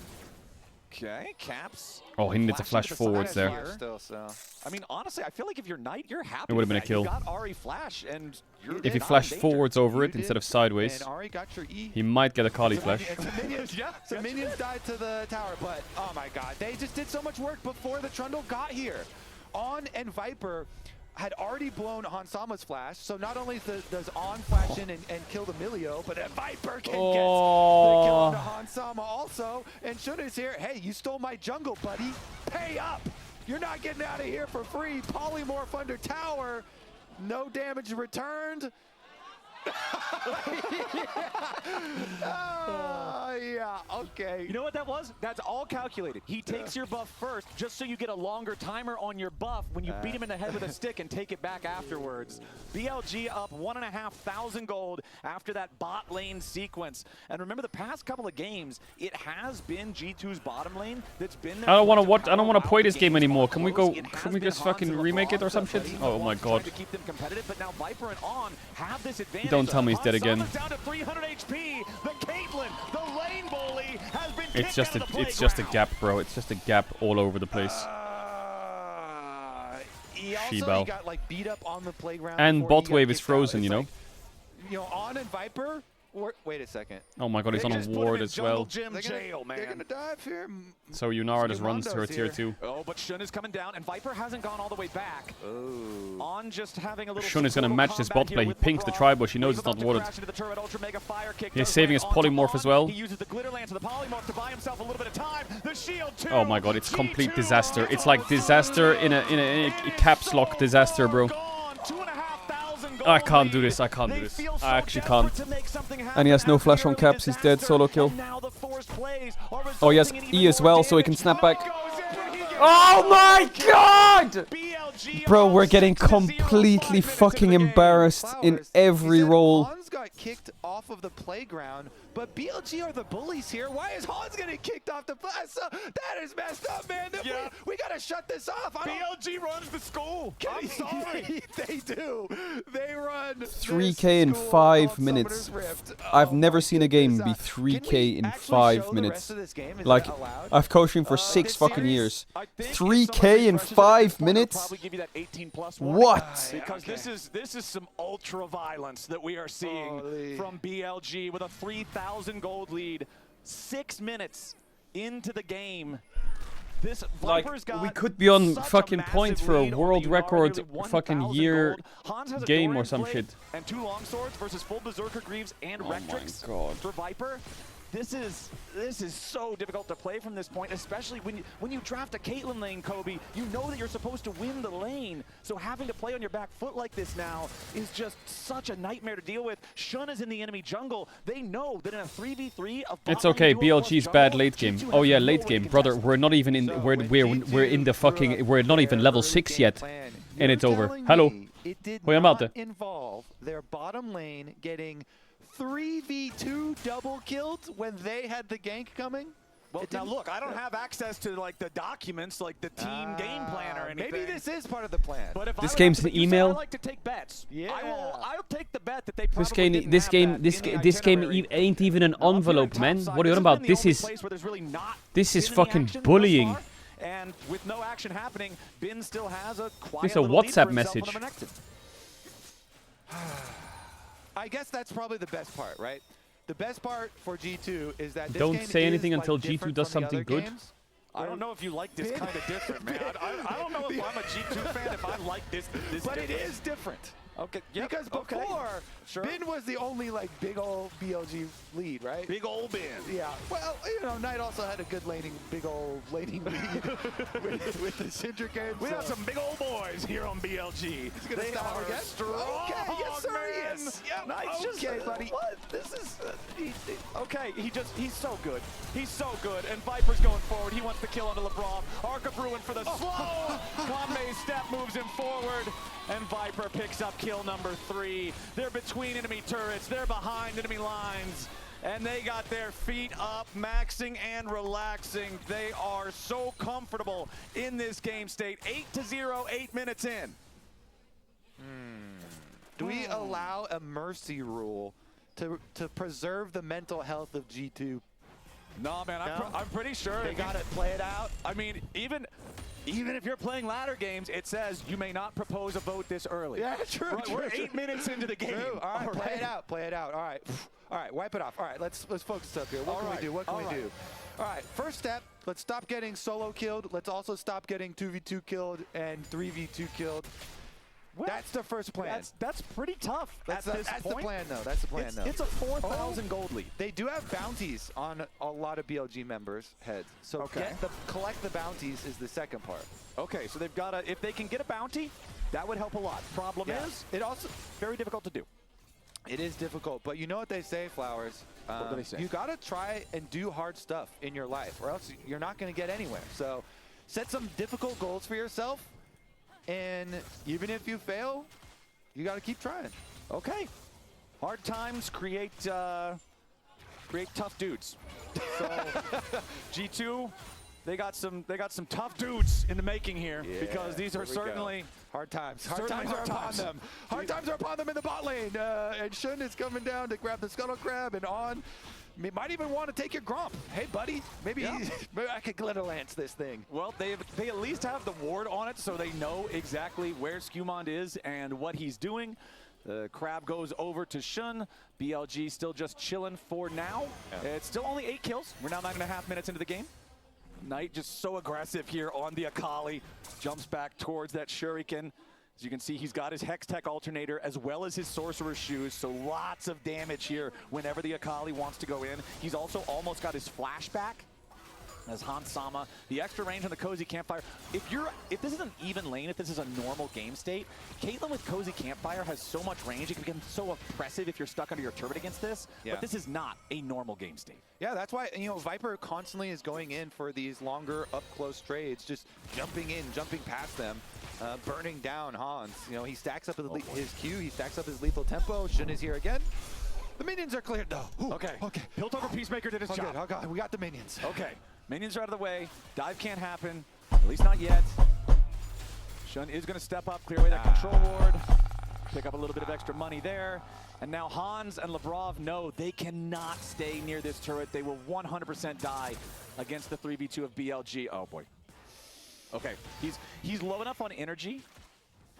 Okay, Caps. Oh, he needed to flash forwards there. Still, so. I mean, honestly, I feel like if you're Knight, you're happy. It would have been a kill. You got Ahri flash, and you're if he flashed forwards over it instead of sideways, he might get a Kali flash. Some minions died to the tower, but oh my god, they just did so much work before the Trundle got here. On and Viper had already blown Hansama's flash, so not only does On flash in and kill the Milio, but Viper can get the kill onto Hansama also. And Shun is here. Hey, you stole my jungle, buddy. Pay up. You're not getting out of here for free. Polymorph under tower. No damage returned. Yeah, okay. You know what that was? That's all calculated. He takes your buff first, just so you get a longer timer on your buff when you beat him in the head with a stick and take it back afterwards. BLG up 1,500 gold after that bot lane sequence. And remember, the past couple of games, it has been G2's bottom lane that's been there. I don't want to play this game anymore. Can we go? Can we just fucking remake it or some shit? Oh my god. To keep them competitive, but now Viper and On have this advantage. Don't tell me he's dead again. Down to 300 HP. The Caitlyn, the lane bully, has been it's just a gap, bro. It's just a gap all over the place. He also got like beat up on the playground. And bot wave is frozen, you know. Like, you know, On and Viper. Wait a second. Oh my god, he's on a ward as well. They're gonna dive here. So Yunara just runs to her tier 2. Oh, but Shun is coming down, and Viper hasn't gone all the way back. Oh. On just having a little. Shun is gonna match this bot play. He pinks the tri-bush. He knows it's not warded. He's saving his polymorph as well. He uses the glitter lance of the polymorph to buy himself a little bit of time. The shield too. Oh my god, it's complete disaster. It's like disaster in a caps lock disaster, bro. I can't do this, I can't do this. I actually can't. And he has no flash on Caps, he's dead, solo kill. Oh, he has E as well, so he can snap back. Oh my god! Bro, we're getting completely fucking embarrassed in every role. Hans got kicked off of the playground, but BLG are the bullies here. Why is Hans getting kicked off the playground? That is messed up, man. Yeah. We gotta shut this off. BLG runs the school. I'm sorry. They do. They run 3K in 5 minutes. I've never seen a game be 3K in 5 minutes. Like, I've coaching for 6 fucking years. 3K in 5 minutes? What? Because this is some ultra violence that we are seeing from BLG with a 3,000 gold lead. 6 minutes into the game. This Viper's got we could be on fucking point for a world record fucking year game or some shit. And 2 long swords versus full Berserker Greaves and Rectrix for Viper. This is so difficult to play from this point, especially when you draft a Caitlyn lane, Kobe. You know that you're supposed to win the lane, so having to play on your back foot like this now is just such a nightmare to deal with. Shun is in the enemy jungle. They know that in a 3v3 of it's okay. BLG's bad late game. Oh yeah, late game, brother. We're not even in. We're in the fucking. We're not even level 6 yet, and it's over. Hello. It did not involve their bottom lane getting 3v2 double killed when they had the gank coming? Well, now look, I don't have access to like the documents, like the team game plan or anything. Maybe this is part of the plan. But if This I would game's have to an pick, you said email. I like to take bets. Yeah. I'll take the bet that they probably This game ain't even an envelope, man. What are you on about? This is fucking bullying. And with no action happening, Bin still has a quiet This is a little lead for WhatsApp himself message. on the Renekton. I guess that's probably the best part, right? The best part for G2 is that this Don't game say is, anything like, until G2 different does from the something other good. games. I don't know if you like this kind of different, man. I don't know if I'm a G2 fan if I like this But different. it is different. Okay, yep, Because before, Bin was the only like big old BLG lead, right? Big old Bin. Yeah. Well, you know, Knight also had a good big old laning lead with the Syndicate. We got some big old boys here on BLG. He's gonna They stop are again. strong, Okay, yes sir, man. yes. Yep, Knight's just okay, buddy. What? This is Okay, he's so good. He's so good. And Viper's going forward. He wants to kill onto LeBron. Arc of Ruin for the slow. Kanme's step moves him forward. And Viper picks up kill number 3. They're between enemy turrets. They're behind enemy lines. And they got their feet up, maxing and relaxing. They are so comfortable in this game state. 8-0, 8 minutes in. Do we allow a mercy rule to preserve the mental health of G2? No, man, No? I'm pretty sure They got it played out. I mean, even if you're playing ladder games, it says you may not propose a vote this early. Yeah, true. Right, true, we're true. 8 minutes into the game. True. All right, play it out. Play it out. All right. All right, wipe it off. All right, let's focus up here. What can we do? What can we do? All right, first step, let's stop getting solo killed. Let's also stop getting 2v2 killed and 3v2 killed. Well, that's the first plan. That's pretty tough That's at this the point. plan, though. That's the plan, though. It's a 4,000 gold lead. They do have bounties on a lot of BLG members' heads. So collect the bounties is the second part. Okay, so they've got to, if they can get a bounty, that would help a lot. Problem is, it also very difficult to do. It is difficult, but you know what they say, Flowers. What do they say? You got to try and do hard stuff in your life, or else you're not going to get anywhere. So set some difficult goals for yourself, and even if you fail, you got to keep trying. Okay. Hard times create tough dudes. So G2, they got some tough dudes in the making here, because these are certainly hard times. Hard times are upon them. Hard times are upon them in the bot lane. And Shun is coming down to grab the Scuttle Crab, and On might even want to take your Gromp. Hey, buddy, maybe I could glitter lance this thing. Well, they at least have the ward on it, so they know exactly where Skewmond is and what he's doing. The Crab goes over to Shun. BLG still just chilling for now. It's still only 8 kills. We're now 9.5 minutes into the game. Knight just so aggressive here on the Akali. Jumps back towards that Shuriken. As you can see, he's got his Hextech alternator as well as his Sorcerer's Shoes, so lots of damage here whenever the Akali wants to go in. He's also almost got his flashback as Hans Sama. The extra range on the Cozy Campfire. If this is an even lane, if this is a normal game state, Caitlyn with Cozy Campfire has so much range, it can become so oppressive if you're stuck under your turret against this, but this is not a normal game state. Yeah, that's why, you know, Viper constantly is going in for these longer up-close trades, just jumping in, jumping past them, burning down Hans. You know, he stacks up his Q, he stacks up his lethal tempo. Shun is here again. The minions are cleared, though. Ooh, okay. Piltover Peacemaker did his job. Oh, God, we got the minions. Okay. Minions are out of the way. Dive can't happen. At least not yet. Shun is going to step up, clear away that control ward. Pick up a little bit of extra money there. And now Hans and Lebrov know they cannot stay near this turret. They will 100% die against the 3v2 of BLG. Oh, boy. Okay. He's low enough on energy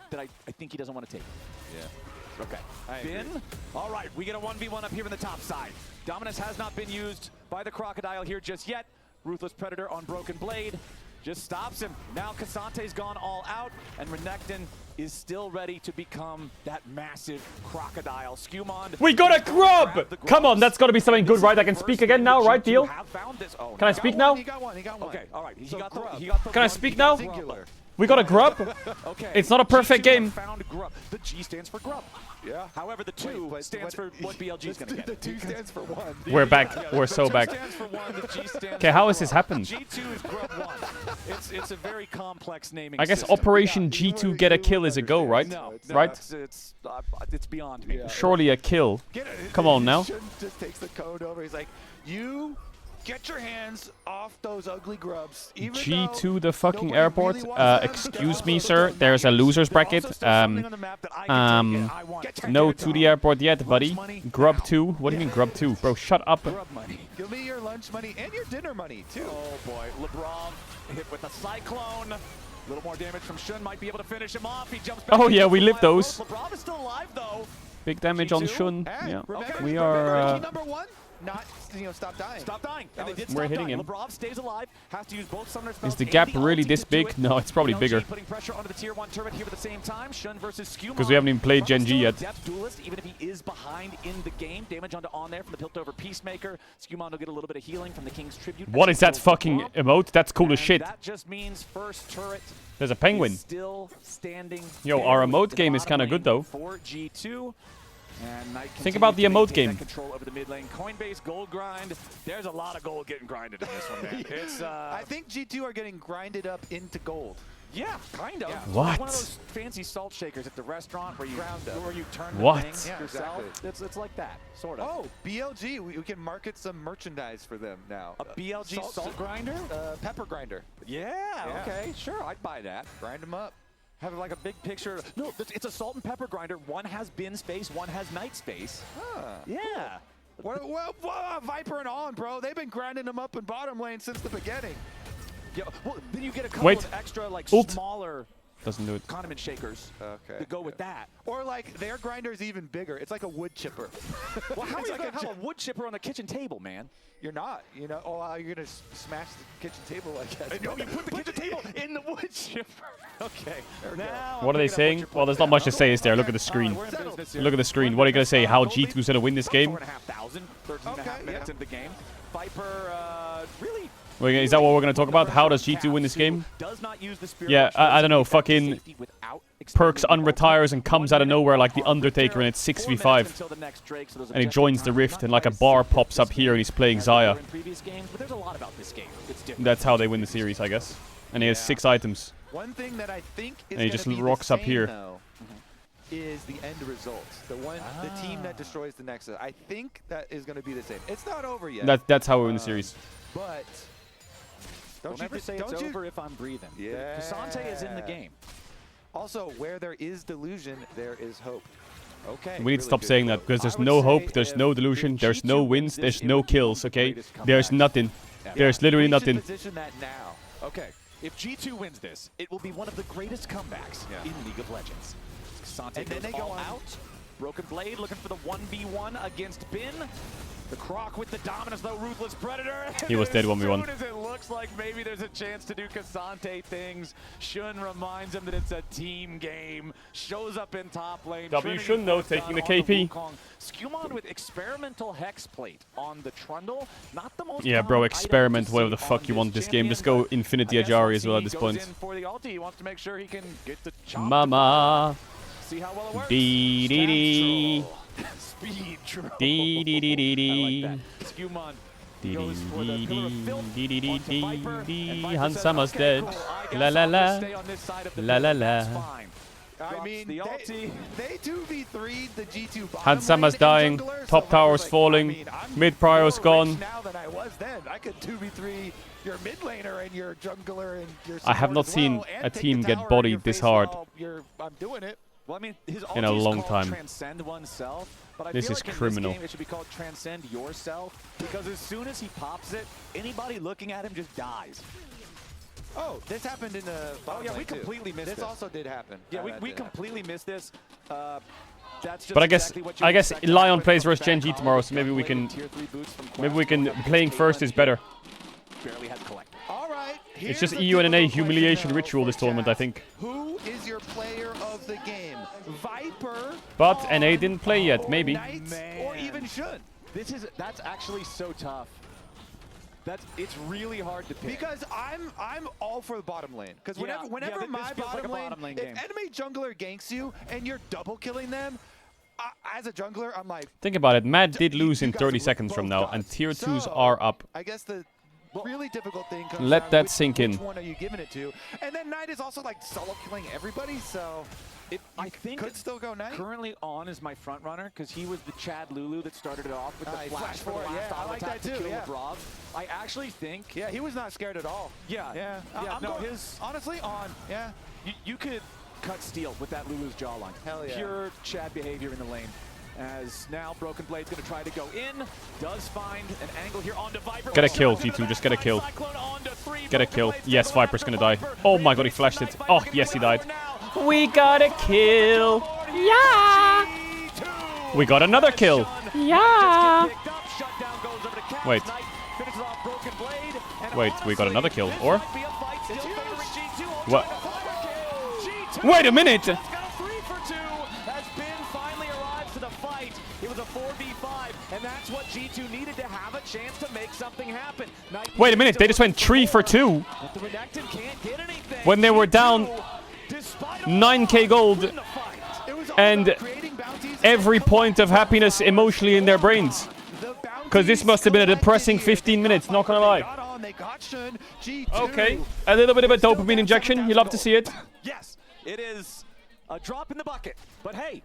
that I think he doesn't want to take it. Yeah. Okay. Bin. All right, we get a 1v1 up here on the top side. Dominus has not been used by the Crocodile here just yet. Ruthless Predator on Broken Blade just stops him. Now Kasante's gone all out, and Renekton is still ready to become that massive Crocodile. Skewmond. We got a grub! Come on, that's got to be something good, right? I can speak again now, right, Deal? Can I speak now? He got one. Okay, all right. He got the Can I speak now? Singular. We got a grub. Okay. It's not a perfect game. Found grub. The G stands for grub. Yeah. However, the 2 stands for what BLG is going to get. The 2 stands for 1. We're back. We're so back. Okay, how has this happened? G2 is grub 1. It's a very complex naming I guess system. Operation G2 get a kill is a go, right? No, right? It's beyond me. Surely a kill. Come on now. Just takes the code over. He's like, you Get your hands off those ugly grubs. G2 the fucking airport. Excuse me, sir. There's a losers bracket. No to the airport yet, buddy. Grub 2. What do you mean grub 2? Bro, shut up. Grub money. Give me your lunch money and your dinner money, too. Oh, boy. LeBron hit with a cyclone. A little more damage from Shun. Might be able to finish him off. He jumps back. Oh, yeah, we lived those. LeBron is still alive, though. Big damage on Shun. Hey, yeah. okay. We are... Number 1. Not, stop dying. Stop dying. And they did We're hitting him. LeBron stays alive. Has to use both summoner spells. Is the gap really this big? No, it's probably bigger. Putting pressure onto the tier 1 turret here at the same time. Shun versus Skewmon. Because we haven't even played Gen G yet. Depth duelist, even if he is behind in the game. Damage onto on there from the Piltover Peacemaker. Skewmon will get a little bit of healing from the King's Tribute. What is that fucking emote? That's cool as shit. That just means first turret. There's a penguin. Still standing. Yo, our emote game is kind of good though. For G2. Think about the emote game. Control over the mid lane. Coinbase gold grind. There's a lot of gold getting grinded in this one, man. It's I think G2 are getting grinded up into gold. Yeah, kind of. Yeah. What? Like one of those fancy salt shakers at the restaurant where you turn the what? thing yourself. Exactly. It's like that, sort of. Oh, BLG. We can market some merchandise for them now. A BLG salt grinder? Pepper grinder. Yeah, okay, sure, I'd buy that. Grind them up. Have like a big picture. No, it's a salt and pepper grinder. One has bin space, one has night space. Huh. Yeah. Well, Viper and On, bro. They've been grinding them up in bottom lane since the beginning. Yeah, well, then you get a couple of extra, like, smaller doesn't do it. condiment shakers to go with that. Or, like, their grinder is even bigger. It's like a wood chipper. Well, how are you going to have a wood chipper on the kitchen table, man? You're not. You know, you're going to smash the kitchen table, I guess. No, you put the kitchen table in the wood chipper. Okay. Now what are they saying? Well, there's not much to say, is there? Look at the screen. Look at the screen. What are you going to say? How G2's going to win this game? 4,500, 13.5 minutes into the game. Viper, really... Is that what we're going to talk about? How does G2 win this game? Does not use the spirit. Yeah, I don't know. Fucking Perks unretires and comes out of nowhere like the Undertaker and it's 6v5. And he joins the Rift and like a bar pops up here and he's playing Xayah. That's how they win the series, I guess. And he has 6 items. One thing that I think is and he just be rocks up here. Though, is the end result. The team that destroys the Nexus. I think that is going to be the same. It's not over yet. That's how we win the series. But don't you say it's over if I'm breathing. Yeah. K'Sante is in the game. Also, where there is delusion, there is hope. Okay. We need to stop saying that because there's no hope, there's no delusion, there's no wins, there's no kills, okay? There's nothing. There's literally nothing. Position that now. Okay. If G2 wins this, it will be one of the greatest comebacks in League of Legends. K'Sante and then they go out. Broken Blade looking for the 1v1 against Bin. The Croc with the dominance, though, Ruthless Predator. He was dead 1v1. As soon as it looks like maybe there's a chance to do K'Sante things, Shun reminds him that it's a team game. Shows up in top lane. W Shun, though, taking the KP. Skewmon with experimental hex plate on the Trundle. Not the most bro, experiment whatever the fuck you want this game. Just go Infinity Ajari as well at this point. For the ulti, he wants to make sure he can get the Mama. See how well it works. Dee dee dee. Speed troll. Dee dee dee dee dee. I like that. Skewmon goes for the pillar of filth. Dee dee dee dee dee. Hansama's dead. La la la. La la la. I mean, they 2v3'd the G2 bottom Hansama's dying. Top tower's falling. Mid prio's gone. Now than I was then. I could 2v3 your mid laner and your jungler and your I have not seen a team get bodied this hard. I'm doing it. Well, I mean, his in a long time. Transcend oneself, but I this feel is like criminal. In this game, it should be called Transcend Yourself, because as soon as he pops it, anybody looking at him just dies. Oh, this happened in the. Oh yeah, we completely missed this. This also did happen. Yeah, we completely missed this. That's just but I guess exactly Lion plays versus Gen G tomorrow, so maybe we can playing first is better. Barely had collected. All right. It's just EU and NA humiliation ritual this tournament, I think. Who is your player of the game? Viper. But NA didn't play yet, maybe. Knights, or even Shun. That's actually so tough. It's really hard to pick. Because I'm all for the bottom lane. Because whenever my bottom lane, if enemy jungler ganks you and you're double killing them, as a jungler, I'm like. Think about it. Mad did lose in 30 seconds from now, and tier 2s are up. I guess the really difficult thing comes Let that sink in. Which one are you giving it to? And then Knight is also like solo killing everybody, so I think could still go Knight. Currently on is my front runner because he was the Chad Lulu that started it off with the flash for the last I like that too. Yeah. I actually think. Yeah, he was not scared at all. Yeah. I'm no, going, honestly on. Yeah. You could cut steel with that Lulu's jawline. Hell yeah. Pure Chad behavior in the lane. As now Broken Blade's going to try to go in. Does find an angle here onto Viper. Get a kill, G2. Just get a kill. Get a kill. Yes, Viper's going to die. Oh my god, he flashed it. Oh, yes, he died. We got a kill. Yeah. We got another kill. Yeah. Wait. Wait, we got another kill. Or? What? Wait a minute. It was a 4v5, and that's what G2 needed to have a chance to make something happen. Wait a minute, they just went 3 for 2. When they were down 9k gold and every point of happiness emotionally in their brains. Because this must have been a depressing 15 minutes, not gonna lie. Okay, a little bit of a dopamine injection, you love to see it. Yes, it is a drop in the bucket, but hey.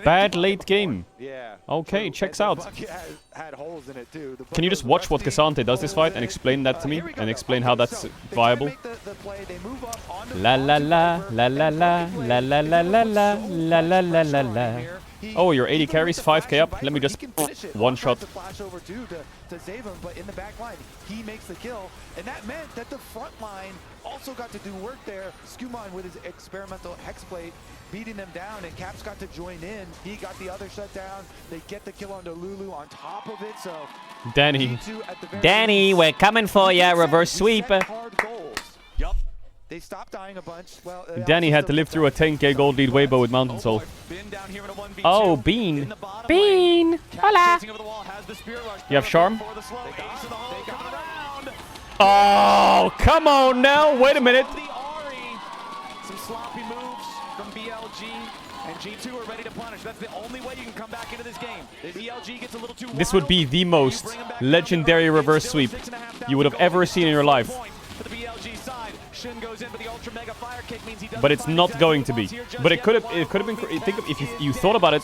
Bad late game. Yeah. Okay, checks out. Had holes in it too. Can you just watch what Cassante does this fight and explain that to me? And explain how that's viable? La la la, la la la, la la la la la, la la la la la. Oh, your 80 carries, 5k up. Let me just one shot. Flash over to save him, but in the back line, he makes the kill. And that meant that the front line also got to do work there. Skumon with his experimental hexblade beating them down, and Caps got to join in. He got the other shutdown. They get the kill onto Lulu on top of it, so... Danny, we're coming for ya, reverse sweep. Yup. They stopped dying a bunch. Well, Danny had to live through a 10k gold lead Weibo with Mountain Soul. Oh, Bean. Bean! Hola! You have Charm? Oh, come on now! Wait a minute! Some sloppy moves from BLG, and G2 are ready to punish. That's the only way you can come back into this game. BLG gets a little too wild. This would be the most legendary reverse sweep you would have ever seen in your life. But it's not going to be. But it could have been. Think of if you thought about it.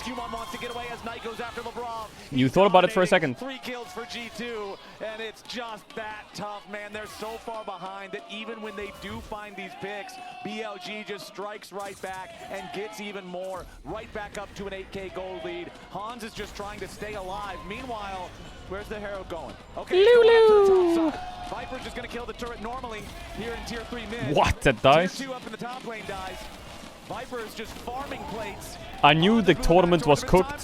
You thought about it for a second. 3 kills for G2, and it's just that tough, man. They're so far behind that even when they do find these picks, BLG just strikes right back and gets even more. Right back up to an 8k gold lead. Hans is just trying to stay alive. Meanwhile, where's the Herald going? Okay, Lulu! Viper's just going to kill the turret normally here in tier 3 mid. What? That dies? Tier 2 up in the top lane dies. Viper is just farming plates. I knew the tournament was cooked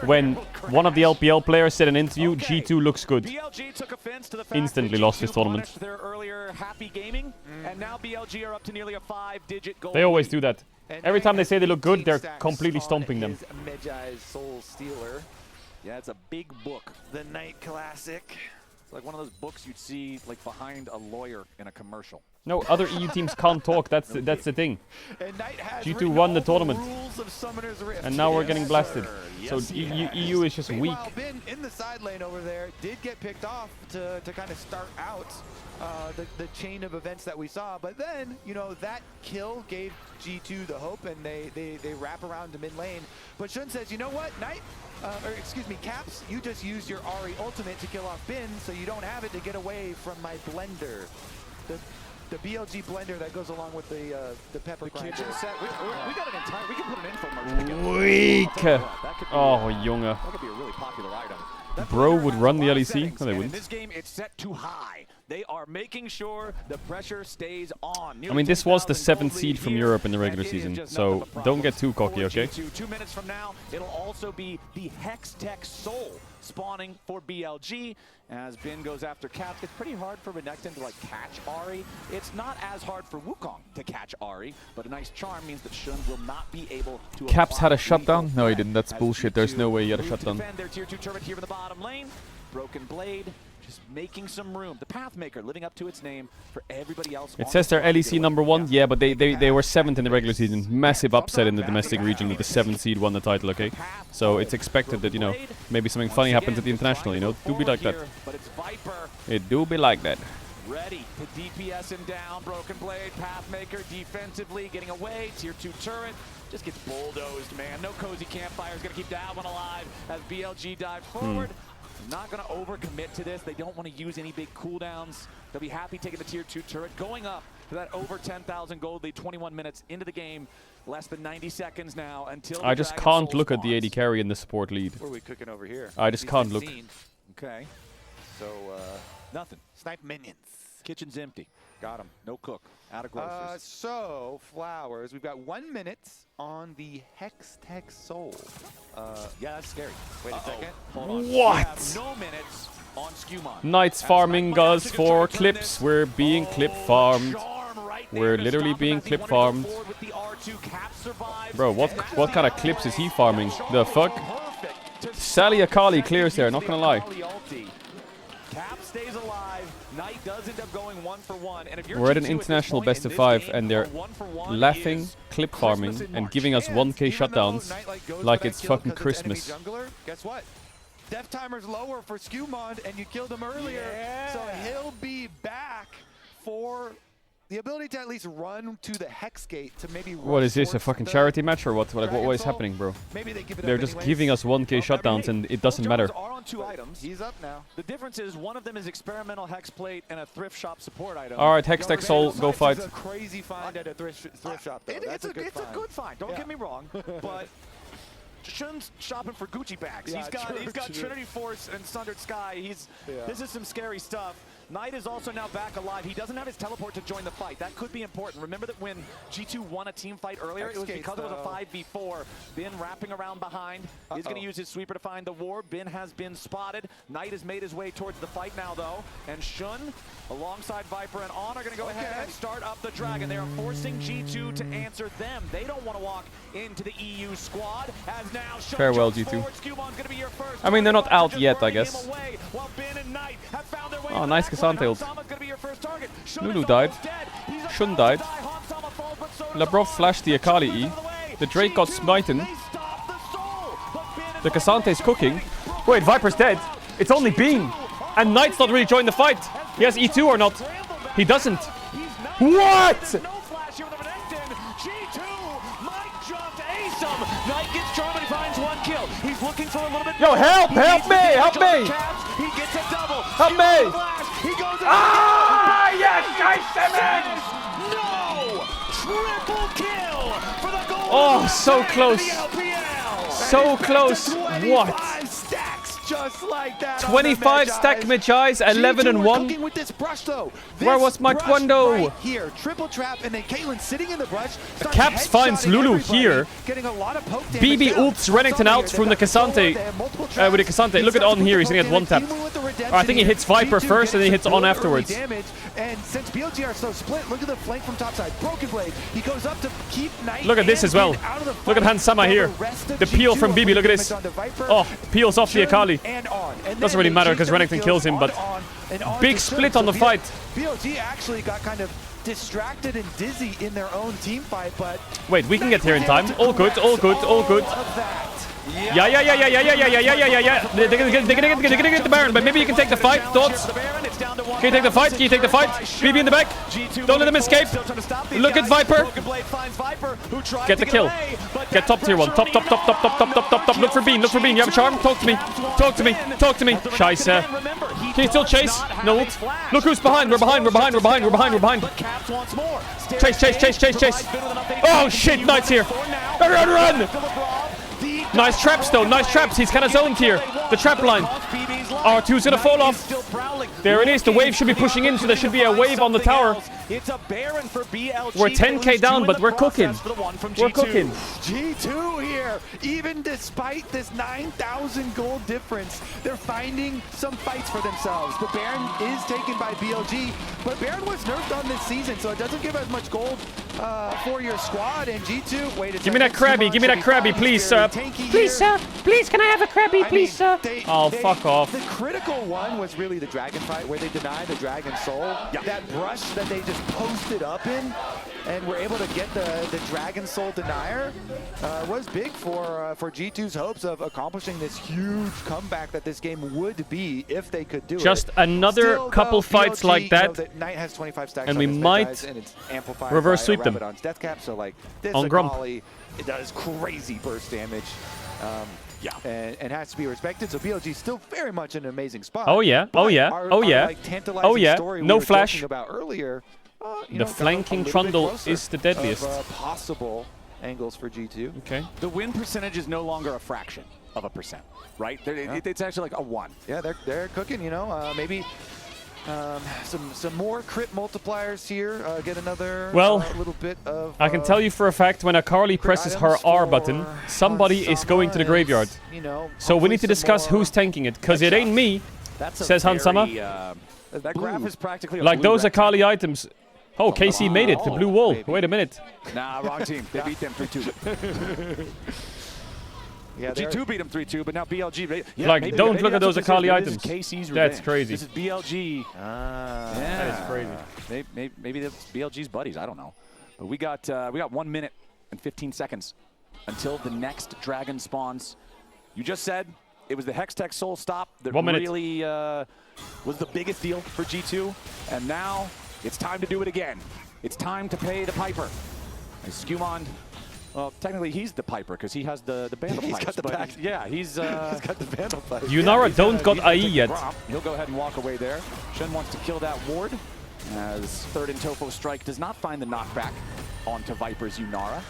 when one of the LPL players said in an interview, G2 looks good. BLG took offense to the fact instantly lost this tournament. Their earlier happy gaming, and now BLG are up to nearly a 5-digit goal. They always do that. Every time they say they look good, they're completely stomping them. Medjai's Soul Stealer. Yeah, it's a big book. The Night Classic. It's like one of those books you'd see like behind a lawyer in a commercial. No, other EU teams can't talk. That's the thing. G2 won the tournament, and now we're getting blasted. So EU is just weak. Bin in the side lane over there did get picked off to kind of start out the chain of events that we saw, but then that kill gave G2 the hope, and they wrap around to mid lane. But Shun says, you know what, Knight, or excuse me, Caps, you just used your Ahri ultimate to kill off Bin, so you don't have it to get away from my blender. The BLG blender that goes along with the pepper grinder. Set. We got an entire. We can put an infomercial together. Weak. Oh, Junge. That could be a really popular item. Bro would run the LEC. No, they wouldn't. In this game, it's set too high. They are making sure the pressure stays on. I mean, this was the 7th seed from Europe in the regular season, so don't get too cocky, okay? 2 minutes from now, it'll also be the Hextech Soul spawning for BLG. As Bin goes after Caps, it's pretty hard for Renekton to catch Ahri. It's not as hard for Wukong to catch Ahri, but a nice charm means that Shun will not be able to. Caps had a shutdown? No, he didn't. That's bullshit. There's no way he had a shutdown. Their tier 2 turret here in the bottom lane. Broken Blade just making some room. The Pathmaker living up to its name for everybody else. It says they're LEC #1. Yeah, but they were 7th in the regular season. Massive upset in the domestic region with the 7th seed won the title, okay? So it's expected that, maybe something funny happens at the international, Do be like that. It do be like that. ready to DPS him down. Broken Blade, Pathmaker defensively getting away. Tier 2 turret just gets bulldozed, man. No cozy campfire is going to keep that one alive as BLG dives forward. Not going to overcommit to this. They don't want to use any big cooldowns. They'll be happy taking the tier 2 turret, going up to that over 10,000 gold lead, 21 minutes into the game. Less than 90 seconds now until I just can't look at the AD carry and the support lead. What are we cooking over here? I just can't look. Okay. So, nothing. Snipe minions. Kitchen's empty. Got him. No cook. Out of groceries. So, Flowers, we've got 1 minute on the Hextech Soul. Yeah, that's scary. Wait a second. Hold on. What? No minutes on Skewmon. Knights farming us for clips. We're being clip farmed. We're literally being clip farmed. Bro, what kind of clips is he farming? The fuck? Sally Akali clears there, not gonna lie. Cap stays alive. Knight does end up going 1-for-1. And if you're We're at an international best of 5 and they're laughing, clip farming, and giving us 1k shutdowns like it's fucking Christmas. Guess what? Death timer's lower for Skewmon and you killed him earlier. So he'll be back for the ability to at least run to the Hex Gate to maybe. What is this, a fucking charity match or what? Like, what is happening, bro? Maybe they give it They're up just anyways. giving us 1k shutdowns and it doesn't matter. Are on 2 items. He's up now. The difference is one of them is experimental hex plate and a thrift shop support item. Alright, Hextech Soul, go fight. It's a crazy find at a thrift shop. It's a good find. Don't get me wrong, but Shun's shopping for Gucci bags. Yeah, he's got Trinity Force and Sundered Sky. This is some scary stuff. Knight is also now back alive. He doesn't have his teleport to join the fight. That could be important. Remember that when G2 won a team fight earlier, it was because it was a 5v4. Bin wrapping around behind. He's going to use his sweeper to find the ward. Bin has been spotted. Knight has made his way towards the fight now, though. And Shun, alongside Viper and On, are going to go ahead and start up the Dragon. They are forcing G2 to answer them. They don't want to walk into the EU squad. As now Shun Farewell, G2. I mean, they're not out yet, I guess. Oh, nice Cassante ult. Lulu died. Shun died. Labrov flashed the Akali E. The Drake got smitten. The Cassante's cooking. Wait, Viper's dead. It's only Beam. And Knight's not really joined the fight. He has E2 or not? He doesn't. What? Knight gets Germany, finds 1 kill. He's looking for a little bit. Yo, help! Help me! Help me! He gets a double. Help me! He goes yes! No! Triple kill for the goal. Oh, so close. So close. What? Just like that. 25 stack mid eyes, 11 and 1. With this brush, though. Where was my Twendo? Right here, triple trap, and then Caitlyn sitting in the brush. Caps finds Lulu here. Getting a lot of poke damage. BB ults Renekton out from the Cassante. With the Cassante. Look at On here, he's gonna get 1 tap. I think he hits Viper first and then he hits On afterwards. And since BLG are so split, look at the flank from topside. Broken Blade. He goes up to keep Knight. Look at this as well. Look at Hansama here. The peel from BB. Look at this. Oh, peels off the Akali. Doesn't really matter because Renekton kills him, but big split on the fight. BLG actually got kind of distracted and dizzy in their own team fight, but wait, we can get here in time. All good, all good, all good. Yeah. They're gonna get the Baron, but maybe you can take the fight. Thoughts? Can you take the fight? Can you take the fight? BB in the back. Don't let him escape. Look at Viper. Get the kill. Get top tier 1. Top. Look for Bean. Look for Bean. You have a charm? Talk to me. Talk to me. Talk to me. Scheisse. Can you still chase? No ult. Look who's behind. We're behind. Chase. Oh shit, Knight's here. Run. Nice traps though, nice traps. He's kind of zoned here. The trap line. R2's gonna fall off. There it is. The wave should be pushing in, so there should be a wave on the tower. It's a Baron for BLG. We're 10k down, but we're cooking. We're cooking. G2 here. Even despite this 9,000 gold difference, they're finding some fights for themselves. The Baron is taken by BLG, but Baron was nerfed on this season, so it doesn't give as much gold for your squad. And G2, wait a second. Give me that Krabby, please, sir. Please, sir. Please, can I have a Krabby, please, sir? Oh, fuck off. The critical one was really the Dragon fight where they denied the Dragon Soul. That brush that they just posted up in, and were able to get the Dragon Soul Denier was big for G2's hopes of accomplishing this huge comeback that this game would be if they could do it. Just another couple fights BLG, like that, you know, Knight has 25 stacks and on we his might guys, and it's amplified reverse by sweep them. Rabadon's death cap, so like this On Grump. Akali, it does crazy burst damage. And has to be respected. So BLG still very much in an amazing spot. Oh yeah, But oh yeah, our, oh our, yeah, like, tantalizing oh yeah. story No we were flash. talking about earlier. The flanking trundle is the deadliest. Of, possible angles for G2. Okay. The win percentage is no longer a fraction of a percent, right? It's actually like a 1. Yeah, they're cooking. You know, maybe. Some more crit multipliers here. Get another little bit of. I can tell you for a fact when Akali presses her R button, somebody is going to the graveyard. You know, so we need to discuss who's tanking it, because it ain't me, says Hansama. That graph is practically like those Akali items. Oh, KC made it, the blue wall. Maybe. Wait a minute. Nah, wrong team. They beat them 3-2. Yeah, G2 beat them 3-2, but now BLG. Yeah, like, don't look at those Akali items. KC's that's crazy. This is BLG. That is crazy. Maybe that's BLG's buddies. I don't know. But we got 1 minute and 15 seconds until the next dragon spawns. You just said it was the Hextech Soul stop that really was the biggest deal for G2, and now it's time to do it again. It's time to pay the piper. And Skumon. Well, technically he's the piper because he has the Vandal pipes. He's got the pack. Yeah, he's got the Vandal pipes. Yunara don't got IE yet. He'll go ahead and walk away there. Shen wants to kill that ward as third in Tofo strike does not find the knockback onto Viper's Yunara.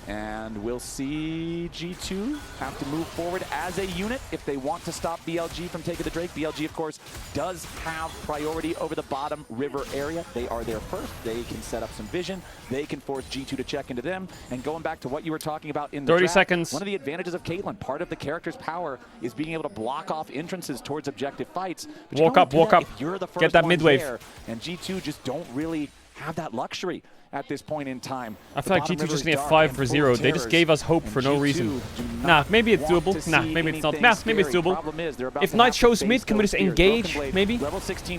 And we'll see G2 have to move forward as a unit if they want to stop BLG from taking the Drake. BLG, of course, does have priority over the bottom river area. They are there first. They can set up some vision. They can force G2 to check into them. And going back to what you were talking about in the 30 draft, seconds. one of the advantages of Caitlyn, part of the character's power is being able to block off entrances towards objective fights. But walk up. You're the first Get that mid-wave. there, and G2 just don't really have that luxury at this point in time. I feel like G2 just need 5-0. They just gave us hope for no reason. Nah, maybe it's doable. Nah, maybe it's not. Nah, maybe it's doable. If Knight shows mid, can we just engage? Maybe?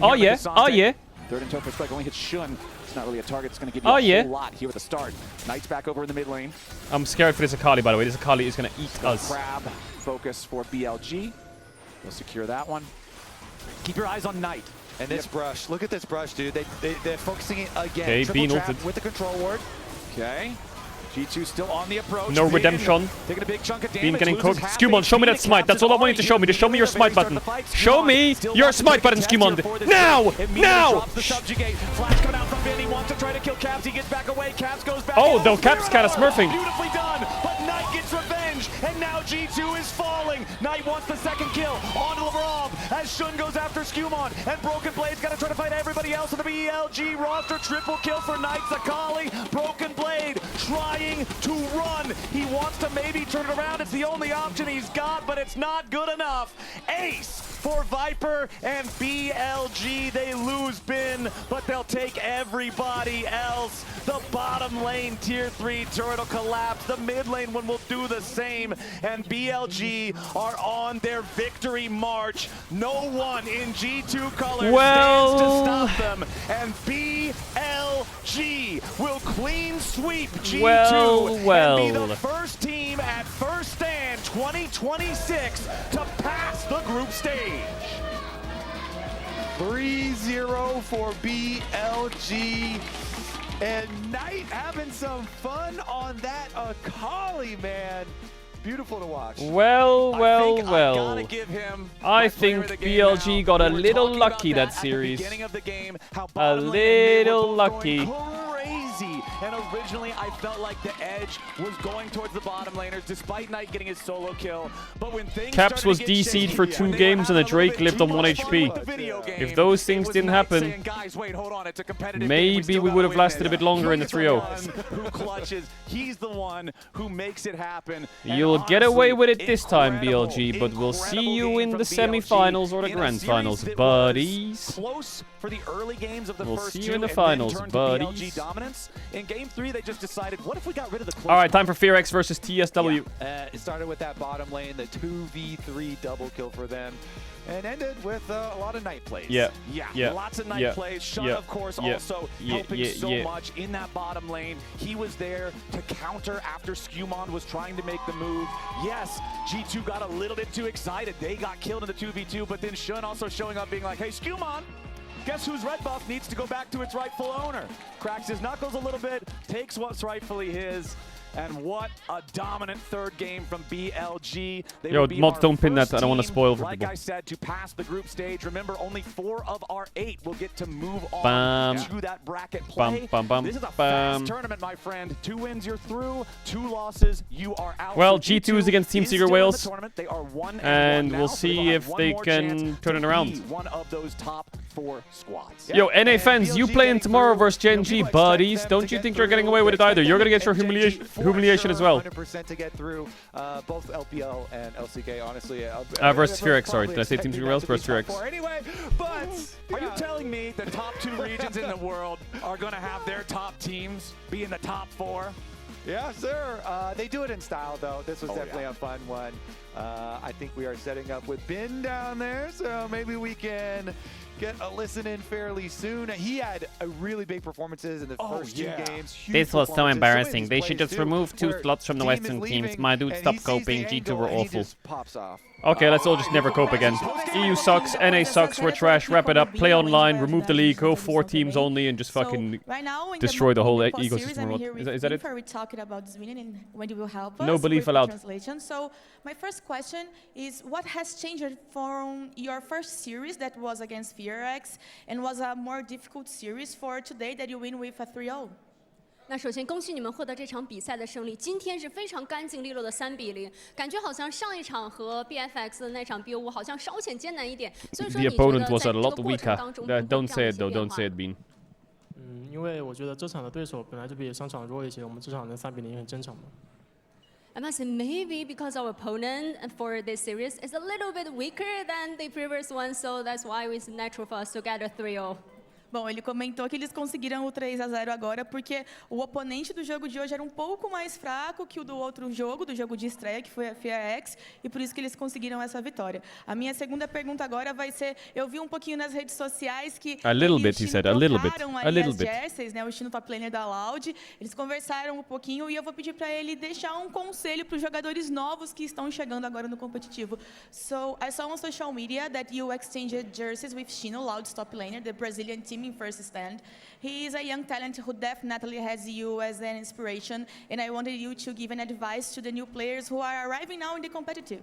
Oh yeah, oh yeah. Third and Topher strike only hits Shun. It's not really a target. It's going to give you a whole lot here at the start. Knight's back over in the mid lane. I'm scared for this Akali, by the way. This Akali is going to eat us. Crab focus for BLG. We'll secure that one. Keep your eyes on Knight. And this brush, look at this brush, dude. They're focusing it again. Okay, Triple trap ulted. with the control ward. Okay. G2 still on the approach. No redemption. Taking a big chunk of damage. Bean getting cooked. Skumon, show me that smite. That's all I want you to show me. Just show me your smite button. Show me your smite button, Skumon. Now! Now! Flash coming out from Vin. He wants to try to kill Caps. He gets back away. Caps goes back. Oh, the Caps kind of smurfing. Beautifully done. But Knight gets revenge. And now G2 is falling. Knight wants the second kill onto Lavrov as Shun goes after Skumon. And Broken Blade's got to try to fight everybody else on the BLG roster. Triple kill for Knight. Akali. Broken Blade trying to run. He wants to maybe turn it around. It's the only option he's got, but it's not good enough. Ace for Viper and BLG. They lose Bin, but they'll take everybody else. The bottom lane tier 3 turret will collapse. The mid lane one will do the same. And BLG are on their victory march. No one in G2 colors stands to stop them. And BLG will clean sweep G2 and be the first team at First Stand 2026 to pass the group stage. 3-0 for BLG. And Knight having some fun on that Akali, man. Beautiful to watch. Well. I think BLG BLG got a little lucky that series. A little lucky. Crazy. And originally I felt like the edge was going towards the bottom laners despite Knight getting his solo kill. But when things Caps was DC'd for 2 games and the Drake lived on 1 HP. If those things didn't happen, maybe we would have lasted a bit longer in the 3-0. Who clutches, he's the one who makes it happen. You'll get away with it this time, BLG, but we'll see you in the semi-finals or the grand finals, buddies. Close for the early games of the we'll first see two, you in the and finals, then turned buddies. to BLG dominance. In game 3, they just decided, what if we got rid of the close All right, time for FearX versus TSW. Yeah. It started with that bottom lane, the 2v3 double kill for them, and ended with a lot of night plays. Yeah. Lots of night plays. Shun, of course, also helping so much in that bottom lane. He was there to counter after Skewmon was trying to make the move. Yes, G2 got a little bit too excited. They got killed in the 2v2, but then Shun also showing up being like, hey, Skewmon, guess whose red buff needs to go back to its rightful owner? Cracks his knuckles a little bit, takes what's rightfully his. And what a dominant third game from BLG. Yo, mods, don't pin that. I don't want to spoil for people. Like I said, to pass the group stage. Remember, only 4 of our 8 will get to move on to that bracket play. This is a fast tournament, my friend. 2 wins, you're through. 2 losses, you are out. Well, G2 is against Team Secret Wales. They are 1-1 and now, we'll so see if they can turn it around. One of those top 4 squads. Yo, NA fans, you playing tomorrow versus Gen G, buddies. Don't you think you're getting away with it either? You're going to get your humiliation as well. 100% to get through both LPL and LCK, honestly. Versus FearX, sorry. Did I say Team Secret Wales versus FearX? Anyway, but are you telling me the top 2 regions in the world are going to have their top teams be in the top 4? Yeah, sir. They do it in style, though. This was definitely a fun one. I think we are setting up with Bin down there, so maybe we can get a listen in fairly soon. He had a really big performances in the first 2 games. This was so embarrassing. They should just remove 2 slots from the Western teams. My dude, stop coping. G2 were awful. Okay, let's all just never cope again. EU sucks, NA sucks, we're trash, wrap it up, play online, remove the league, go 4 teams only, and just fucking destroy the whole ecosystem. Is that it? We're talking about this winning and when you will help us. No belief allowed. Translation. So my first question is, what has changed from your first series that was against FearX and was a more difficult series for today that you win with a 3-0? 那首先恭喜你们获得这场比赛的胜利。今天是非常干净利落的3-0，感觉好像上一场和 BFX 的那场 BO5 好像稍显艰难一点。所以说你觉得在这个过程当中， Don't say it though. Don't say it, Bean. 因为我觉得这场的对手本来就比上场弱一些，我们这场能3-0也很正常嘛。I must say maybe because our opponent for this series is a little bit weaker than the previous one, so that's why it's natural for us to get a 3-0. Bom, ele comentou que eles conseguiram o 3-0 agora porque o oponente do jogo de hoje era um pouco mais fraco que o do outro jogo, do jogo de estreia, que foi a FearX, e por isso que eles conseguiram essa vitória. A minha segunda pergunta agora vai ser, eu vi um pouquinho nas redes sociais que a little bit, he said, a little bit, jerseys, né, o Chino top laner da Loud, eles conversaram um pouquinho e eu vou pedir para ele deixar um conselho para os jogadores novos que estão chegando agora no competitivo. So, I saw on social media that you exchanged jerseys with Chino, Loud's top laner, the Brazilian team in first stand. He is a young talent who definitely has you as an inspiration, and I wanted you to give an advice to the new players who are arriving now in the competitive.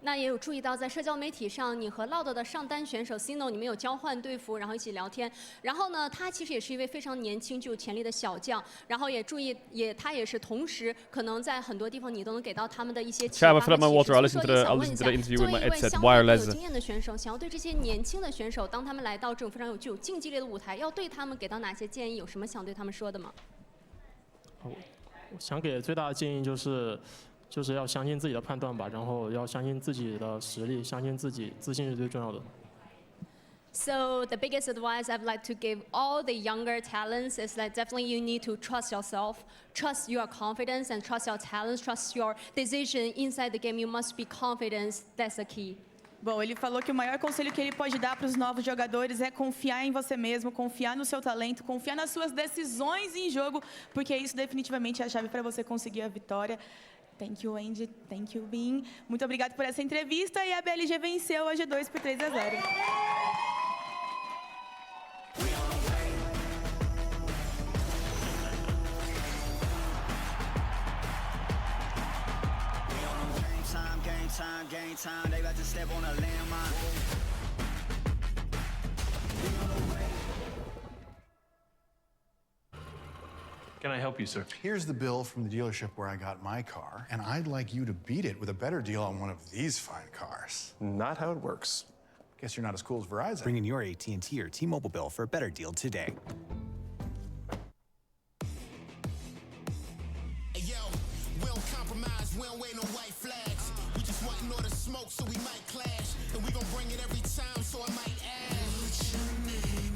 那也有注意到，在社交媒体上，你和 Loud 的上单选手 Sino， 你们有交换队服，然后一起聊天。然后呢，他其实也是一位非常年轻、具有潜力的小将。然后也注意，他也是同时可能在很多地方你都能给到他们的一些启发和启示。所以说，也想问一下，作为一位相对有经验的选手，想要对这些年轻的选手，当他们来到这种非常具有竞技力的舞台，要对他们给到哪些建议？有什么想对他们说的吗？我想给最大的建议就是要相信自己的判断吧，然后要相信自己的实力，相信自己，自信是最重要的。So the biggest advice I'd like to give all the younger talents is that definitely you need to trust yourself, trust your confidence, and trust your talents, trust your decision inside the game. You must be confident. That's the key. Bom, ele falou que o maior conselho que ele pode dar para os novos jogadores é confiar em você mesmo, confiar no seu talento, confiar nas suas decisões em jogo, porque isso definitivamente é a chave para você conseguir a vitória. Thank you, Andy. Thank you, Bin. Muito obrigado por essa entrevista e a BLG venceu a G2 por 3-0. Game time, they about to step on a landmine. Can I help you, sir? Here's the bill from the dealership where I got my car, and I'd like you to beat it with a better deal on one of these fine cars. Not how it works. Guess you're not as cool as Verizon. Bring in your AT&T or T-Mobile bill for a better deal today. Hey, yo, we don't compromise, we don't wear no white flags. We just want all the smoke, so we might clash. And we gon' bring it every time, so I might ask. What's your name?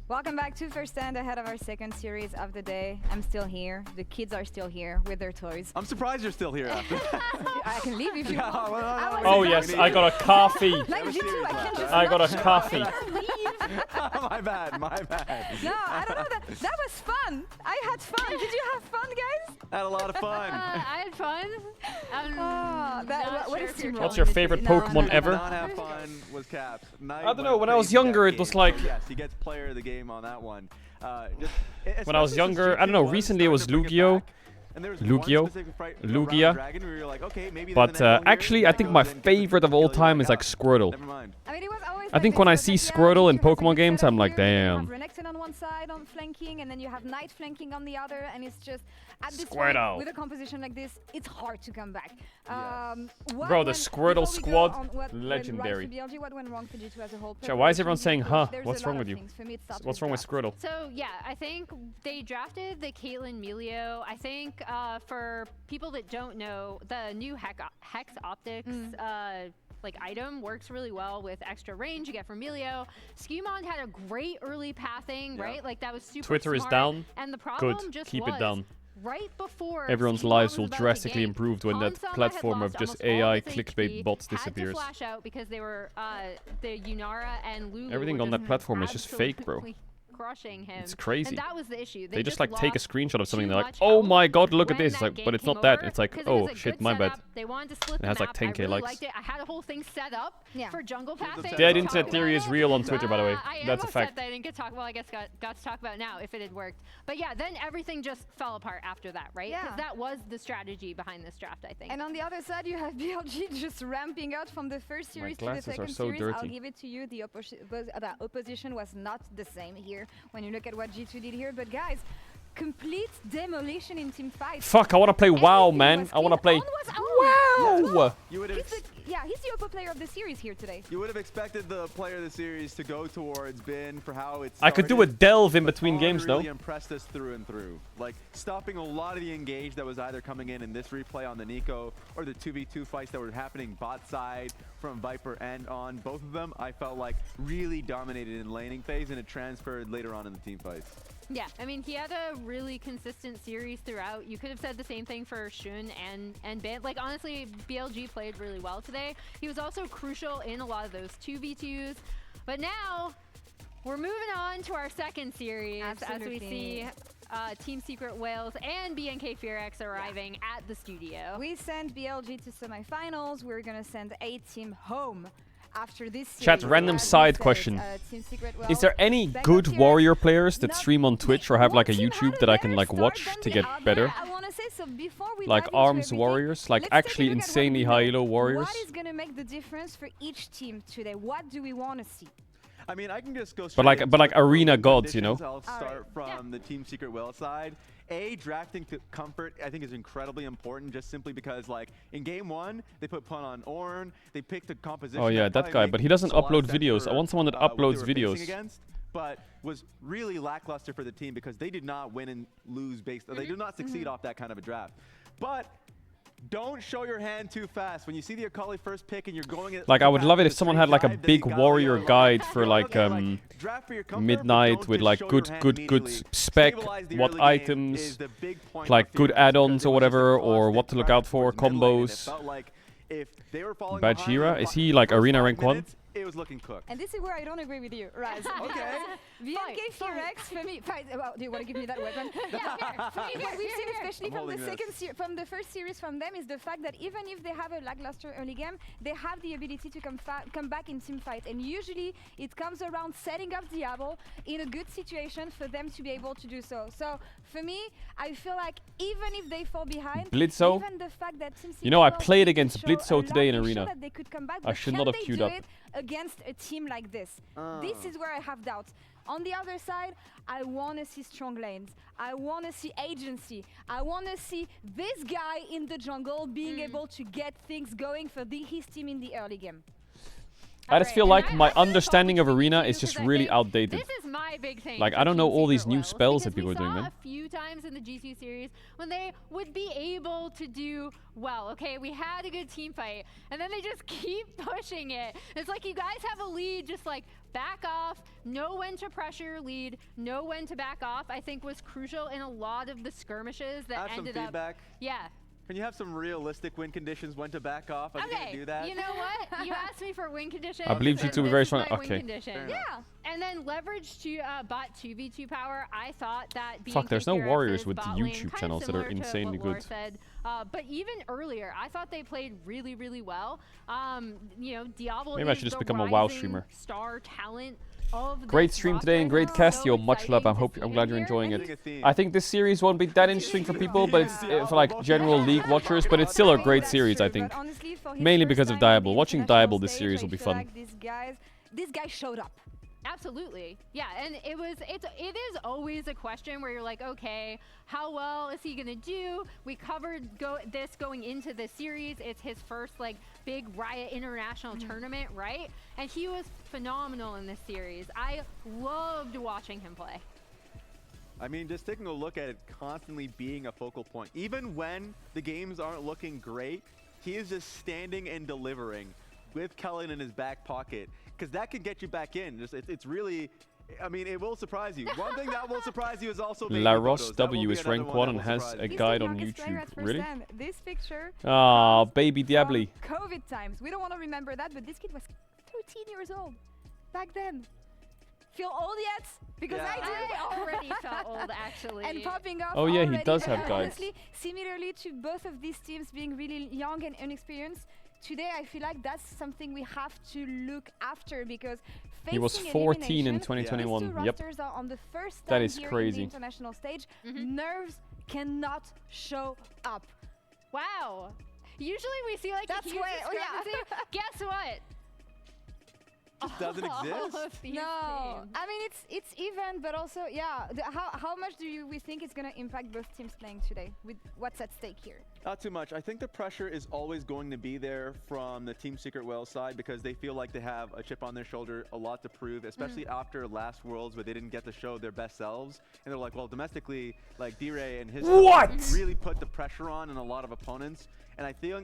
Welcome back to First Stand, ahead of our second series of the day. I'm still here. The kids are still here with their toys. I'm surprised you're still here after. I can leave if you want. Oh yes, I got a coffee. Like you too, I can just I got a coffee. My bad. No, I don't know. That was fun. I had fun. Did you have fun, guys? I had a lot of fun. I had fun. What's your favorite Pokemon ever? Not have fun was Caps. I don't know. When I was younger, it was like. Yes, he gets player of the game on that one. When I was younger, I don't know. Recently, it was Lugia. But actually, I think my favorite of all time is like Squirtle. I think when I see Squirtle in Pokemon games, I'm like, damn. You have Renekton on one side, on flanking, and then you have Knight flanking on the other, and it's just at this Squirtle. point, with a composition like this, it's hard to come back. Bro, the Squirtle squad, legendary. What went wrong for G2 as a whole? Why is everyone saying, huh? What's wrong with you? What's wrong with Squirtle? So yeah, I think they drafted the Caitlyn Melio. I think for people that don't know, the new Hex Optics like item works really well with extra range you get from Melio. Skewmon had a great early pathing, right? Like that was super Twitter smart. is down. And the problem Good. just Keep was, it down. right before Everyone's Skewmon lives was will about to drastically gank, improve when that Hansama platform had of lost just almost all AI of its clickbait HP, bots had to disappears. flash out because they were the Yunara and Lulu Everything were on that platform is just fake, bro. absolutely crushing him. It's crazy. And that was the issue. They just like take a lost screenshot of something. too They're like, much oh health my god, look at when this. It's that like, but gank it's not came that. over, It's like, 'cause it was oh a shit, good my bad. setup. They wanted to split It has the like map. 10k I really likes. liked it. I had a whole thing set up for jungle pathing. Dead internet theory is real on Twitter, by the way. I am That's a upset fact. that I didn't get to talk. Well, I guess got to talk about it now if it had worked. But yeah, then everything just fell apart after that, right? Because that was the strategy behind this draft, I think. And on the other side, you have BLG just ramping out from the first series to the glasses are second so series. I'll dirty. give it to you. The opposition was not the same here when you look at what G2 did here. But guys, complete demolition in team fight. Fuck, I want to play WoW, man. I want to play WoW. He's the Oppo player of the series here today. You would have expected the player of the series to go towards Bin for how it's. I could do a delve in between games, though. Really impressed us through and through. Like stopping a lot of the engage that was either coming in this replay on the Nico or the 2v2 fights that were happening bot side from Viper and on. Both of them, I felt like really dominated in laning phase, and it transferred later on in the team fights. Yeah, I mean, he had a really consistent series throughout. You could have said the same thing for Shun and Bin. Like, honestly, BLG played really well today. He was also crucial in a lot of those 2v2s. But now, we're moving on to our second series as we see Team Secret Wales and BNK Fearex arriving at the studio. We sent BLG to semifinals. We're going to send a team home. After this series, Chat, random side question. Is there any good warrior players that stream on Twitch or have like a YouTube that I can like watch to get better? Like ARMS warriors, like actually insanely high elo warriors. What is going to make the difference for each team today? What do we want to see? I mean, I can just go straight but like arena gods, you know? I'll start from the Team Secret Whale side. Drafting to comfort, I think, is incredibly important just simply because, like, in game one, they put Pun on Ornn. They picked a composition. Oh, yeah, that guy. But he doesn't upload videos. I want someone that uploads videos. But was really lackluster for the team because they did not win and lose based. They did not succeed off that kind of a draft. But don't show your hand too fast. When you see the Akali first pick and you're going at like, I would love it if someone had like a big warrior guide for like midnight with like good spec, what items, like good add-ons or whatever, or what to look out for, combos. Bajheera, is he like arena rank 1? It was looking cooked. And this is where I don't agree with you, Raz. Okay. BNK Fearex, for me, well, do you want to give me that weapon? For me, what we've seen, especially from the first series from them, is the fact that even if they have a lackluster early game, they have the ability to come back in team fight. And usually, it comes around setting up Diablo in a good situation for them to be able to do so. So, for me, I feel like even if they fall behind, Blitzo, even the fact that Team you know, I played against Blitzo today in arena. I should not have queued up. Against a team like this. This is where I have doubts. On the other side, I want to see strong lanes. I want to see agency. I want to see this guy in the jungle being able to get things going for his team in the early game. I just feel like my understanding of Arena is just really outdated. This is my big thing. Like, I don't know all these new spells that people are doing, man. A few times in the G2 series when they would be able to do well. Okay, we had a good team fight, and then they just keep pushing it. It's like you guys have a lead, just like back off, know when to pressure your lead, know when to back off. I think was crucial in a lot of the skirmishes that ended up. Yeah. Can you have some realistic win conditions when to back off? Are you gonna do that? You know what? You asked me for win conditions. I believe G2 will be very strong. Okay. Yeah. And then leverage to bot 2v2 power. I thought that being Fuck, there's no warriors with bot YouTube lane, channels that are insanely good. Said, but even earlier, I thought they played really, really well. You know, Diablo Maybe I should just become a WoW streamer. Star talent. Great stream today and great cast, yo. Much love. I'm glad you're enjoying it. I think this series won't be that interesting for people, but it's for like general League watchers. But it's still a great series, I think. Mainly because of Diable. Watching Diable this series will be fun. This guy showed up. Absolutely, yeah, and it is always a question where you're like, okay, how well is he gonna do? We covered this going into the series. It's his first like big Riot International tournament, right? And he was phenomenal in this series. I loved watching him play. I mean, just taking a look at it constantly being a focal point. Even when the games aren't looking great, he is just standing and delivering with Kellen in his back pocket. Because that can get you back in. It's really, I mean, it will surprise you. One thing that will surprise you is also Laros W is rank 1 and has a guide on YouTube. Really? This picture. Ah, baby Diabli. COVID times. We don't want to remember that, but this kid was 13 years old back then. Feel old yet? Because I already felt old, actually. And popping off. Oh yeah, already. he does have guides. Honestly, similarly to both of these teams being really young and inexperienced. Today, I feel like that's something we have to look after because he was 14 in 2021. These two rosters are on the first time that is here crazy. In the international stage. Nerves cannot show up. Wow. Usually we see like that's a huge discrepancy. Guess what? Just doesn't exist. No, I mean it's even, but also how much do we think it's gonna impact both teams playing today with what's at stake here? Not too much. I think the pressure is always going to be there from the Team Secret Whale side because they feel like they have a chip on their shoulder, a lot to prove, especially after last Worlds where they didn't get to show their best selves. And they're like, well, domestically, like D-Ray and his really put the pressure on in a lot of opponents. And I feel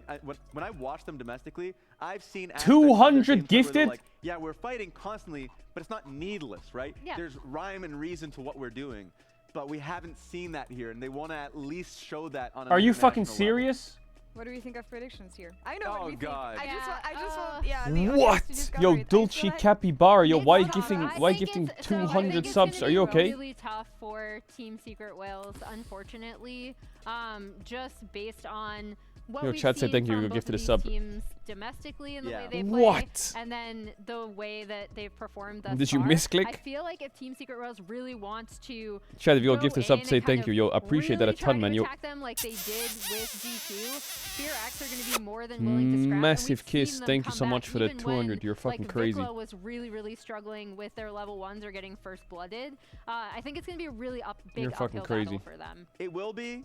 when I watch them domestically, I've seen 200 gifted. Like, yeah, we're fighting constantly, but it's not needless, right? Yeah. There's rhyme and reason to what we're doing, but we haven't seen that here, and they want to at least show that on. Are you fucking serious? What do we think of predictions here? I know what we God. think. I just want, What? Yo, Dulce Capybara, yo, why gifting 200 subs? Are you okay? It's really tough for Team Secret Whales, unfortunately, just based on what Yo, chat said thank you. You gifted a sub. Teams domestically and the way they play, what? And then the way that they've performed thus Did you far. misclick? I feel like if Team Secret Whales really wants to chat, if you gift a sub, say thank you. Yo, appreciate that a ton, man. Yo, attack them like they did with G2, Fear X are going to be more than willing to scrap. Massive kiss. Thank you so much for the 200. You're fucking crazy. Vikla was really struggling with their level 1s or getting first blooded. I think it's going to be a really big uphill battle for them. It will be.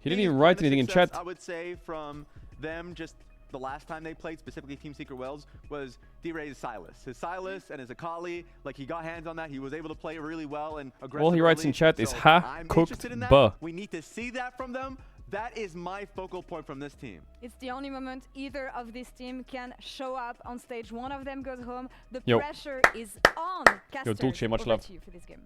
He didn't even write anything in chat. I would say from them, just the last time they played, specifically Team Secret Whales, was D-Ray's Silas. His Silas and his Akali, like he got hands on that. He was able to play really well and aggressively. All he writes in chat is ha cooked buh. We need to see that from them. That is my focal point from this team. It's the only moment either of this team can show up on stage. One of them goes home. The pressure is on. Caster, Yo, Dulce, much love. To you for this game.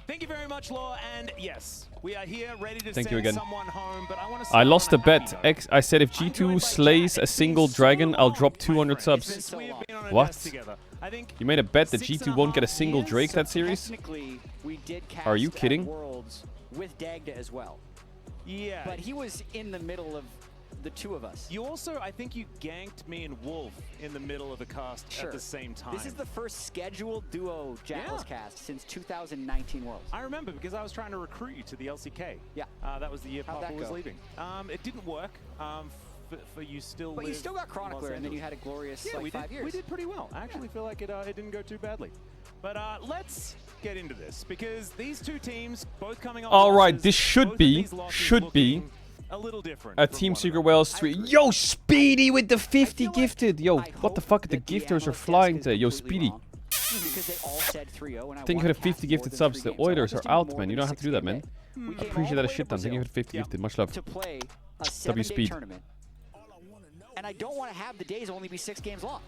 Thank you very much, Law, and yes, we are here ready to Thank send you again. someone home, but I lost a bet. I said if G2 slays a single dragon, I'll drop 200 subs. What? You made a bet that G2 won't get a single Drake that series? Are you kidding? With Dagda as well. Yeah. But he was in the middle of the two of us. You also, I think you ganked me and Wolf in the middle of the cast at the same time. This is the first scheduled duo Jackals cast since 2019 Worlds. I remember because I was trying to recruit you to the LCK. Yeah. That was the year Papa was leaving. It didn't work. For you still But you still got Chronicler and then you had a glorious 5 years. We did pretty well. I actually feel like it didn't go too badly. But let's get into this because these two teams both coming on. All right, this should be a little different. Team Secret Wales 3. Yo, Speedy with the 50 gifted. Yo, what the fuck? The gifters are flying today. Yo, Speedy. Thank you for the 50 gifted subs. The Oilers are out, man. You don't have to do that, man. I appreciate that a shit ton. Thank you for the 50 gifted. Much love. W Speed. And I don't want to have the days only be 6 games long.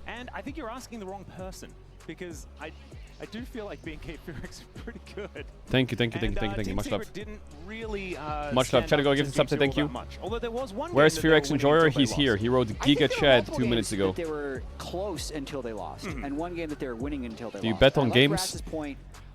And I think you're asking the wrong person, because I do feel like being Cape Fearx is pretty good. Thank you. Much love. Didn't really, much love. Try to go give the sub. Thank you. Although there was one. Where's Fearx Enjoyer? He's here. He wrote Giga Chad 2 minutes ago. They were close until they lost, and one game that they were winning until they lost. Do you bet on games?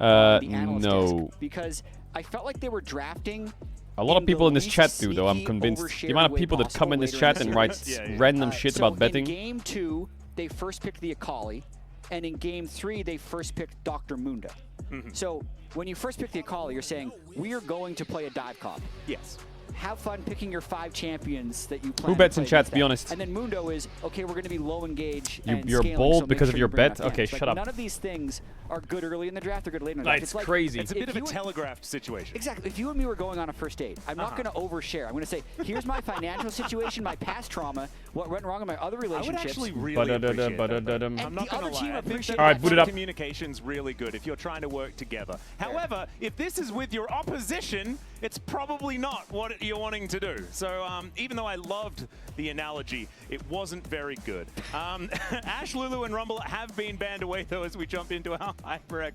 No. Because I felt like they were drafting. A lot of people in this chat do, though. I'm convinced. The amount of people that come in this chat and write random shit about betting. In game 2, they first picked the Akali, and in game 3, they first picked Dr. Munda. So when you first pick the Akali, you're saying, we are going to play a dive comp. Yes. Have fun picking your 5 champions that you plan. Who bets in chat, to be honest? And then Mundo is, okay, we're going to be low engage. You're bold because of your bet? Okay, shut up. None of these things are good early in the draft, they're good late in the draft. It's crazy. It's a bit of a telegraphed situation. Exactly. If you and me were going on a first date, I'm not going to overshare. I'm going to say, here's my financial situation, my past trauma, what went wrong in my other relationships. I would actually really appreciate that. I'm not going to lie. I think that communication's really good if you're trying to work together. However, if this is with your opposition, it's probably not what you're wanting to do. So even though I loved the analogy, it wasn't very good. Ash, Lulu, and Rumble have been banned away, though, as we jump into our HyperX.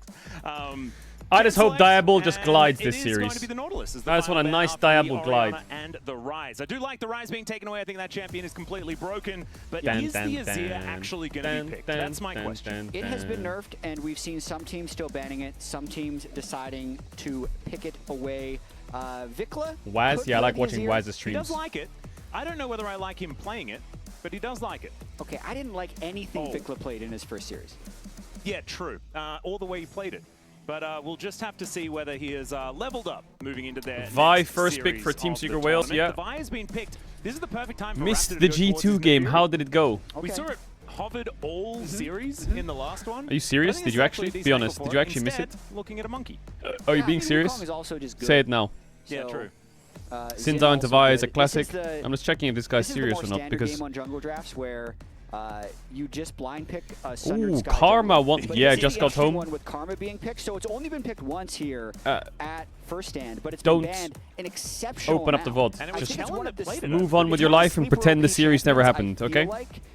I just hope Diabol just glides this series. Going to be the Nautilus, I just want a nice Diabol glide. And the Rise. I do like the Rise being taken away. I think that champion is completely broken. But is the Azir actually going to be picked? That's my question. It has been nerfed, and we've seen some teams still banning it, some teams deciding to pick it away. Vikla? Waz? Yeah, I like watching Waz's streams. He does like it. I don't know whether I like him playing it, but he does like it. Okay, I didn't like anything Vikla played in his first series. Yeah, true. All the way he played it. But we'll just have to see whether he is leveled up moving into their Vi first pick for Team Secret Wales, yeah. The Vi has been picked. This is the perfect time for Missed the G2 game. How did it go? We saw it hovered all series in the last one. Are you serious? Did you actually? Be honest. Did you actually miss it? Looking at a monkey. Are you being serious? Say it now. Yeah, true. Sinzao into Vi is a classic. I'm just checking if this guy's serious or not, because game on jungle drafts where you just blind pick a Sundered Sky Karma jungle, one. Yeah, just got home. One with Karma being picked, so it's only been picked once here at first stand, but it's been banned an exceptional open up the VOD. Just move on with your life and pretend the series never happened, okay?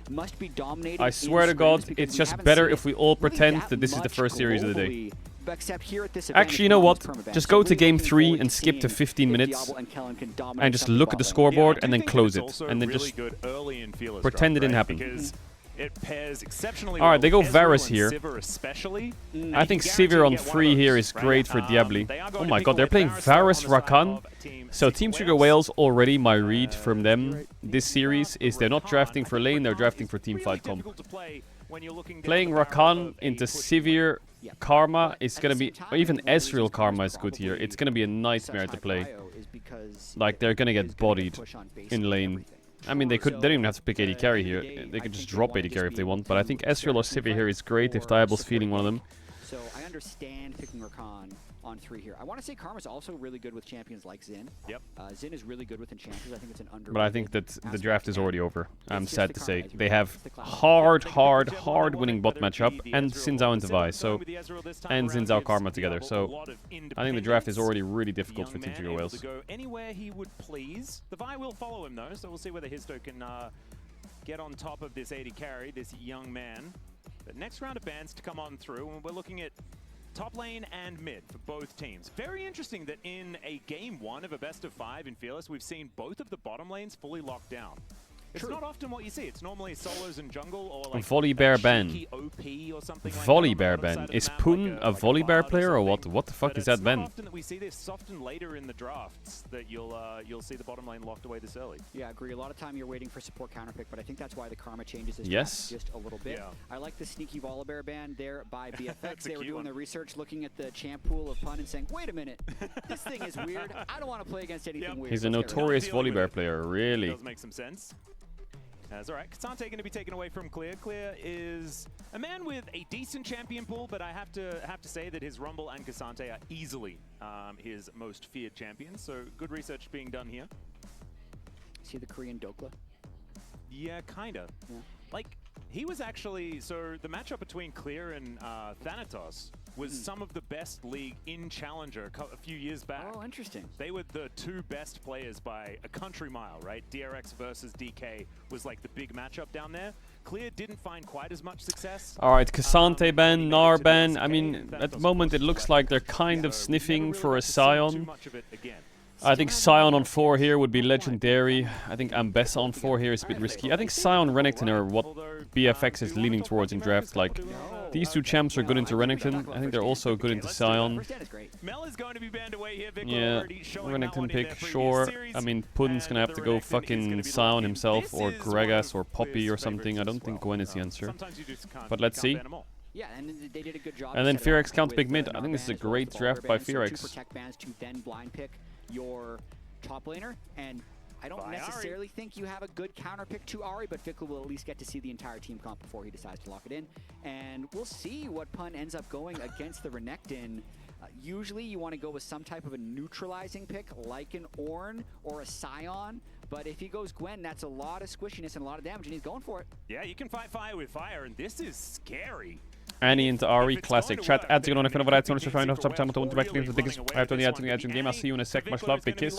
Must be dominated. I swear to God, it's just better if we all pretend that this is the first series of the day. Except here at this event, actually, you know what? Just go to game 3 and skip to 15 minutes and just look at the scoreboard and then close it. And then just pretend it didn't happen. It pairs exceptionally Alright, they go Varus here. Especially. I think Sivir on 3 here is great for Diabli. Oh my god, they're playing Varus Rakan. So Team Secret Wales already, my read from them this series is they're not drafting for lane, they're drafting for teamfight comp. Playing Rakan into Sivir Karma is going to be, even Ezreal Karma is good here. It's going to be a nightmare to play. Like, they're going to get bodied in lane. I mean, they don't even have to pick AD carry here. They could just drop AD carry if they want. But I think Ezreal or Sivir here is great if Diabol's feeling one of them. So I understand picking Rakan on 3 here. I want to say Karma's also really good with champions like Xin. Yep. Xin is really good with enchanters. I think it's an underrated. But I think that the draft is already over. I'm sad to say. They have hard winning bot matchup and Sinzao into Vi. So, and Sinzao Karma together. So I think the draft is already really difficult for Team Secret Wales. Go anywhere he would please. The Vi will follow him though, so we'll see whether Histo can get on top of this AD carry, this young man. But next round of bans to come on through, and we're looking at top lane and mid for both teams. Very interesting that in a game 1 of a best of 5 in Fearless, we've seen both of the bottom lanes fully locked down. It's not often what you see. It's normally solos and jungle or like Volibear ban. OP or something like Volibear ban. Is Poon a Volibear player or what? What the fuck is that ban? It's not often that we see this often later in the drafts that you'll see the bottom lane locked away this early. Yeah, I agree. A lot of time you're waiting for support counterpick, but I think that's why the Karma changes this just a little bit. Yeah. I like the sneaky Volibear ban there by BFX. They were doing their research, looking at the champ pool of Pun and saying, wait a minute, this thing is weird. I don't want to play against anything weird. He's a notorious Volibear player, really. It does make some sense. That's all right. K'Sante going to be taken away from Clear. Clear is a man with a decent champion pool, but I have to say that his Rumble and K'Sante are easily his most feared champions. So good research being done here. See the Korean Dokla? Yeah, kinda. Yeah. Like, he was actually, so the matchup between Clear and Thanatos was some of the best league in Challenger a few years back. Oh, interesting. They were the two best players by a country mile, right? DRX versus DK was like the big matchup down there. Clear didn't find quite as much success. All right, Cassante ban, Gnar ban. I mean, at the moment it looks like they're kind of sniffing for a Sion. I think Sion on 4 here would be legendary. I think Ambessa on 4 here is a bit risky. I think Sion Renekton are what BFX is leaning towards in drafts. Like, these two champs are good into Renekton. I think they're also good into Sion. Yeah, Renekton pick, sure. I mean, Puddin's gonna have to go fucking Sion himself, or Gragas, or Poppy, or something. I don't think Gwen is the answer. But let's see. Yeah, and they did a good job. And then Fearex counts big mid. I think this is a great draft by Fearex. Protect bans to then blind pick your top laner, and I don't necessarily think you have a good counter pick to Ahri, but Vikla will at least get to see the entire team comp before he decides to lock it in. And we'll see what Pun ends up going against the Renekton. Usually you want to go with some type of a neutralizing pick, like an Ornn or a Sion. But if he goes Gwen, that's a lot of squishiness and a lot of damage, and he's going for it. Yeah, you can fight fire with fire, and this is scary. Annie into Ahri, classic. Chat, ads again on if anyone wants to try to subchannel to back to the biggest add to the ads in the edge game. I'll see you in a sec. Much love, big kiss.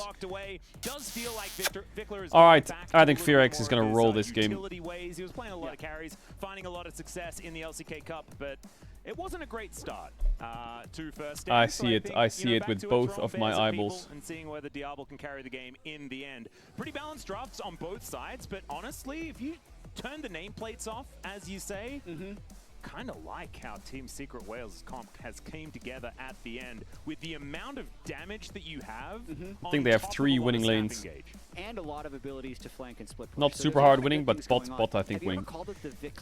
Alright, I think Fearex is gonna roll this game. He was playing a lot of carries, finding a lot of success in the LCK Cup, but it wasn't a great start to first. I see it with both of my eyeballs. And seeing whether Diablo can carry the game in the end. Pretty balanced drafts on both sides, but honestly, if you turn the nameplates off, as you say, kind of like how Team Secret Wales' comp has came together at the end with the amount of damage that you have. I think they have 3 winning lanes. And a lot of abilities to flank and split push. Not super hard winning, but bot I think winning.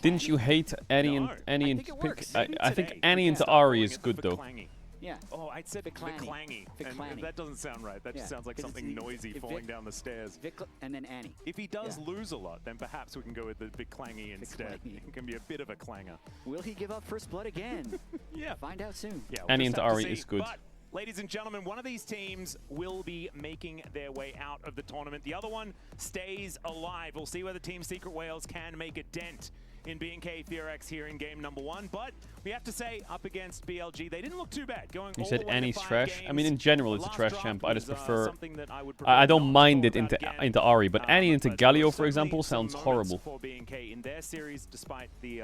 Didn't you hate Annie and pick? I think Annie into Ahri is good though. Yeah. Oh, I said Viclangy. And that doesn't sound right. That just sounds like something noisy falling down the stairs. And then Annie. If he does lose a lot, then perhaps we can go with the Viclangy instead. It can be a bit of a clanger. Will he give up first blood again? Yeah. Find out soon. Yeah, Annie into Ahri is good. But, ladies and gentlemen, one of these teams will be making their way out of the tournament. The other one stays alive. We'll see whether Team Secret Wales can make a dent in BNK Fearex here in game number 1, but we have to say, up against BLG, they didn't look too bad. You said Annie's trash? I mean, in general, it's a trash champ. I just prefer... I don't mind it into Ahri, but Annie into Galio, for example, sounds horrible. For BNK in their series, despite the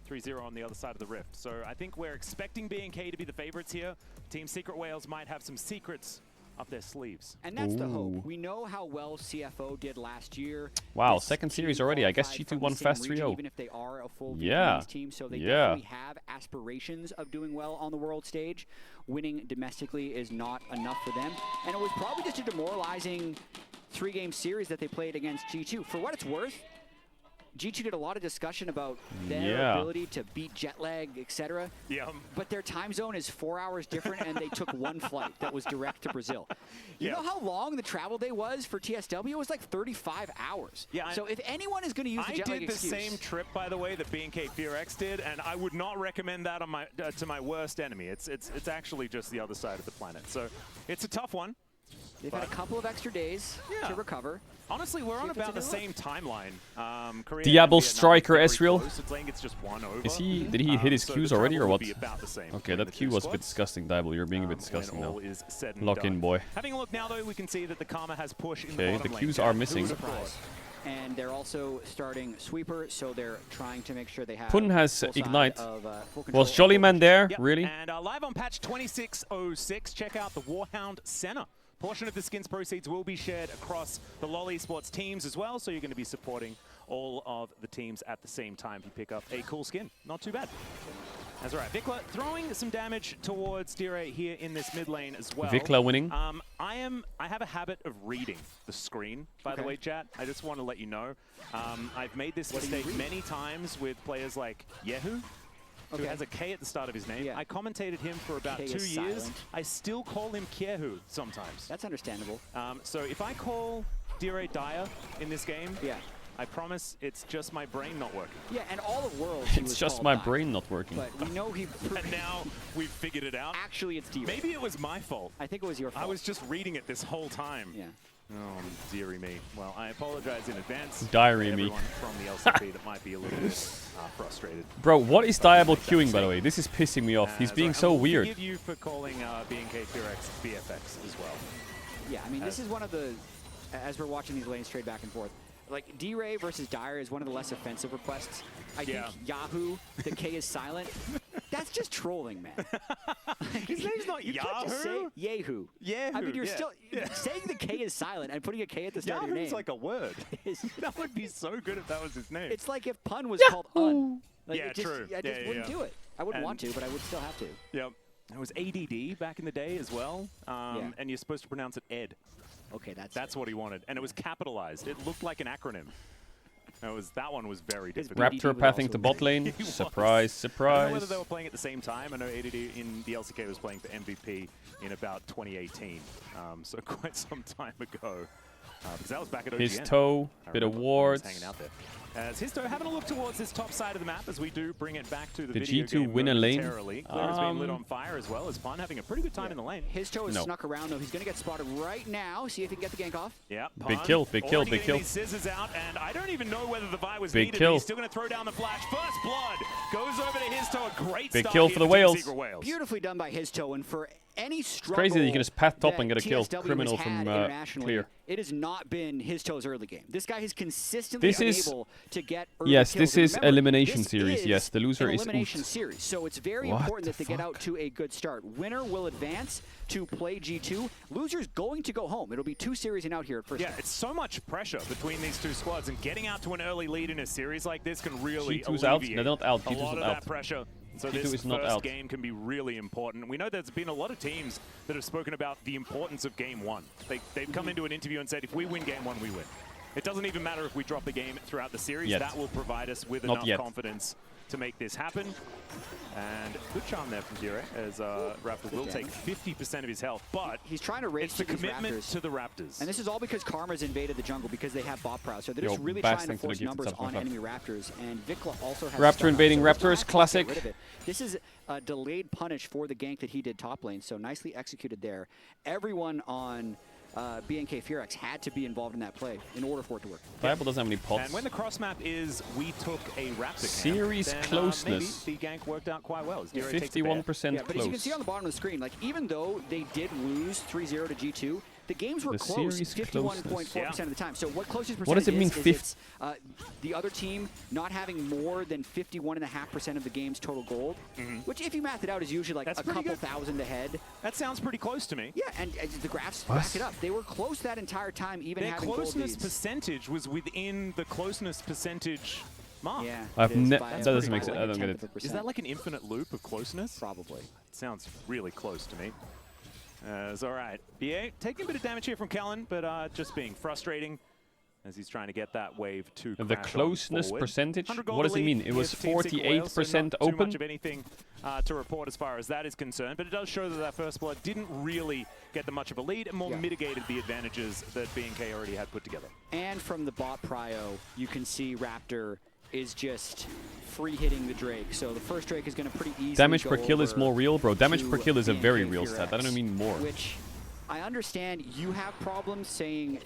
3-0 on the other side of the rift. So I think we're expecting BNK to be the favorites here. Team Secret Wales might have some secrets up their sleeves. And that's the hope. We know how well CFO did last year. Wow, second series already. I guess G2 won fast 3-0. Even if they are a full team, so they definitely have aspirations of doing well on the world stage. Winning domestically is not enough for them. And it was probably just a demoralizing 3-game series that they played against G2. For what it's worth, G2 did a lot of discussion about their ability to beat jet lag, etc. Yeah. But their time zone is 4 hours different, and they took one flight that was direct to Brazil. You know how long the travel day was for TSW? It was like 35 hours. Yeah. So if anyone is going to use the jet lag excuse... I did the same trip, by the way, that BNK Fearex did, and I would not recommend that on my to my worst enemy. It's actually just the other side of the planet. So it's a tough one. They've had a couple of extra days to recover. Honestly, we're on about the same timeline. Diablo Striker Ezreal. It's just one over. Is he? Did he hit his Qs already or what? Okay, that Q was a bit disgusting, Diablo. You're being a bit disgusting now. Lock in, boy. Having a look now, though, we can see that the Karma has push in the bottom lane. The Qs are missing. And they're also starting Sweeper, so they're trying to make sure they have. Pun has Ignite. Was Jollyman there? Yep. Really? And live on patch 2606, check out the Warhound Center. Portion of the skins proceeds will be shared across the LoL Esports teams as well, so you're going to be supporting all of the teams at the same time if you pick up a cool skin. Not too bad. That's all right. Vikla throwing some damage towards Dire here in this mid lane as well. Vikla winning. I have a habit of reading the screen, by the way, chat. I just want to let you know. I've made this mistake many times with players like Yehu, who has a K at the start of his name. I commentated him for about 2 years. Silent. I still call him Kiehu sometimes. That's understandable. So if I call Dire Dire in this game, I promise it's just my brain not working. Yeah, and all of Worlds it's just my brain not working. But we know he... And now we've figured it out. Actually, it's Dire. Maybe it was my fault. I think it was your fault. I was just reading it this whole time. Yeah. Oh, dearie me. Well, I apologize in advance. Diary to me. everyone from the LCP that might be a little bit frustrated. Bro, what is Diable queuing, by the way? This is pissing me off. He's being so weird. Forgive you for calling BNK Furex BFX as well. Yeah, I mean, this is one of the, as we're watching these lanes trade back and forth, like D-Ray versus Dire is one of the less offensive requests. I think Yahoo, the K is silent. That's just trolling, man. His name's not you Yahoo. Can't just say Yahoo. Yahoo. I mean, you're still saying the K is silent and putting a K at the start of your name. Yahoo's like a word. That would be so good if that was his name. It's like if pun was called un. Like, yeah, true. I just wouldn't do it. I wouldn't want to, but I would still have to. Yep. It was ADD back in the day as well, and you're supposed to pronounce it Ed. Okay, that's what he wanted, and it was capitalized. It looked like an acronym. That one was very difficult. Raptor pathing to bot lane. Surprise, surprise. I don't know whether they were playing at the same time. I know ADD in the LCK was playing for MVP in about 2018, so quite some time ago. Because that was back at OGN. His toe, bit of wards. Hanging out there. As his toe having a look towards this top side of the map as we do bring it back to the Did video G2 game win a lane? Clear's been lit on fire as well as Pun having a pretty good time in the lane. His toe is snuck around though. He's going to get spotted right now. See if he can get the gank off. Yeah. Big kill, big kill, big kill. These scissors out, and I don't even know whether the Vi was big needed. Kill. He's still going to throw down the flash. First blood goes over to his toe. A great big start kill here for the Whales. Beautifully done by his toe, and for any struggle crazy that you can just path top and get a kill. TSW Criminal from Clear. It has not been his toe's early game. This guy has consistently been able to get early yes, kills. this is Remember, elimination this series. Is yes, the loser is elimination series. So it's very important that they get out to a good start. Winner will advance to play G2. Loser's going to go home. It'll be 2 series and out here at first. Yeah, it's so much pressure between these two squads, and getting out to an early lead in a series like this can really G2's out. No, they're not out. a G2's lot of out. that pressure. So G2 this is not first out. game can be really important. We know there's been a lot of teams that have spoken about the importance of game 1. They've come into an interview and said, if we win game 1, we win. It doesn't even matter if we drop the game throughout the series. Yet. That will provide us with Not enough yet. confidence to make this happen. And good charm there from Dire, as Raptor will take 50% of his health, but he's trying to race it's the to these commitment Raptors. to the Raptors. And this is all because Karma's invaded the jungle because they have bot prowess. So they're just really trying to force numbers on enemy Raptors. And Vikla also has Raptor invading Raptors, classic. This is a delayed punish for the gank that he did top lane, so nicely executed there. Everyone on BNK Furex had to be involved in that play in order for it to work. Diable doesn't have any pots. And when the cross map is, we took a Raptor Series camp, then, closeness. maybe the gank worked out quite well. 51% close. But as you can see on close. the bottom of the screen, like even though they did lose 3-0 to G2, the games were The close series 51.4% of the time. So what closest percentage What does it mean, is it's, the other team not having more than 51.5% of the game's total gold, which if you math it out is usually like a couple thousand ahead. That sounds pretty close to me. Yeah, and the graphs back it up. They were close that entire time, even Their having gold closeness leads. percentage was within the closeness percentage mark. Yeah, that doesn't make sense. I don't get it. Is that like an infinite loop of closeness? Probably. It sounds really close to me. It's all right. BA taking a bit of damage here from Kellen, but just being frustrating as he's trying to get that wave to The crash closeness forward. percentage? 100 gold What does it lead mean? It was here for Team Sigma Wales, so 48% not open? Too much of anything to report as far as that is concerned, but it does show that that first blood didn't really get them much of a lead and more mitigated the advantages that BNK already had put together. And from the bot prio, you can see Raptor is just free hitting the Drake. So the first Drake is going to pretty easily Damage go per kill is over more real, bro. Damage to per kill is a very BNK real stat. I Furex, don't mean more. Which I understand you have problems saying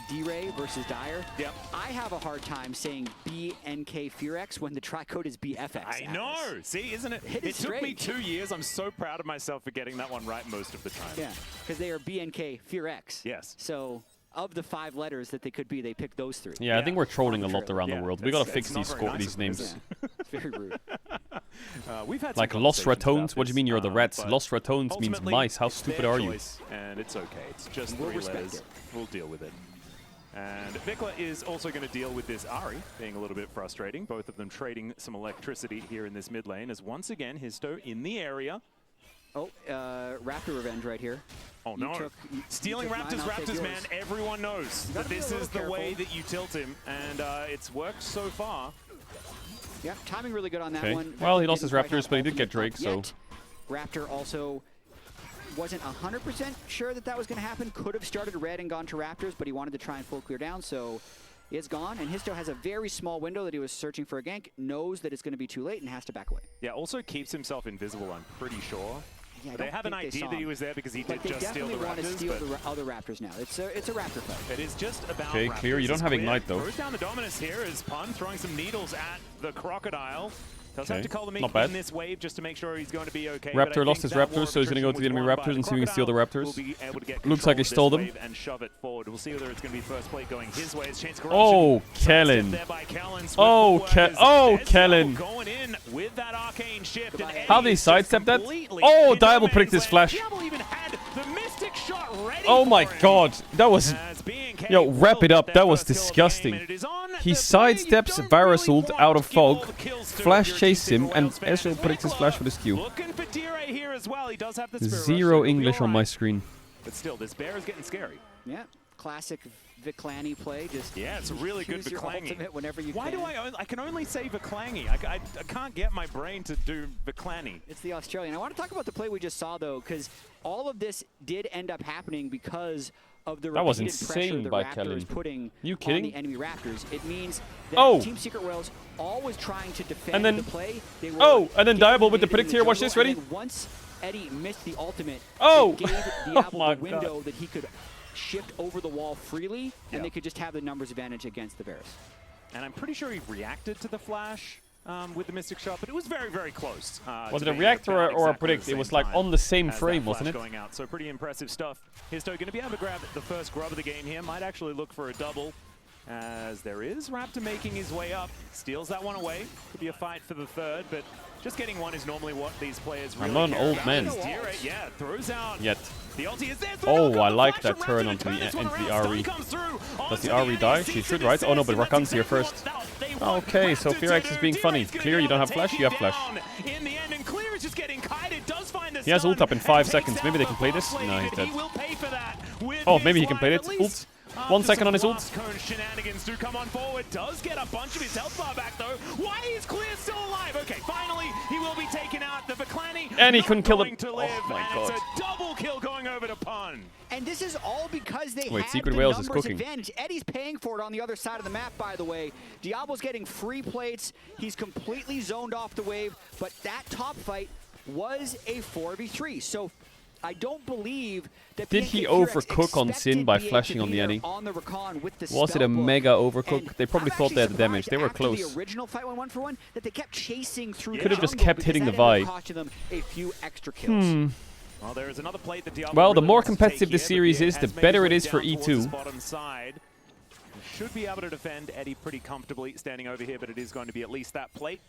D-Ray versus Dire. Yep. I have a hard time saying BNK Furex when the tri code is BFX. I know. See, isn't it? It took me 2 years. I'm so proud of myself for getting that one right most of the time. Yeah, because they are BNK Furex. Yes. So of the 5 letters that they could be, they picked those 3. Yeah, I think we're trolling a lot around the world. We gotta fix these nice names. It's very rude. We've had like some Lost conversations Ratones? about What do you mean you're the this, rats? but Lost Ratones means ultimately, mice. How it's stupid their are you? choice, and it's okay. It's just We'll 3 respect letters. it. We'll deal with it. And Vikla is also going to deal with this Ahri being a little bit frustrating. Both of them trading some electricity here in this mid lane as once again Histo in the area. Oh, Raptor revenge right here. Oh no. Stealing Raptors, man. Everyone knows that this is the way that you tilt him, and it's worked so far. Yeah, timing really good on that one. Well, he lost his Didn't quite Raptors, have but he did get ultimate Drake, up so... yet. Raptor also wasn't 100% sure that that was going to happen. Could have started red and gone to Raptors, but he wanted to try and full clear down, so it's gone. And Histo has a very small window that he was searching for a gank, knows that it's going to be too late, and has to back away. Yeah, also keeps himself invisible, I'm pretty sure. Yeah, they have an idea that he was there because he did just steal the Raptors. Want to steal the other Raptors now. It's a Raptor fight. It is just about Okay, Raptors. clear. You don't have Ignite, though. Throws down the dominance here as Pun throwing some needles at the Crocodile. Does have to call him Not bad. in this wave just to make sure he's going to be okay. Raptor lost his Raptors, so he's going to go to the enemy Raptors and see if he can steal the Raptors. Looks like he stole them. And shove it forward. We'll see whether it's going to be first plate going his way. Oh, Kellen. Oh, Kellen. Going in with that arcane shift. How they sidestepped that? Oh, Diable pricked his flash. Oh my god. That was... Yo, wrap it up. That was disgusting. He sidesteps Varus ult out of fog, flash chased him, and Ezreal predicts his flash with his Q. Zero English on my screen. But still, this bear is getting scary. Yeah, classic Viclani play. Just yeah, it's a really good Viclangy. Whenever you Why can. do I can only say Viclangy. I can't get my brain to do Viclangy. It's the Australian. I want to talk about the play we just saw, though, because all of this did end up happening because of the that was repeated pressure insane the by Raptors Kellen. putting You on kidding? the enemy Raptors. It means that Team Secret Whales always trying to defend the play. They were and then Diable with the predict here. Watch this, ready? Once Eddie missed the ultimate, it gave Diable the window that he could shift over the wall freely, and they could just have the numbers advantage against the Bears. And I'm pretty sure he reacted to the flash with the Mystic Shot, but it was very, very close. Was it a react or a predict? It was like on the same frame, wasn't it? Going out. So pretty impressive stuff. Histo going to be able to grab the first grub of the game here. Might actually look for a double, as there is Raptor making his way up. Steals that one away. Could be a fight for the third, but just getting one is normally what these players really I'm not an old man. Yeah, throws out. Yet. The ulti is there. Oh, I like that turn onto the RE. Does the RE die? She should, right? Oh no, but Rakan's here first. Okay, so Fearax is being funny. Clear, you don't have flash, you have flash. In the end, and Clear is just getting kited. Does find the He has ult up in 5 seconds. Maybe they can play this? No, he's dead. Oh, maybe he can play it. Ult. 1 second on his ult. Shenanigans do come on forward. Does get a bunch of his health bar back though. Why is Clear still alive? Okay, finally he will be taken out. The Viclani and he couldn't kill him. Oh my god! It's a double kill going over to Pun. And this is all because they have Secret the Whales is numbers cooking. advantage. Eddie's paying for it on the other side of the map, by the way. Diablo's getting free plates. He's completely zoned off the wave, but that top fight was a 4v3. So I don't believe that did he overcook on Sin by flashing on the Eddie? Was it a mega overcook? They probably thought they had the damage. They were close. The original fight went 1-for-1 that they kept chasing through. Could have just kept hitting the Vi. A few extra kills. Well, there is another plate that Diablo well, the really more wants to competitive take this here, series but is, the has made better his it way is for down towards the E2. bottom side. Should be able to defend Eddie pretty comfortably standing over here, but it is going to be at least that plate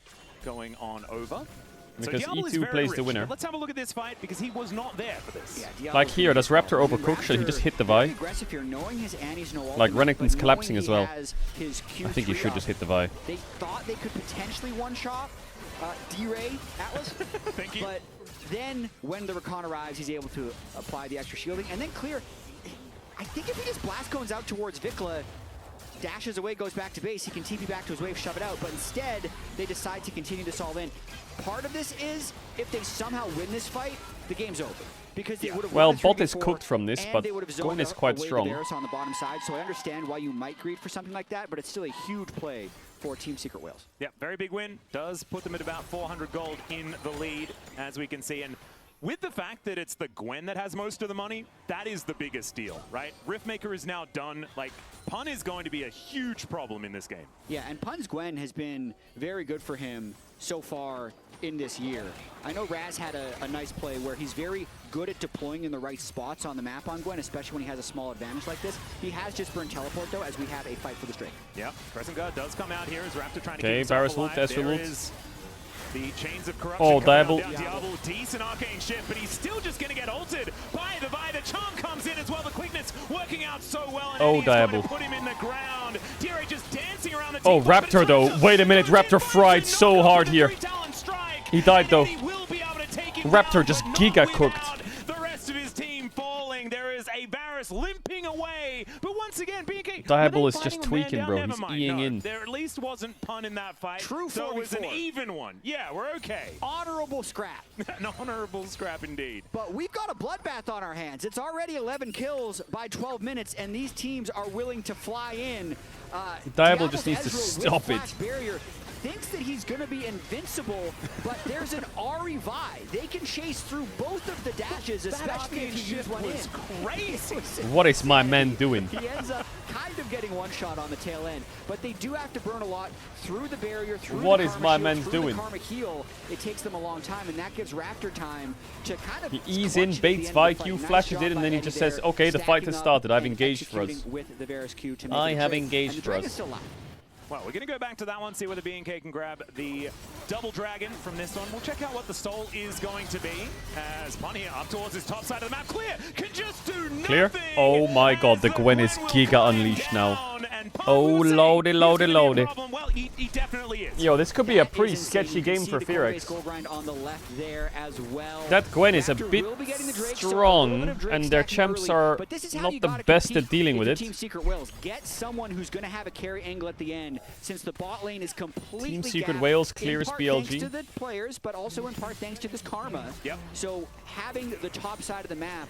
going on over. Because so E2 plays the winner. Let's have a look at this fight because he was not there for this. Yeah, like here, does Raptor overcook? Should he just hit the Vi? Like Renekton's collapsing as well. I think he should just hit the Vi. They thought they could potentially one-shot D-Ray Atlas, Thank you. but then when the Rakan arrives, he's able to apply the extra shielding. And then Clear, I think if he just blast cones out towards Vikla, dashes away, goes back to base, he can TP back to his wave, shove it out, but instead, they decide to continue this all in. Part of this is, if they somehow win this fight, the game's over. Because they would have well, bot is cooked from this, but Gwen is quite strong. On the bottom side, so I understand why you might greed for something like that, but it's still a huge play for Team Secret Whales. Yeah, very big win. Does put them at about 400 gold in the lead, as we can see. And with the fact that it's the Gwen that has most of the money, that is the biggest deal, right? Riftmaker is now done. Like, Pun is going to be a huge problem in this game. Yeah, and Pun's Gwen has been very good for him so far in this year. I know Raz had a nice play where he's very good at deploying in the right spots on the map on Gwen, especially when he has a small advantage like this. He has just burned teleport, though, as we have a fight for the Drake. Yeah, Crescent Guard does come out here as Raptor trying to keep himself Varus ult, alive. Ezreal There ult. is the chains of corruption. Oh, Diable. Diable, decent arcane shift, but he's still just going to get ulted by the Vi. The charm comes in as well. The quickness working out so well. And Oh, Diable. put him in the ground. Dira just dancing around the Oh, team, but Raptor though. Wait a minute, Raptor fried so hard here. He died though. Raptor just giga cooked. The rest of his team falling. There is a Varus limping away. But once again, BK, Diable is just tweaking, bro. He's eating in. There at least wasn't Pun in that fight. True, so it was an even one. Yeah, we're okay. Honorable scrap. An honorable scrap indeed. But we've got a bloodbath on our hands. It's already 11 kills by 12 minutes, and these teams are willing to fly in. Diable just needs to stop it. Barrier. thinks that he's going to be invincible, but there's an Ari Vi. They can chase through both of the dashes, especially if you use one in. Crazy. What is my man doing? He ends up kind of getting one shot on the tail end, but they do have to burn a lot through the barrier, through what the is Karma my shield, man through doing? the Karma heal. It takes them a long time, and that gives Raptor time to kind of he ease in, baits VQ, flashes it, and then he just says, okay, the fight has started. I've engaged for us. I have engaged for us. Well, we're going to go back to that one, see whether B&K can grab the double dragon from this one. We'll check out what the stall is going to be. As Pun here up towards his top side of the map. Clear can just do nothing. Clear? Oh my god, the Gwen is giga unleashed now. Oh, lordy, lordy, lordy. Well, he definitely is. Yo, this could be a pretty sketchy game for Fearex. That Gwen is a bit strong, and their champs are not the best at dealing with it. Team Secret Whales get someone who's going to have a carry angle at the end, since the bot lane is completely Team Secret Whales clears BLG. Thanks to the players, but also in part thanks to this Karma. Yep. So having the top side of the map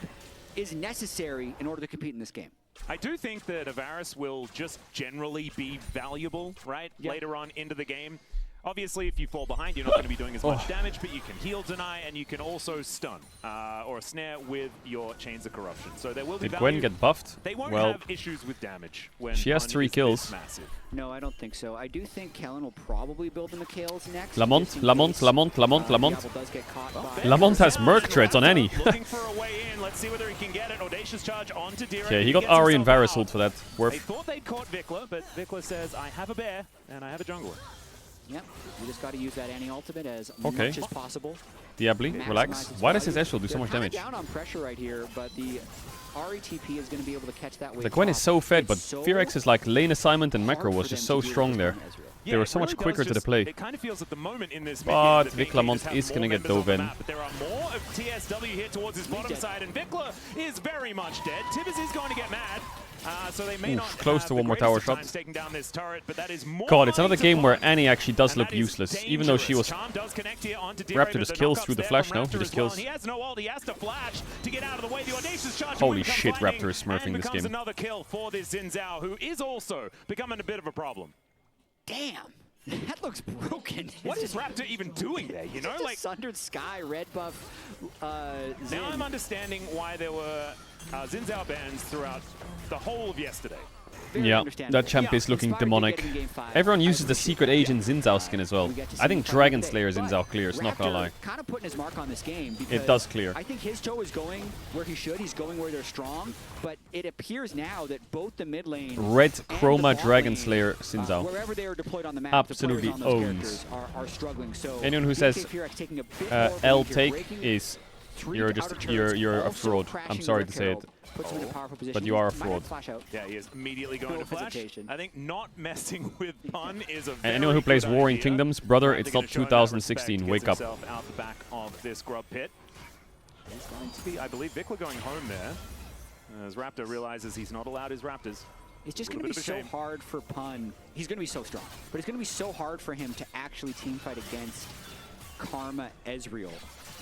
is necessary in order to compete in this game. I do think that Avaris will just generally be valuable, right? Yep. Later on into the game. Obviously, if you fall behind, you're not going to be doing as much damage, but you can heal deny, and you can also stun or snare with your Chains of Corruption. So there will be Did Gwen get buffed? They won't well, have issues with damage when she has 3 kills. Massive. No, I don't think so. I do think Kellen will probably build the Mikhails next. Lamont. Lamont has Merc treads on any. Looking for a way in. Let's see whether he can get it. Audacious charge onto Dira. Okay, he got Ari and Varus ult for that. They thought they'd caught Vikla, but Vikla says, I have a bear and I have a jungler. Yep, you just got to use that anti-ultimate as much as possible. Diabli, relax. Why does his Ezreal do so much damage? Down on pressure right here, but the RETP is going to be able to catch that wave. The Gwen is so fed, but Fearex's like lane assignment and macro was just so strong there. They were so much quicker to the play. It kind of feels at the moment in this but Viklamont is going to get dove in. But there are more of TSW here towards his bottom side, and Vikla is very much dead. Tibbers is going to get mad. So they may not close to one more tower shot. Down this turret, but that is more God, it's another game where Annie actually does look useless, even though she was. Raptor just kills through the flash now. He just kills. He has no ult. He has to flash to get out of the way. The audacious charge. Holy shit, Raptor is smurfing this game. Another kill for this Xin Zhao, who is also becoming a bit of a problem. Damn. That looks broken. What is Raptor even doing there? You know, like Sundered Sky, red buff. Now I'm understanding why there were Xin Zhao bans throughout the whole of yesterday. Yeah, that champ is looking demonic. Everyone uses the secret agent Xin Zhao skin as well. I think Dragon Slayer Xin Zhao clears, not gonna lie. Kind of putting his mark on this game because it does clear. I think his toe is going where he should. He's going where they're strong, but it appears now that both the mid lane Red Chroma Dragon Slayer Xin Zhao wherever they are deployed on the map, absolutely owns. Are struggling. So anyone who says L take is you're a fraud. I'm sorry to say it. But you are a fraud. Yeah, he is immediately going to flash. I think not messing with Pun is a and anyone who plays Warring Kingdoms, brother, it's not 2016. Wake up. Out the back of this grub pit. He's going to be, I believe, Vikla going home there. As Raptor realizes he's not allowed his Raptors. It's just going to be so hard for Pun. He's going to be so strong, but it's going to be so hard for him to actually teamfight against Karma Ezreal.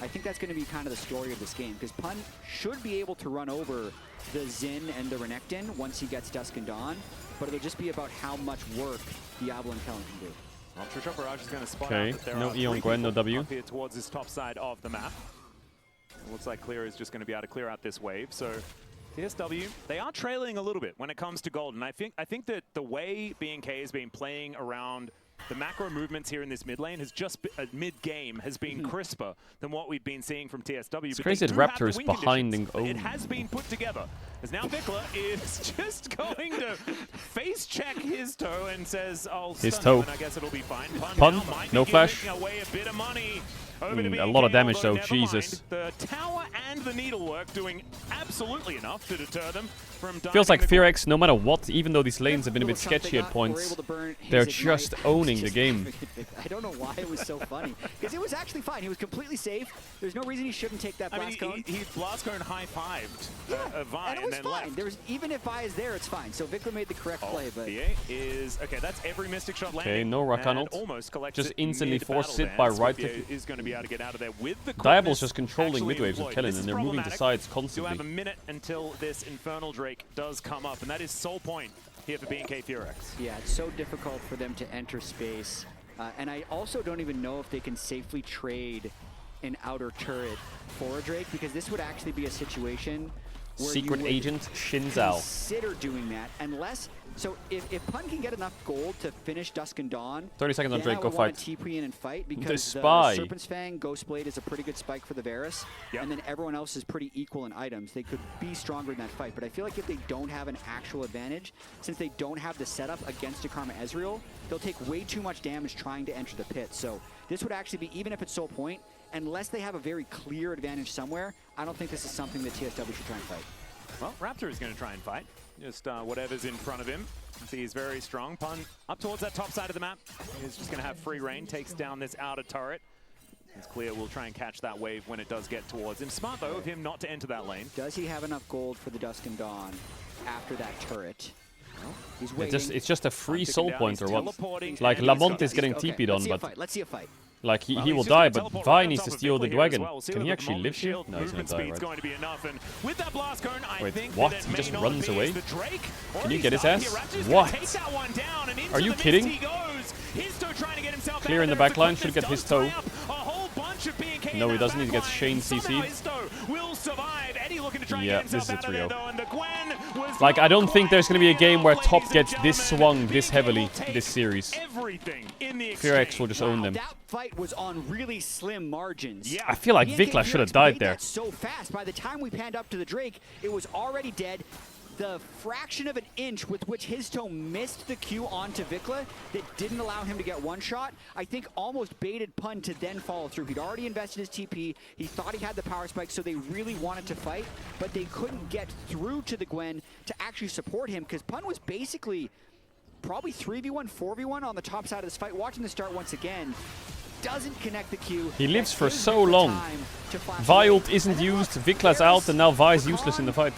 I think that's going to be kind of the story of this game, because Pun should be able to run over the Xin and the Renekton once he gets Dusk and Dawn, but it'll just be about how much work Diablo and Kellen can do. Well, Trisha Barrage is going to spot out that there no are Eon Gwen, no W. Up here towards this top side of the map. It looks like Clear is just going to be able to clear out this wave, so TSW, they are trailing a little bit when it comes to gold, and I think that the way B&K has been playing around the macro movements here in this mid lane has just been, mid-game has been crisper than what we've been seeing from TSW. It's crazy that Raptor is behind. It has been put together. As now Vikla is just going to face check his toe and says, "I'll stun him, and I guess it'll be fine." Pun, no flash. Away a bit of money. A lot of damage though, Jesus. The tower and the needlework doing absolutely enough to deter them from feels like Fearex, no matter what, even though these lanes have been a bit sketchy at points, they're just owning the game. I don't know why it was so funny, because it was actually fine. He was completely safe. There's no reason he shouldn't take that blast cone. He blast cone high-fived Vi and then fine. There was, even if Vi is there, it's fine. So Vikla made the correct play, but is okay. That's every Mystic Shot landing. Okay, no Rakan ult. Almost just instantly forced it by right click. Is going to be able to get out of there with the Diablo's just controlling mid waves with Kellen, and they're moving to sides constantly. You have a minute until this Infernal Drake does come up, and that is sole point here for B&K Fearex. Yeah, it's so difficult for them to enter space And I also don't even know if they can safely trade an outer turret for a Drake, because this would actually be a situation where Secret Agent Xin Zhao. Consider doing that, unless. So if Pun can get enough gold to finish Dusk and Dawn, 30 seconds on Drake, go fight. TP in and fight, because the Serpent's Fang, Ghost Blade is a pretty good spike for the Varus, and then everyone else is pretty equal in items. They could be stronger in that fight, but I feel like if they don't have an actual advantage, since they don't have the setup against a Karma Ezreal, they'll take way too much damage trying to enter the pit. So this would actually be, even if it's soul point, unless they have a very clear advantage somewhere, I don't think this is something that TSW should try and fight. Well, Raptor is going to try and fight. Just whatever's in front of him. See, he's very strong. Pun up towards that top side of the map. He's just going to have free reign. Takes down this outer turret. It's clear we'll try and catch that wave when it does get towards him. Smart, though, of him not to enter that lane. Does he have enough gold for the Dusk and Dawn after that turret? He's waiting. It's just a free soul point or what? Like, Lamont is getting TP'd on, but... Let's see a fight. Like, he will die, but Vi needs to steal the dragon. Can he actually live here? No, he's gonna die, right? Wait, what? He just runs away? Can you get his ass? What? Are you kidding? Clear in the backline, should get his toe. No, he doesn't. He gets Shane CC. Yeah, this is a trio. Like, I don't think there's going to be a game where top gets this swung this heavily this series. Fear-X will just own them. That fight was on really slim margins. I feel like Vikla should have died there. So fast. By the time we panned up to the Drake, it was already dead. The fraction of an inch with which Histo missed the Q onto Vikla that didn't allow him to get one shot, I think almost baited Pun to then follow through. He'd already invested his TP. He thought he had the power spike, so they really wanted to fight, but they couldn't get through to the Gwen to actually support him, because Pun was basically probably 3v1, 4v1 on the top side of this fight. Watching the start once again. Doesn't connect the Q. He lives for so long. Vi ult isn't used, Vikla's out, and now Vi is useless in the fight.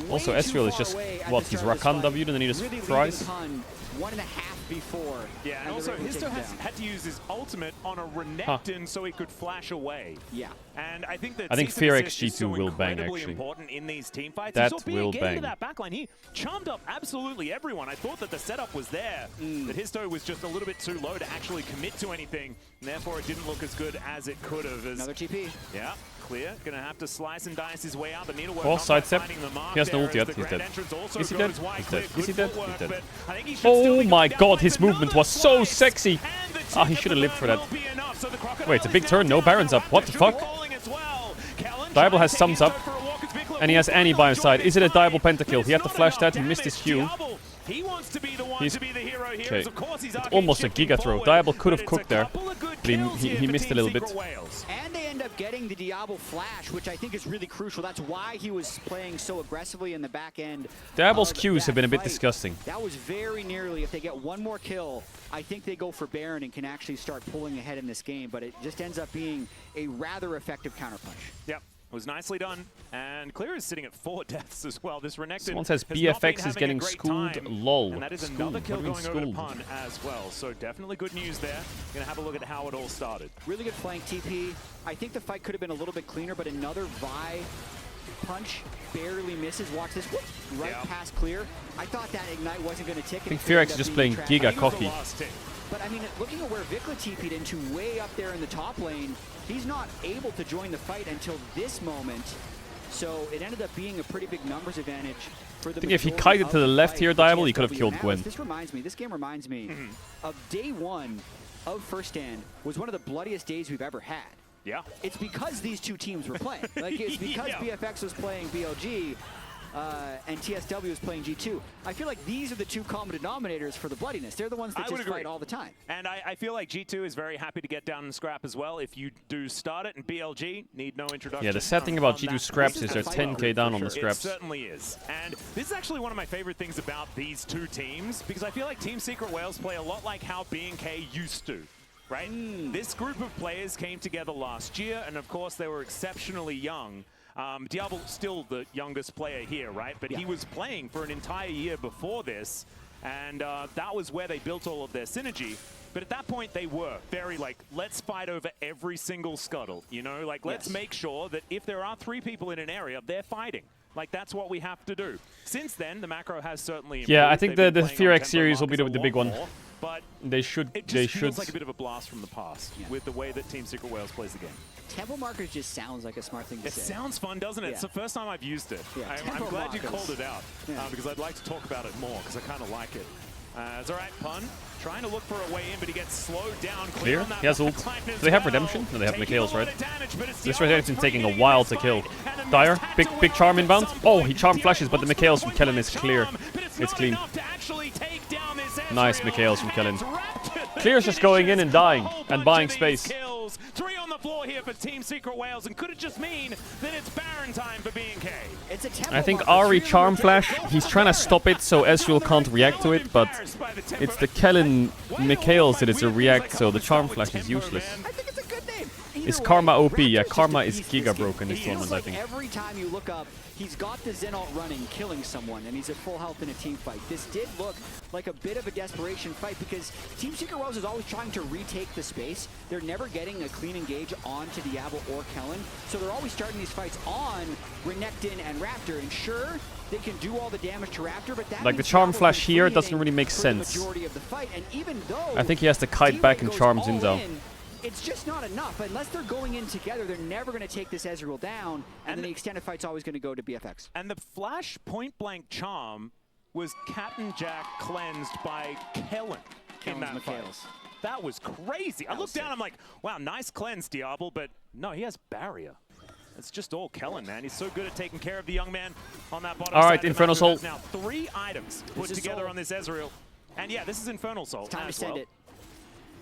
Also, Ezreal is just, what, he's Rakan W'd and then he just fries? 1.5 before. Yeah, and also Histo had to use his ultimate on a Renekton so he could flash away. Yeah. And I think that Fear-X G2 will bang, actually. Important in these team fights. That will bang. That backline, he charmed up absolutely everyone. I thought that the setup was there, that Histo was just a little bit too low to actually commit to anything, and therefore it didn't look as good as it could have. Another TP. Yeah. Clear, gonna have to slice and dice his way out. The needlework. Oh, sidestep. He has no ult yet. He's dead. Is he dead? He's dead. Is he dead? He's dead. Oh my god, his movement was so sexy. Ah, he should have lived for that. Wait, it's a big turn. No Baron's up. What the fuck? Diable has sums up. And he has Annie by his side. Is it a Diable pentakill? He had to flash that. He missed his Q. He wants to be the one to be the hero here. Okay. It's almost a Giga throw. Diable could have cooked there. But he missed a little bit. And they end up getting the Diable flash, which I think is really crucial. That's why he was playing so aggressively in the back end. Diable's Qs have been a bit disgusting. That was very nearly, if they get one more kill, I think they go for Baron and can actually start pulling ahead in this game, but it just ends up being a rather effective counterpunch. Yep. Was nicely done, and Clear is sitting at 4 deaths as well. This Renekton. Someone says BFX is getting schooled. Lol. And that is another kill going over to Pun as well. So definitely good news there. Gonna have a look at how it all started. Really good flank TP. I think the fight could have been a little bit cleaner, but another Vi punch barely misses. Watch this. Whoop, right past Clear. I thought that Ignite wasn't going to tick. I think Fear-X is just playing Giga cocky. But I mean, looking at where Vikla TP'd into way up there in the top lane, he's not able to join the fight until this moment. So it ended up being a pretty big numbers advantage for the. I think if he kited to the left here, Diable, he could have killed Gwen. This game reminds me of day one of First Stand was one of the bloodiest days we've ever had. Yeah. It's because these two teams were playing. Like, it's because BFX was playing BLG and TSW was playing G2. I feel like these are the two common denominators for the bloodiness. They're the ones that just fight all the time. And I feel like G2 is very happy to get down and scrap as well. If you do start it, and BLG need no introduction. Yeah, the sad thing about G2 scraps is they're 10k down on the scraps. It certainly is. And this is actually one of my favorite things about these two teams, because I feel like Team Secret Whales play a lot like how B&K used to. Right? This group of players came together last year, and of course they were exceptionally young. Diable still the youngest player here, right? But he was playing for an entire year before this, and that was where they built all of their synergy. But at that point, they were very like, let's fight over every single scuttle, you know? Like, let's make sure that if there are 3 people in an area, they're fighting. Like, that's what we have to do. Since then, the macro has certainly improved. Yeah, I think the Fear-X series will be the big one. but they should. It just feels like a bit of a blast from the past with the way that Team Secret Wales plays the game. Tempo markers just sounds like a smart thing to say. It sounds fun, doesn't it? Yeah. It's the first time I've used it. Yeah, I'm glad you called it out because I'd like to talk about it more because I kind of like it. It's all right, Pun. Trying to look for a way in, but he gets slowed down. Clear. He has ult. Do they have Redemption? No, they have Mikhail's, right? This Redemption's taking a while to kill. Dire, big charm inbound. Oh, he charm flashes, but the Mikhail's from Kellen is clear. It's clean. Nice Mikhail's from Kellen. Clear's just going in and dying and buying space. 3 on the floor here for Team Secret Wales, and could it just mean that it's Baron time for B&K? I think Ari charm flash, he's trying to stop it so Ezreal can't react to it, but it's the Kellen Mikhail's that it's a react, so the charm flash is useless. Is Karma OP? Yeah, Karma is giga broken this tournament, I think. Every time you look up, he's got the Zen ult running, killing someone, and he's at full health in a team fight. This did look like a bit of a desperation fight because Team Secret Wales is always trying to retake the space. They're never getting a clean engage onto Diablo or Kellen, so they're always starting these fights on Renekton and Raptor, and sure, they can do all the damage to Raptor, but that like the charm flash here doesn't really make sense. I think he has to kite back and charm Zinzao. It's just not enough. Unless they're going in together, they're never going to take this Ezreal down, and then the extended fight's always going to go to BFX. And the flash point-blank charm was Captain Jack cleansed by Kellen in that fight. That was crazy. I looked down, I'm like, wow, nice cleanse, Diablo, but no, he has barrier. It's just all Kellen, man. He's so good at taking care of the young man on that bottom side. All right, Infernal Soul. Now 3 items put together on this Ezreal. And yeah, this is Infernal Soul. It's time to send it.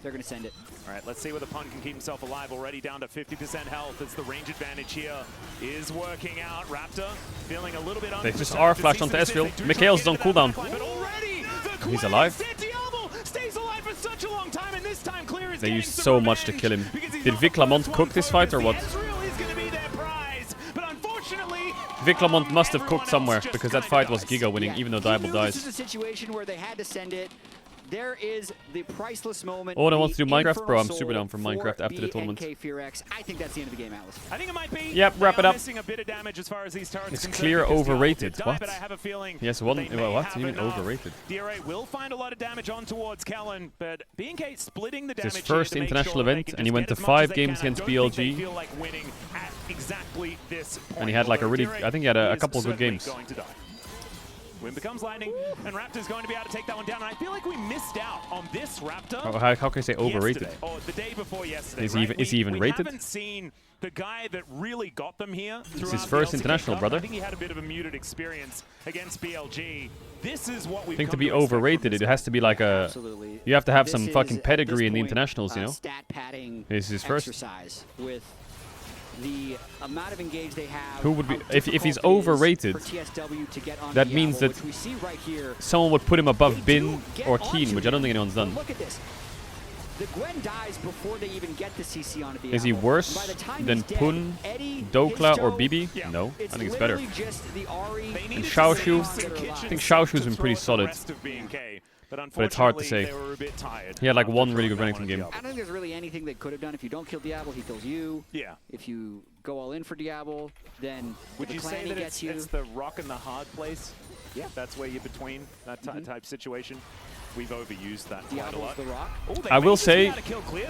They're going to send it. All right, let's see whether Pun can keep himself alive. Already down to 50% health as the range advantage here is working out. Raptor feeling a little bit They just are flashed onto Ezreal. Mikhail's on cooldown. He's alive. Stays alive for such a long time, and this time Clear is they used so much to kill him. Did Vic Lamont cook this fight or what? Vic Lamont must have cooked somewhere because that fight was giga winning, even though Diablo dies. This is a situation where they had to send it. There is the priceless moment. Oh, I want to do Minecraft, bro. I'm super down for Minecraft after the tournament. I think that's the end of the game, Atlas. I think it might be. Yep, wrap it up. A bit of damage as far as these turrets it's Clear overrated. Die, what? But I have a feeling yes, one. What? You mean overrated? DRA will find a lot of damage on towards Kellen, but B&K splitting the damage. It's his first international event, and he went to 5 games against BLG. Feel like winning at exactly this point. And he had like a really, I think he had a couple of good games. Wind becomes lightning, and Raptor's going to be able to take that one down. And I feel like we missed out on this Raptor. How can I say overrated? Oh, the day before yesterday. Is he even rated? We haven't seen the guy that really got them here. It's his first international, brother. I think he had a bit of a muted experience against BLG. This is what we think to be overrated. It has to be like a. Absolutely. You have to have some fucking pedigree in the internationals, you know. Stat padding. This is his first exercise with the amount of engage they have. Who would be if he's overrated? That means that someone would put him above Bin or Keen, which I don't think anyone's done. Look at this. The Gwen dies before they even get the CC on it. Is he worse than Pun, Dokla, or Bibi? Yeah. No, I think it's better. And Xiaoshu, I think Xiaoshu's been pretty solid. But it's hard to say. He had like one really good Renekton game. I don't think there's really anything they could have done. If you don't kill Diablo, he kills you. Yeah. If you go all in for Diablo, then would you say that it's the rock and the hard place? Yeah. That's where you're between that type situation. We've overused that quite a lot. The rock. Oh, I will say, Clear,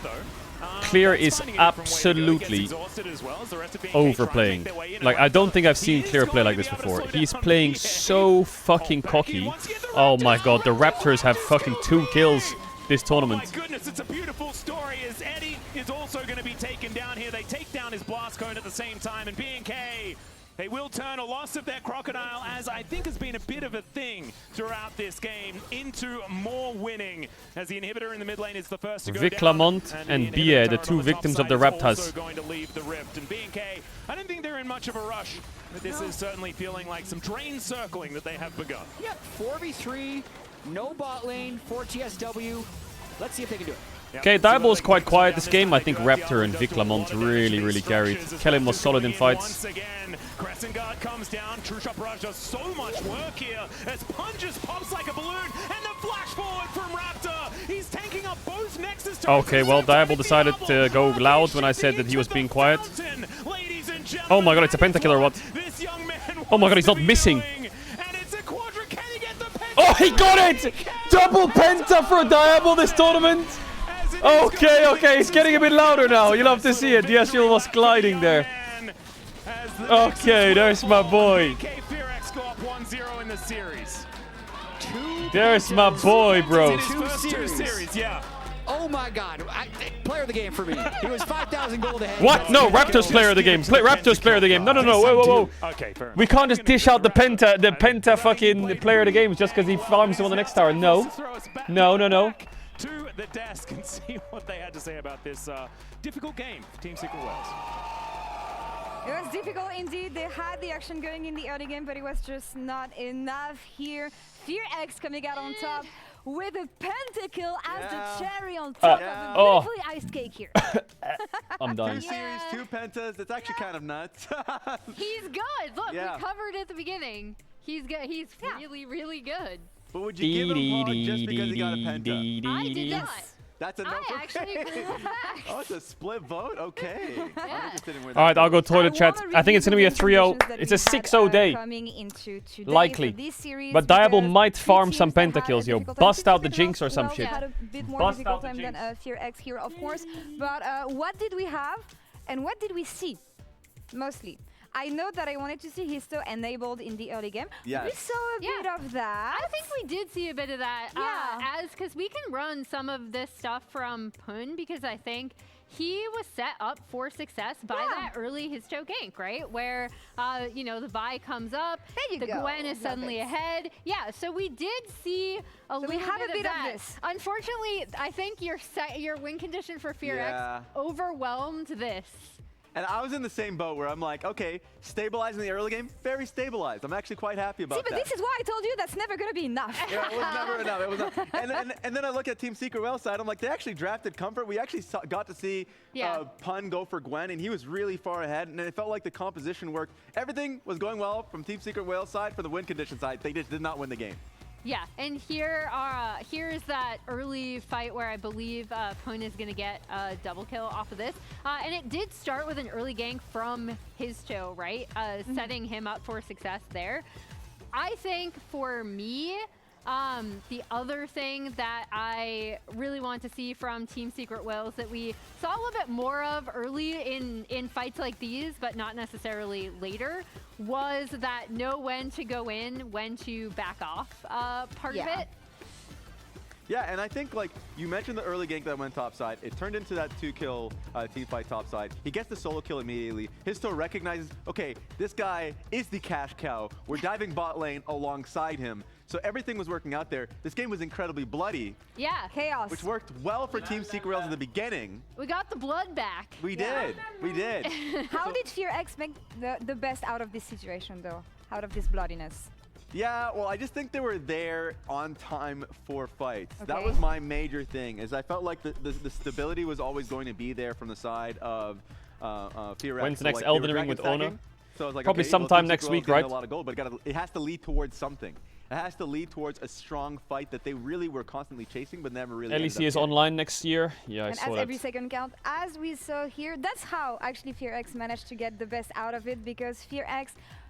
Clear is absolutely overplaying. Like, I don't think I've seen Clear play like this before. He's playing so fucking cocky. Oh my god, the Raptors have fucking 2 kills this tournament. Oh my goodness, it's a beautiful story as Eddie is also going to be taken down here. They take down his blast cone at the same time, and B&K, they will turn a loss of their Crocodile, as I think has been a bit of a thing throughout this game, into more winning, as the inhibitor in the mid lane is the first to go Vic down. Lamont and Bie, the 2 victims of the Raptors. Going to leave the rift, and B&K, I don't think they're in much of a rush, but this is certainly feeling like some drain circling that they have begun. Yep, 4v3, no bot lane for TSW. Let's see if they can do it. Okay, Diablo is quite quiet this game. I think Raptor and Vic Lamont really carried. Kellen was solid in fights. Once again, Crescent Guard comes down. True Shot Barrage does so much work here as Pun just pops like a balloon, and the flash forward from Raptor. He's tanking up both Nexus. Okay, well, Diablo decided to go loud when I said that he was being quiet. Oh my god, it's a pentakill or what? Oh my god, he's not missing. Oh, he got it! double penta for Diablo this tournament? Okay, okay, it's getting a bit louder now. You'll have to see it. DSL was gliding there. Okay, there's my boy. There's my boy, bro. Two series, yeah. Oh my God! Player of the game for me. He was 5,000 gold ahead. What? No, Raptors player of the game. Raptors player of the game. No, no, no. Whoa, whoa, whoa. Okay, fair enough. We can't just dish out the penta fucking player of the game just because he farms him on the next tower. No. No, no, no. To the desk and see what they had to say about this difficult game for Team Secret Wales. It was difficult indeed. They had the action going in the early game, but it was just not enough here. FearX coming out on top with a pentakill as the cherry on top of a beautifully iced cake here. I'm done. 2 series, 2 pentas. It's actually kind of nuts. He's good. Look, we covered at the beginning. He's good. He's really, really good. But would you give him Pog just because he got a penta? I did not. That's a no for actually agree with that. Oh, it's a split vote? Okay. All right, I'll go toilet chat. I think it's going to be a 3-0. It's a 6-0 day. Likely. But Diablo might farm some pentakills, yo. Bust out the Jinx or some shit. Had a bit more difficult time than FearX here, of course. But what did we have and what did we see? Mostly. I know that I wanted to see Histo enabled in the early game. Yes. We saw a bit of that. I think we did see a bit of that. Yeah. Because we can run some of this stuff from Pun because I think he was set up for success by that early Histo gank, right? Where, you know, the Vi comes up, the Gwen is suddenly ahead. Yeah, so we did see a little bit of this. Unfortunately, I think your win condition for FearX overwhelmed this. And I was in the same boat where I'm like, okay, stabilizing the early game, very stabilized. I'm actually quite happy about that. See, but this is why I told you that's never going to be enough. Yeah, it was never enough. It was not. And then I look at Team Secret Wales side. I'm like, they actually drafted Comfort. We actually got to see Pun go for Gwen, and he was really far ahead. And it felt like the composition worked. Everything was going well from Team Secret Wales side. For the win condition side, they just did not win the game. Yeah, and here's that early fight where I believe Pun is going to get a double kill off of this. And it did start with an early gank from Histo, right? Setting him up for success there. I think for me, the other thing that I really want to see from Team Secret Wales that we saw a little bit more of early in fights like these, but not necessarily later, was that know when to go in, when to back off part of it. Yeah, and I think, like, you mentioned the early gank that went topside. It turned into that 2-kill team fight topside. He gets the solo kill immediately. Histo recognizes, okay, this guy is the cash cow. We're diving bot lane alongside him. So everything was working out there. This game was incredibly bloody. Yeah. Chaos. Which worked well for Team Secret Wales in the beginning. We got the blood back. We did. We did. How did FearX make the best out of this situation, though? Out of this bloodiness? Yeah, well, I just think they were there on time for fights. Okay. That was my major thing, is I felt like the stability was always going to be there from the side of FearX. When's the next Elden Ring with Ono? So I was like, probably okay, sometime next week, right? A lot of gold, but it has to lead towards something. It has to lead towards a strong fight that they really were constantly chasing, but never really. LEC is online next year. Yeah, I saw that. And as every second count, as we saw here, that's how actually FearX managed to get the best out of it, because FearX,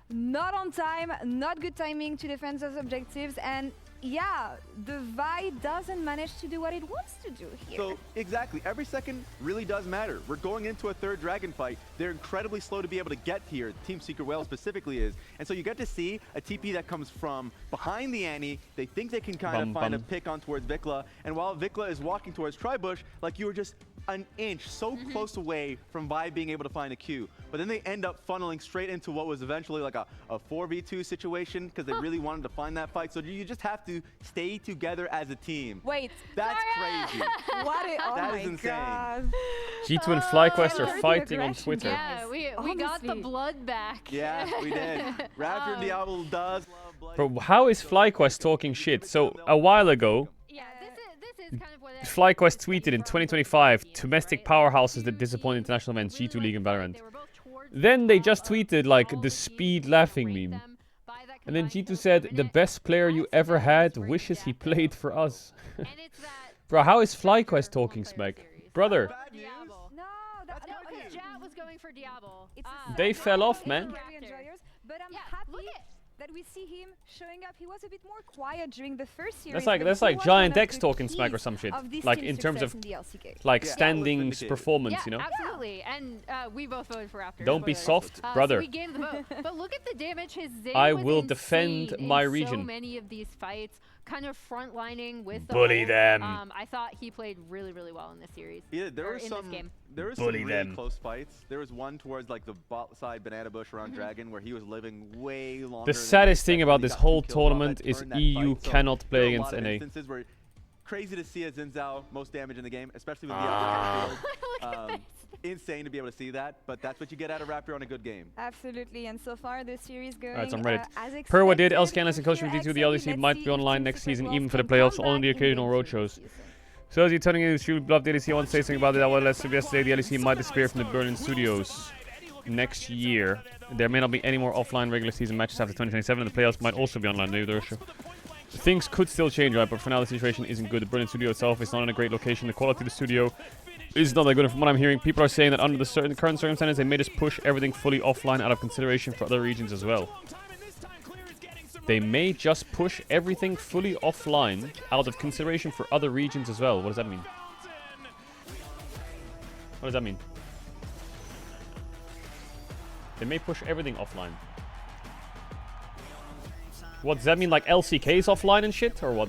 not on time, not good timing to defend those objectives, and yeah, the Vi doesn't manage to do what it wants to do here. So, exactly. Every second really does matter. We're going into a third dragon fight. They're incredibly slow to be able to get here. Team Secret Wales specifically is. And so you get to see a TP that comes from behind the Annie. They think they can kind of find a pick on towards Vikla. And while Vikla is walking towards Tribush, like you were just an inch so close away from Vi being able to find a Q. But then they end up funneling straight into what was eventually like a 4v2 situation because they really wanted to find that fight. So you just have to stay together as a team. Wait. That's crazy. What? That is insane. God. G2 and FlyQuest are fighting on Twitter. Yeah, we got the blood back. Yeah, we did. Raptor and Diablo does love blood. Bro, how is FlyQuest talking shit? So, a while ago, this is kind of what FlyQuest tweeted in 2025, domestic powerhouses that disappoint international events, G2 League and Valorant. Then they just tweeted like the speed laughing meme. And then G2 said, the best player you ever had wishes he played for us. Bro, how is FlyQuest talking smack? Brother. No, because Jat was going for Diablo. They fell off, man. But I'm happy that we see him showing up. He was a bit more quiet during the first series. That's like Giant X talking smack or some shit. Like in terms of like standings performance, you know. Absolutely, and we both voted for Raptors. Don't be soft, brother. So we gave the vote. But look at the damage his Zay I was will insane defend my in region. So many of these fights, kind of frontlining with the Bully ult. them. I thought he played really well in this series. Yeah, there were some really close fights. There was one towards like the bot side banana bush around Dragon where he was living way longer. The saddest thing about this whole tournament is EU cannot play against NA. Instances where crazy to see a Xin Zhao most damage in the game, especially with the insane to be able to see that, but that's what you get out of Raptor on a good game. Absolutely, and so far the series going That's on Reddit. as expected. Per what did LCK and Coach D2, the LEC might be online next season, even for the playoffs, on the occasional roadshows. So as you're turning in, you love the LEC. I want to say something about it. I want to let yesterday the LEC might disappear from the Berlin studios next year. There may not be any more offline regular season matches after 2027, and the playoffs might also be online. Things could still change, right? But for now, the situation isn't good. The Berlin studio itself is not in a great location. The quality of the studio is not that good. And from what I'm hearing, people are saying that under the current circumstances, they may just push everything fully offline out of consideration for other regions as well. They may just push everything fully offline out of consideration for other regions as well. What does that mean? What does that mean? They may push everything offline. What does that mean? Like LCK's offline and shit, or what?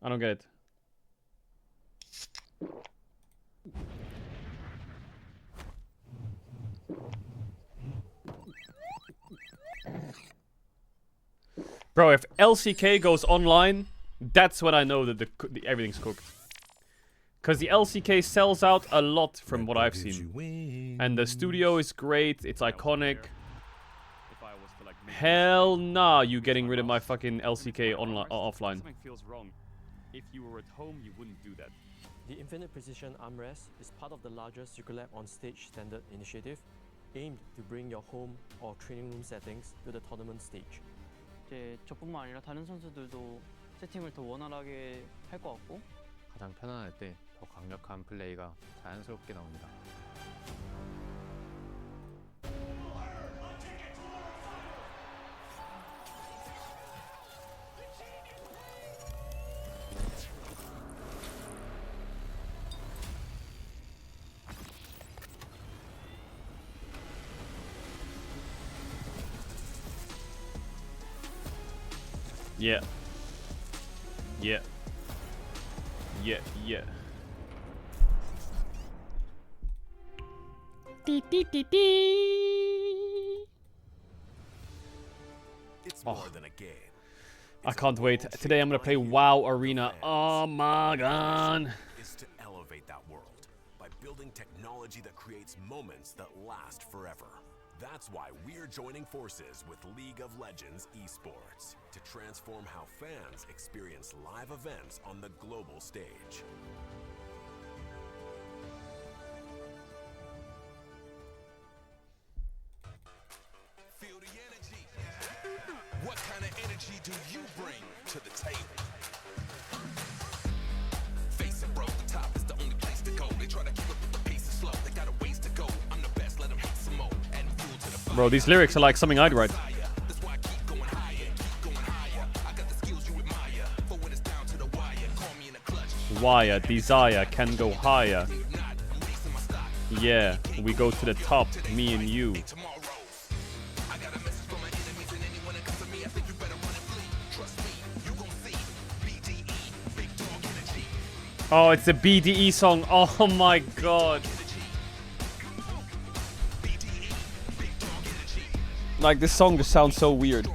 I don't get it. Bro, if LCK goes online, that's when I know that everything's cooked. Because the LCK sells out a lot from what I've seen. And the studio is great, it's iconic. Hell nah, you getting rid of my fucking LCK offline. Something feels wrong. If you were at home, you wouldn't do that. The Infinite Precision Armrest is part of the larger Circulab on Stage standard initiative, aimed to bring your home or training room settings to the tournament stage. 저뿐만 아니라 다른 선수들도 세팅을 더 원활하게 할 것 같고 가장 편안할 때 더 강력한 플레이가 자연스럽게 나옵니다. Yeah. Yeah. Yeah, yeah. It's more than a game. I can't wait. Today I'm gonna play WoW Arena. Oh my god. Is to elevate that world by building technology that creates moments that last forever. That's why we're joining forces with League of Legends Esports to transform how fans experience live events on the global stage. Feel the energy. What kind of energy do you bring to the table? Face it, bro, the top is the only place to go. They try to keep up with the pace is slow. They got a ways to go. I'm the best, let them hate some more. Bro, these lyrics are like something I'd write. Wire, desire, can go higher. Yeah, we go to the top, me and you. Oh, it's a BDE song. Oh my god. Like, this song just sounds so weird.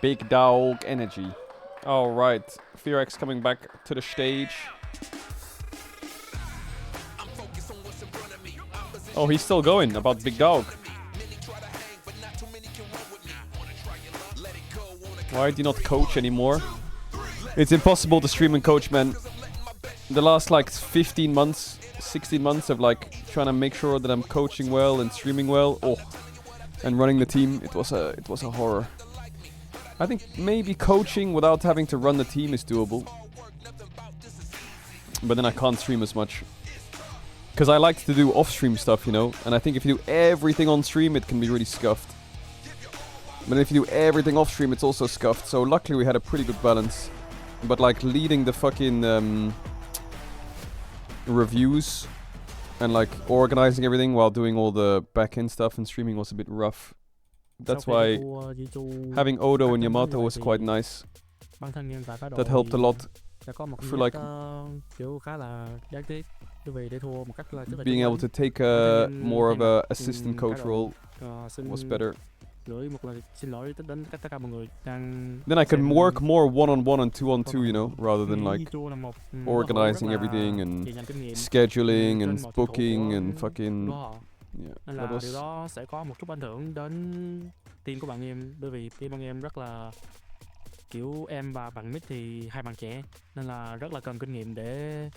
Big dog energy. All right, Fearx coming back to the stage. Oh, he's still going about Big Dog. Why do you not coach anymore? It's impossible to stream and coach, man. The last like 15 months, 16 months of like trying to make sure that I'm coaching well and streaming well, and running the team, it was a horror. I think maybe coaching without having to run the team is doable. But then I can't stream as much. Because I like to do off-stream stuff, you know? And I think if you do everything on stream, it can be really scuffed. But if you do everything off-stream, it's also scuffed. So luckily we had a pretty good balance. But like leading the fucking reviews and like organizing everything while doing all the back-end stuff and streaming was a bit rough. That's why having Odo and Yamato was quite nice. That helped a lot. For like being able to take more of a assistant coach role was better. Then I can work more one-on-one and two-on-two, you know, rather than like organizing everything and scheduling and booking and fucking. Yeah, that was... sẽ có một chút ảnh hưởng đến team của bạn em, bởi vì team bạn em rất là kiểu em và bạn mid thì hai bạn trẻ nên là rất là cần kinh nghiệm để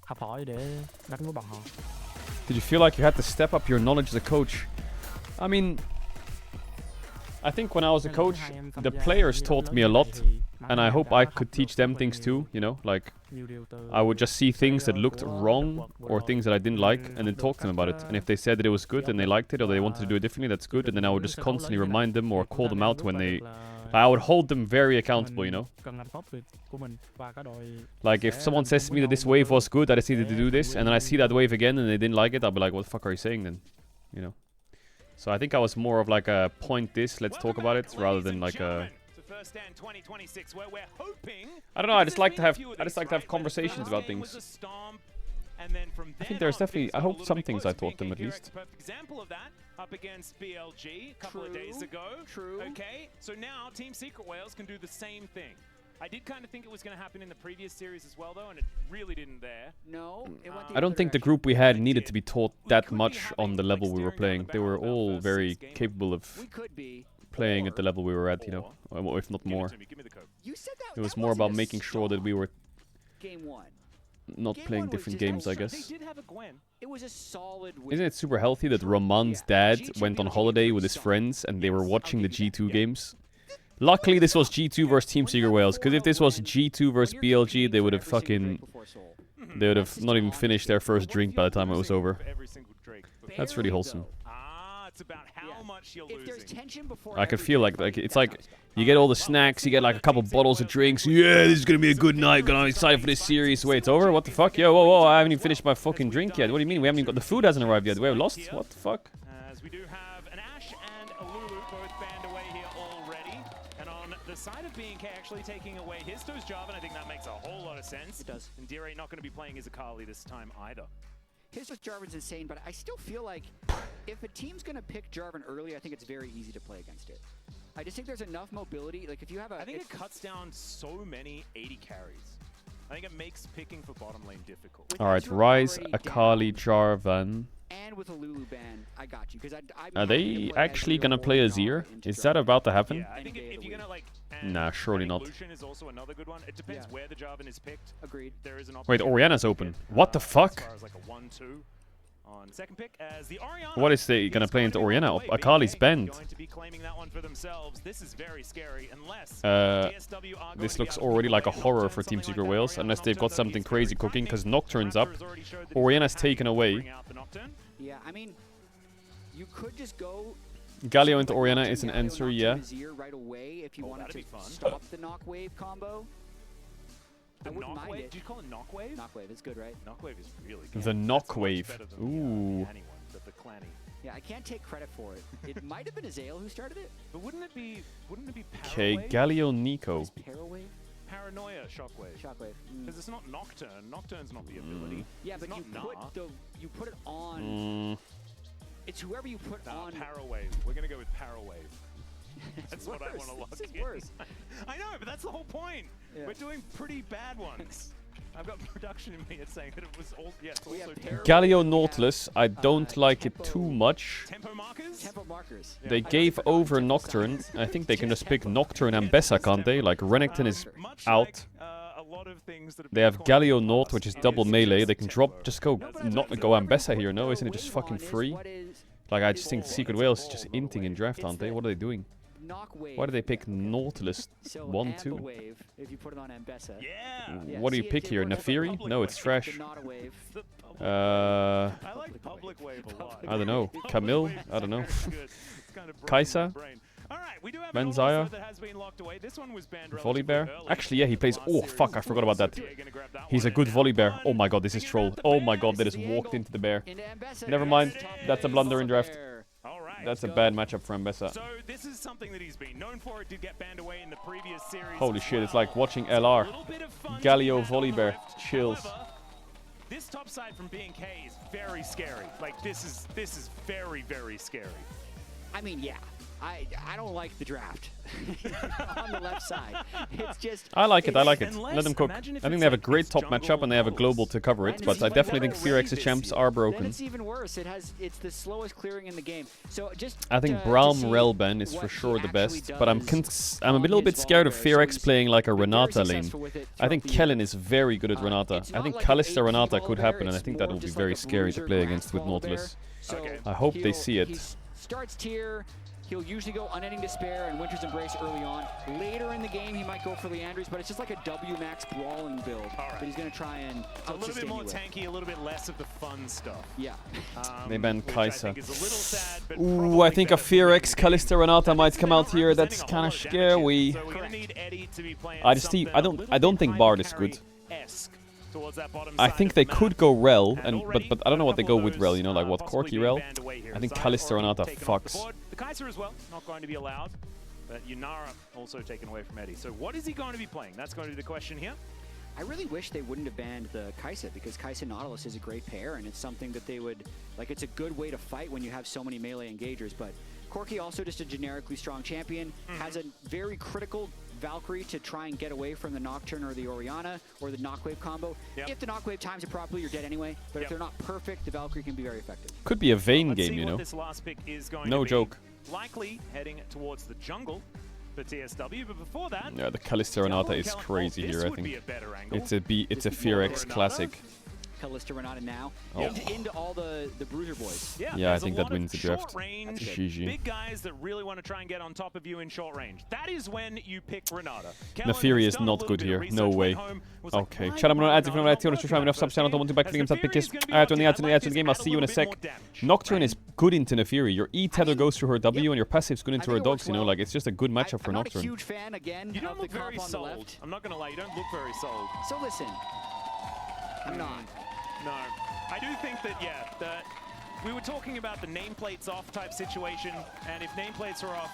học hỏi để đánh với bọn họ. Did you feel like you had to step up your knowledge as a coach? I mean, I think when I was a coach, the players taught me a lot, and I hope I could teach them things too, you know, like I would just see things that looked wrong or things that I didn't like and then talk to them about it. And if they said that it was good and they liked it or they wanted to do it differently, that's good. And then I would just constantly remind them or call them out when they... I would hold them very accountable, you know. Like if someone says to me that this wave was good, I decided to do this, and then I see that wave again and they didn't like it, I'll be like, what the fuck are you saying then? You know. So I think I was more of like a point this, let's talk about it, rather than like a... I don't know, I just like to have conversations about things. I think there's definitely, I hope some things I taught them at least. Example of that up against BLG a couple of days ago. True. Okay, so now Team Secret Whales can do the same thing. I did kind of think it was going to happen in the previous series as well, though, and it really didn't there. No, I don't think the group we had needed to be taught that much on the level we were playing. They were all very capable of playing at the level we were at, you know, or if not more. It was more about making sure that we were not playing different games, I guess. Isn't it super healthy that Roman's dad went on holiday with his friends and they were watching the G2 games? Luckily, this was G2 versus Team Secret Whales, because if this was G2 versus BLG, they would have fucking... They would have not even finished their first drink by the time it was over. That's really wholesome. I could feel like it's like you get all the snacks, you get like a couple bottles of drinks. Yeah, this is gonna be a good night. Gonna be excited for this series. Wait, it's over? What the fuck? Yo, whoa, I haven't even finished my fucking drink yet. What do you mean? We haven't even got the food hasn't arrived yet. We have lost? What the fuck? As we do have an Ash and a Lulu both banned away here already, and on the side of BNK actually taking away his toes Jarvan, I think that makes a whole lot of sense. It does. And Dire not going to be playing as Akali this time either. His with Jarvan's insane, but I still feel like if a team's going to pick Jarvan early, I think it's very easy to play against it. I just think there's enough mobility. Like if you have a... I think it cuts down so many 80 carries. I think it makes picking for bottom lane difficult. Alright, Ryze, Akali, Jarvan. And with a Lulu ban, I got you. Are they actually going to play Azir? Is that about to happen? Yeah, I think if you're going to like... Nah, surely not. Lucian is also another good one. It depends where the Jarvan is picked. Agreed. There is an Wait, Orianna's open. What the fuck? As far as like a 1-2 on second pick as the Orianna. What is they gonna play into Orianna? Akali's banned. Going to be claiming that one for themselves. This is very scary unless this looks already like a horror for Team Secret Whales, unless they've got something crazy cooking, because Nocturne's up. Orianna's taken away. Yeah, I mean, you could just go Galio into Orianna is an answer, yeah. Right away if you wanted to stop the knock wave combo. The knock wave? Did you call it knock wave? Knock wave, it's good, right? Knock wave is really good. The knock wave. Ooh. Yeah, I can't take credit for it. It might have been Azael who started it. But wouldn't it be Okay, Galio Nico. Paranoia Shockwave. Shockwave. Because it's not Nocturne. Nocturne's not the ability. Yeah, but you put it on. It's whoever you put on. Parawave. We're gonna go with Parawave. That's what I want to lock in. This is worse. I know, but that's the whole point. Yeah. We're doing pretty bad ones. I've got production in me that's saying that it was all, yeah, it's also terrible. Galio Nautilus, I don't like it too much. Tempo markers? Tempo markers. They gave over Nocturne. I think they can just pick Nocturne and Bessa, can't they? Like, Renekton is out. They have Galio Naut, which is double melee. They can drop, just go Ambessa here, no? Isn't it just fucking free? Like, I just think Secret Whales is just inting in draft, aren't they? What are they doing? Why do they pick Nautilus 1, 2? If you put it on Ambessa. Yeah. What do you pick here? Nefiri? No, it's trash. I like public wave a lot. I don't know. Camille? I don't know. Kaisa? Menzaya? Volibear? Actually, yeah, he plays... Oh, fuck, I forgot about that. He's a good Volibear. Oh my god, this is troll. Oh my god, they just walked into the bear. Never mind, that's a blunder in draft. That's a bad matchup for Ambessa. So this is something that he's been known for. It did get banned away in the previous series. Holy shit, it's like watching LR. Galio Volibear. Chills. This top side from B&K is very scary. Like, this is very, very scary. I mean, yeah. I don't like the draft on the left side. It's just... I like it. Let them cook. I think they have a great top matchup and they have a global to cover it, but I definitely think Fearx's champs are broken. Then it's even worse. It's the slowest clearing in the game. So just I think Braum Relban is for sure the best, but I'm a little bit scared of Fearx playing like a Renata lane. I think Kellen is very good at Renata. I think Kalista Renata could happen, and I think that will be very scary to play against with Nautilus. I hope they see it. Starts tier. He'll usually go Unending Despair and Winter's Embrace early on. Later in the game, he might go for Leandries, but it's just like a W-max brawling build that he's going to try and a little bit more tanky, a little bit less of the fun stuff. Yeah. They banned Kaisa. Ooh, I think a Fearx Kalista Renata might come out here. That's kind of scary. I don't think Bard is good. I think they could go Rel, but I don't know what they go with Rel, you know, like what, Corki Rel? I think Kalista Renata fucks. The Kaiser as well, not going to be allowed, but Yunara also taken away from Eddie. So what is he going to be playing? That's going to be the question here. I really wish they wouldn't have banned the Kaisa, because Kaisa Nautilus is a great pair, and it's something that they would, like, it's a good way to fight when you have so many melee engagers, but Corki also just a generically strong champion, has a very critical Valkyrie to try and get away from the Nocturne or the Orianna or the Knockwave combo. If the Knockwave times it properly, you're dead anyway, but if they're not perfect, the Valkyrie can be very effective. Could be a Vayne game, you know. This last pick is going no to joke. Likely heading towards the jungle for TSW, but before that... Yeah, the Kalista Renata is crazy here, I think. It's a Fearx classic. Kalista Renata now into all the Bruiser boys. Yeah, I think that wins the draft. GG. Big guys that really want to try and get on top of you in short range. That is when you pick Renata. Nefiri is not good here. No way. Okay. Chat, I'm going to add if you want to try enough subs channel. Don't want to back to the game. Start pick this. Add to the ads in the game. I'll see you in a sec. Nocturne is good into Nefiri. Your E tether goes through her W and your passive's good into her dogs. You know, like it's just a good matchup for Nocturne. I'm not a huge fan again. You don't look very sold. I'm not going to lie. You don't look very sold. So listen, I'm not. No. I do think that, that we were talking about the nameplates off type situation, and if nameplates are off,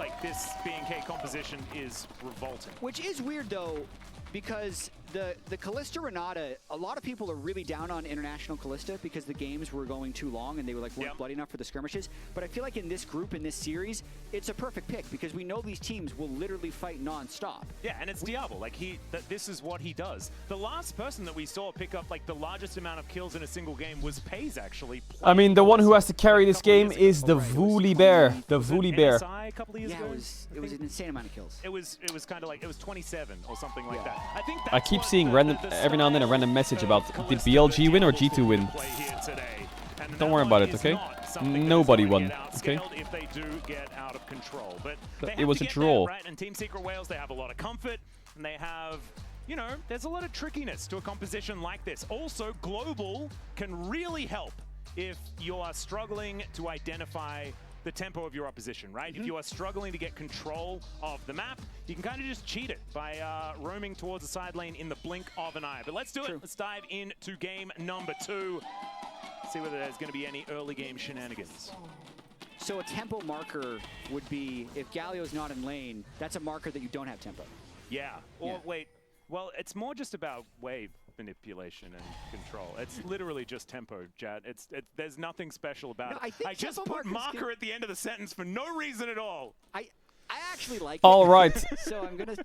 like this B&K composition is revolting. Which is weird, though, because the Kalista Renata, a lot of people are really down on International Kalista because the games were going too long and they were like weren't bloody enough for the skirmishes. But I feel like in this group, in this series, it's a perfect pick because we know these teams will literally fight non-stop. Yeah, and it's Diablo. Like this is what he does. The last person that we saw pick up like the largest amount of kills in a single game was Pays actually. I mean, the one who has to carry this game is the Volibear. The Volibear. Yeah, it was an insane amount of kills. It was kind of like, it was 27 or something like that. I keep seeing random, every now and then a random message about did BLG win or G2 win? Don't worry about it, okay? Nobody won, okay? If they do get out of control, but it was a draw. Right? And Team Secret Whales, they have a lot of comfort, and they have, you know, there's a lot of trickiness to a composition like this. Also, global can really help if you are struggling to identify the tempo of your opposition, right? If you are struggling to get control of the map, you can kind of just cheat it by roaming towards the side lane in the blink of an eye. But let's do it. Let's dive into game number 2. See whether there's going to be any early game shenanigans. So a tempo marker would be, if Galio's not in lane, that's a marker that you don't have tempo. Yeah. Or wait, well, it's more just about wave manipulation and control. It's literally just tempo, Jad. There's nothing special about it. I just put marker at the end of the sentence for no reason at all. actually like it. All right. So I'm gonna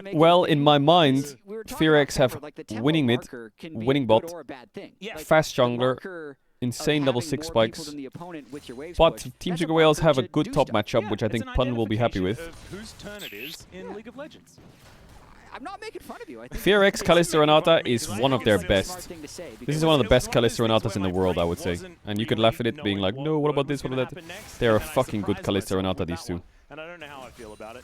make well, it in my mind, we were talking Fear-X about have Pepper, like the tempo winning mid, marker can be winning a bot, good or a bad thing. Like, fast the jungler, marker insane of level having 6 more people spikes. than the opponent with your waves But push, Team that's a Sugar Whales marker have a to good do top stuff. matchup, which I think Pun will be happy with. Whose turn it is in League of Legends. I'm not making fun of you. I think Fear-X it's- Kalista Renata is one of their it's a smart best. thing to say, This because is one of the best Kalista Renatas in the world, I would say. And you could laugh at it being like, no, what about this, what about that? They are a fucking good Kalista Renata, these two. And I don't know how I feel about it.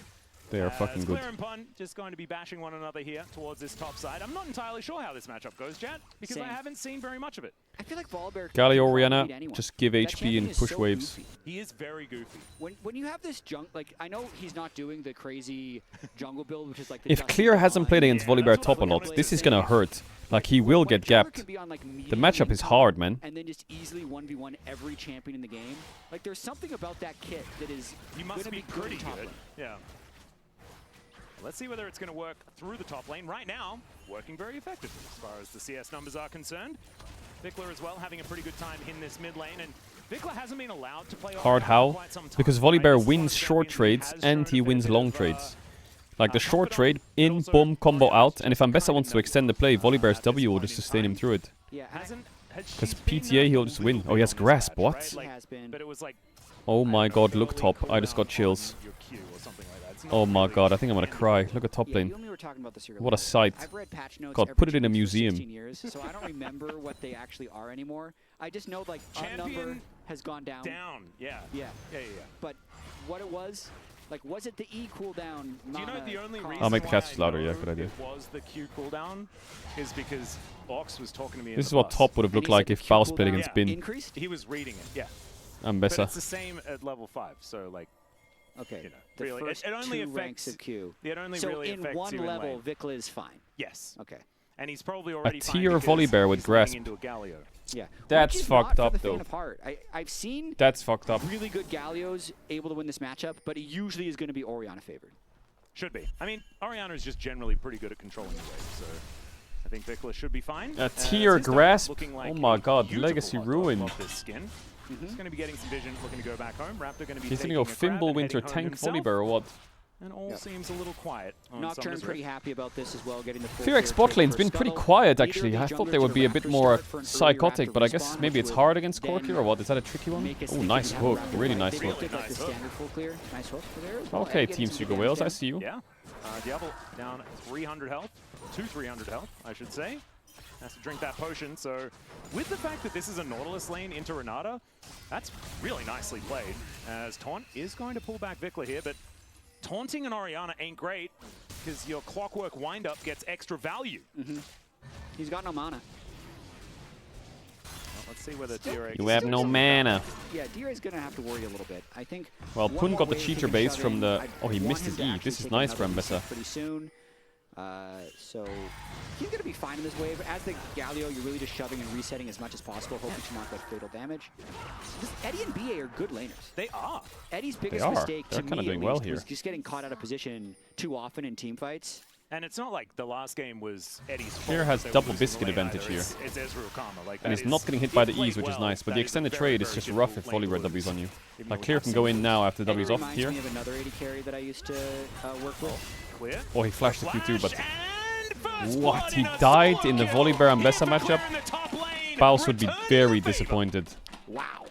They are fucking good. Clear and Pun just going to be bashing one another here towards this top side. I'm not entirely sure how this matchup goes, chat, because I haven't seen very much of it. I feel like Volibear Galio can beat Oriana, anyone. just give That HP champion and is push so waves. goofy. He is very goofy. When you have this like I know he's not doing the crazy jungle build, which is like the If Clear hasn't played against Volibear top a lot, this is gonna hurt. Like, he will get gapped. The matchup is hard, man. And then just easily 1v1 every champion in the game. Like, there's something about that kit that is You must be good pretty in top good. lane. Yeah. Let's see whether it's going to work through the top lane. Right now, working very effectively as far as the CS numbers are concerned. Vikla as well having a pretty good time in this mid lane, and Vikla hasn't been allowed to play Hard how? Because Volibear wins short trades and he wins long trades. Like the short trade, in, boom, combo out, and if Ambessa wants to extend the play, Volibear's W will just sustain him through it. Because PTA, he'll just win. Oh, he has Grasp, what? Oh my god, look top. I just got chills. Oh my god, I think I'm gonna cry. Look at top lane. What a sight. I've read patch notes God, every put it in a 2 museum. 16 years, so I don't remember what they actually are anymore. I just know like our number has gone down. Yeah. Yeah. But what it was, like, was it the E cooldown? Do you know the only reason I'll make the why cast I louder, know yeah, good idea. it was the Q cooldown is because Ox was talking to me. This is what top would have looked like if Baus played against Bin. Increased? He was reading it, yeah. Ambessa. But it's the same at level 5, so like. Okay. You know, The really, first it only two affects, ranks of Q. It only so really in affects one you in level, lane. Vikla is fine. Yes. Okay. And he's probably already fine tier because Volibear with he's Grasp. into a Galio. Yeah. That's Which is fucked not up, for the though. faint of heart. I've seen That's fucked up. really good Galios able to win this matchup, but it usually is going to be Oriana favored. Should be. I mean, Oriana is just generally pretty good at controlling the wave, so I think Vikla should be fine. A tier Zisto Grasp? looking like Oh my a god, beautiful Legacy hot dog ruin. above this skin. He's going to be getting some vision, looking to go back home. Raptor going to be He's taking gonna go a grab Fimble and Winter heading home Tank himself. Volibear or what? And all seems a little quiet. on Nocturne Summer's pretty Rift. happy about this as well, getting the full Fear-X clear bot trade lane's for been pretty Scuttle. quiet, Neither actually. of the I thought junglers they would to be a Raptor bit more start for an early psychotic, Raptor but I guess respawn, maybe which it's would hard against then Corki or what? Is that a tricky one? make us Oh, think nice we have a hook. Raptor Really fight. nice They hook. looked like the standard full clear. Nice hook for there as well. Okay, Eddie getting Team some Sugar good Whales, I damage see you. Yeah. Diablo down 300 health. 300 health, I should say. Has to drink that potion, so with the fact that this is a Nautilus lane into Renata, that's really nicely played, as Taunt is going to pull back Vikla here, but taunting an Oriana ain't great, because your Clockwork wind-up gets extra value. He's got no mana. Well, let's see whether DRA... You have no mana. Yeah, DRA's going to have to worry a little bit. I think... Well, one Pun more got the wave cheater he can base shove from in. the... I'd Oh, he want missed him his to E. actually This is take nice for another reset Ambessa. pretty soon. So he's going to be fine in this wave. As the Galio, you're really just shoving and resetting as much as possible, hoping to not get fatal damage. Eddie and BA are good laners. They are. Eddie's biggest are. mistake, They're to kinda me doing at well least, here. was just getting caught out of position too often in team fights. And it's not like the last game was Eddie's fault. Fear has They were double losing the biscuit lane advantage either. here. It's Ezreal Karma. Like, And that he's not is- getting hit if by you the play E's, which is well, nice. But that the is a extended very, trade is very just rough if difficult lane Volibear to W's lose. on you. Even Like, though Clear it's can go in now after Eddie W's off reminds here. me of another AD carry that I used to work with. Clear. Oh, he flashed the Q2, but... What? He died in the Volibear Ambessa matchup? Baus would be very disappointed. Wow.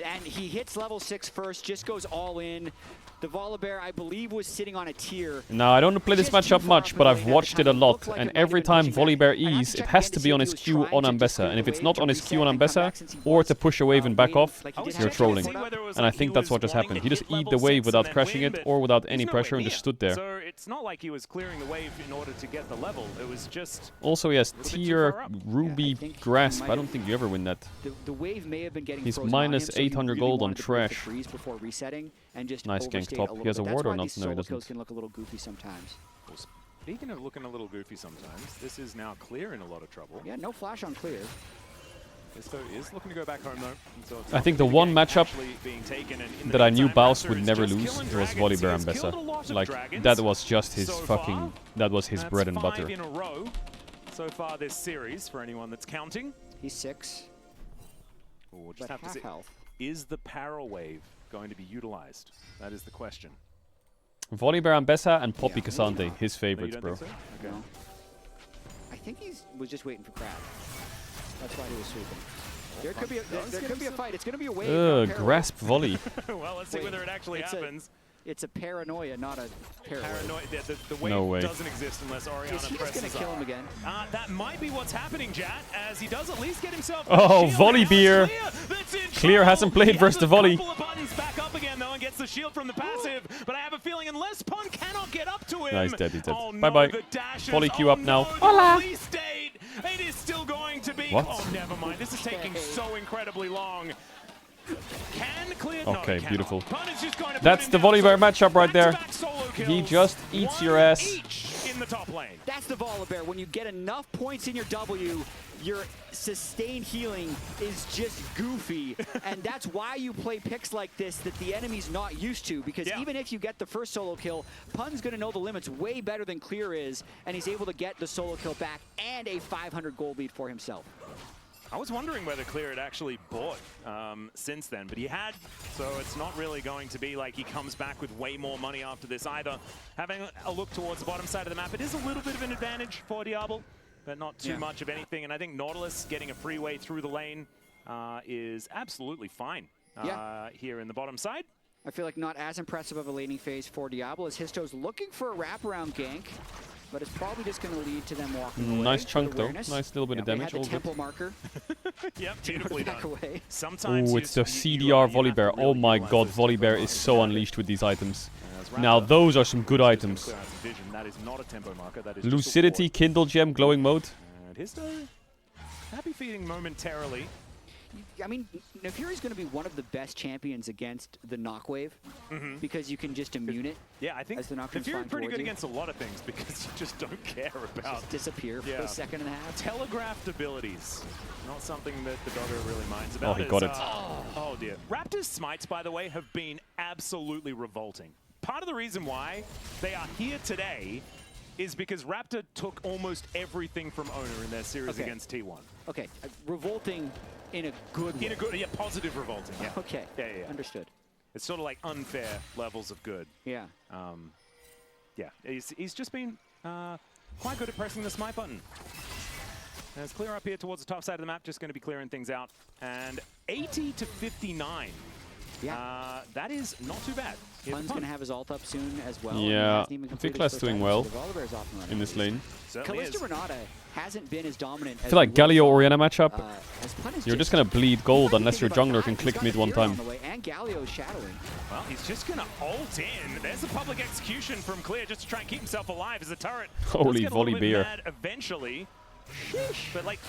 And he hits level 6 first, just goes all in. The Volibear, I believe, was sitting on a tier. Now, I don't play this matchup much, but I've watched it a lot, and every time Volibear E's, it has to be on his Q on Ambessa, and if it's not on his Q on Ambessa, or to push a wave and back off, you're trolling. And I think that's what just happened. He just E'd the wave without crashing it, or without any pressure, and just stood there. So it's not like he was clearing the wave in order to get the level. It was just... Also, he has tier Ruby Grasp. I don't think you ever win that. The wave may have been getting He's frozen on him, minus so he 800 really gold on wanted to break the trash. freeze before resetting and just Nice gank overstayed top. a little He has a bit. ward That's or why not? these No, he solo doesn't. kills can look a little goofy sometimes. Speaking of looking a little goofy sometimes, this is now Clear in a lot of trouble. Yeah, no flash on Clear. Zisto is looking to go back home though. So it's I not think the really one getting matchup actually being taken, and in the that I knew meantime, Baus Raptor would is never just lose killing was dragons. He Volibear has killed a lot Ambessa. of Like, dragons that was just his so fucking... far. That was his That's bread and 5 butter. in a row so far this series for anyone that's counting. He's 6. We'll just But have to half see. health. Is the Para Wave going to be utilized? That is the question. Volibear Ambessa and Poppy Cassante, his favorites, bro. So? Okay. No. I think he was just waiting for Crab. That's why he was sweeping. There could be a fight. It's going to be a wave. Grasp volley. Well, let's see whether it actually happens. It's a paranoia, not a paranoia. The wave doesn't exist unless Orianna presses He's going to kill him again. That might be what's happening, Jat, as he does at least get himself. Oh, Volibear. Clear hasn't played versus the volley. Back up again though and gets the shield from the passive, but I have a feeling unless Pun cannot get up to him. No, he's dead. He's dead. Oh, bye bye. Volley queue up now. Hola. It is still going to be. What? Oh, never mind. This is taking so incredibly long. Can clear? Okay, no, beautiful. Going to That's the Volibear matchup right there. He just eats your ass. In the top lane. That's the Volibear. When you get enough points in your W, your sustained healing is just goofy. And that's why you play picks like this that the enemy's not used to. Because even if you get the first solo kill, Pun's going to know the limits way better than Clear is. And he's able to get the solo kill back and a 500 gold lead for himself. I was wondering whether Clear had actually bought since then, but he had, so it's not really going to be like he comes back with way more money after this either. Having a look towards the bottom side of the map, it is a little bit of an advantage for Diablo, but not too much of anything. And I think Nautilus getting a free way through the lane is absolutely fine here in the bottom side. I feel like not as impressive of a laning phase for Diablo as Histo's looking for a wraparound gank. But it's probably just going to lead to them walking away. Nice chunk though. Nice little bit of damage. They had the temple marker. Yep, beautifully done. Away. Sometimes it's the CDR Volibear. Oh my god, Volibear is so unleashed with these items. Now those are some good items. That is not a tempo marker. That is Lucidity, Kindle Gem, Glowing Mode. And Histo, happy feeding momentarily. I mean, Nefuri's going to be one of the best champions against the knock wave because you can just immune it. Yeah, I think Nefuri's pretty good against a lot of things because you just don't care about. Just disappear for a second and a half. Telegraphed abilities, not something that the dogger really minds about. Oh, he got it. Oh dear. Raptor's smites, by the way, have been absolutely revolting. Part of the reason why they are here today is because Raptor took almost everything from Owner in their series against T1. Okay, revolting in a good way. In a good, positive revolting, yeah. Okay, yeah. Understood. It's sort of like unfair levels of good. Yeah. Yeah, he's just been quite good at pressing the smite button. There's Clear up here towards the top side of the map, just going to be clearing things out. And 80 to 59. Yeah. That is not too bad. Pun's going to have his ult up soon as well. Yeah, Viklas's doing well in this lane. Kalista Renata hasn't been as dominant. I feel like Galio Orianna matchup, you're just going to bleed gold unless your jungler can click mid one time. And Galio's shadowing. Well, he's just going to ult in. There's a public execution from Clear just to try and keep himself alive as a turret. Holy Volibear. Eventually. But like,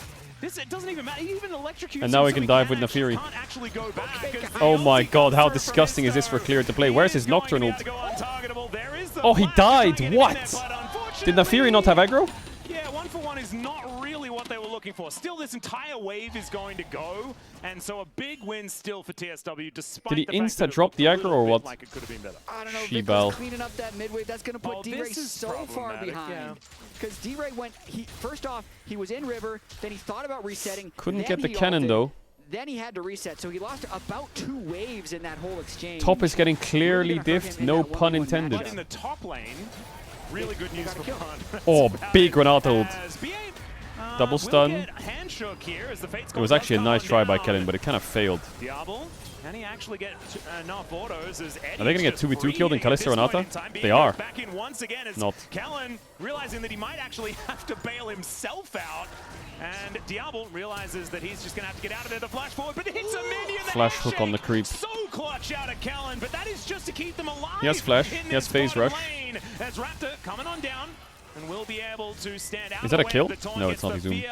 this, it doesn't even matter. He even electrocutes. And now he can dive with Nefiri. Oh my god, how disgusting is this for Clear to play? Where's his Nocturne ult? Oh, he died! What? Did Nefiri not have aggro? Yeah, 1-for-1 is not really what they were looking for. Still, this entire wave is going to go, and so a big win still for TSW, despite Did he insta-drop the aggro or what? Like it could have been better. I don't know, Vic's cleaning up that mid wave. That's going to put D-Ray so far behind. Because D-Ray went, first off, he was in river, then he thought about resetting. Couldn't get the cannon though. Then he had to reset, so he lost about 2 waves in that whole exchange. Top is getting clearly diffed, no pun intended. But in the top lane, really good news for Pun. Oh, big Renata ult. Double stun. It was actually a nice try by Kellen, but it kind of failed. Diablo, can he actually get enough autos? Are they going to get 2v2 killed in Kalista Renata? They are. Back in once again as Not. Kellen realizing that he might actually have to bail himself out. And Diablo realizes that he's just going to have to get out of there to flash forward, but hits a minion. Flash hook on the creep. So clutch out of Kellen, but that is just to keep them alive. He has flash. He has phase rush. As Raptor coming on down. And will be able to stand out. Is that a kill? No, it's not a zoom.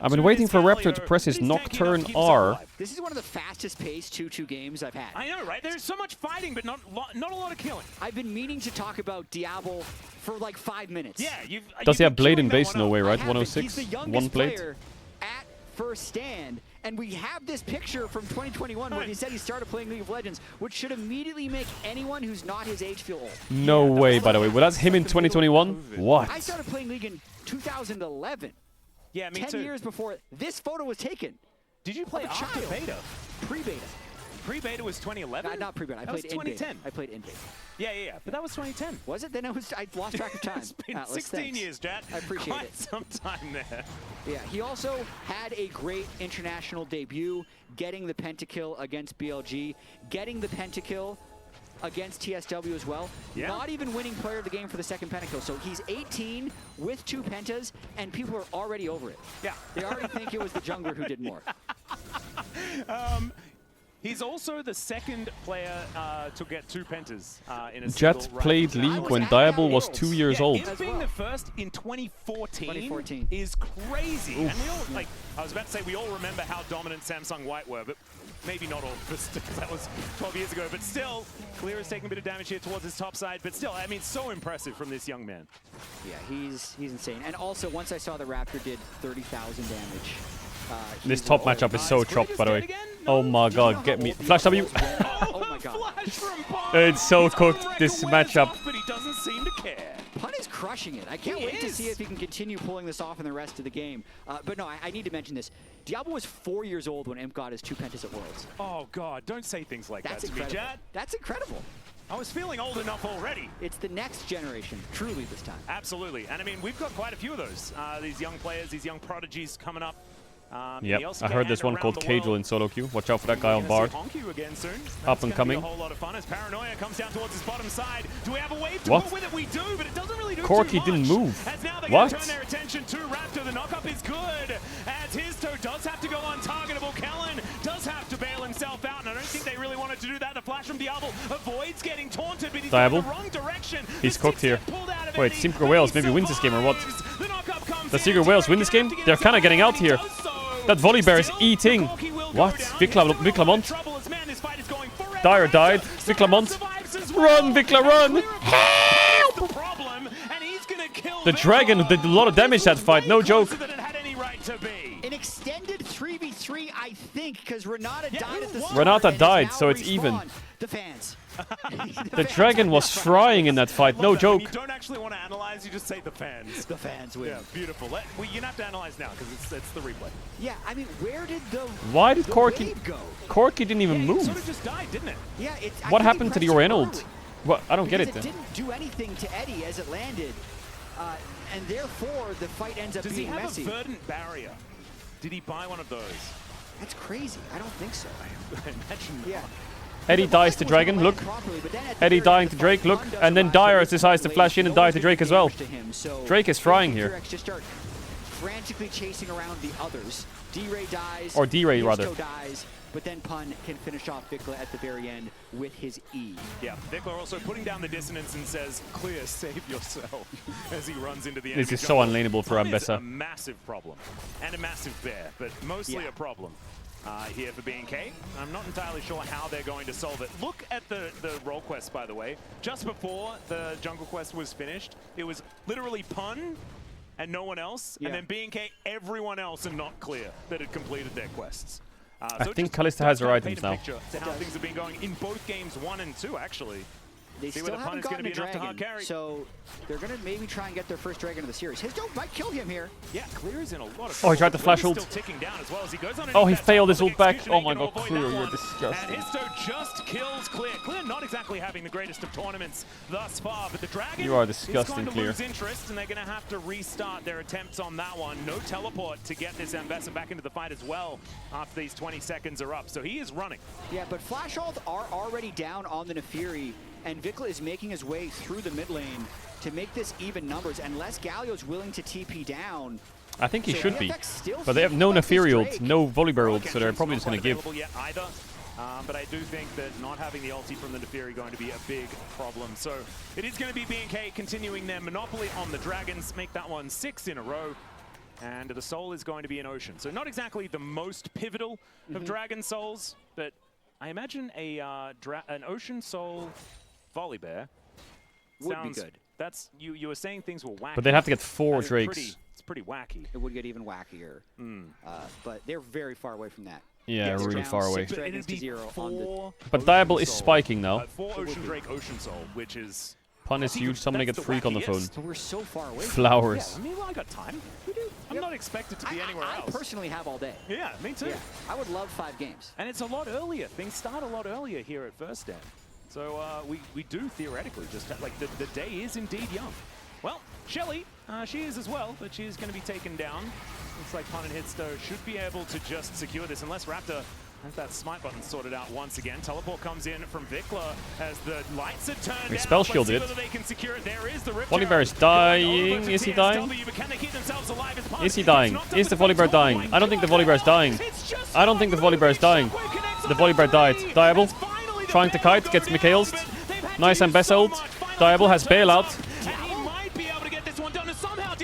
I've been waiting for Raptor to press his Nocturne R. This is one of the fastest paced 2-2 games I've had. I know, right? There's so much fighting, but not a lot of killing. I've been meaning to talk about Diablo for like 5 minutes. Yeah, does he have blade in base? No way, right? 106, He's the one plate. At first stand. And we have this picture from 2021 where he said he started playing League of Legends, which should immediately make anyone who's not his age feel old. No way, by the way. Well, that's him in 2021? What? I started playing League in 2011. Yeah, me too. 10 years before this photo was taken. Did you play after beta? Pre-beta. pre-beta was 2011? Not pre-beta. I played in 2010. I played in beta. Yeah. But that was 2010. Was it? Then I lost track of time. It's been Atlas, 16 thanks. years, Jet. I appreciate Quite it. some time there. Yeah, he also had a great international debut, getting the pentakill against BLG, getting the pentakill against TSW as well. Yeah. Not even winning player of the game for the second pentakill. So he's 18 with 2 pentas, and people are already over it. Yeah. They already think it was the jungler who did more. He's also the second player to get 2 pentas in a Jet single played round. League when Diable was 2 years old. Him being the first in 2014 is crazy. Oof. And we all, like, I was about to say we all remember how dominant Samsung White were, but maybe not all of us, because that was 12 years ago. But still, Clear is taking a bit of damage here towards his top side. But still, I mean, so impressive from this young man. Yeah, he's insane. And also, once I saw the Raptor did 30,000 damage. This top matchup is so chopped, by the way. Oh my god, get me. Flash W. Oh my god. It's so cooked, this matchup. But he doesn't seem to care. Pun is crushing it. I can't wait to see if he can continue pulling this off in the rest of the game. But no, I need to mention this. Diablo was 4 years old when Imp got his 2 pentas at Worlds. Oh god, don't say things like That's that to me, incredible. Jet. That's incredible. I was feeling old enough already. It's the next generation, truly this time. Absolutely. And I mean, we've got quite a few of those. These young players, these young prodigies coming up. Yep, I heard there's one called Caedrel in solo queue. Watch out for that guy on Bard. Up and coming. A whole lot of fun as Paranoia comes down towards his bottom side. Do we have a wave to What? go with it? We do, but it doesn't really do Corki too much. didn't move. As now they're What? going to turn their attention to Raptor. The knockup is good. As his toe does have to go untargetable. Kellen does have to bail himself out, and I don't think they really wanted to do that. The flash from Diablo avoids getting taunted, but he's Diablo. going the wrong direction. He's cooked here. Wait, Secret Wales maybe wins this game or what? Does Secret Wales win this game? They're kind of getting out here. That volley bear is eating. What? Viclamont? Dyer died. Viclamont. Run, Vicla, run! Help! The dragon did a lot of damage that fight, no joke. An extended 3v3, I think, because Renata died at the start. Renata and died, has so now it's even. respawned. The fans. The dragon was frying in that fight, no joke. You don't actually want to analyze, you just say the fans. The fans win. Yeah, beautiful. You have to analyze now because it's the replay. Yeah, I mean, where did Why did Corki wave go? Corki didn't even It move. sort of just died, didn't it? Yeah, What happened to the Oriental ult? What? I don't get it Because then. it didn't do anything to Eddie as it landed, and therefore the fight ends up Does he being have messy. a verdant barrier? Did he buy one of those? That's crazy. I don't think so. I imagine not. Yeah. Eddie dies to Dragon, look. Eddie dying to Drake, look. And then Dyer decides to flash in and die to Drake as well. Drake is frying here. Just start frantically chasing around the others. D-Ray dies. Or D-Ray, rather. Isto dies, but then Pun can finish off Vikla at the very end with his E. Yeah, Vikla also putting down the dissonance and says, "Clear, save yourself," as he runs into the enemy. This is so unlaneable for Pun is Ambessa. a massive problem and a massive bear, but mostly a problem. Here for B&K. I'm not entirely sure how they're going to solve it. Look at the role quest, by the way. Just before the jungle quest was finished, it was literally Pun and no one else, and then B&K, everyone else and not Clear that had completed their quests. I think Kalista has her items now. To how things have been going in both games 1 and 2, actually. They See still whether Pun haven't is going gotten to a be enough to hard dragon, carry. so they're going to maybe try and get their first dragon of the series. His dope might kill him here. Yeah, Clear is in a lot of Oh, he tried to flash Clear's ult. still ticking down as well as he goes Oh, he that failed his top ult back. execution, Oh my he god, can avoid Clear, that you're one. disgusting. And Histo just kills Clear. Clear not exactly having the greatest of tournaments thus far, but the Dragon You are is disgusting, going to Clear. lose interest, and they're going to have to restart their attempts on that one. No teleport to get this Ambessa back into the fight as well after these 20 seconds are up. So he is running. Yeah, but Flash Ult are already down on the Nefiri, and Vikla is making his way through the mid lane to make this even numbers, unless Galio's willing to TP down. I think he So should be. VFX still But they have no Nefiri ult, no Volibear ult, so they're probably just going to give. Yet either. But I do think that not having the ulti from the Nefiri going to be a big problem. So it is going to be B&K continuing their monopoly on the Dragons, make that one 6 in a row. And the Soul is going to be an Ocean. So not exactly the most pivotal of Dragon Souls, but I imagine an Ocean Soul Volibear Would be good. That's you were saying things were wacky. But they'd have to get 4 That is Drakes. It's pretty wacky. It would get even wackier. But they're very far away from that. Yeah, They're really down far away. 6 dragons to 0 on the But Diable is spiking now. 4 Ocean Drake, Ocean Soul, which is... Pun is huge, somebody get Freak on the phone. So we're so far away. Flowers. Yeah, I mean, well, I got time. We do. I I'm not expected to be anywhere else. I personally have all day. Yeah, me too. Yeah, I would love 5 games. And it's a lot earlier. Things start a lot earlier here at First Stand. So we do theoretically just have, like, the day is indeed young. Well, Shelly, she is as well, but she is going to be taken down. Looks like Pun and Hitsto should be able to just secure this, unless Raptor has that smite button sorted out once again. Teleport comes in from Vikla as the lights are turned We spell shielded it. Volibear is dying. Is he dying? Is he dying? Is the Volibear dying? I don't think the Volibear is dying. I don't think the Volibear is dying. The Volibear died. Diable trying to kite, gets Mikhail's. Nice Ambessa ult. Diable has bailout.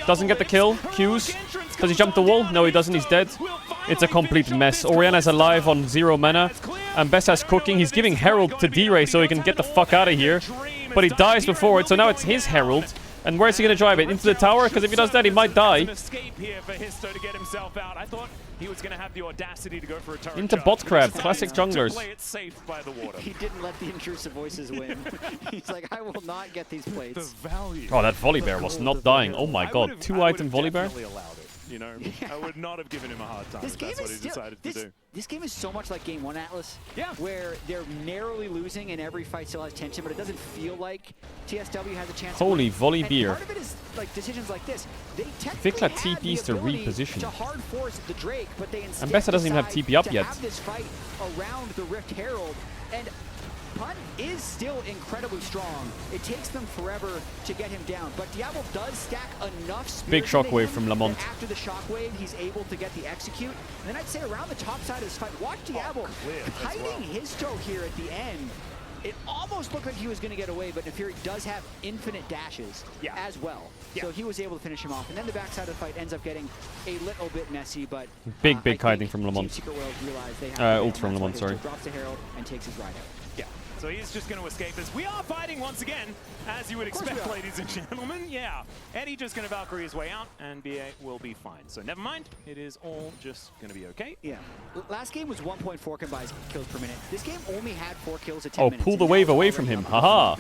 Doesn't get the kill. Qs. Does he jump the wall? No, he doesn't. He's dead. It's a complete mess. Oriana's alive on 0 mana. Ambessa's cooking. He's giving Herald to D-Ray so he can get the fuck out of here. But he dies before it, so now it's his Herald. And where's he going to drive it? Into the tower? Because if he does that, he might die. Escape here for Hitsto to get himself out. I thought he was going to have the audacity to go for a turret into charge. bot crab. Classic junglers. Play it safe by the water. He didn't let the intrusive voices win. He's like, I will not get these plates. The value. Oh, that Volibear was not dying. Oh my god. 2-item Volibear? You know, I would not have given him a hard time if that's what he decided to do. This game is so much like Game 1, Atlas. Yeah. Where they're narrowly losing and every fight still has tension, but it doesn't feel like TSW has a chance. Holy Volibear. Part of it is like decisions like this. They Vikla TPs to reposition. To hard force the Drake, but they instead Ambessa doesn't even have TP up yet. have this fight around the Rift Herald, and Pun is still incredibly strong. It takes them forever to get him down, but Diablo does stack enough spears. Big shockwave from Lamont. After the shockwave, he's able to get the execute. And then I'd say around the top side of this fight, watch Diablo kiting his toe here at the end. It almost looked like he was going to get away, but Nefiri does have infinite dashes as well. So he was able to finish him off. And then the backside of the fight ends up getting a little bit messy, but big kiting from Lamont. Ult from Lamont, sorry. Drops the Herald and takes his ride out. Yeah. So he's just going to escape as we are fighting once again, as you would expect, ladies and gentlemen. Yeah. Eddie just going to Valkyrie his way out, and BA will be fine. So never mind. It is all just going to be okay. Yeah. Last game was 1.4 combined kills per minute. This game only had 4 kills at 10 minutes. Oh, pull the wave away from him. Haha.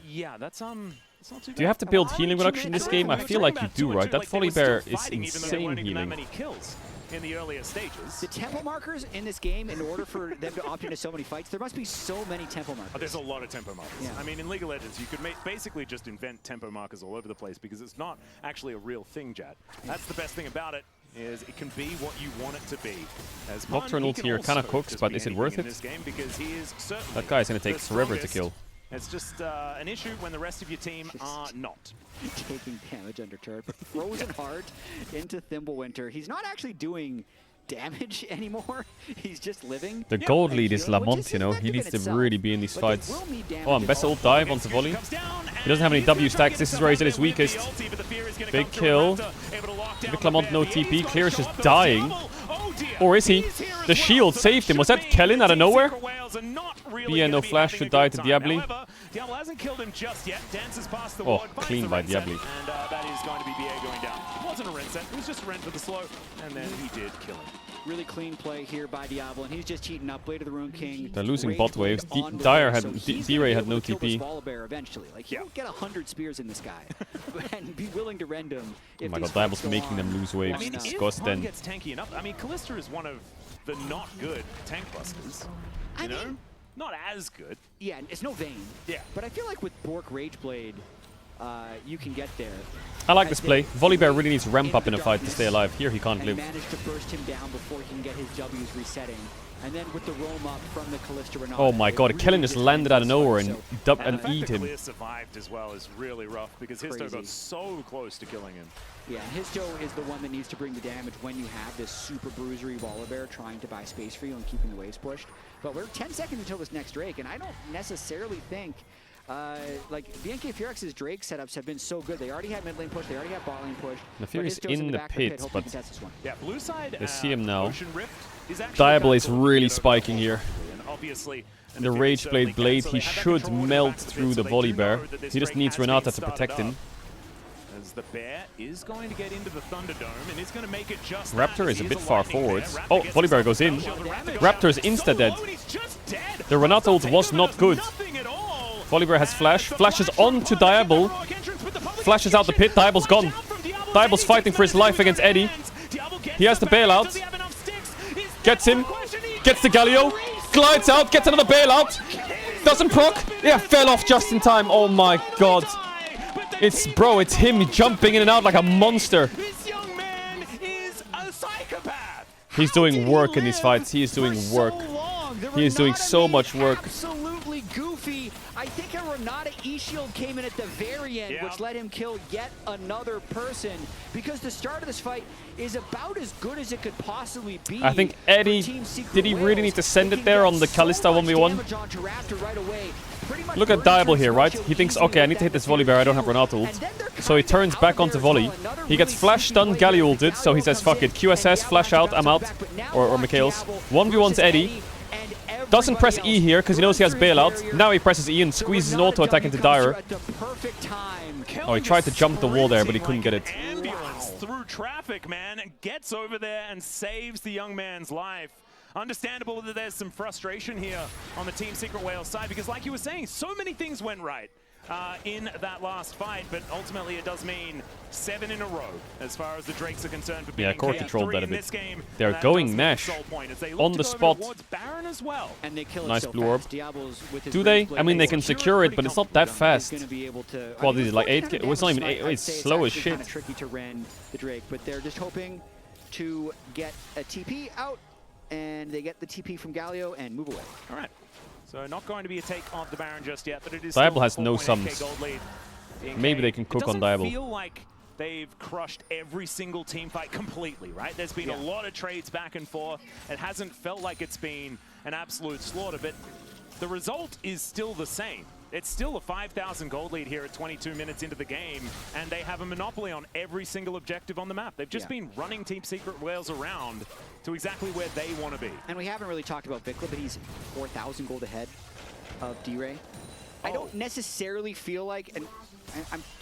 Yeah, that's it's not too bad. Do you have to build healing reduction in this game? I feel like you do, right? That Volibear is insane healing. Many kills in the earlier stages. The tempo markers in this game, in order for them to opt into so many fights, there must be so many tempo markers. Oh, there's a lot of tempo markers. Yeah. I mean, in League of Legends, you could basically just invent tempo markers all over the place because it's not actually a real thing, Jad. That's the best thing about it, is it can be what you want it to be. As Nocturne ult here kind of cooks, but is it worth it? That guy's going to take forever to kill. It's just an issue when the rest of your team are not. Taking damage under turret, but Frozen Heart into Thimblewinter. He's not actually doing damage anymore. He's just living. The gold lead is Lamont, you know. He needs to really be in these fights. Oh, and Ambessa ult dive onto Volley. He doesn't have any W stacks. This is where he's at his weakest. Big kill. Vic Lamont no TP. Clear is just dying. Or is he? The shield saved him. Was that Kellen out of nowhere? BA no flash should die to Diabli. Diablo hasn't killed him just yet. Dances past the ward. Clean by Diabli. And that is going to be BA going down. It wasn't a rinse set. It was just a rinse for the slow. And then he did kill him. Really clean play here by Diablo, and he's just cheating up. Blade of the Rune King. They're losing bot waves. D-Ray had no TP. Eventually, like he'll get 100 spears in this guy and be willing to rend him. Oh my god, Diablo's making them lose waves. I mean, Disgusting. Gets tanky enough. I mean, Kalista is one of the not good tank busters. You know? Not as good. Yeah, it's no Vayne. Yeah. But I feel like with Bork Rageblade, you can get there. I like this play. Volibear really needs to ramp up in a fight to stay alive. Here he can't live. Manage to burst him down before he can get his W's resetting. And then with the roam up from the Kalista Renata. Oh my god, Kellen just landed out of nowhere and eat him. Clear survived as well is really rough because Hitsto got so close to killing him. Yeah, Hitsto is the one that needs to bring the damage when you have this super bruisery Volibear trying to buy space for you and keeping the waves pushed. But we're 10 seconds until this next Drake, and I don't necessarily think like BNK Furex's Drake setups have been so good. They already have mid lane push, they already have bot lane push. The Fury's in the pit, but yeah, blue side, they see him now. Is Diablo is really spiking here. Obviously, the Rageblade blade, he should melt through the Volibear. He just needs Renata to protect him. As the bear is going to get into the Thunderdome and is going to make it just Raptor is a bit far forward. Oh, Volibear goes in. Raptor is insta-dead. The Renata ult was not good. Volibear has flash. Flashes on to Diablo. Flashes out the pit. Diablo's gone. Diable's fighting for his life against Eddie. He has the bailout. Gets him. Gets the Galio. Glides out. Gets another bailout. Doesn't proc. Yeah, fell off just in time. Oh my god. It's him jumping in and out like a monster. This young man is a psychopath. He's doing work in these fights. He is doing work. He is doing so much work. Absolutely goofy. I think a Renata E-Shield came in at the very end, which let him kill yet another person. Because the start of this fight is about as good as it could possibly be. I think Eddie, did he really need to send it there on the Kalista 1v1? Look at Diable here, right? He thinks, okay, I need to hit this volley bear. I don't have Renata ult. So he turns back onto volley. He gets flash stunned, Galio ulted, so he says, fuck it. QSS, flash out, I'm out. Or Mikhail's. 1v1's Eddie. Doesn't press E here because he knows he has bailout. Now he presses E and squeezes an auto attack into Dire. Oh, he tried to jump the wall there, but he couldn't get it. Ambulance through traffic, man, and gets over there and saves the young man's life. Understandable that there's some frustration here on the Team Secret Whale side because, like you were saying, so many things went right in that last fight, but ultimately it does mean 7 in a row as far as the Drakes are concerned. For yeah, Core controlled that a bit. They're going Nash on the spot. Well. And they kill nice so blue orb. Do they? I mean, they can secure it, but it's not that fast. Well, this is like 8. It's not even 8. It's slow as shit. Kind of tricky to rend the Drake, but they're just hoping to get a TP out, and they get the TP from Galio and move away. All right. So not going to be a take of the Baron just yet, but it is Diable has no sums. Maybe they can cook on Diable. It doesn't feel like they've crushed every single team fight completely, right? There's been a lot of trades back and forth. It hasn't felt like it's been an absolute slaughter, but the result is still the same. It's still a 5,000 gold lead here at 22 minutes into the game, and they have a monopoly on every single objective on the map. They've just been running Team Secret Whales around to exactly where they want to be. And we haven't really talked about Vikla, but he's 4,000 gold ahead of D-Ray. I don't necessarily feel like, and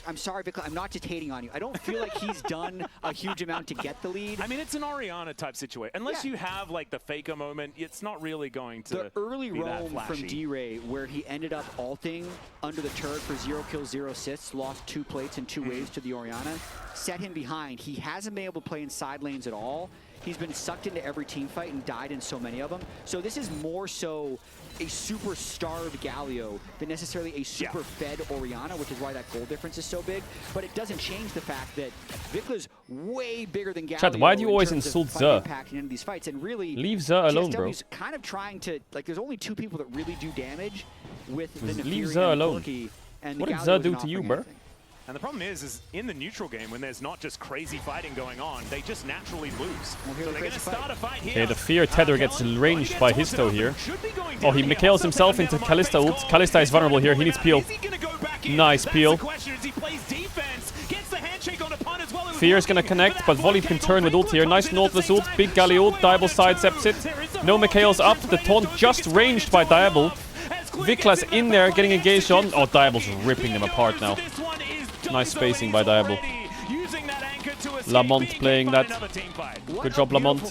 I'm sorry, Vikla, I'm not just hating on you. I don't feel like he's done a huge amount to get the lead. I mean, it's an Orianna type situation. Unless you have like the Faker moment, it's not really going to The early roam from D-Ray, where he ended up ulting under the turret for 0 kills, 0 assists, lost 2 plates and 2 waves to the Orianna, set him behind. He hasn't been able to play in side lanes at all. He's been sucked into every team fight and died in so many of them. So this is more so a super starved Galio than necessarily a super fed Orianna, which is why that goal difference is so big. But it doesn't change the fact that Vikla's way bigger than Galio. Chat, why do you always insult Zer? Into these fights, and really, leave Zer alone, bro. GSW's kind of trying to, like, there's only 2 people that really do damage with the leave Zer alone. And what did Zer do to you, bro? And the problem is in the neutral game, when there's not just crazy fighting going on, they just naturally lose. So they're going to start a fight here. Okay, the Fear Tether gets ranged by Histo here. Oh, he Mikhails himself into Kalista ult. Kalista is vulnerable here. He needs peel. Nice peel. Fear's going to connect, but Volley can turn with ult here. Nice Nautilus ult. Big Galio ult. Diable sidesteps it. No Mikhails up. The taunt just ranged by Diable. Vikla's in there getting engaged on. Oh, Diable's ripping them apart now. Nice spacing by Diable. Lamont playing that. Good job, Lamont.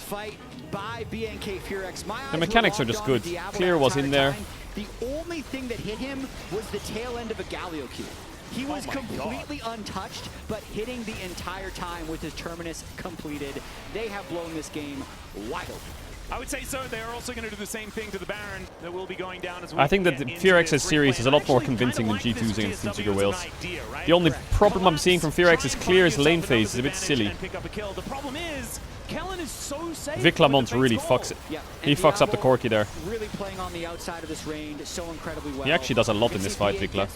The mechanics are just good. Clear was in there. The only thing that hit him was the tail end of a Galio Q. He was completely untouched, but hitting the entire time with his Terminus completed. They have blown this game wide open. I would say so. They're also going to do the same thing to the Baron that will be going down as well. I think that the FearX's series is a lot more convincing than G2's against Team Secret Whales. The only problem I'm seeing from FearX's Clear's lane phase is a bit silly. The problem is, Kellen is so safe. Vic Lamont really fucks it. He fucks up the Corki there. Really playing on the outside of this range so incredibly well. He actually does a lot in this fight, Vikla.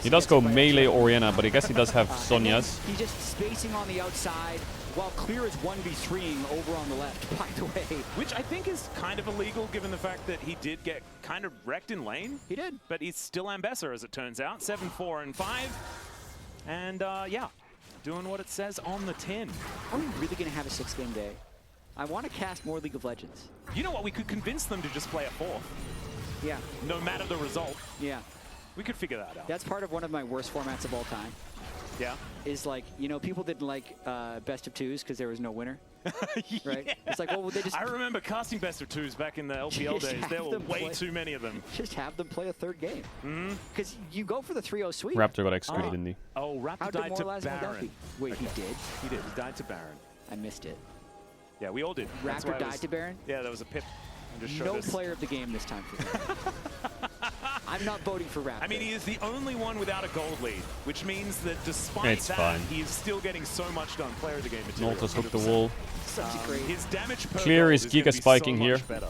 He does go melee Orianna, but I guess he does have Sonya's. He's just spacing on the outside, while Clear is 1v3ing over on the left, by the way. Which I think is kind of illegal, given the fact that he did get kind of wrecked in lane. He did. But he's still Ambassador, as it turns out. 7, 4, and 5. And, yeah, doing what it says on the tin. Are we really going to have a 6-game day? I want to cast more League of Legends. You know what? We could convince them to just play a 4th. Yeah. No matter the result. Yeah. We could figure that out. That's part of one of my worst formats of all time. Yeah. Is like, you know, people didn't like best of twos because there was no winner. Right? It's like, well, they just... I remember casting best of twos back in the LPL days. There were way too many of them. Just have them play a third game. Because you go for the 3-0 sweep. Raptor got excluded in the... Oh, Raptor died to Baron. Wait, he did? He did. He died to Baron. I missed it. Yeah, we all did. Raptor died to Baron? Yeah, there was a pip. No player of the game this time for me. I'm not voting for Raptor. I mean, he is the only one without a gold lead, which means that despite that, he is still getting so much done. Player of the game material. Nolte's hooked the wall. His damage per Clear gold is Giga gonna be spiking so here. much better.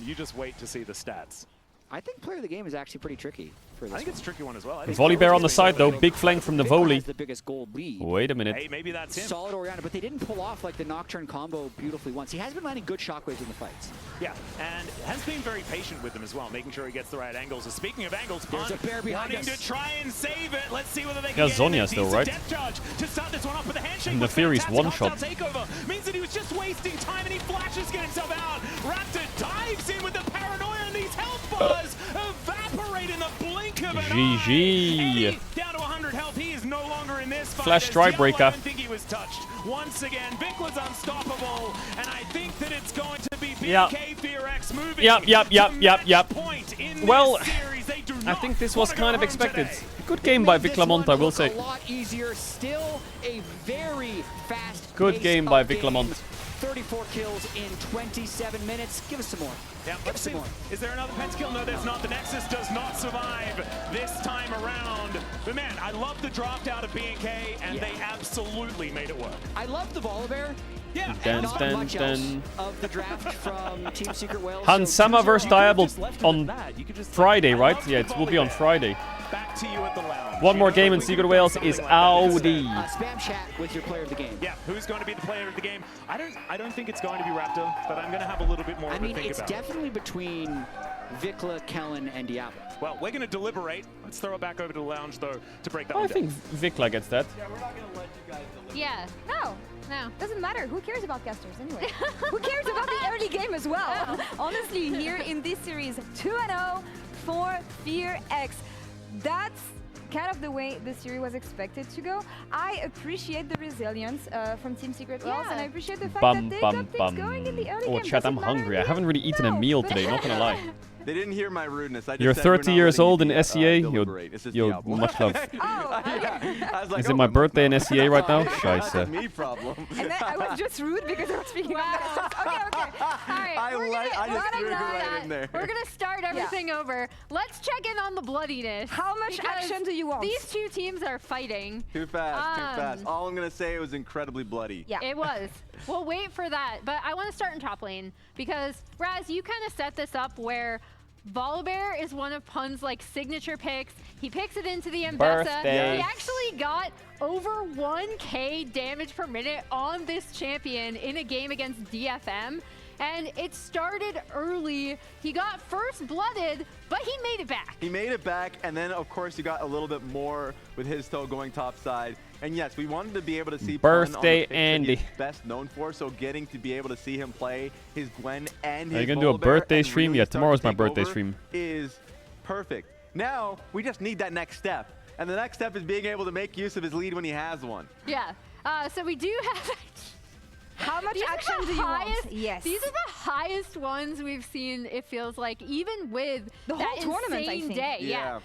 You just wait to see the stats. I think player of the game is actually pretty tricky for this. I think it's a tricky one as well. Volibear on the side though, big flank from the volley. The biggest gold lead. Wait a minute. Hey, maybe that's him. Solid Orianna, but they didn't pull off like the Nocturne combo beautifully once. He has been landing good shockwaves in the fights. Yeah, and has been very patient with them as well, making sure he gets the right angles. So speaking of angles, there's a bear behind wanting us. to try and save it. Let's see whether they can Yeah, get Zonya a still, decent right? death charge to start this one off with a handshake. And the Fury's one-shot. Takeover means that he was just wasting time, and he flashes, get himself out. Raptor dives in with the paranoia, and these health bars evaporate in the blink of an GG. down to 100 health. He is no longer in this fight. Flash strike breaker. I don't think he was touched. Once again, Vic was unstoppable, and I think that it's going to be BK FearX moving. Yep. Point in Well, this series. They do I not think this was wanna kind go of home expected. today. Good game by Vic Lamont, I will say. A lot easier. Still a very fast. Good game by Vic Lamont. 34 kills in 27 minutes. Give us some more. Yeah, let's see. Is there another pentakill? No, there's not. The Nexus does not survive this time around. But man, I love the draft out of B&K, and they absolutely made it work. I love the Volibear. Yeah, Dun, not dun, much dun. else of the draft from Team Secret Wales. Hansama versus Diable on Friday, right? Yeah, it will be on Friday. Back to you at the lounge. One more game in Secret Wales is Audi. Spam chat with your player of the game. Yeah, who's going to be the player of the game? I don't think it's going to be Raptor, but I'm going to have a little bit more of a think about it. It's definitely between Vikla, Kellen, and Diablo. Well, we're going to deliberate. Let's throw it back over to the lounge, though, to break that I one think down. Vikla gets that. Yeah, we're not going to let you guys deliver. Yeah. No. Doesn't matter. Who cares about casters anyway? Who cares about the early game as well? Honestly, here in this series, 2-0 for FearX. That's kind of the way the series was expected to go. I appreciate the resilience from Team Secret Wales, and I appreciate the fact that they got things going in the early game. Oh, chat, I'm hungry. I haven't really eaten a meal today, not gonna lie. They didn't hear my rudeness. I just You're said 30 years old in SEA. Yo, much love. Like, Is it my birthday in SEA right now? Scheiße. Me problem. And then I was just rude because I was speaking of that. Okay. All right, I just threw it right in there. We're gonna start everything over. Let's check in on the bloodiness. How much action do you want? These two teams are fighting. Too fast. All I'm gonna say, it was incredibly bloody. Yeah, it was. We'll wait for that, but I want to start in top lane because Raz, you kind of set this up where Volibear is one of Pun's like signature picks. He picks it into the Mbessa. He actually got over 1k damage per minute on this champion in a game against DFM. And it started early. He got first blooded, but he made it back. He made it back, and then of course you got a little bit more with his toe going top side. And yes, we wanted to be able to see Birthday Pun on the Andy. he's best known for, so getting to be able to see him play his Gwen and his Are you gonna do a birthday stream? Yeah, tomorrow's my birthday stream. Is perfect. Now we just need that next step, and the next step is being able to make use of his lead when he has one. Yeah. So we do have. How much action do you want? Yes. These are the highest ones we've seen, it feels like, even with the whole tournament, I think. Day. Yeah.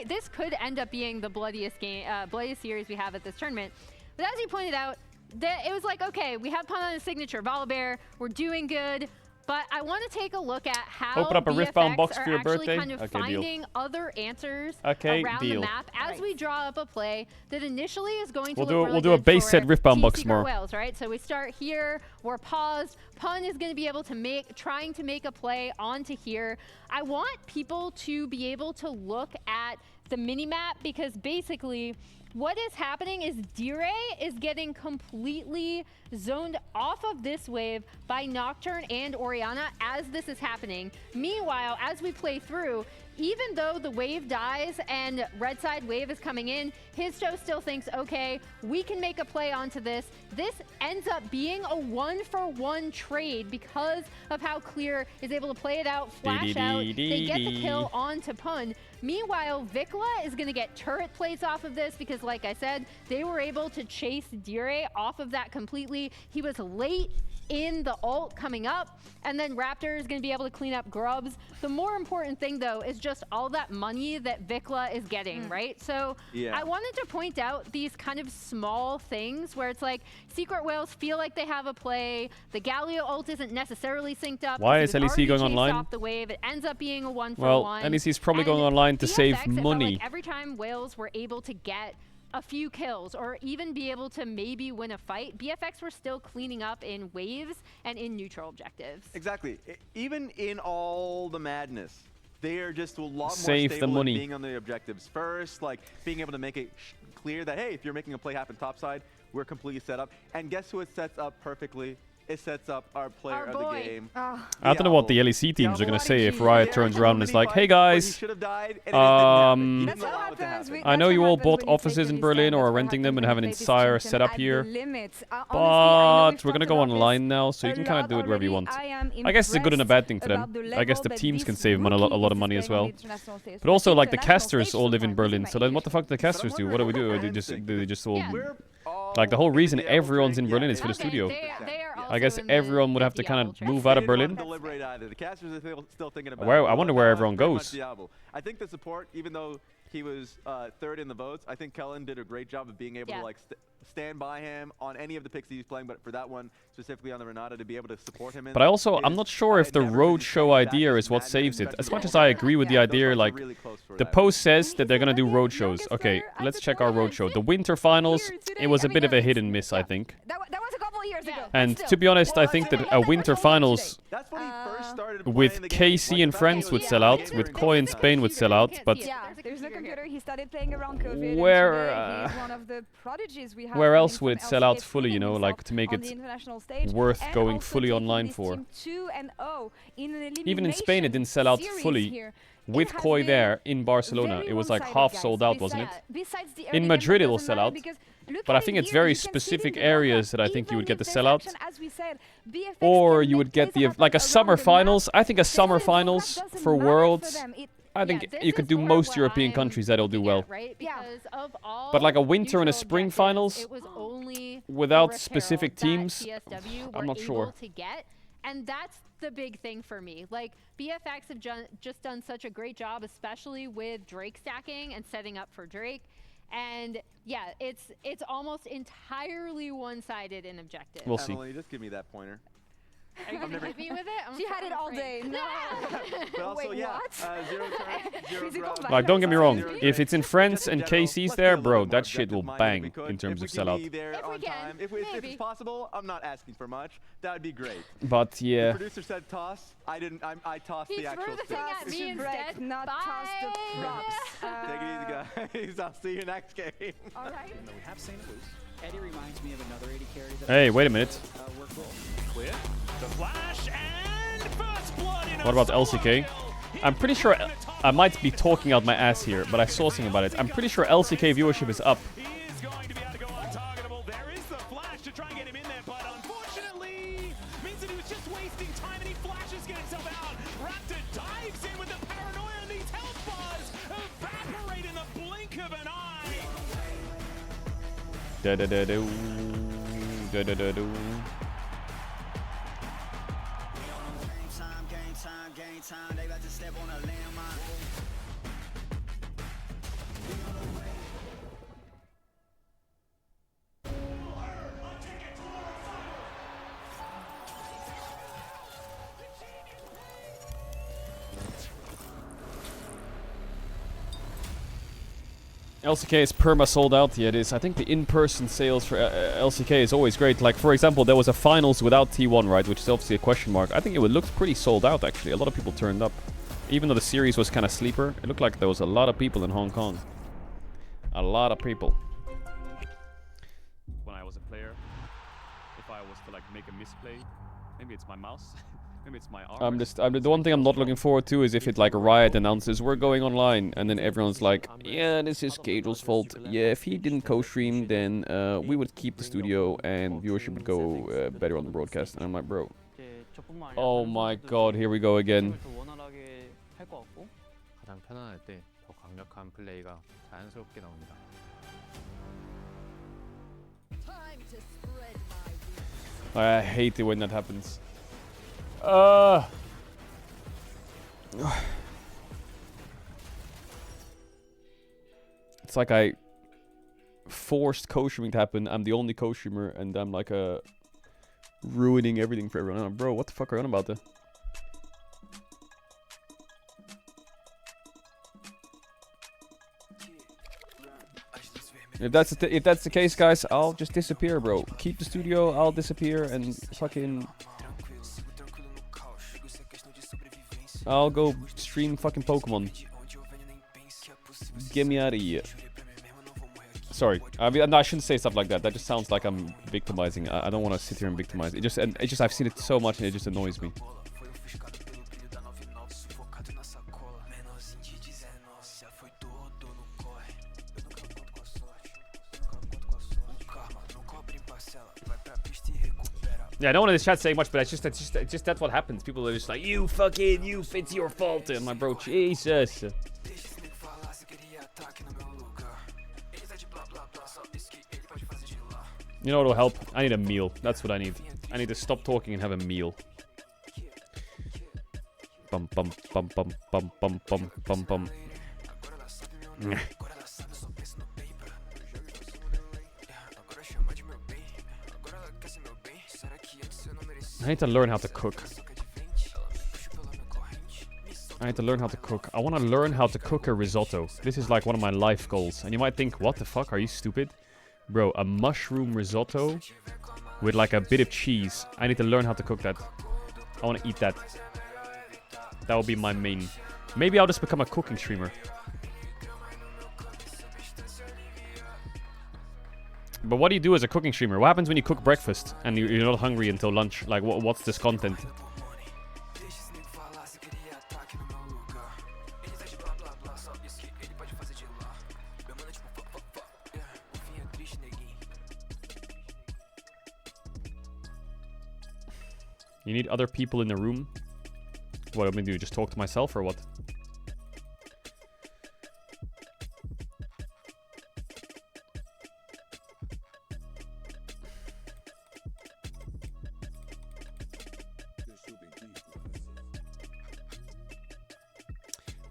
This could end up being the bloodiest game, bloodiest series we have at this tournament. But as you pointed out, it was like, okay, we have Pun on his signature, Volibear, we're doing good. But I want to take a look at how Open up a Riftbound box for your birthday. Kind of finding other answers around the map as we draw up a play that initially is going to look really we'll do a base set Riftbound box tomorrow. Wales, right? So we start here, we're paused. Pun is going to be able to trying to make a play onto here. I want people to be able to look at the mini-map because basically what is happening is Dire is getting completely zoned off of this wave by Nocturne and Orianna as this is happening. Meanwhile, as we play through, even though the wave dies and red side wave is coming in, his show still thinks, okay, we can make a play onto this. This ends up being a 1-for-1 trade because of how Clear is able to play it out, flash out. They get the kill onto Pun. Meanwhile, Vikla is going to get turret plates off of this because, like I said, they were able to chase Dire off of that completely. He was late in the ult coming up, and then Raptor is going to be able to clean up grubs. The more important thing, though, is just all that money that Vikla is getting, right? So I wanted to point out these kind of small things where it's like Secret Whales feel like they have a play. The Galio ult isn't necessarily synced up. Why is LEC going online? Off the wave. It ends up being a 1-for-1. Well, LEC is probably going online to save VFX, money. Like every time Wales were able to get a few kills or even be able to maybe win a fight, BFX were still cleaning up in waves and in neutral objectives. Exactly. Even in all the madness, they are just a lot more Save stable the money. in being on the objectives first, like being able to make it clear that, hey, if you're making a play happen topside, we're completely set up. And guess who it sets up perfectly? It sets up our player of the game. I don't know what the LEC teams are going to say if Riot turns around and is like, hey guys, I know you all bought offices in Berlin or are renting them and have an entire setup here, but we're going to go online now, so you can kind of do it wherever you want. I guess it's a good and a bad thing for them. I guess the teams can save a lot of money as well. But also, like, the casters all live in Berlin, so then what the fuck do the casters do? What do we do? They just all... Like, the whole reason everyone's in Berlin is for the studio. I guess everyone would have to kind of move out of Berlin. The casters are still thinking about I wonder where everyone goes. I think the support, even though he was third in the votes, I think Kellen did a great job of being able to like stand by him on any of the picks he's playing, but for that one, specifically on the Renata, to be able to support him in. But I'm not sure if the roadshow idea is what saves it. As much as I agree with the idea, like, the post says that they're going to do roadshows. Okay, let's check our roadshow. The winter finals, it was a bit of a hit and miss, I think. That was a couple of years ago. And to be honest, I think that a winter finals with KC and friends would sell out, with Koi in Spain would sell out, but there's no computer. He started playing around COVID. Where he's one of the prodigies we have. Where else would it sell out fully, you know, like to make it worth going fully online for? Even in Spain it didn't sell out fully. With Koi there in Barcelona, it was like half sold out, wasn't it? In Madrid it'll sell out. But I think it's very specific areas that I think you would get the sellout. Or you would get the, like a summer finals. I think a summer finals for Worlds, I think you could do most European countries that'll do well. But like a winter and a spring finals, without specific teams, I'm not sure. And that's the big thing for me. Like, BFX have just done such a great job, especially with Drake stacking and setting up for Drake. And yeah, it's almost entirely one-sided in objective. We'll see. Emily, just give me that pointer. Are you gonna hit me with it? She had it all day. No. But also, Wait, yeah, what? zero grub. Like, don't get me wrong, if it's in France and KC's there, bro, that shit will bang in terms of sellout. If it's possible, I'm not asking for much. That would be great. But yeah. The producer said toss. I didn't. I tossed the actual stick. At me instead. Not toss the props. Take it easy, guys. I'll see you next game. All right. We have St. Louis. Eddie reminds me of another 80 carry. Hey, wait a minute. Clear. The flash and first blood in What about LCK? I'm pretty sure I might be talking out my ass here, but I saw something about it. I'm pretty sure LCK viewership is up. He is going to be able to go untargetable. There is the flash to try and get him in there, but unfortunately means that he was just wasting time and he flashes, get himself out. Raptor dives in with the paranoia and these health bars evaporate in the blink of an eye. Da-da-da-do. Da-da-da-do. They about to step on a landmine. LCK is perma sold out. Yeah, it is. I think the in-person sales for LCK is always great. Like, for example, there was a finals without T1, right? Which is obviously a question mark. I think it looked pretty sold out, actually. A lot of people turned up. Even though the series was kind of sleeper, it looked like there was a lot of people in Hong Kong. A lot of people. When I was a player, if I was to, like, make a misplay, maybe it's my mouse. Maybe it's my the one thing I'm not looking forward to is if it like Riot announces we're going online and then everyone's like, yeah, this is Caedrel's fault. Yeah, if he didn't co-stream, then we would keep the studio and viewership would go better on the broadcast. And I'm like, bro. Oh my God, here we go again. 가장 편안할 때 더 강력한 플레이가 자연스럽게 나옵니다. I hate it when that happens. It's like I forced co-streaming to happen. I'm the only co-streamer, and I'm like ruining everything for everyone. Bro, what the fuck are you on about there? If that's the case, guys, I'll just disappear, bro. Keep the studio, I'll disappear, and fucking I'll go stream fucking Pokemon. Get me out of here. Sorry, I mean, I shouldn't say stuff like that. That just sounds like I'm victimizing. I don't want to sit here and victimize. It just I've seen it so much and it just annoys me. Yeah, no one in this chat saying much, but it's just that's what happens. People are just like, you, it's your fault. And my bro, Jesus. You know what will help? I need a meal. That's what I need. I need to stop talking and have a meal. Bum bum bum bum bum bum bum bum bum. I need to learn how to cook. I need to learn how to cook. I want to learn how to cook a risotto. This is like one of my life goals. And you might think, what the fuck? Are you stupid? Bro, a mushroom risotto with like a bit of cheese. I need to learn how to cook that. I want to eat that. That will be my main. Maybe I'll just become a cooking streamer. But what do you do as a cooking streamer? What happens when you cook breakfast and you're not hungry until lunch? Like, what's this content? You need other people in the room? What am I gonna do? Just talk to myself or what?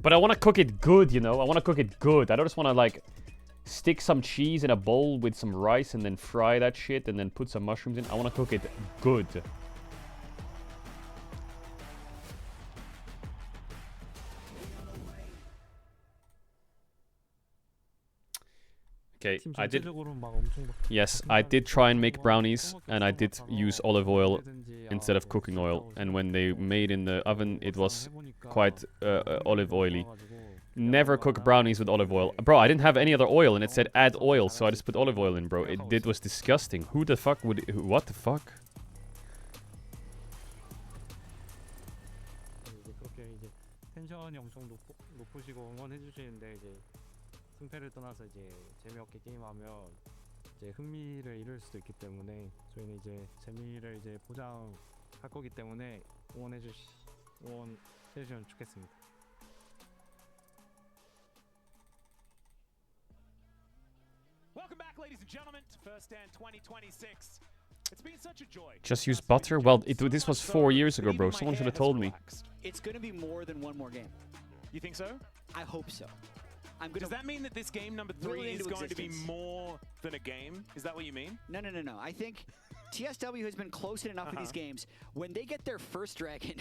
But I want to cook it good, you know? I want to cook it good. I don't just want to, like, stick some cheese in a bowl with some rice and then fry that shit and then put some mushrooms in. I want to cook it good. Okay, I did. Yes, I did try and make brownies, and I did use olive oil instead of cooking oil. And when they made in the oven, it was quite olive oily. Never cook brownies with olive oil, bro. I didn't have any other oil, and it said add oil, so I just put olive oil in, bro. It was disgusting. Who the fuck would? What the fuck? 승패를 떠나서 이제 재미없게 게임하면 이제 흥미를 잃을 수도 있기 때문에 저희는 이제 재미를 이제 보장할 거기 때문에 응원해 주시면 좋겠습니다. Welcome back, ladies and gentlemen, to First Stand 2026. It's been such a joy. Just use butter? Well, this was 4 years ago, bro. Someone should have told me. It's going to be more than one more game. You think so? I hope so. Does that mean that this game number 3 is going to be more than a game? Is that what you mean? No. I think TSW has been close enough in these games. When they get their first dragon,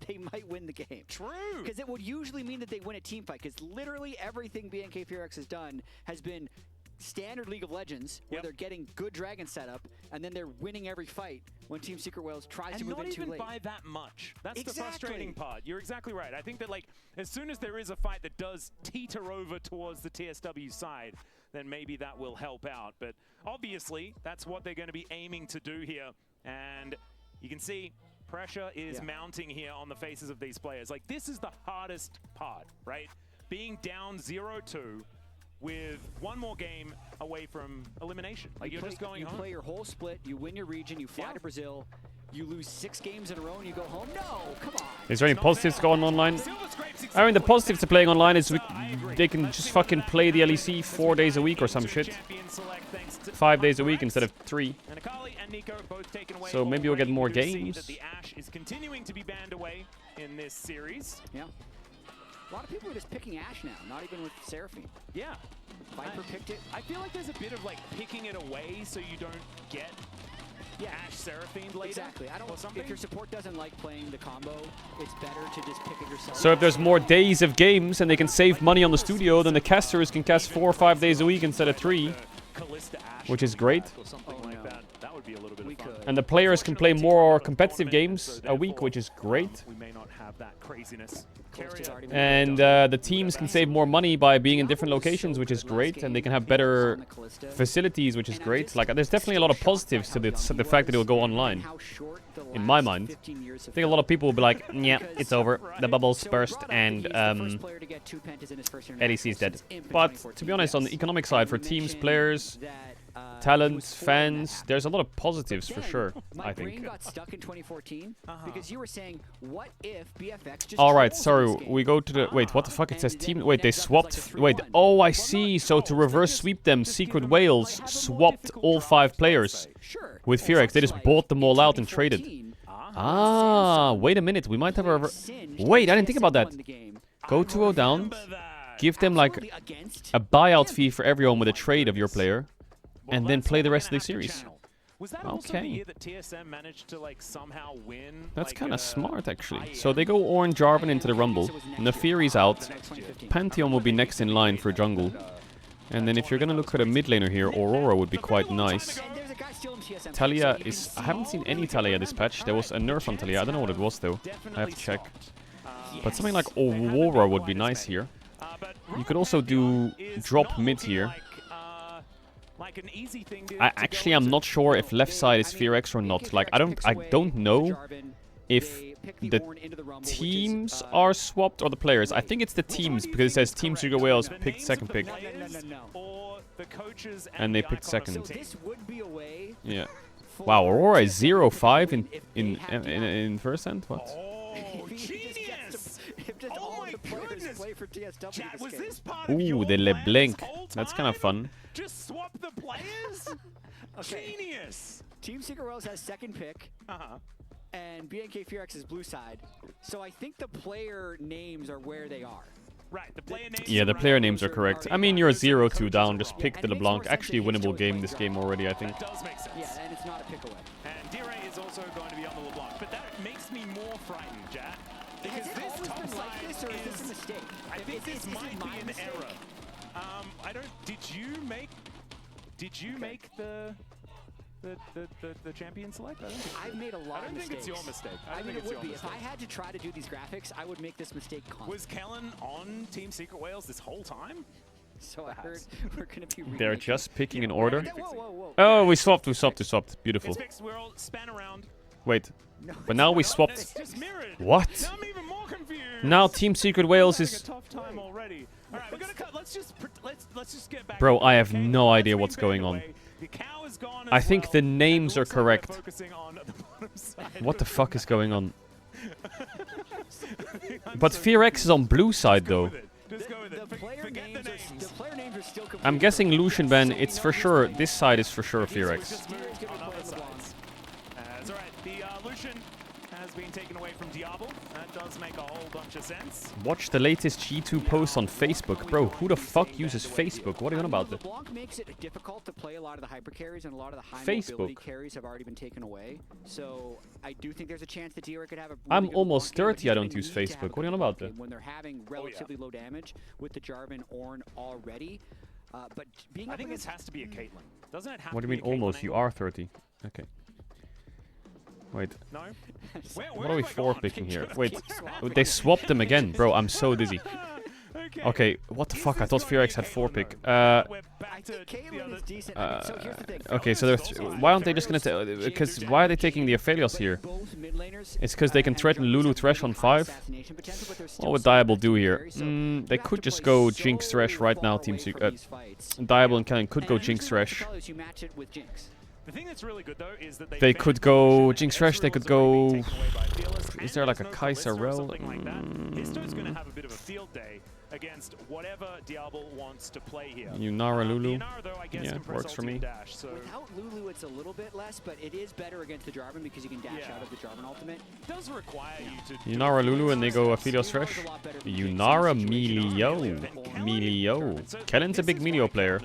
they might win the game. True. Because it would usually mean that they win a team fight. Because literally everything BNKPRX has done has been standard League of Legends, where they're getting good dragon setup, and then they're winning every fight when Team Secret Whales tries to move in too late. And not even by that much. That's the frustrating part. You're exactly right. I think that, like, as soon as there is a fight that does teeter over towards the TSW side, then maybe that will help out. But obviously, that's what they're going to be aiming to do here. And you can see pressure is mounting here on the faces of these players. Like, this is the hardest part, right? Being down 0-2 with one more game away from elimination. Like, you're just going home. You play your whole split, you win your region, you fly to Brazil, you lose 6 games in a row and you go home. No, come on. Is there any positives going online? I mean, the positives to playing online is they can just fucking play the LEC 4 days a week or some shit. 5 days a week instead of 3. So maybe we'll get more games. The Ashe is continuing to be banned away in this series. Yeah. A lot of people are just picking Ashe now, not even with Seraphine. Yeah. Viper picked it. I feel like there's a bit of like picking it away so you don't get Ashe Seraphine later. Exactly. I don't. If your support doesn't like playing the combo, it's better to just pick it yourself. So if there's more days of games and they can save money on the studio, then the casters can cast 4 or 5 days a week instead of 3, which is great. That would be a little bit of fun. And the players can play more competitive games a week, which is great. We may not have that craziness. And the teams can save more money by being in different locations, which is great. And they can have better facilities, which is great. Like, there's definitely a lot of positives to the fact that it'll go online. In my mind, I think a lot of people will be like, yeah, it's over. The bubble's burst and LEC is dead. But to be honest, on the economic side, for teams, players, talent, fans, there's a lot of positives for sure, I think. My brain got stuck in 2014 because you were saying, what if BFX just Alright, sorry, we go to the... Wait, what the fuck? It says team... Wait, they swapped... Wait, oh, I see. So to reverse sweep them, Secret Wales swapped all 5 players with Fearex. They just bought them all out and traded. Ah, wait a minute. We might have a... Wait, I didn't think about that. Go 2-0 down. Give them like a buyout fee for everyone with a trade of your player. And then play the rest of the series. Was that also the year that TSM managed to like somehow win? That's kind of smart, actually. So they go Orange Jarvan into the Rumble. Nefiri's out. Pantheon will be next in line for jungle. And then if you're gonna look at a mid laner here, Aurora would be quite nice. Talia is... I haven't seen any Talia this patch. There was a nerf on Talia. I don't know what it was though. I have to check. But something like Aurora would be nice here. You could also do drop mid here. Like an easy thing I'm not sure if left side is Fearex or not. Like I don't know if the teams are swapped or the players. I think it's the teams because it says Team Secret Wales picked second pick. And they picked second. Yeah. Wow, Aurora is 0-5 in first end? What? Oh, genius! Oh my goodness! Chat, was this part of your the LeBlanc. That's kind of fun. Just swap the players? Genius! Team Secret Wales has second pick. And BNK Fearex is blue side. So I think the player names are where they are. Right, the player names. Yeah, the player names are correct. I mean, you're 0-2 down. Just pick the LeBlanc. Actually, a winnable game this game already, I think. That does make sense. Yeah, and it's not a pick away. And Dire is also going to be on the LeBlanc, but that makes me more frightened, Jack. Because this top side is this a mistake? I think this might be an error. I don't. Did you make the champion select? I've made a lot of mistakes. I don't think it's your mistake. I mean, it would be. If I had to try to do these graphics, I would make this mistake constantly. Was Kellen on Team Secret Wales this whole time? So I heard we're going to be. They're just picking an order. Whoa. Oh, we swapped. Beautiful. It's fixed. We're all span around. Wait. But now we swapped. It's just mirrored. What? Now I'm even more confused. Now Team Secret Wales is... a tough time already. All right, we're gonna cut. Let's just get back. Bro, I have no idea what's going on. I think the names are correct. What the fuck is going on? But Fearex is on blue side though. The player names are still complete. I'm guessing Lucian Ben, it's for sure, this side is for sure Fearex. Lucian has been taken away from Diablo. That does make a whole bunch of sense. Watch the latest G2 post on Facebook. Bro, who the fuck uses Facebook? What are you on about? LeBlanc makes it difficult to play a lot of the hyper carries, and a lot of the high mobility carries have already been taken away. So I do think there's a chance that Dior could have a... I'm almost 30, I don't use Facebook. What are you on about? When they're having relatively low damage with the Jarvan Ornn already. But being I think this has to be a Caitlyn. Doesn't it have What do to you mean almost? You are 30. Okay. Wait. No? What are we for picking here? Wait, they swapped them again. Bro, I'm so dizzy. Okay, what the fuck? I thought Fearx had 4 pick. Okay, so why aren't they just gonna because why are they taking the Aphelios here? It's because they can threaten Lulu Thresh on 5. What would Diable do here? They could just go Jinx Thresh right now, Team Secret. Diable and Kellen could go Jinx Thresh. The thing that's really good though is that they could go Jinx Thresh, they could go... Is there like a Caedrel? Histo's gonna have a bit of a field day against whatever Diable wants to play here. Yunara Lulu. Yunara, though, I guess, yeah, works for me. Dash, so. Without Lulu, it's a little bit less, but it is better against the Jarvan because you can dash out of the Jarvan ultimate. It does require you to... Yunara Lulu and they go Aphelios Thresh. Yunara Melio. Melio. Kellen's a big Melio player.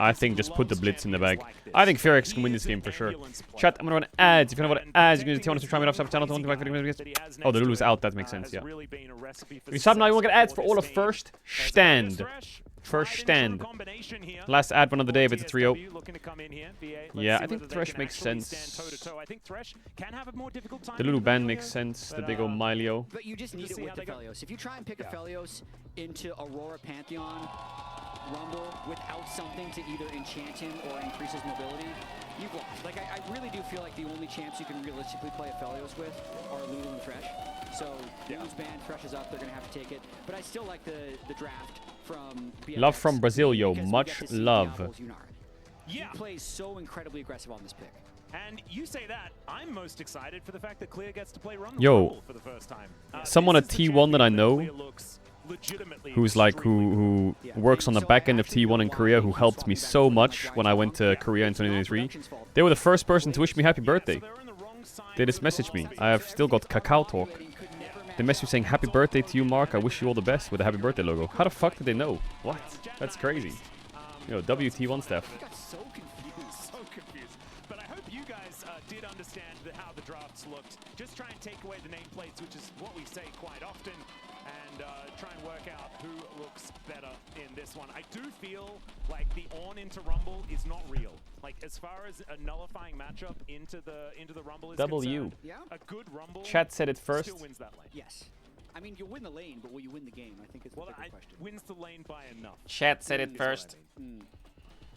I think just put the Blitz in the bag. I think Fearx can win this game for sure. Chat, I'm gonna run ads. If you know what ads, you're gonna try me off channel. Oh, the Lulu's out. That makes sense, yeah. If you sub now, you won't get ads for all of First Stand. First Stand. Last ad one of the day, but it's a 3-0. Yeah, I think Thresh makes sense. The Lulu ban makes sense. The big old Melio. But you just need it with the Aphelios. If you try and pick Aphelios into Aurora Pantheon Rumble without something to either enchant him or increase his mobility, you've lost. Like, I really do feel like the only champs you can realistically play Aphelios with are Lulu and Thresh. So, Lulu's ban, Thresh is up, they're going to have to take it. But I still like the draft from BFX. Love from Brazil, yo. Much love. He plays so incredibly aggressive on this pick. And you say that, I'm most excited for the fact that Clear gets to play Rumble for the first time. Someone at T1 that I know who's like who works on the back end of T1 in Korea, who helped me so much when I went to Korea in 2023. They were the first person to wish me happy birthday. They just messaged me. I have still got Kakao Talk. They messaged me saying happy birthday to you, Mark. I wish you all the best with a happy birthday logo. How the fuck did they know? What? That's crazy. Yo, WT1 staff. But I hope you guys did understand how the drafts looked. Just try and take away the nameplates, which is what we say quite often, and try and work out who looks better in this one. I do feel like the on into Rumble is not real. Like, as far as a nullifying matchup into the Rumble is concerned, a good Rumble Chat said it first. still wins that lane. Yes. I mean, you'll win the lane, but will you win the game? I think it's the bigger question. Wins the lane by enough. Chat said it first.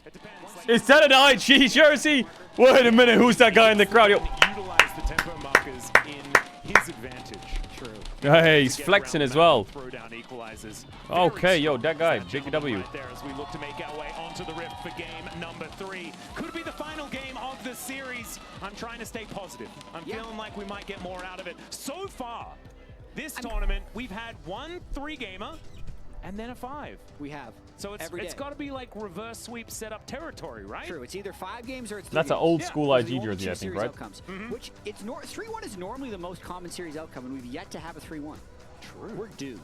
It depends. Like, Is that an IG jersey? Wait a minute, who's that guy in the crowd? Yo. Utilize the tempo markers in his advantage. True. Hey, he's flexing as well. Throwdown equalizes. Okay, yo, that guy, big W. Right there as we look to make our way onto the Rift for game number 3. Could be the final game of the series. I'm trying to stay positive. I'm feeling like we might get more out of it. So far, this tournament, we've had 1 3-gamer and then a 5. We have. So it's got to be like reverse sweep setup territory, right? True. It's either 5 games or it's 3 That's an games. old school IG jersey, I think, right? Which it's 3-1 is normally the most common series outcome, and we've yet to have a 3-1. True. We're due.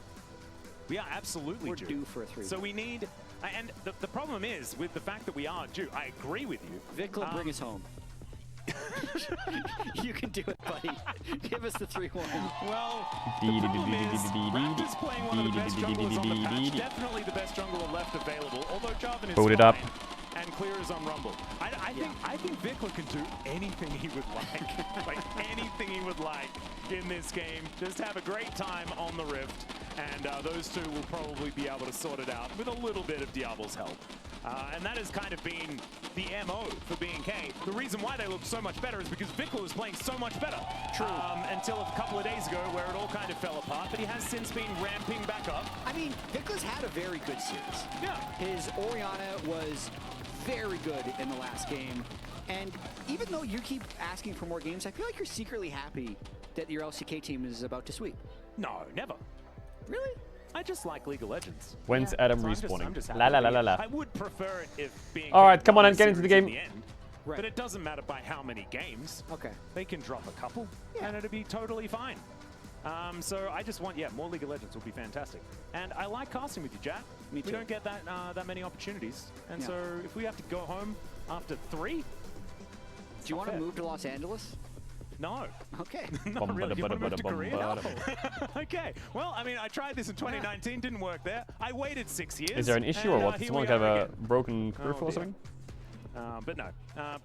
We are absolutely We're due for a 3-1. So we need, and the problem is with the fact that we are due. I agree with you. Vikla, bring us home. You can do it, buddy. Give us the 3-1. Well, the problem is Raptor's playing one of the best junglers on the patch. Definitely the best jungler left available. Although Jarvan is Boot it up. And Clear is on Rumble. I think Vikla can do anything he would like. Like anything he would like in this game. Just have a great time on the Rift. And those two will probably be able to sort it out with a little bit of Diablo's help. And that has kind of been the MO for BNK. The reason why they look so much better is because Vikla is playing so much better. True. Until a couple of days ago where it all kind of fell apart, but he has since been ramping back up. I mean, Vikla's had a very good series. Yeah. His Orianna was very good in the last game. And even though you keep asking for more games, I feel like you're secretly happy that your LCK team is about to sweep. No, never. Really? I just like League of Legends. When's Adam respawning? La la la la la. I would prefer it if being. All right, come on and get into the game. Right. But it doesn't matter by how many games. Okay. They can drop a couple, and it'll be totally fine. So I just want, more League of Legends would be fantastic. And I like casting with you, Jack. Me too. We don't get that many opportunities. And so if we have to go home after 3, do you want to move to Los Angeles? No. Okay. Not really. You want to move to Korea? No. Okay. Well, I mean, I tried this in 2019, didn't work there. I waited 6 years. Is there an issue or what? Does someone have a broken peripheral or something? But no,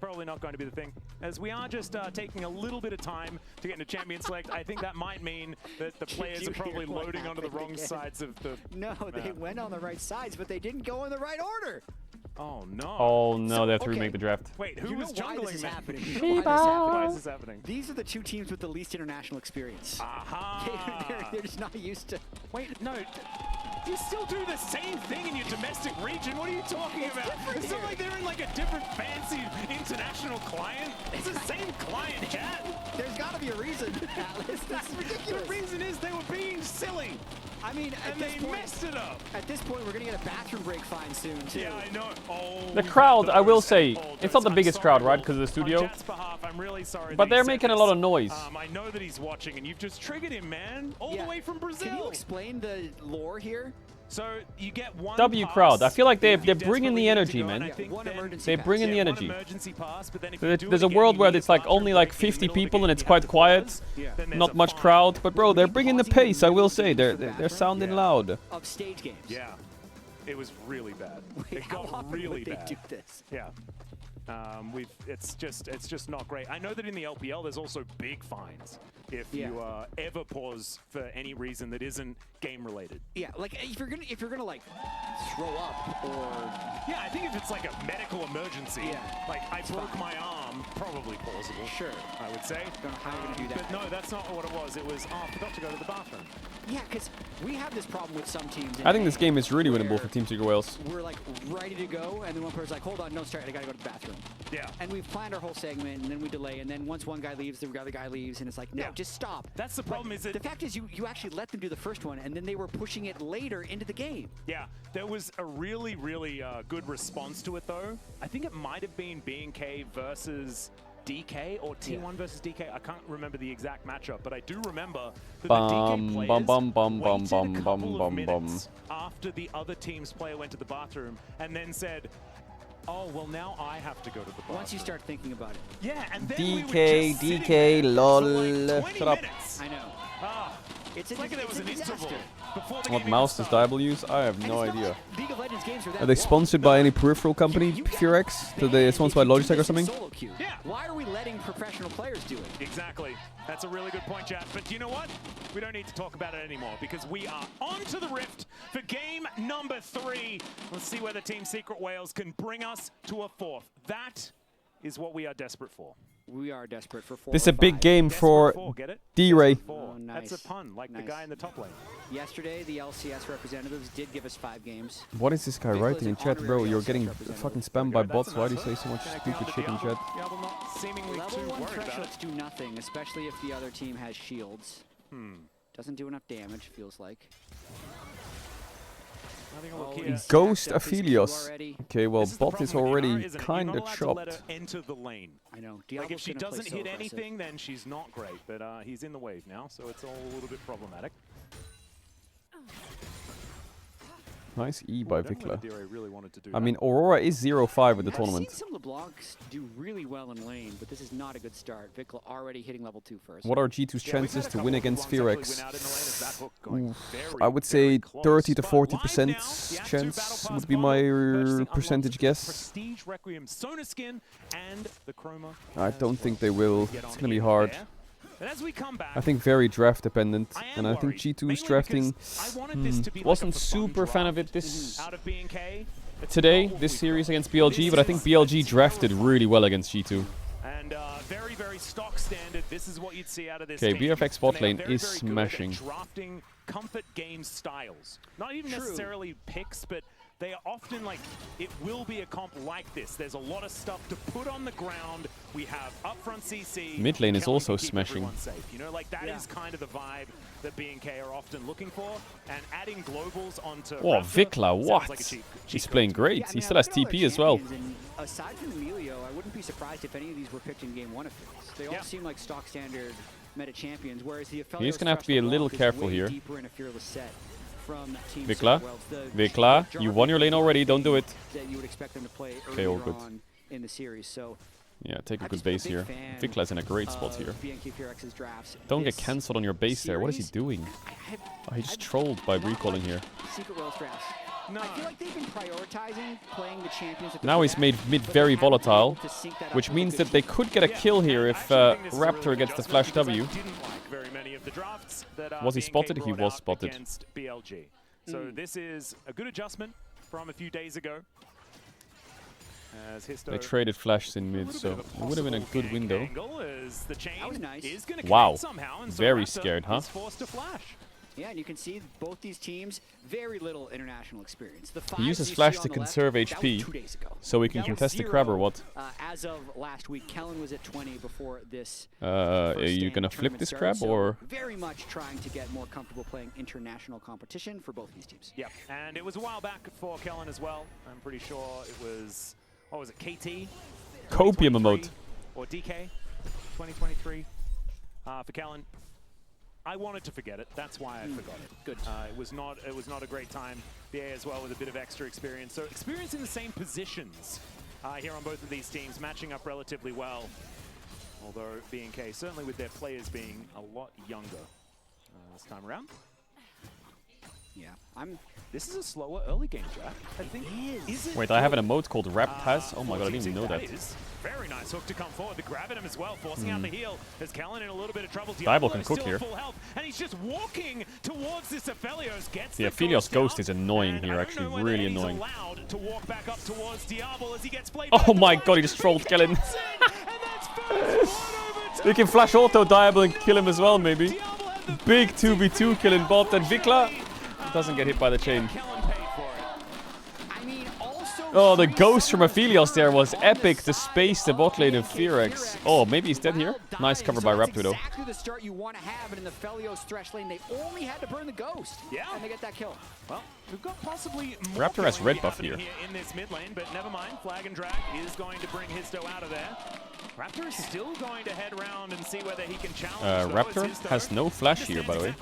probably not going to be the thing. As we are just taking a little bit of time to get into Champion Select, I think that might mean that the players are probably loading onto the wrong sides of the No, they went on the right sides, but they didn't go in the right order. Oh no. Oh no, they have to remake the draft. Wait, who was jungling that? Why is this happening? These are the two teams with the least international experience. Aha! They're just not used to... Wait, no. You still do the same thing in your domestic region. What are you talking about? It's not like they're in like a different fancy international client. It's the same client, chat. There's got to be a reason, Atlas. That's ridiculous. The reason is they were being silly. I mean, and they messed it up. At this point, we're going to get a bathroom break fine soon, too. Yeah, I know. Oh, the crowd, I will say, it's not the biggest crowd, right? Because of the studio. On Jat's behalf, I'm really sorry. But they're making a lot of noise. I know that he's watching, and you've just triggered him, man. All the way from Brazil. Can you explain the lore here? So you get one W pass crowd. I feel like they're bringing the energy, man. They bring in the energy. There's a world where it's like only like 50 people and it's quite quiet, not much crowd. But bro, they're bringing the pace. I will say they're sounding loud. Of stage games. Yeah, it was really bad. Wait, it got really bad. They do this? Yeah. It's just not great. I know that in the LPL there's also big fines if you ever pause for any reason that isn't game related. Yeah, like if you're gonna like throw up or I think if it's like a medical emergency, like I broke my arm, probably plausible. Sure, I would say. Don't know how you're gonna do that. But no, that's not what it was. It was I forgot to go to the bathroom. Yeah, because we have this problem with some teams. I think this game is really winnable for Team Secret Wales. We're like ready to go, and then one person's like, "Hold on, no, start. I gotta go to the bathroom." Yeah. And we've planned our whole segment, and then we delay, and then once one guy leaves, the other guy leaves, and it's like, no, just stop. That's the problem. Is that the fact is you actually let them do the first one, and then they were pushing it later into the game. Yeah, there was a really good response to it though. I think it might have been B&K versus DK or T1 versus DK. I can't remember the exact matchup, but I do remember that the DK players waited a couple of minutes after the other team's player went to the bathroom and then said, oh, well, now I have to go to the bathroom. Once you start thinking about it. Yeah, and then DK, lol. Shut up. I know. It's like there was an interval. What mouse does Diable use? I have no idea. League of Legends games are they sponsored by any peripheral company, Furex? Are they sponsored by Logitech or something? Yeah. Why are we letting professional players do it? Exactly. That's a really good point, chat. But do you know what? We don't need to talk about it anymore because we are on to the Rift for game number 3. Let's see whether Team Secret Wales can bring us to a 4th. That is what we are desperate for. We are desperate for 4. This is a big game for D-Ray. Oh, nice. That's a pun, like the guy in the top lane. Yesterday, the LCS representatives did give us 5 games. What is this guy writing in chat, bro? You're getting fucking spammed by bots. Why do you say so much stupid shit in chat? Level 1 thresholds do nothing, especially if the other team has shields. Doesn't do enough damage, feels like. Ghost Aphelios. Okay, well, bot is already kind of chopped. Enter the lane. I know. Like if she doesn't hit anything, then she's not great. But he's in the wave now, so it's all a little bit problematic. Nice E by Vikla. Really wanted to do I mean, Aurora is 0-5 in the tournament. I've seen some LeBlancs do really well in lane, but this is not a good start. Vikla already hitting level 2 first. What are G2's chances to win against Furex? I would say 30 to 40% chance would be my percentage guess. I don't think they will. It's going to be hard. I think very draft dependent, and I think G2's drafting wasn't super fan of it this series against BLG, but I think BLG drafted really well against G2. And very stock standard. This is what you'd see out of this. Okay, BFX bot lane is smashing. Drafting comfort game styles, not even necessarily picks, but they are often like, it will be a comp like this. There's a lot of stuff to put on the ground. We have upfront CC. Mid lane is also smashing. You know, like that is kind of the vibe that B&K are often looking for. And adding globals onto Oh, Vikla, what? Like He's playing great. He still has TP as well. Aside from Emilio, I wouldn't be surprised if any of these were picked in game 1 of things. They all seem like stock standard meta champions, whereas the He's gonna have to be a little careful here. Deeper in a fearless set. Vikla, you won your lane already, don't do it. That you would expect them to play okay, all good. On in the series. So yeah, take a good base here. Vikla's in a great spot here. Don't get cancelled on your base there. What is he doing? Oh, he just trolled by recalling here. Secret Wales drafts. I feel like they've been prioritizing playing the champions at the Now he's made mid very volatile, which means that they could get a kill here if Raptor gets the flash W. Was he spotted? He was spotted. BLG. So this is a good adjustment from a few days ago. They traded flashes in mid, so it would have been a good window. That was nice. Wow, very scared, huh? Yeah, and you can see both these teams, very little international experience. The He uses flash to conserve HP, so he can contest the crab or what? As of last week, Kellen was at 20 before this. Are you gonna flip this crab or? Very much trying to get more comfortable playing international competition for both these teams. Yep, and it was a while back for Kellen as well. I'm pretty sure it was, what was it, KT? Copium emote. Or DK, 2023 for Kellen. I wanted to forget it. That's why I forgot it. Good. It was not a great time. BA as well with a bit of extra experience. So experience in the same positions here on both of these teams, matching up relatively well. Although B&K certainly with their players being a lot younger this time around. Yeah, This is a slower early game, Jack. I think. Is it? Wait, I have an emote called Raptaz? Oh my god, I didn't even know that. Very nice hook to come forward. The grab at him as well, forcing out the heal. As Kellen in a little bit of trouble. Diablo can cook here. Full health, and he's just walking towards this Aphelios. Gets the Aphelios Ghost is annoying here, actually, really annoying. Allowed to walk back up towards Diablo as he gets played. Oh my god, he just trolled Kellen. We can flash auto Diablo and kill him as well, maybe. Big 2v2 killing bot, and Vikla doesn't get hit by the chain. Oh, the ghost from Aphelios there was epic to space the bot lane of Fearex. Oh, maybe he's dead here. Nice cover by Raptor though. Exactly the start you want to have, and in the Aphelios thresh lane, they only had to burn the ghost. Yeah. And they get that kill. Well, we've got possibly more Raptor has red buff here. In this mid lane, but never mind. Flag and Drag is going to bring Histo out of there. Raptor is still going to head around and see whether he can challenge. Raptor has no flash here, by the way.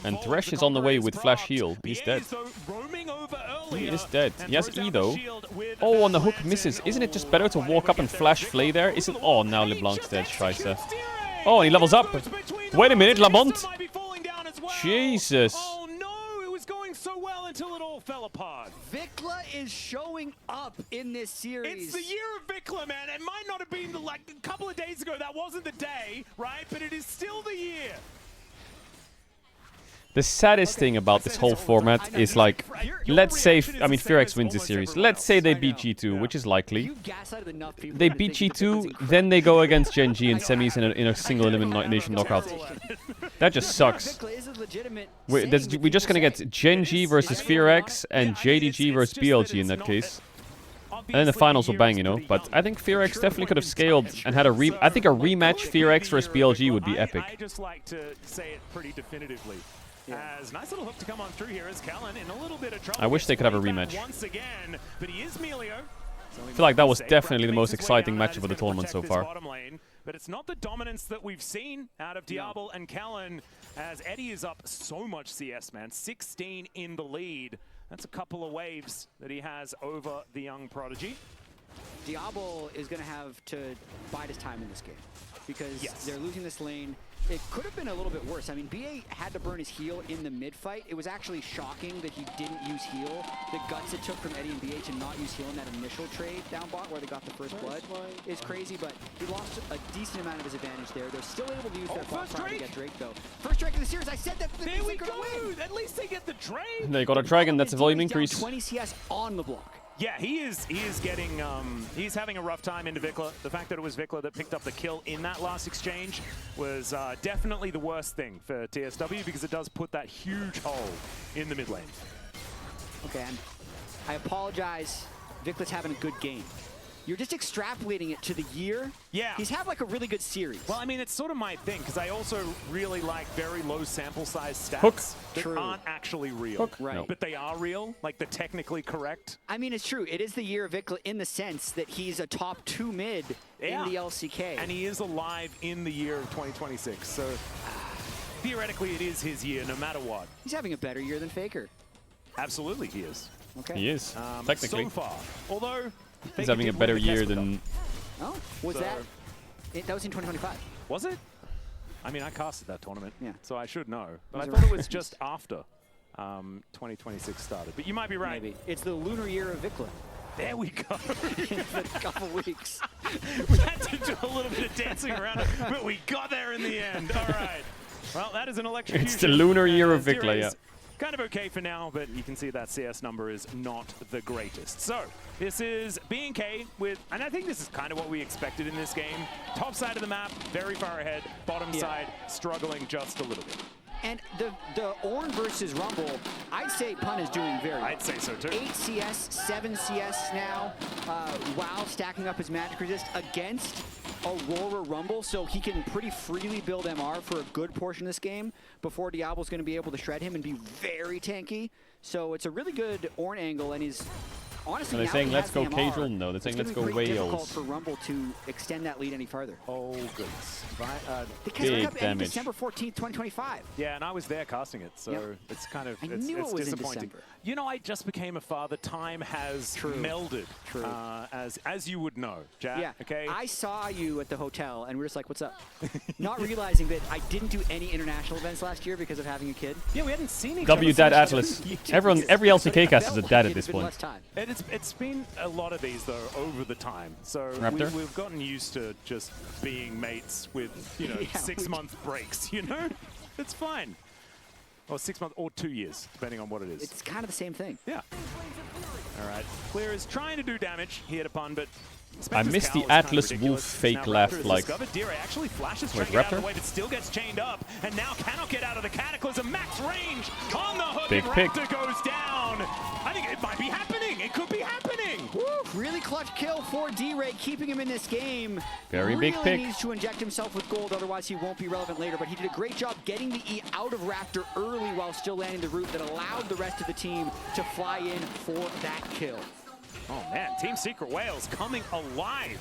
And Thresh is on the way with flash heal. He's dead. He is dead. He has E though. Oh, and the hook misses. Isn't it just better to walk up and flash Flay there? Isn't? Oh, now LeBlanc's dead. Scheisse. Oh, and he levels up. Wait a minute, Lamont. Jesus. Going so well until it all fell apart. Vikla is showing up in this series. It's the year of Vikla, man. It might not have been like a couple of days ago. That wasn't the day, right? But it is still the year. The saddest thing about this whole format is like, let's say, I mean, Fearex wins this series. Let's say they beat G2, which is likely. They beat G2, then they go against Gen G in semis in a single elimination knockout. That just sucks. We're just gonna get Gen G versus Fearex and JDG versus BLG in that case. And then the finals will bang, you know. But I think Fearex definitely could have scaled and had I think a rematch Fearex versus BLG would be epic. I just like to say it pretty definitively. As nice little hook to come on through here as Kellen in a little bit of trouble. I wish they could have a rematch. Once again, but he is Melio. I feel like that was definitely the most exciting matchup of the tournament so far. But it's not the dominance that we've seen out of Diablo and Kellen, as Eddie is up so much CS, man. 16 in the lead. That's a couple of waves that he has over the young Prodigy. Diablo is going to have to bide his time in this game because they're losing this lane. It could have been a little bit worse. I mean, BA had to burn his heal in the mid-fight. It was actually shocking that he didn't use heal. The guts it took from Eddie and BA to not use heal in that initial trade down bot where they got the first blood is crazy, but he lost a decent amount of his advantage there. They're still able to use that bot power to get Drake, though. First Drake in the series, I said that there we go! At least they get the Drake! They got a dragon, that's a volume increase. 20 CS on the block. Yeah, he is getting, he's having a rough time into Vikla. The fact that it was Vikla that picked up the kill in that last exchange was definitely the worst thing for TSW because it does put that huge hole in the mid lane. Okay, I apologize. Vikla's having a good game. You're just extrapolating it to the year. Yeah. He's had like a really good series. Well, I mean, it's sort of my thing because I also really like very low sample size stats Hook. that aren't actually real. Hook. Right. No. But they are real, like the technically correct. I mean, it's true. It is the year of Vikla in the sense that he's a top 2 mid in the LCK. And he is alive in the year of 2026. So theoretically, it is his year no matter what. He's having a better year than Faker. Absolutely, he is. Okay. He is, technically. So far. Although he's having a better year than... Oh, was that was in 2025. Was it? I mean, I casted that tournament, so I should know. But I Was it thought it right? was just after. 2026 started. But you might be right. Maybe. It's the lunar year of Vikla. There we go. In a couple weeks. We had to do a little bit of dancing around it, but we got there in the end. All right. Well, that is an electrocution. It's the lunar year of Vikla, yeah. Kind of okay for now, but you can see that CS number is not the greatest. So, this is B&K with, and I think this is kind of what we expected in this game. Top side of the map, very far ahead. Bottom side, struggling just a little bit. And the Ornn versus Rumble, I'd say Pun is doing very well. I'd say so too. 8 CS, 7 CS now, while stacking up his magic resist against Aurora Rumble, so he can pretty freely build MR for a good portion of this game before Diablo's going to be able to shred him and be very tanky. So it's a really good Ornn angle, and he's honestly, they're saying let's go Caedrel. No, they're saying let's go Wales. It's difficult for Rumble to extend that lead any farther. Oh goodness. The Caedrel Cup ended December 14th, 2025. Yeah, and I was there casting it, so it's kind of it's disappointing. You know, I just became a father. Time has melded, as you would know, Jack. Yeah. Okay. I saw you at the hotel, and we were just like, "What's up?" Not realizing that I didn't do any international events last year because of having a kid. Yeah, we hadn't seen each W Dad Atlas. Every LCK cast is a dad at this point. It's been a lot of these though over the time, so we've gotten used to just being mates with 6-month breaks. You know, it's fine. Or 6 months or 2 years, depending on what it is. It's kind of the same thing. Yeah. All right. Clear is trying to do damage. He hit a pun, but I missed the Atlas Wolf fake laugh. Like, Dire actually flashes wait, out of the way, but still gets chained up, and now cannot get out of the Cataclysm. Max range on the hook, big and pick. Raptor goes down. I think it might be happening. It could be happening. Woo, really clutch kill for D-Ray, keeping him in this game. Very big pick. Really needs to inject himself with gold, otherwise he won't be relevant later. But he did a great job getting the E out of Raptor early while still landing the root that allowed the rest of the team to fly in for that kill. Oh man, Team Secret Wales coming alive.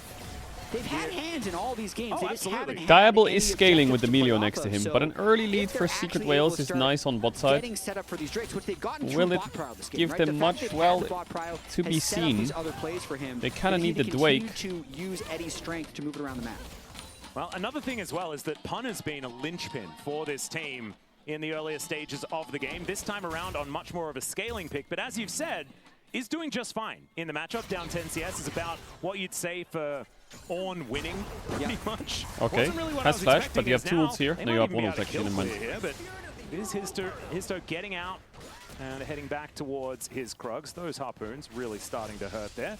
They've had hands in all these games. They just haven't had Diable any is scaling with the objectives to Melio play next off to of, him, so but an early lead for they're Secret actually Wales able to is start nice on bot side. getting set up for these Drakes, which they've gotten Will through it bot prio this game, give right? them The fact much? they've Well, had the bot prio to be has set up seen. these other plays for him. They kind of need the Continue Dwake. to use Eddie's strength to move it around the map. Well, another thing as well is that Pun has been a linchpin for this team in the earlier stages of the game. This time around on much more of a scaling pick, but as you've said, is doing just fine in the matchup. Down 10 CS is about what you'd say for Ornn winning, pretty much. Okay, really has flash, but you have two ults here. No, you have one ult actually in mind. Here, but it is Histo getting out and heading back towards his Krugs. Those harpoons really starting to hurt there.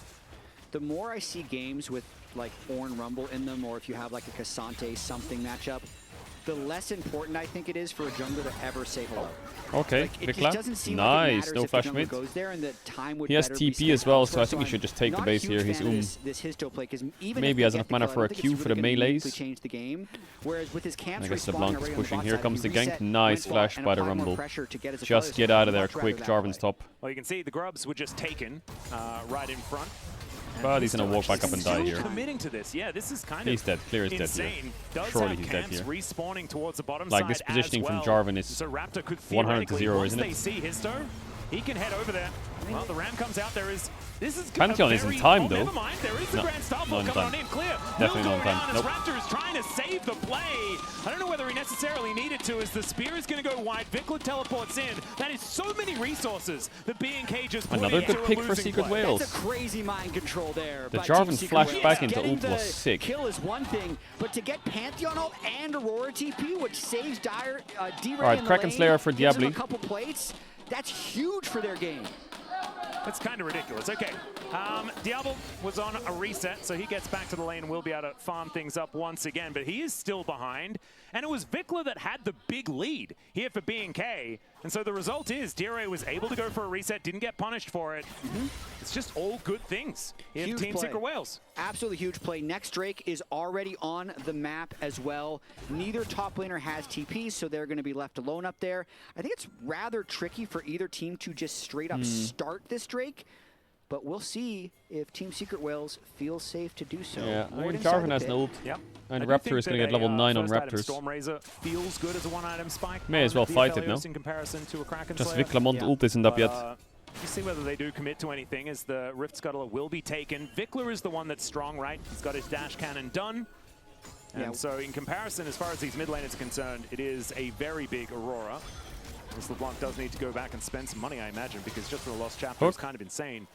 The more I see games with like Ornn Rumble in them, or if you have like a Cassante something matchup, the less important I think it is for a jungler to ever say hello. Okay, like, big nice, like no flash mid. He has TP as well, so I think he should just take the base here. He's this Histo play, even maybe has enough mana for a Q for the melees. The game. Whereas with his I guess the Blanc is pushing. Here comes the gank. Nice flash by the Rumble. Just get out of there quick, Jarvan's top. Well, you can see the grubs were just taken right in front. But he's gonna walk back up and die here. Committing to this, yeah. This is kind of he's dead. Clear is dead here. Surely he's dead here. Respawning towards the bottom like this positioning from Jarvan is 100 to 0, isn't it? They see Histo, he can head over there. Well, the ram comes out. This is Pantheon is in time though. Never mind. There is the Grand Starfall coming on in. Clear. Definitely not in time. Nope. Raptor is trying to save the play. I don't know whether he necessarily needed to, as the spear is going to go wide. Vikla teleports in. That is so many resources that B&K just put another good pick for Secret Wales. That's a crazy mind control there. The Jarvan flash back into ult was sick. Kill is one thing, but to get Pantheon ult and Aurora TP, which saves Dire, D-Ray in the Alright, Kraken Slayer for Diablo. A couple plates. That's huge for their game. That's kind of ridiculous. Okay, Diablo was on a reset, so he gets back to the lane and will be able to farm things up once again, but he is still behind. And it was Vikla that had the big lead here for B&K. And so the result is Dire was able to go for a reset, didn't get punished for it. It's just all good things in Team Secret Wales. Absolutely huge play. Next Drake is already on the map as well. Neither top laner has TP, so they're going to be left alone up there. I think it's rather tricky for either team to just straight up start this Drake. But we'll see if Team Secret Wales feels safe to do so. Yeah, I mean, Jarvan has an ult. Yep. And Raptor is going to get level 9 on Raptors. Stormrazor feels good as a one-item spike. May as well fight it now. In comparison to a Kraken Just Slayer. Viklamont ult isn't up yet. You see whether they do commit to anything, as the Rift Scuttler will be taken. Vikla is the one that's strong, right? He's got his dash cannon done. And so in comparison, as far as these mid laners are concerned, it is a very big Aurora. This LeBlanc does need to go back and spend some money, I imagine, because just for the lost chapter is kind of insane.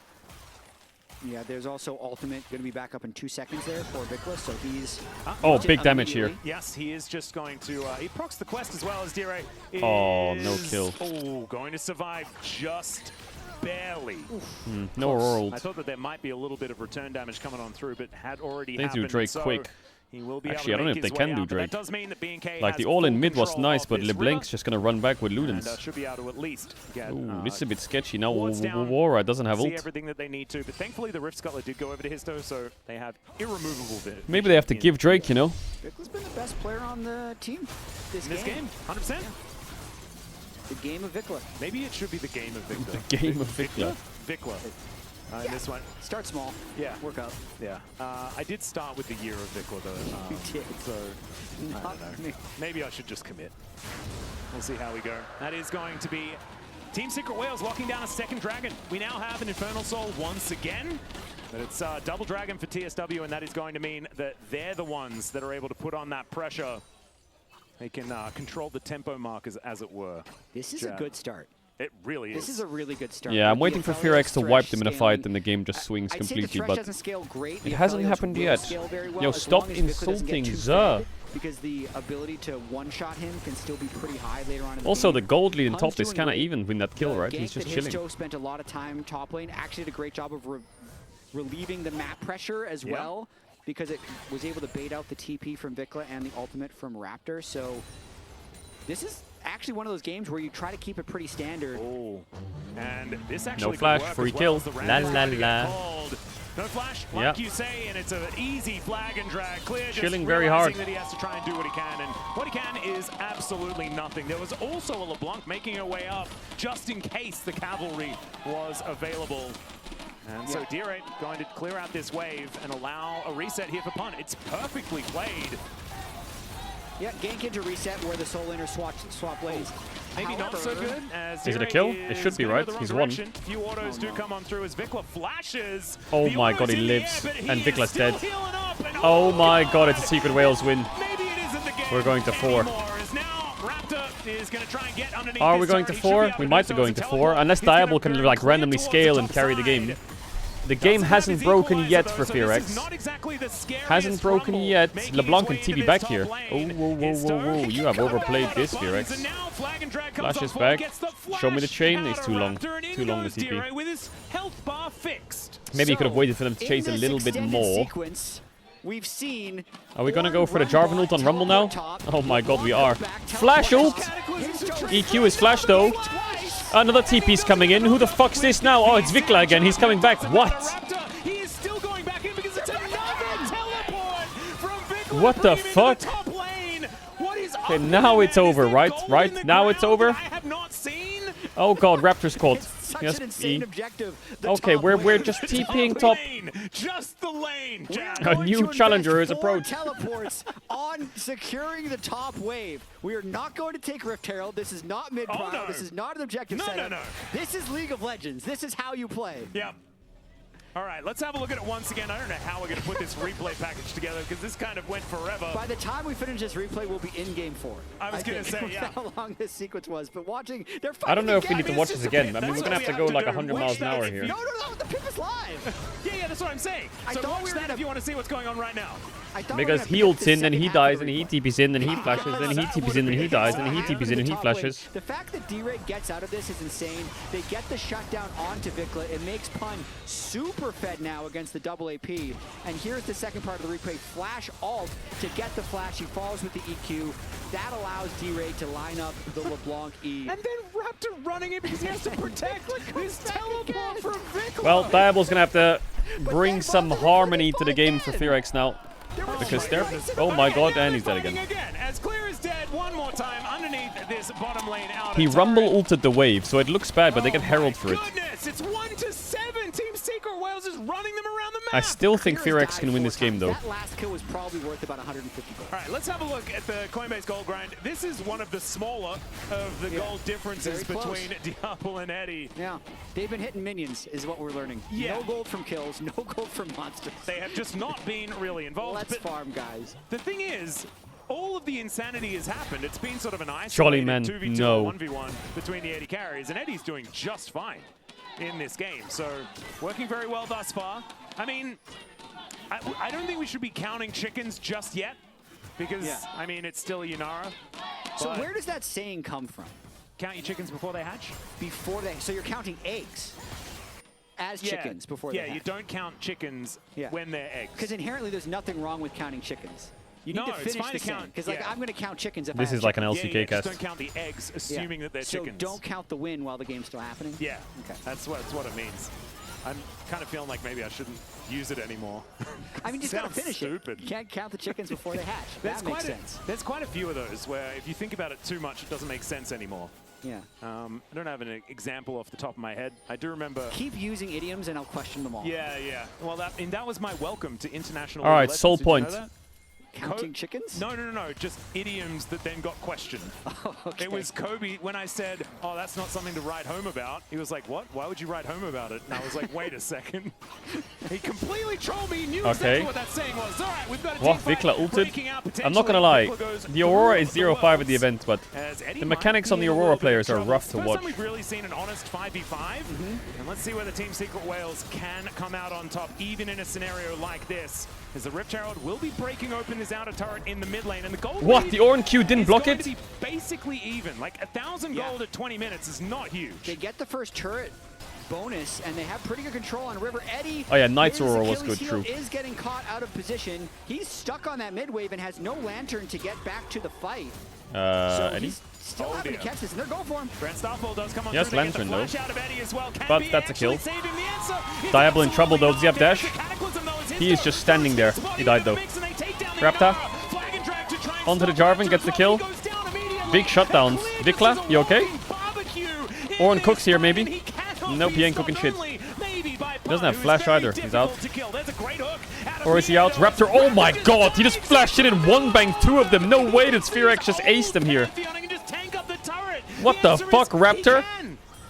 Yeah, there's also ultimate going to be back up in 2 seconds there for Vikla, so he's... Oh, big damage here. Yes, he is just going to... he procs the quest as well as Dire is... Oh, no kill. Oh, going to survive just barely. No World. I thought that there might be a little bit of return damage coming on through, but had already They happened. do Drake so quick. he will be Actually, I able don't to know make if they his way can do out, but Drake. that does mean that B&K Like, the has all-in full mid was control nice, of but this LeBlanc's river, just going to run back with and Ludens. should be able to at least get... Ooh, this is a bit sketchy. Now wards down, Wara doesn't have see ult. everything that they need to, but thankfully the Rift Scuttler did go over to Histo, so they have irremovable bit. Maybe they have to give Drake, you know? Vikla's been the best player on the team this game. 100%. Yeah. The game of Vikla. Maybe it should be the game of Vikla. The game of Vikla. Vikla. Yeah. This one. Start small. Yeah. Work up. Yeah. I did start with the year of Vikla, though. You did. So, I don't know. Maybe I should just commit. We'll see how we go. That is going to be Team Secret Whales locking down a second dragon. We now have an Infernal Soul once again. But it's double dragon for TSW, and that is going to mean that they're the ones that are able to put on that pressure. They can control the tempo markers, as it were. This is a good start. It really is. This is a really good start. Yeah, I'm waiting for Fearx to wipe them in a fight, and the game just swings completely, but it hasn't happened yet. Yo, stop insulting Zer. Because the ability to one-shot him can still be pretty high later on in the Also, game. the gold lead in Pun's top is doing kind of great. even with that kill, right? The He's gank just that chilling. Histo spent a lot of time top lane. Actually did a great job of relieving the map pressure as well, because it was able to bait out the TP from Vikla and the ultimate from Raptor. So this is actually one of those games where you try to keep it pretty standard. Oh, and this actually No flash, could work free as well kill. as the La Rams la are gonna get la. called. No flash, like you say, and it's an easy flag and drag. Clear just Chilling very hard. that he has to try and do what he can, and what he can is absolutely nothing. There was also a LeBlanc making her way up, just in case the cavalry was available. And so Dire going to clear out this wave and allow a reset here for Pun. It's perfectly played. Yeah, gank into reset where the soul laner swap lanes. Maybe not so good. As Is it a kill? It should be, right? He's won. Few autos do come on through as Vikla flashes. Oh my god, he lives. And Vikla's dead. Oh my god, it's a Secret Whales win. We're going to 4. Are we going to 4? We might be going to 4. Unless Diable can like randomly scale and carry the game. The game hasn't broken yet for Fearx. Hasn't broken yet. LeBlanc can TB back here. Oh, whoa, whoa, whoa, whoa. You have overplayed this, Fearx. Flashes back. Show me the chain. It's too long. Too long, the TP. Maybe you could have waited for them to chase a little bit more. We've seen. Are we gonna go for the Jarvan ult on Rumble now? Oh my god, we are. Flash ult! EQ is flash though. Another TP's coming in. Who the fuck's this now? Oh, it's Vikla again. He's coming back. What? What the fuck? Okay, now it's over, right? Right? Now it's over? Oh god, Raptor's caught. Yes, E. Okay, we're just TPing top. Just the lane. A new challenger is approached. Teleports on securing the top wave. We are not going to take Rift Herald. This is not mid-prime. This is not an objective setup. This is League of Legends. This is how you play. Yep. All right, let's have a look at it once again. I don't know how we're going to put this replay package together because this kind of went forever. By the time we finish this replay, we'll be in game 4. I was going to say, yeah. How long this sequence was, but watching, they're fighting. I don't know if we need to watch this again. I mean, we're going to have to go like 100 miles an hour here. No, the pip is live. Yeah, that's what I'm saying. So watch that if you want to see what's going on right now. Because he ults in, then he dies, and he TPs in, then he flashes, then he TPs in, then he dies, then he TPs in, and he flashes. The fact that D-Ray gets out of this is insane. They get the shutdown onto Vikla. It makes Pun super fed now against the double AP. And here's the second part of the replay. Flash ult to get the flash. He falls with the EQ. That allows D-Ray to line up the LeBlanc E. And then Raptor running in because he has to protect his teleport from Vikla. Well, Diable's going to have to bring some harmony to the game for Fearx now. Because they're... Oh my god, and he's dead again. As Clear is dead one more time underneath this bottom lane out. He Rumble ulted the wave, so it looks bad, but they get Herald for it. Goodness, it's 1-7. Team Secret Wales is running them around the map. I still think Fearx can win this game, though. That last kill was probably worth about 150 gold. All right, let's have a look at the Coinbase gold grind. This is one of the smaller of the gold differences between Diablo and Eddie. Yeah, they've been hitting minions, is what we're learning. Yeah. No gold from kills, no gold from monsters. They have just not been really involved. Let's farm, guys. The thing is, all of the insanity has happened. It's been sort of an Jolly isolated man, 2v2 no. or 1v1 between the Eddie carries, and Eddie's doing just fine in this game. So working very well thus far. I mean, I don't think we should be counting chickens just yet, because, I mean, it's still Yunara. So where does that saying come from? Count your chickens before they hatch? Before they, so you're counting eggs as chickens before they hatch. Yeah, you don't count chickens when they're eggs. Because inherently there's nothing wrong with counting chickens. You need to finish the count. Because like I'm going to count chickens if this I is like an LCK just cast. don't count the eggs, assuming that they're chickens. So don't count the win while the game's still happening? Yeah, that's what it means. I'm kind of feeling like maybe I shouldn't use it anymore. I mean, you just got to finish stupid. it. You can't count the chickens before they hatch. That makes sense. There's quite a few of those where if you think about it too much, it doesn't make sense anymore. Yeah. I don't have an example off the top of my head. I do remember. Keep using idioms and I'll question them all. Yeah, yeah. Well, that was my welcome to international. All right, Legends. soul Did point. You know that? Counting chickens? No. Just idioms that then got questioned. Okay. It was Kobe when I said, "Oh, that's not something to write home about." He was like, "What? Why would you write home about it?" And I was like, "Wait a second." He completely trolled me. He knew exactly what that saying was. All right, we've got a team fight Vikla breaking out ulted. I'm not gonna lie, the Aurora is 0-5 at the event, but the mechanics on the Aurora players are rough to watch. First time we've really seen an honest 5v5, and let's see whether Team Secret Wales can come out on top, even in a scenario like this. As the Rift Herald will be breaking open this outer turret in the mid lane, and the gold What? The Oran Q didn't block it? To be basically even. Like 1,000 gold at 20 minutes is not huge. They get the first turret bonus, and they have pretty good control on River. Eddie, oh yeah, Knight's Aurora was good, true. Is getting caught out of position. He's stuck on that mid wave and has no lantern to get back to the fight. So Eddie? he's still having to catch this, and they're going for him. Brent Starfall does come on yes, through. lantern though. Well. But that's a kill. Diablo in trouble though. Does he have dash? He is just standing there. He died though. Raptor. Onto the Jarvan, gets the kill. Big shutdowns. Vikla, you okay? Oran cooks here maybe. Nope, he ain't cooking shit. He doesn't have flash either. He's out. Or is he out? Raptor, oh my god! He just flashed it in one bang, two of them. No way did Sphere X just aced him here. What the fuck, Raptor?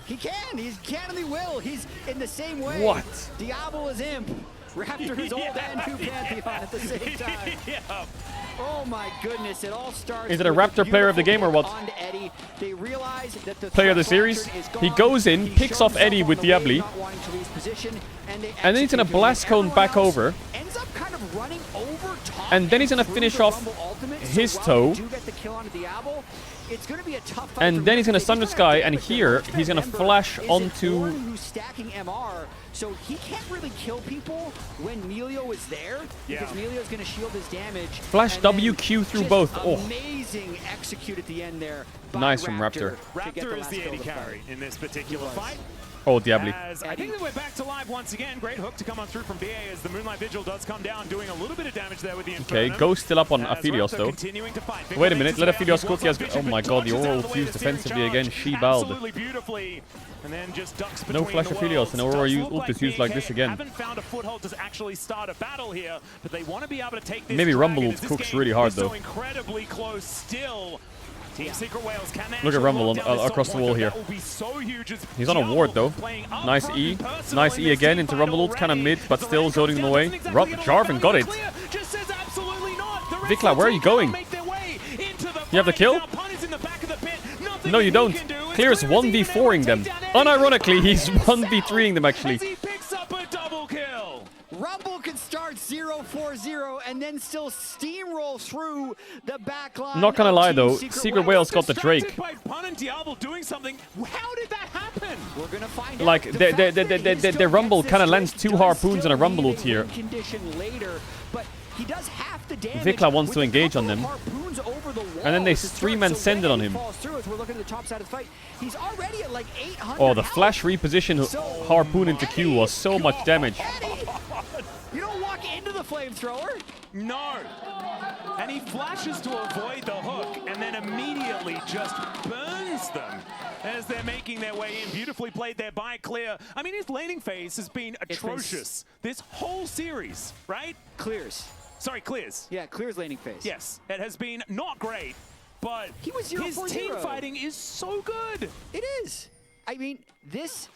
He can. He can and he will. He's in the same way. What? Diablo is imp. Raptor is old and new Pantheon at the same time. Oh my goodness, it all starts. Is it a Raptor player of the game or what? They realize that the player of the series? He goes in, picks off Eddie with Diablo, and then he's gonna blast cone back over. Ends up kind of running over top. And then he's gonna finish off his toe. It's going to be a tough fight, and then he's going to Thunder Sky, and here he's going to flash onto... who's stacking MR, so he can't really kill people when Melio is there, because Melio's going to shield his damage. Flash WQ through both. Oh. Amazing execute at the end there. Nice from Raptor. Raptor is the AD carry in this particular fight. Oh, Diablo. I think that we're back to live once again. Great hook to come on through from BA as the Moonlight Vigil does come down, doing a little bit of damage there with the Inferno. Okay, Ghost still up on Aphelios though. Wait a minute, let Aphelios go. He has. Oh my god, the Aurora will fuse defensively again. She bowed. No flash Aphelios, and Aurora ult is used like this again. Haven't found a foothold to actually start a battle here, but they want to be able to take this. Maybe Rumble ult cooks really hard though. So incredibly close still. Team Secret Wales can look at Rumble across the wall here. He's on a ward though. Nice E. Nice E again into Rumble ult, kind of mid, but still zoning them away. Jarvan got it. Vikla, where are you going? You have the kill? No, you don't. Clear's 1v4ing them. Unironically, he's 1v3ing them actually. Rumble can start 0-4-0 and then still steamroll through the back line. Not gonna lie though, Secret Wales got the Drake. Doing something. How did that happen? We're gonna find like their Rumble kind of lands 2 harpoons and a Rumble ult here. He does half the damage. Vikla wants to engage on them. And then they 3-man send it on him. He's already at like 800. Oh, the flash reposition harpoon into Q was so much damage. You don't walk into the flamethrower. No. And he flashes to avoid the hook and then immediately just burns them as they're making their way in. Beautifully played there by Clear. I mean, his laning phase has been atrocious this whole series, right? Clears. Sorry, Clears. Yeah, Clear's laning phase. Yes, it has been not great, but his team fighting is so good. It is. I mean, this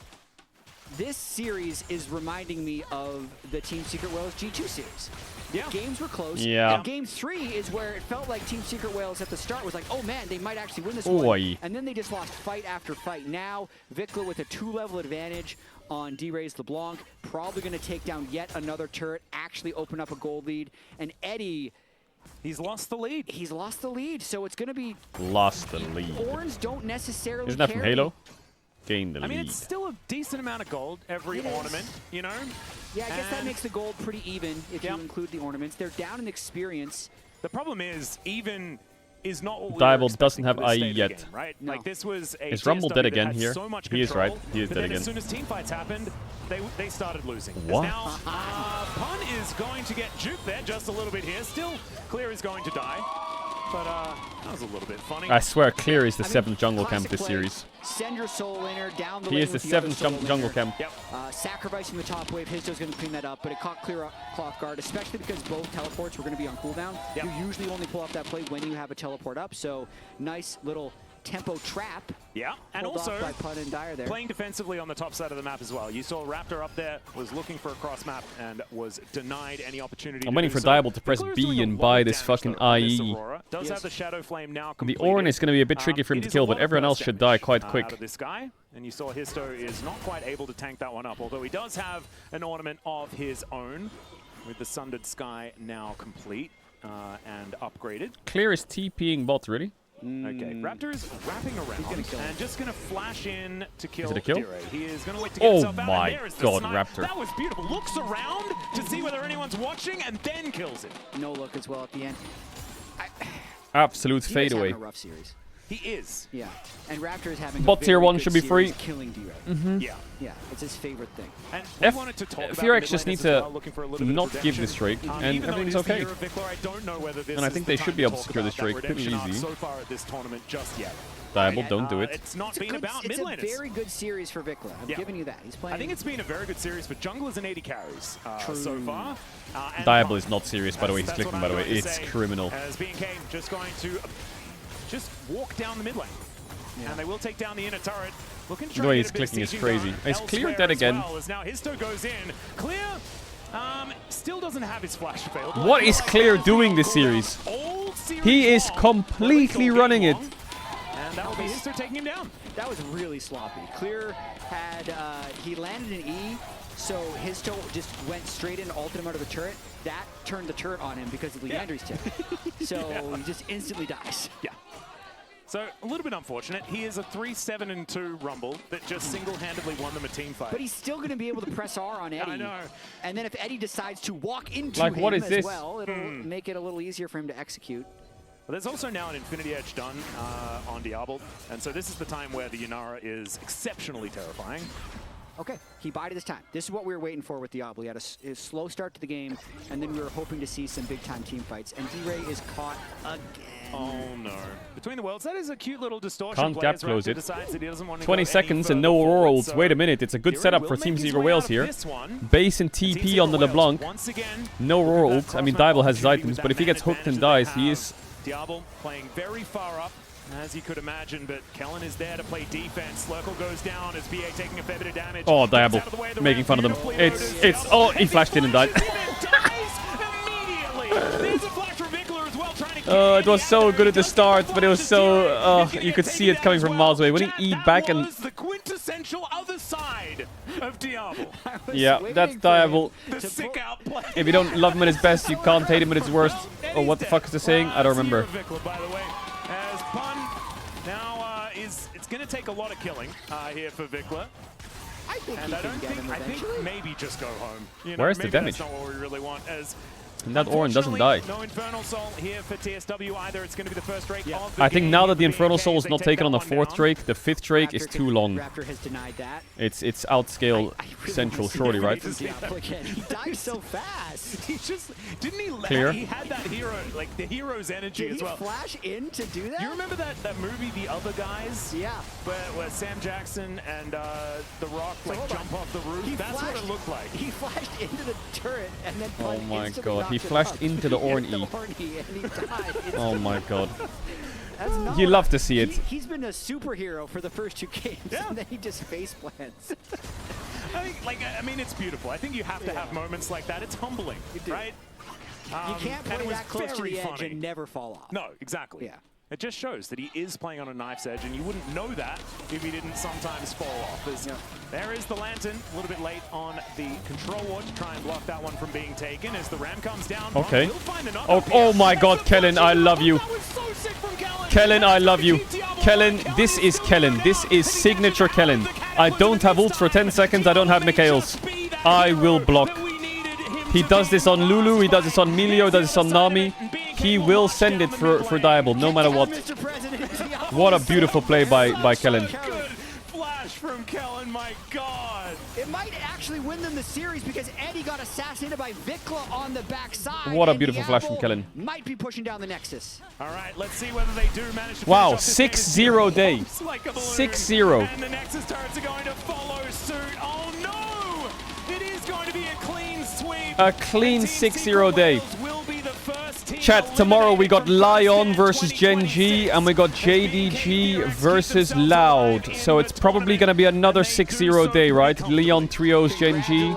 this series is reminding me of the Team Secret Wales G2 series. The games were close. Yeah. And Game 3 is where it felt like Team Secret Wales at the start was like, oh man, they might actually win this one. And then they just lost fight after fight. Now, Vikla with a 2-level advantage on D-Ray's LeBlanc, probably going to take down yet another turret, actually open up a gold lead. And Eddie... He's lost the lead. He's lost the lead, so it's going to be... Lost the lead. Orange don't necessarily Isn't that from Halo? Gain the lead. I mean, it's still a decent amount of gold every ornament, you know? Yeah, I guess that makes the gold pretty even if you include the ornaments. They're down in experience. The problem is, even is not what we Diable doesn't have IE yet. game, right? No. Like this was a Is Rumble dead again here? So much he is right. He is but dead then again. As soon as team fights happened, they started losing. What? Now, Pun is going to get juked there just a little bit here. Still, Clear is going to die. But that was a little bit funny. I swear, Clear is the 7th jungle camp this series. Send your soul laner down the He lane is the with 7th jungle camp. Yep. Sacrificing the top wave, Histo's going to clean that up, but it caught Clear off guard, especially because both teleports were going to be on cooldown. Yep. You usually only pull off that play when you have a teleport up, so nice little tempo trap. Yeah, and also by Pun and Dire there. Playing defensively on the top side of the map as well. You saw Raptor up there, was looking for a cross map and was denied any opportunity. I'm waiting for Diable to press B and buy this fucking IE. Does have the Shadow Flame now The completed. Ornn is going to be a bit tricky for him to kill, but everyone else should die quite quick. Out of this guy, and you saw Histo is not quite able to tank that one up, although he does have an ornament of his own with the Sundered Sky now complete and upgraded. Clear is TPing bot, really? Okay, Raptor is wrapping around and just going to flash in to kill. Is it a kill? D-Ray. He is going to wait to get himself out. My And there is the God, snipe. Raptor. That was beautiful. Looks around to see whether anyone's watching and then kills it. No look as well at the end. Absolute fadeaway. A rough series. He is. Yeah, and Raptor is having Bot a tier very 1 good should be free. series killing D-Ray. Yeah, it's his favorite thing. And we wanted to talk about FRX just need to looking for a little bit not of give this Drake, and even though it everything's is the okay. year of Vikla, I don't know whether this And I is think the they time should be to able to talk secure this about Drake that pretty redemption arc easy. so far at this tournament just yet. Diable, don't do it. It's not been good, about it's mid laners. a very good series for Vikla. I'm giving you that. He's playing. I think it's been a very good series for junglers and AD carries so far. And Diable Pun. is not serious, by the way. He's clicking, by the way. It's criminal. As B&K just going to just walk down the mid lane. Yeah. And they will take down the inner turret. Looking to try The way and he's get a bit of clicking is sieging crazy. done Is Clear elsewhere dead as again? well, as now Histo goes in. Clear still doesn't have his flash failed. What is Clear doing this series? He is completely running it. And that will be Histo taking him down. That was really sloppy. Clear had, he landed an E, so Histo just went straight in, ulted him out of the turret. That turned the turret on him because of Leandri's tip. So he just instantly dies. Yeah. So, a little bit unfortunate. He is a 3-7-2 Rumble that just single-handedly won them a team fight. But he's still going to be able to press R on Eddie. I know. And then if Eddie decides to walk into Like, him what is as this? well, it'll make it a little easier for him to execute. But there's also now an Infinity Edge done on Diable, and so this is the time where the Yunara is exceptionally terrifying. Okay, he bided his time. This is what we were waiting for with Diable. He had a slow start to the game, and then we were hoping to see some big-time team fights. And D-Ray is caught again. Oh no. Between the Worlds, that is a cute little distortion. Can't gap close it. 20 20 seconds and no Aurora ults. Wait a minute, it's a good setup for Team Secret Wales here. Base and TP on the LeBlanc. No Aurora ult. I mean, Diable has his items, but if he gets hooked and dies, he is... Diable playing very far up, as you could imagine, but Kellen is there to play defense. Lurkle goes down as BA taking a fair bit of damage. Oh, Diable, making fun of them. Oh, he flashed in and died. It was so good at the start, but it was so... you could see it coming from miles away. When he E'd back and... the quintessential other side of Diable. Yeah, that's Diable. The sick outplay. If you don't love him at his best, you can't hate him at his worst. Oh, what the fuck is the saying? I don't remember. By the way, as Pun now it's going to take a lot of killing here for Vikla. I think and I think maybe just go home. You know, Where's the maybe damage? That's not what we really want. As And that Ornn doesn't die. No Infernal Soul here for TSW either. It's going to be the first Drake of the I think game. now that the Infernal Soul is They not take taken that on the one 4th down. Drake, the 5th Drake is too long. Raptor has denied that. It's outscale Central, surely, right? He died so fast. He just didn't he? Clear. He had that hero, like the hero's energy Did as well. he flash in to do that? You remember that movie, The Other Guys? Yeah. Where Sam Jackson and The Rock jump off the roof. That's what it looked like. He flashed into the turret and then. Oh my god, he flashed into the Ornn E. Oh my god. You love to see it. He's been a superhero for the first 2 games, and then he just face plants. I mean, it's beautiful. I think you have to have moments like that. It's humbling, right? You can't play that close to the edge and never fall off. No, exactly. Yeah. It just shows that he is playing on a knife's edge, and you wouldn't know that if he didn't sometimes fall off. There is the Lantern, a little bit late on the control ward to try and block that one from being taken. As the ram comes down, okay. Oh my God, Kellen, I love you. Kellen, I love you. Kellen, this is Kellen. This is signature Kellen. I don't have ult for 10 seconds. I don't have Mikhail's. I will block. He does this on Lulu. He does this on Milio. He does this on Nami. He will send it for Diable, no matter what. What a beautiful play by Kellen. Good flash from Kellen, my God. It might actually win them the series because Eddie got assassinated by Vikla on the backside. What a beautiful flash from Kellen. Might be pushing down the Nexus. All right, let's see whether they do manage to wow, 6-0 day. 6-0. And the Nexus turrets are going to follow suit. Oh no! It is going to be a clean sweep. A clean 6-0 day. Chat, tomorrow we got Lion versus Gen G and we got JDG versus Loud. So it's probably going to be another 6-0 day, right? Leon trios Gen G,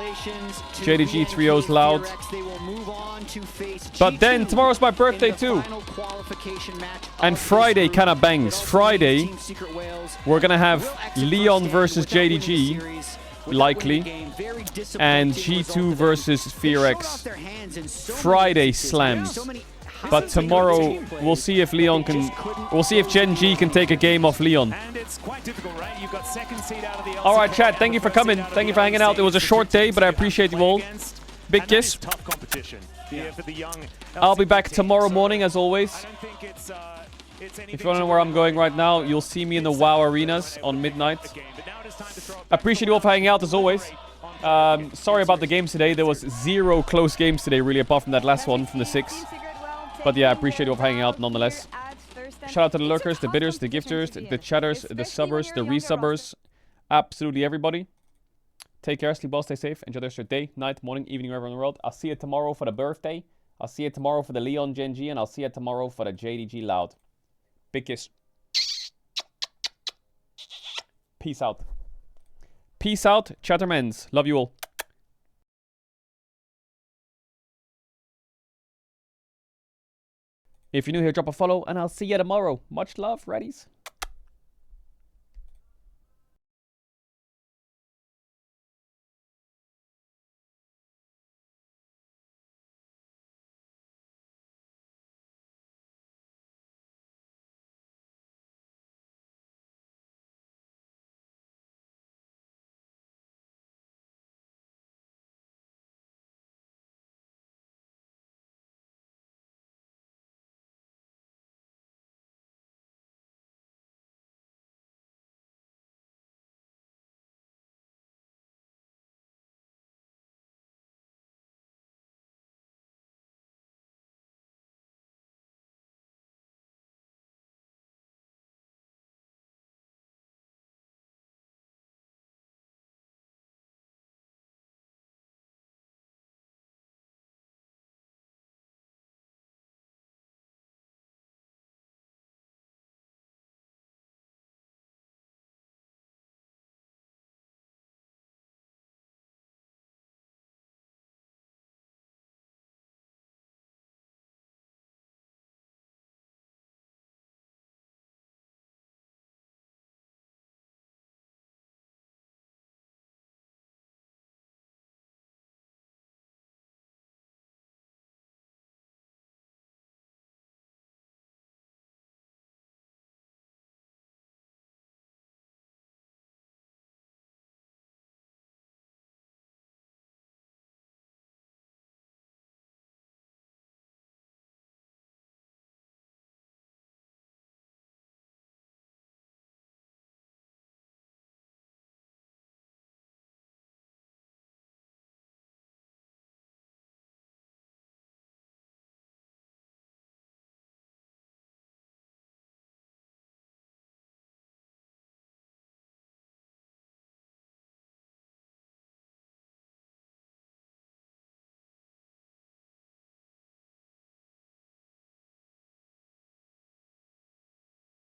JDG trios Loud. But then tomorrow's my birthday too. And Friday kind of bangs. Friday, we're going to have Leon versus JDG. Likely, and G2 versus FearX. Friday slams, but tomorrow we'll see if Leon can. We'll see if Gen G can take a game off Leon. All right, chat. Thank you for coming. Thank you for hanging out. It was a short day, but I appreciate you all. Big kiss. I'll be back tomorrow morning as always. If you want to know where I'm going right now, you'll see me in the WoW arenas on midnight. Appreciate you all for hanging out as always. Sorry about the games today. There was 0 close games today, really, apart from that last one from the 6. But yeah, I appreciate you all for hanging out nonetheless. Shout out to the lurkers, the bidders, the gifters, the chatters, the subbers, the resubbers. Absolutely everybody. Take care, sleep well, stay safe. Enjoy the rest of your day, night, morning, evening, wherever in the world. I'll see you tomorrow for the birthday. I'll see you tomorrow for the Leon Gen G, and I'll see you tomorrow for the JDG Loud. Big kiss. Peace out. Peace out, Chattermans. Love you all. If you're new here, drop a follow, and I'll see you tomorrow. Much love, Reddies.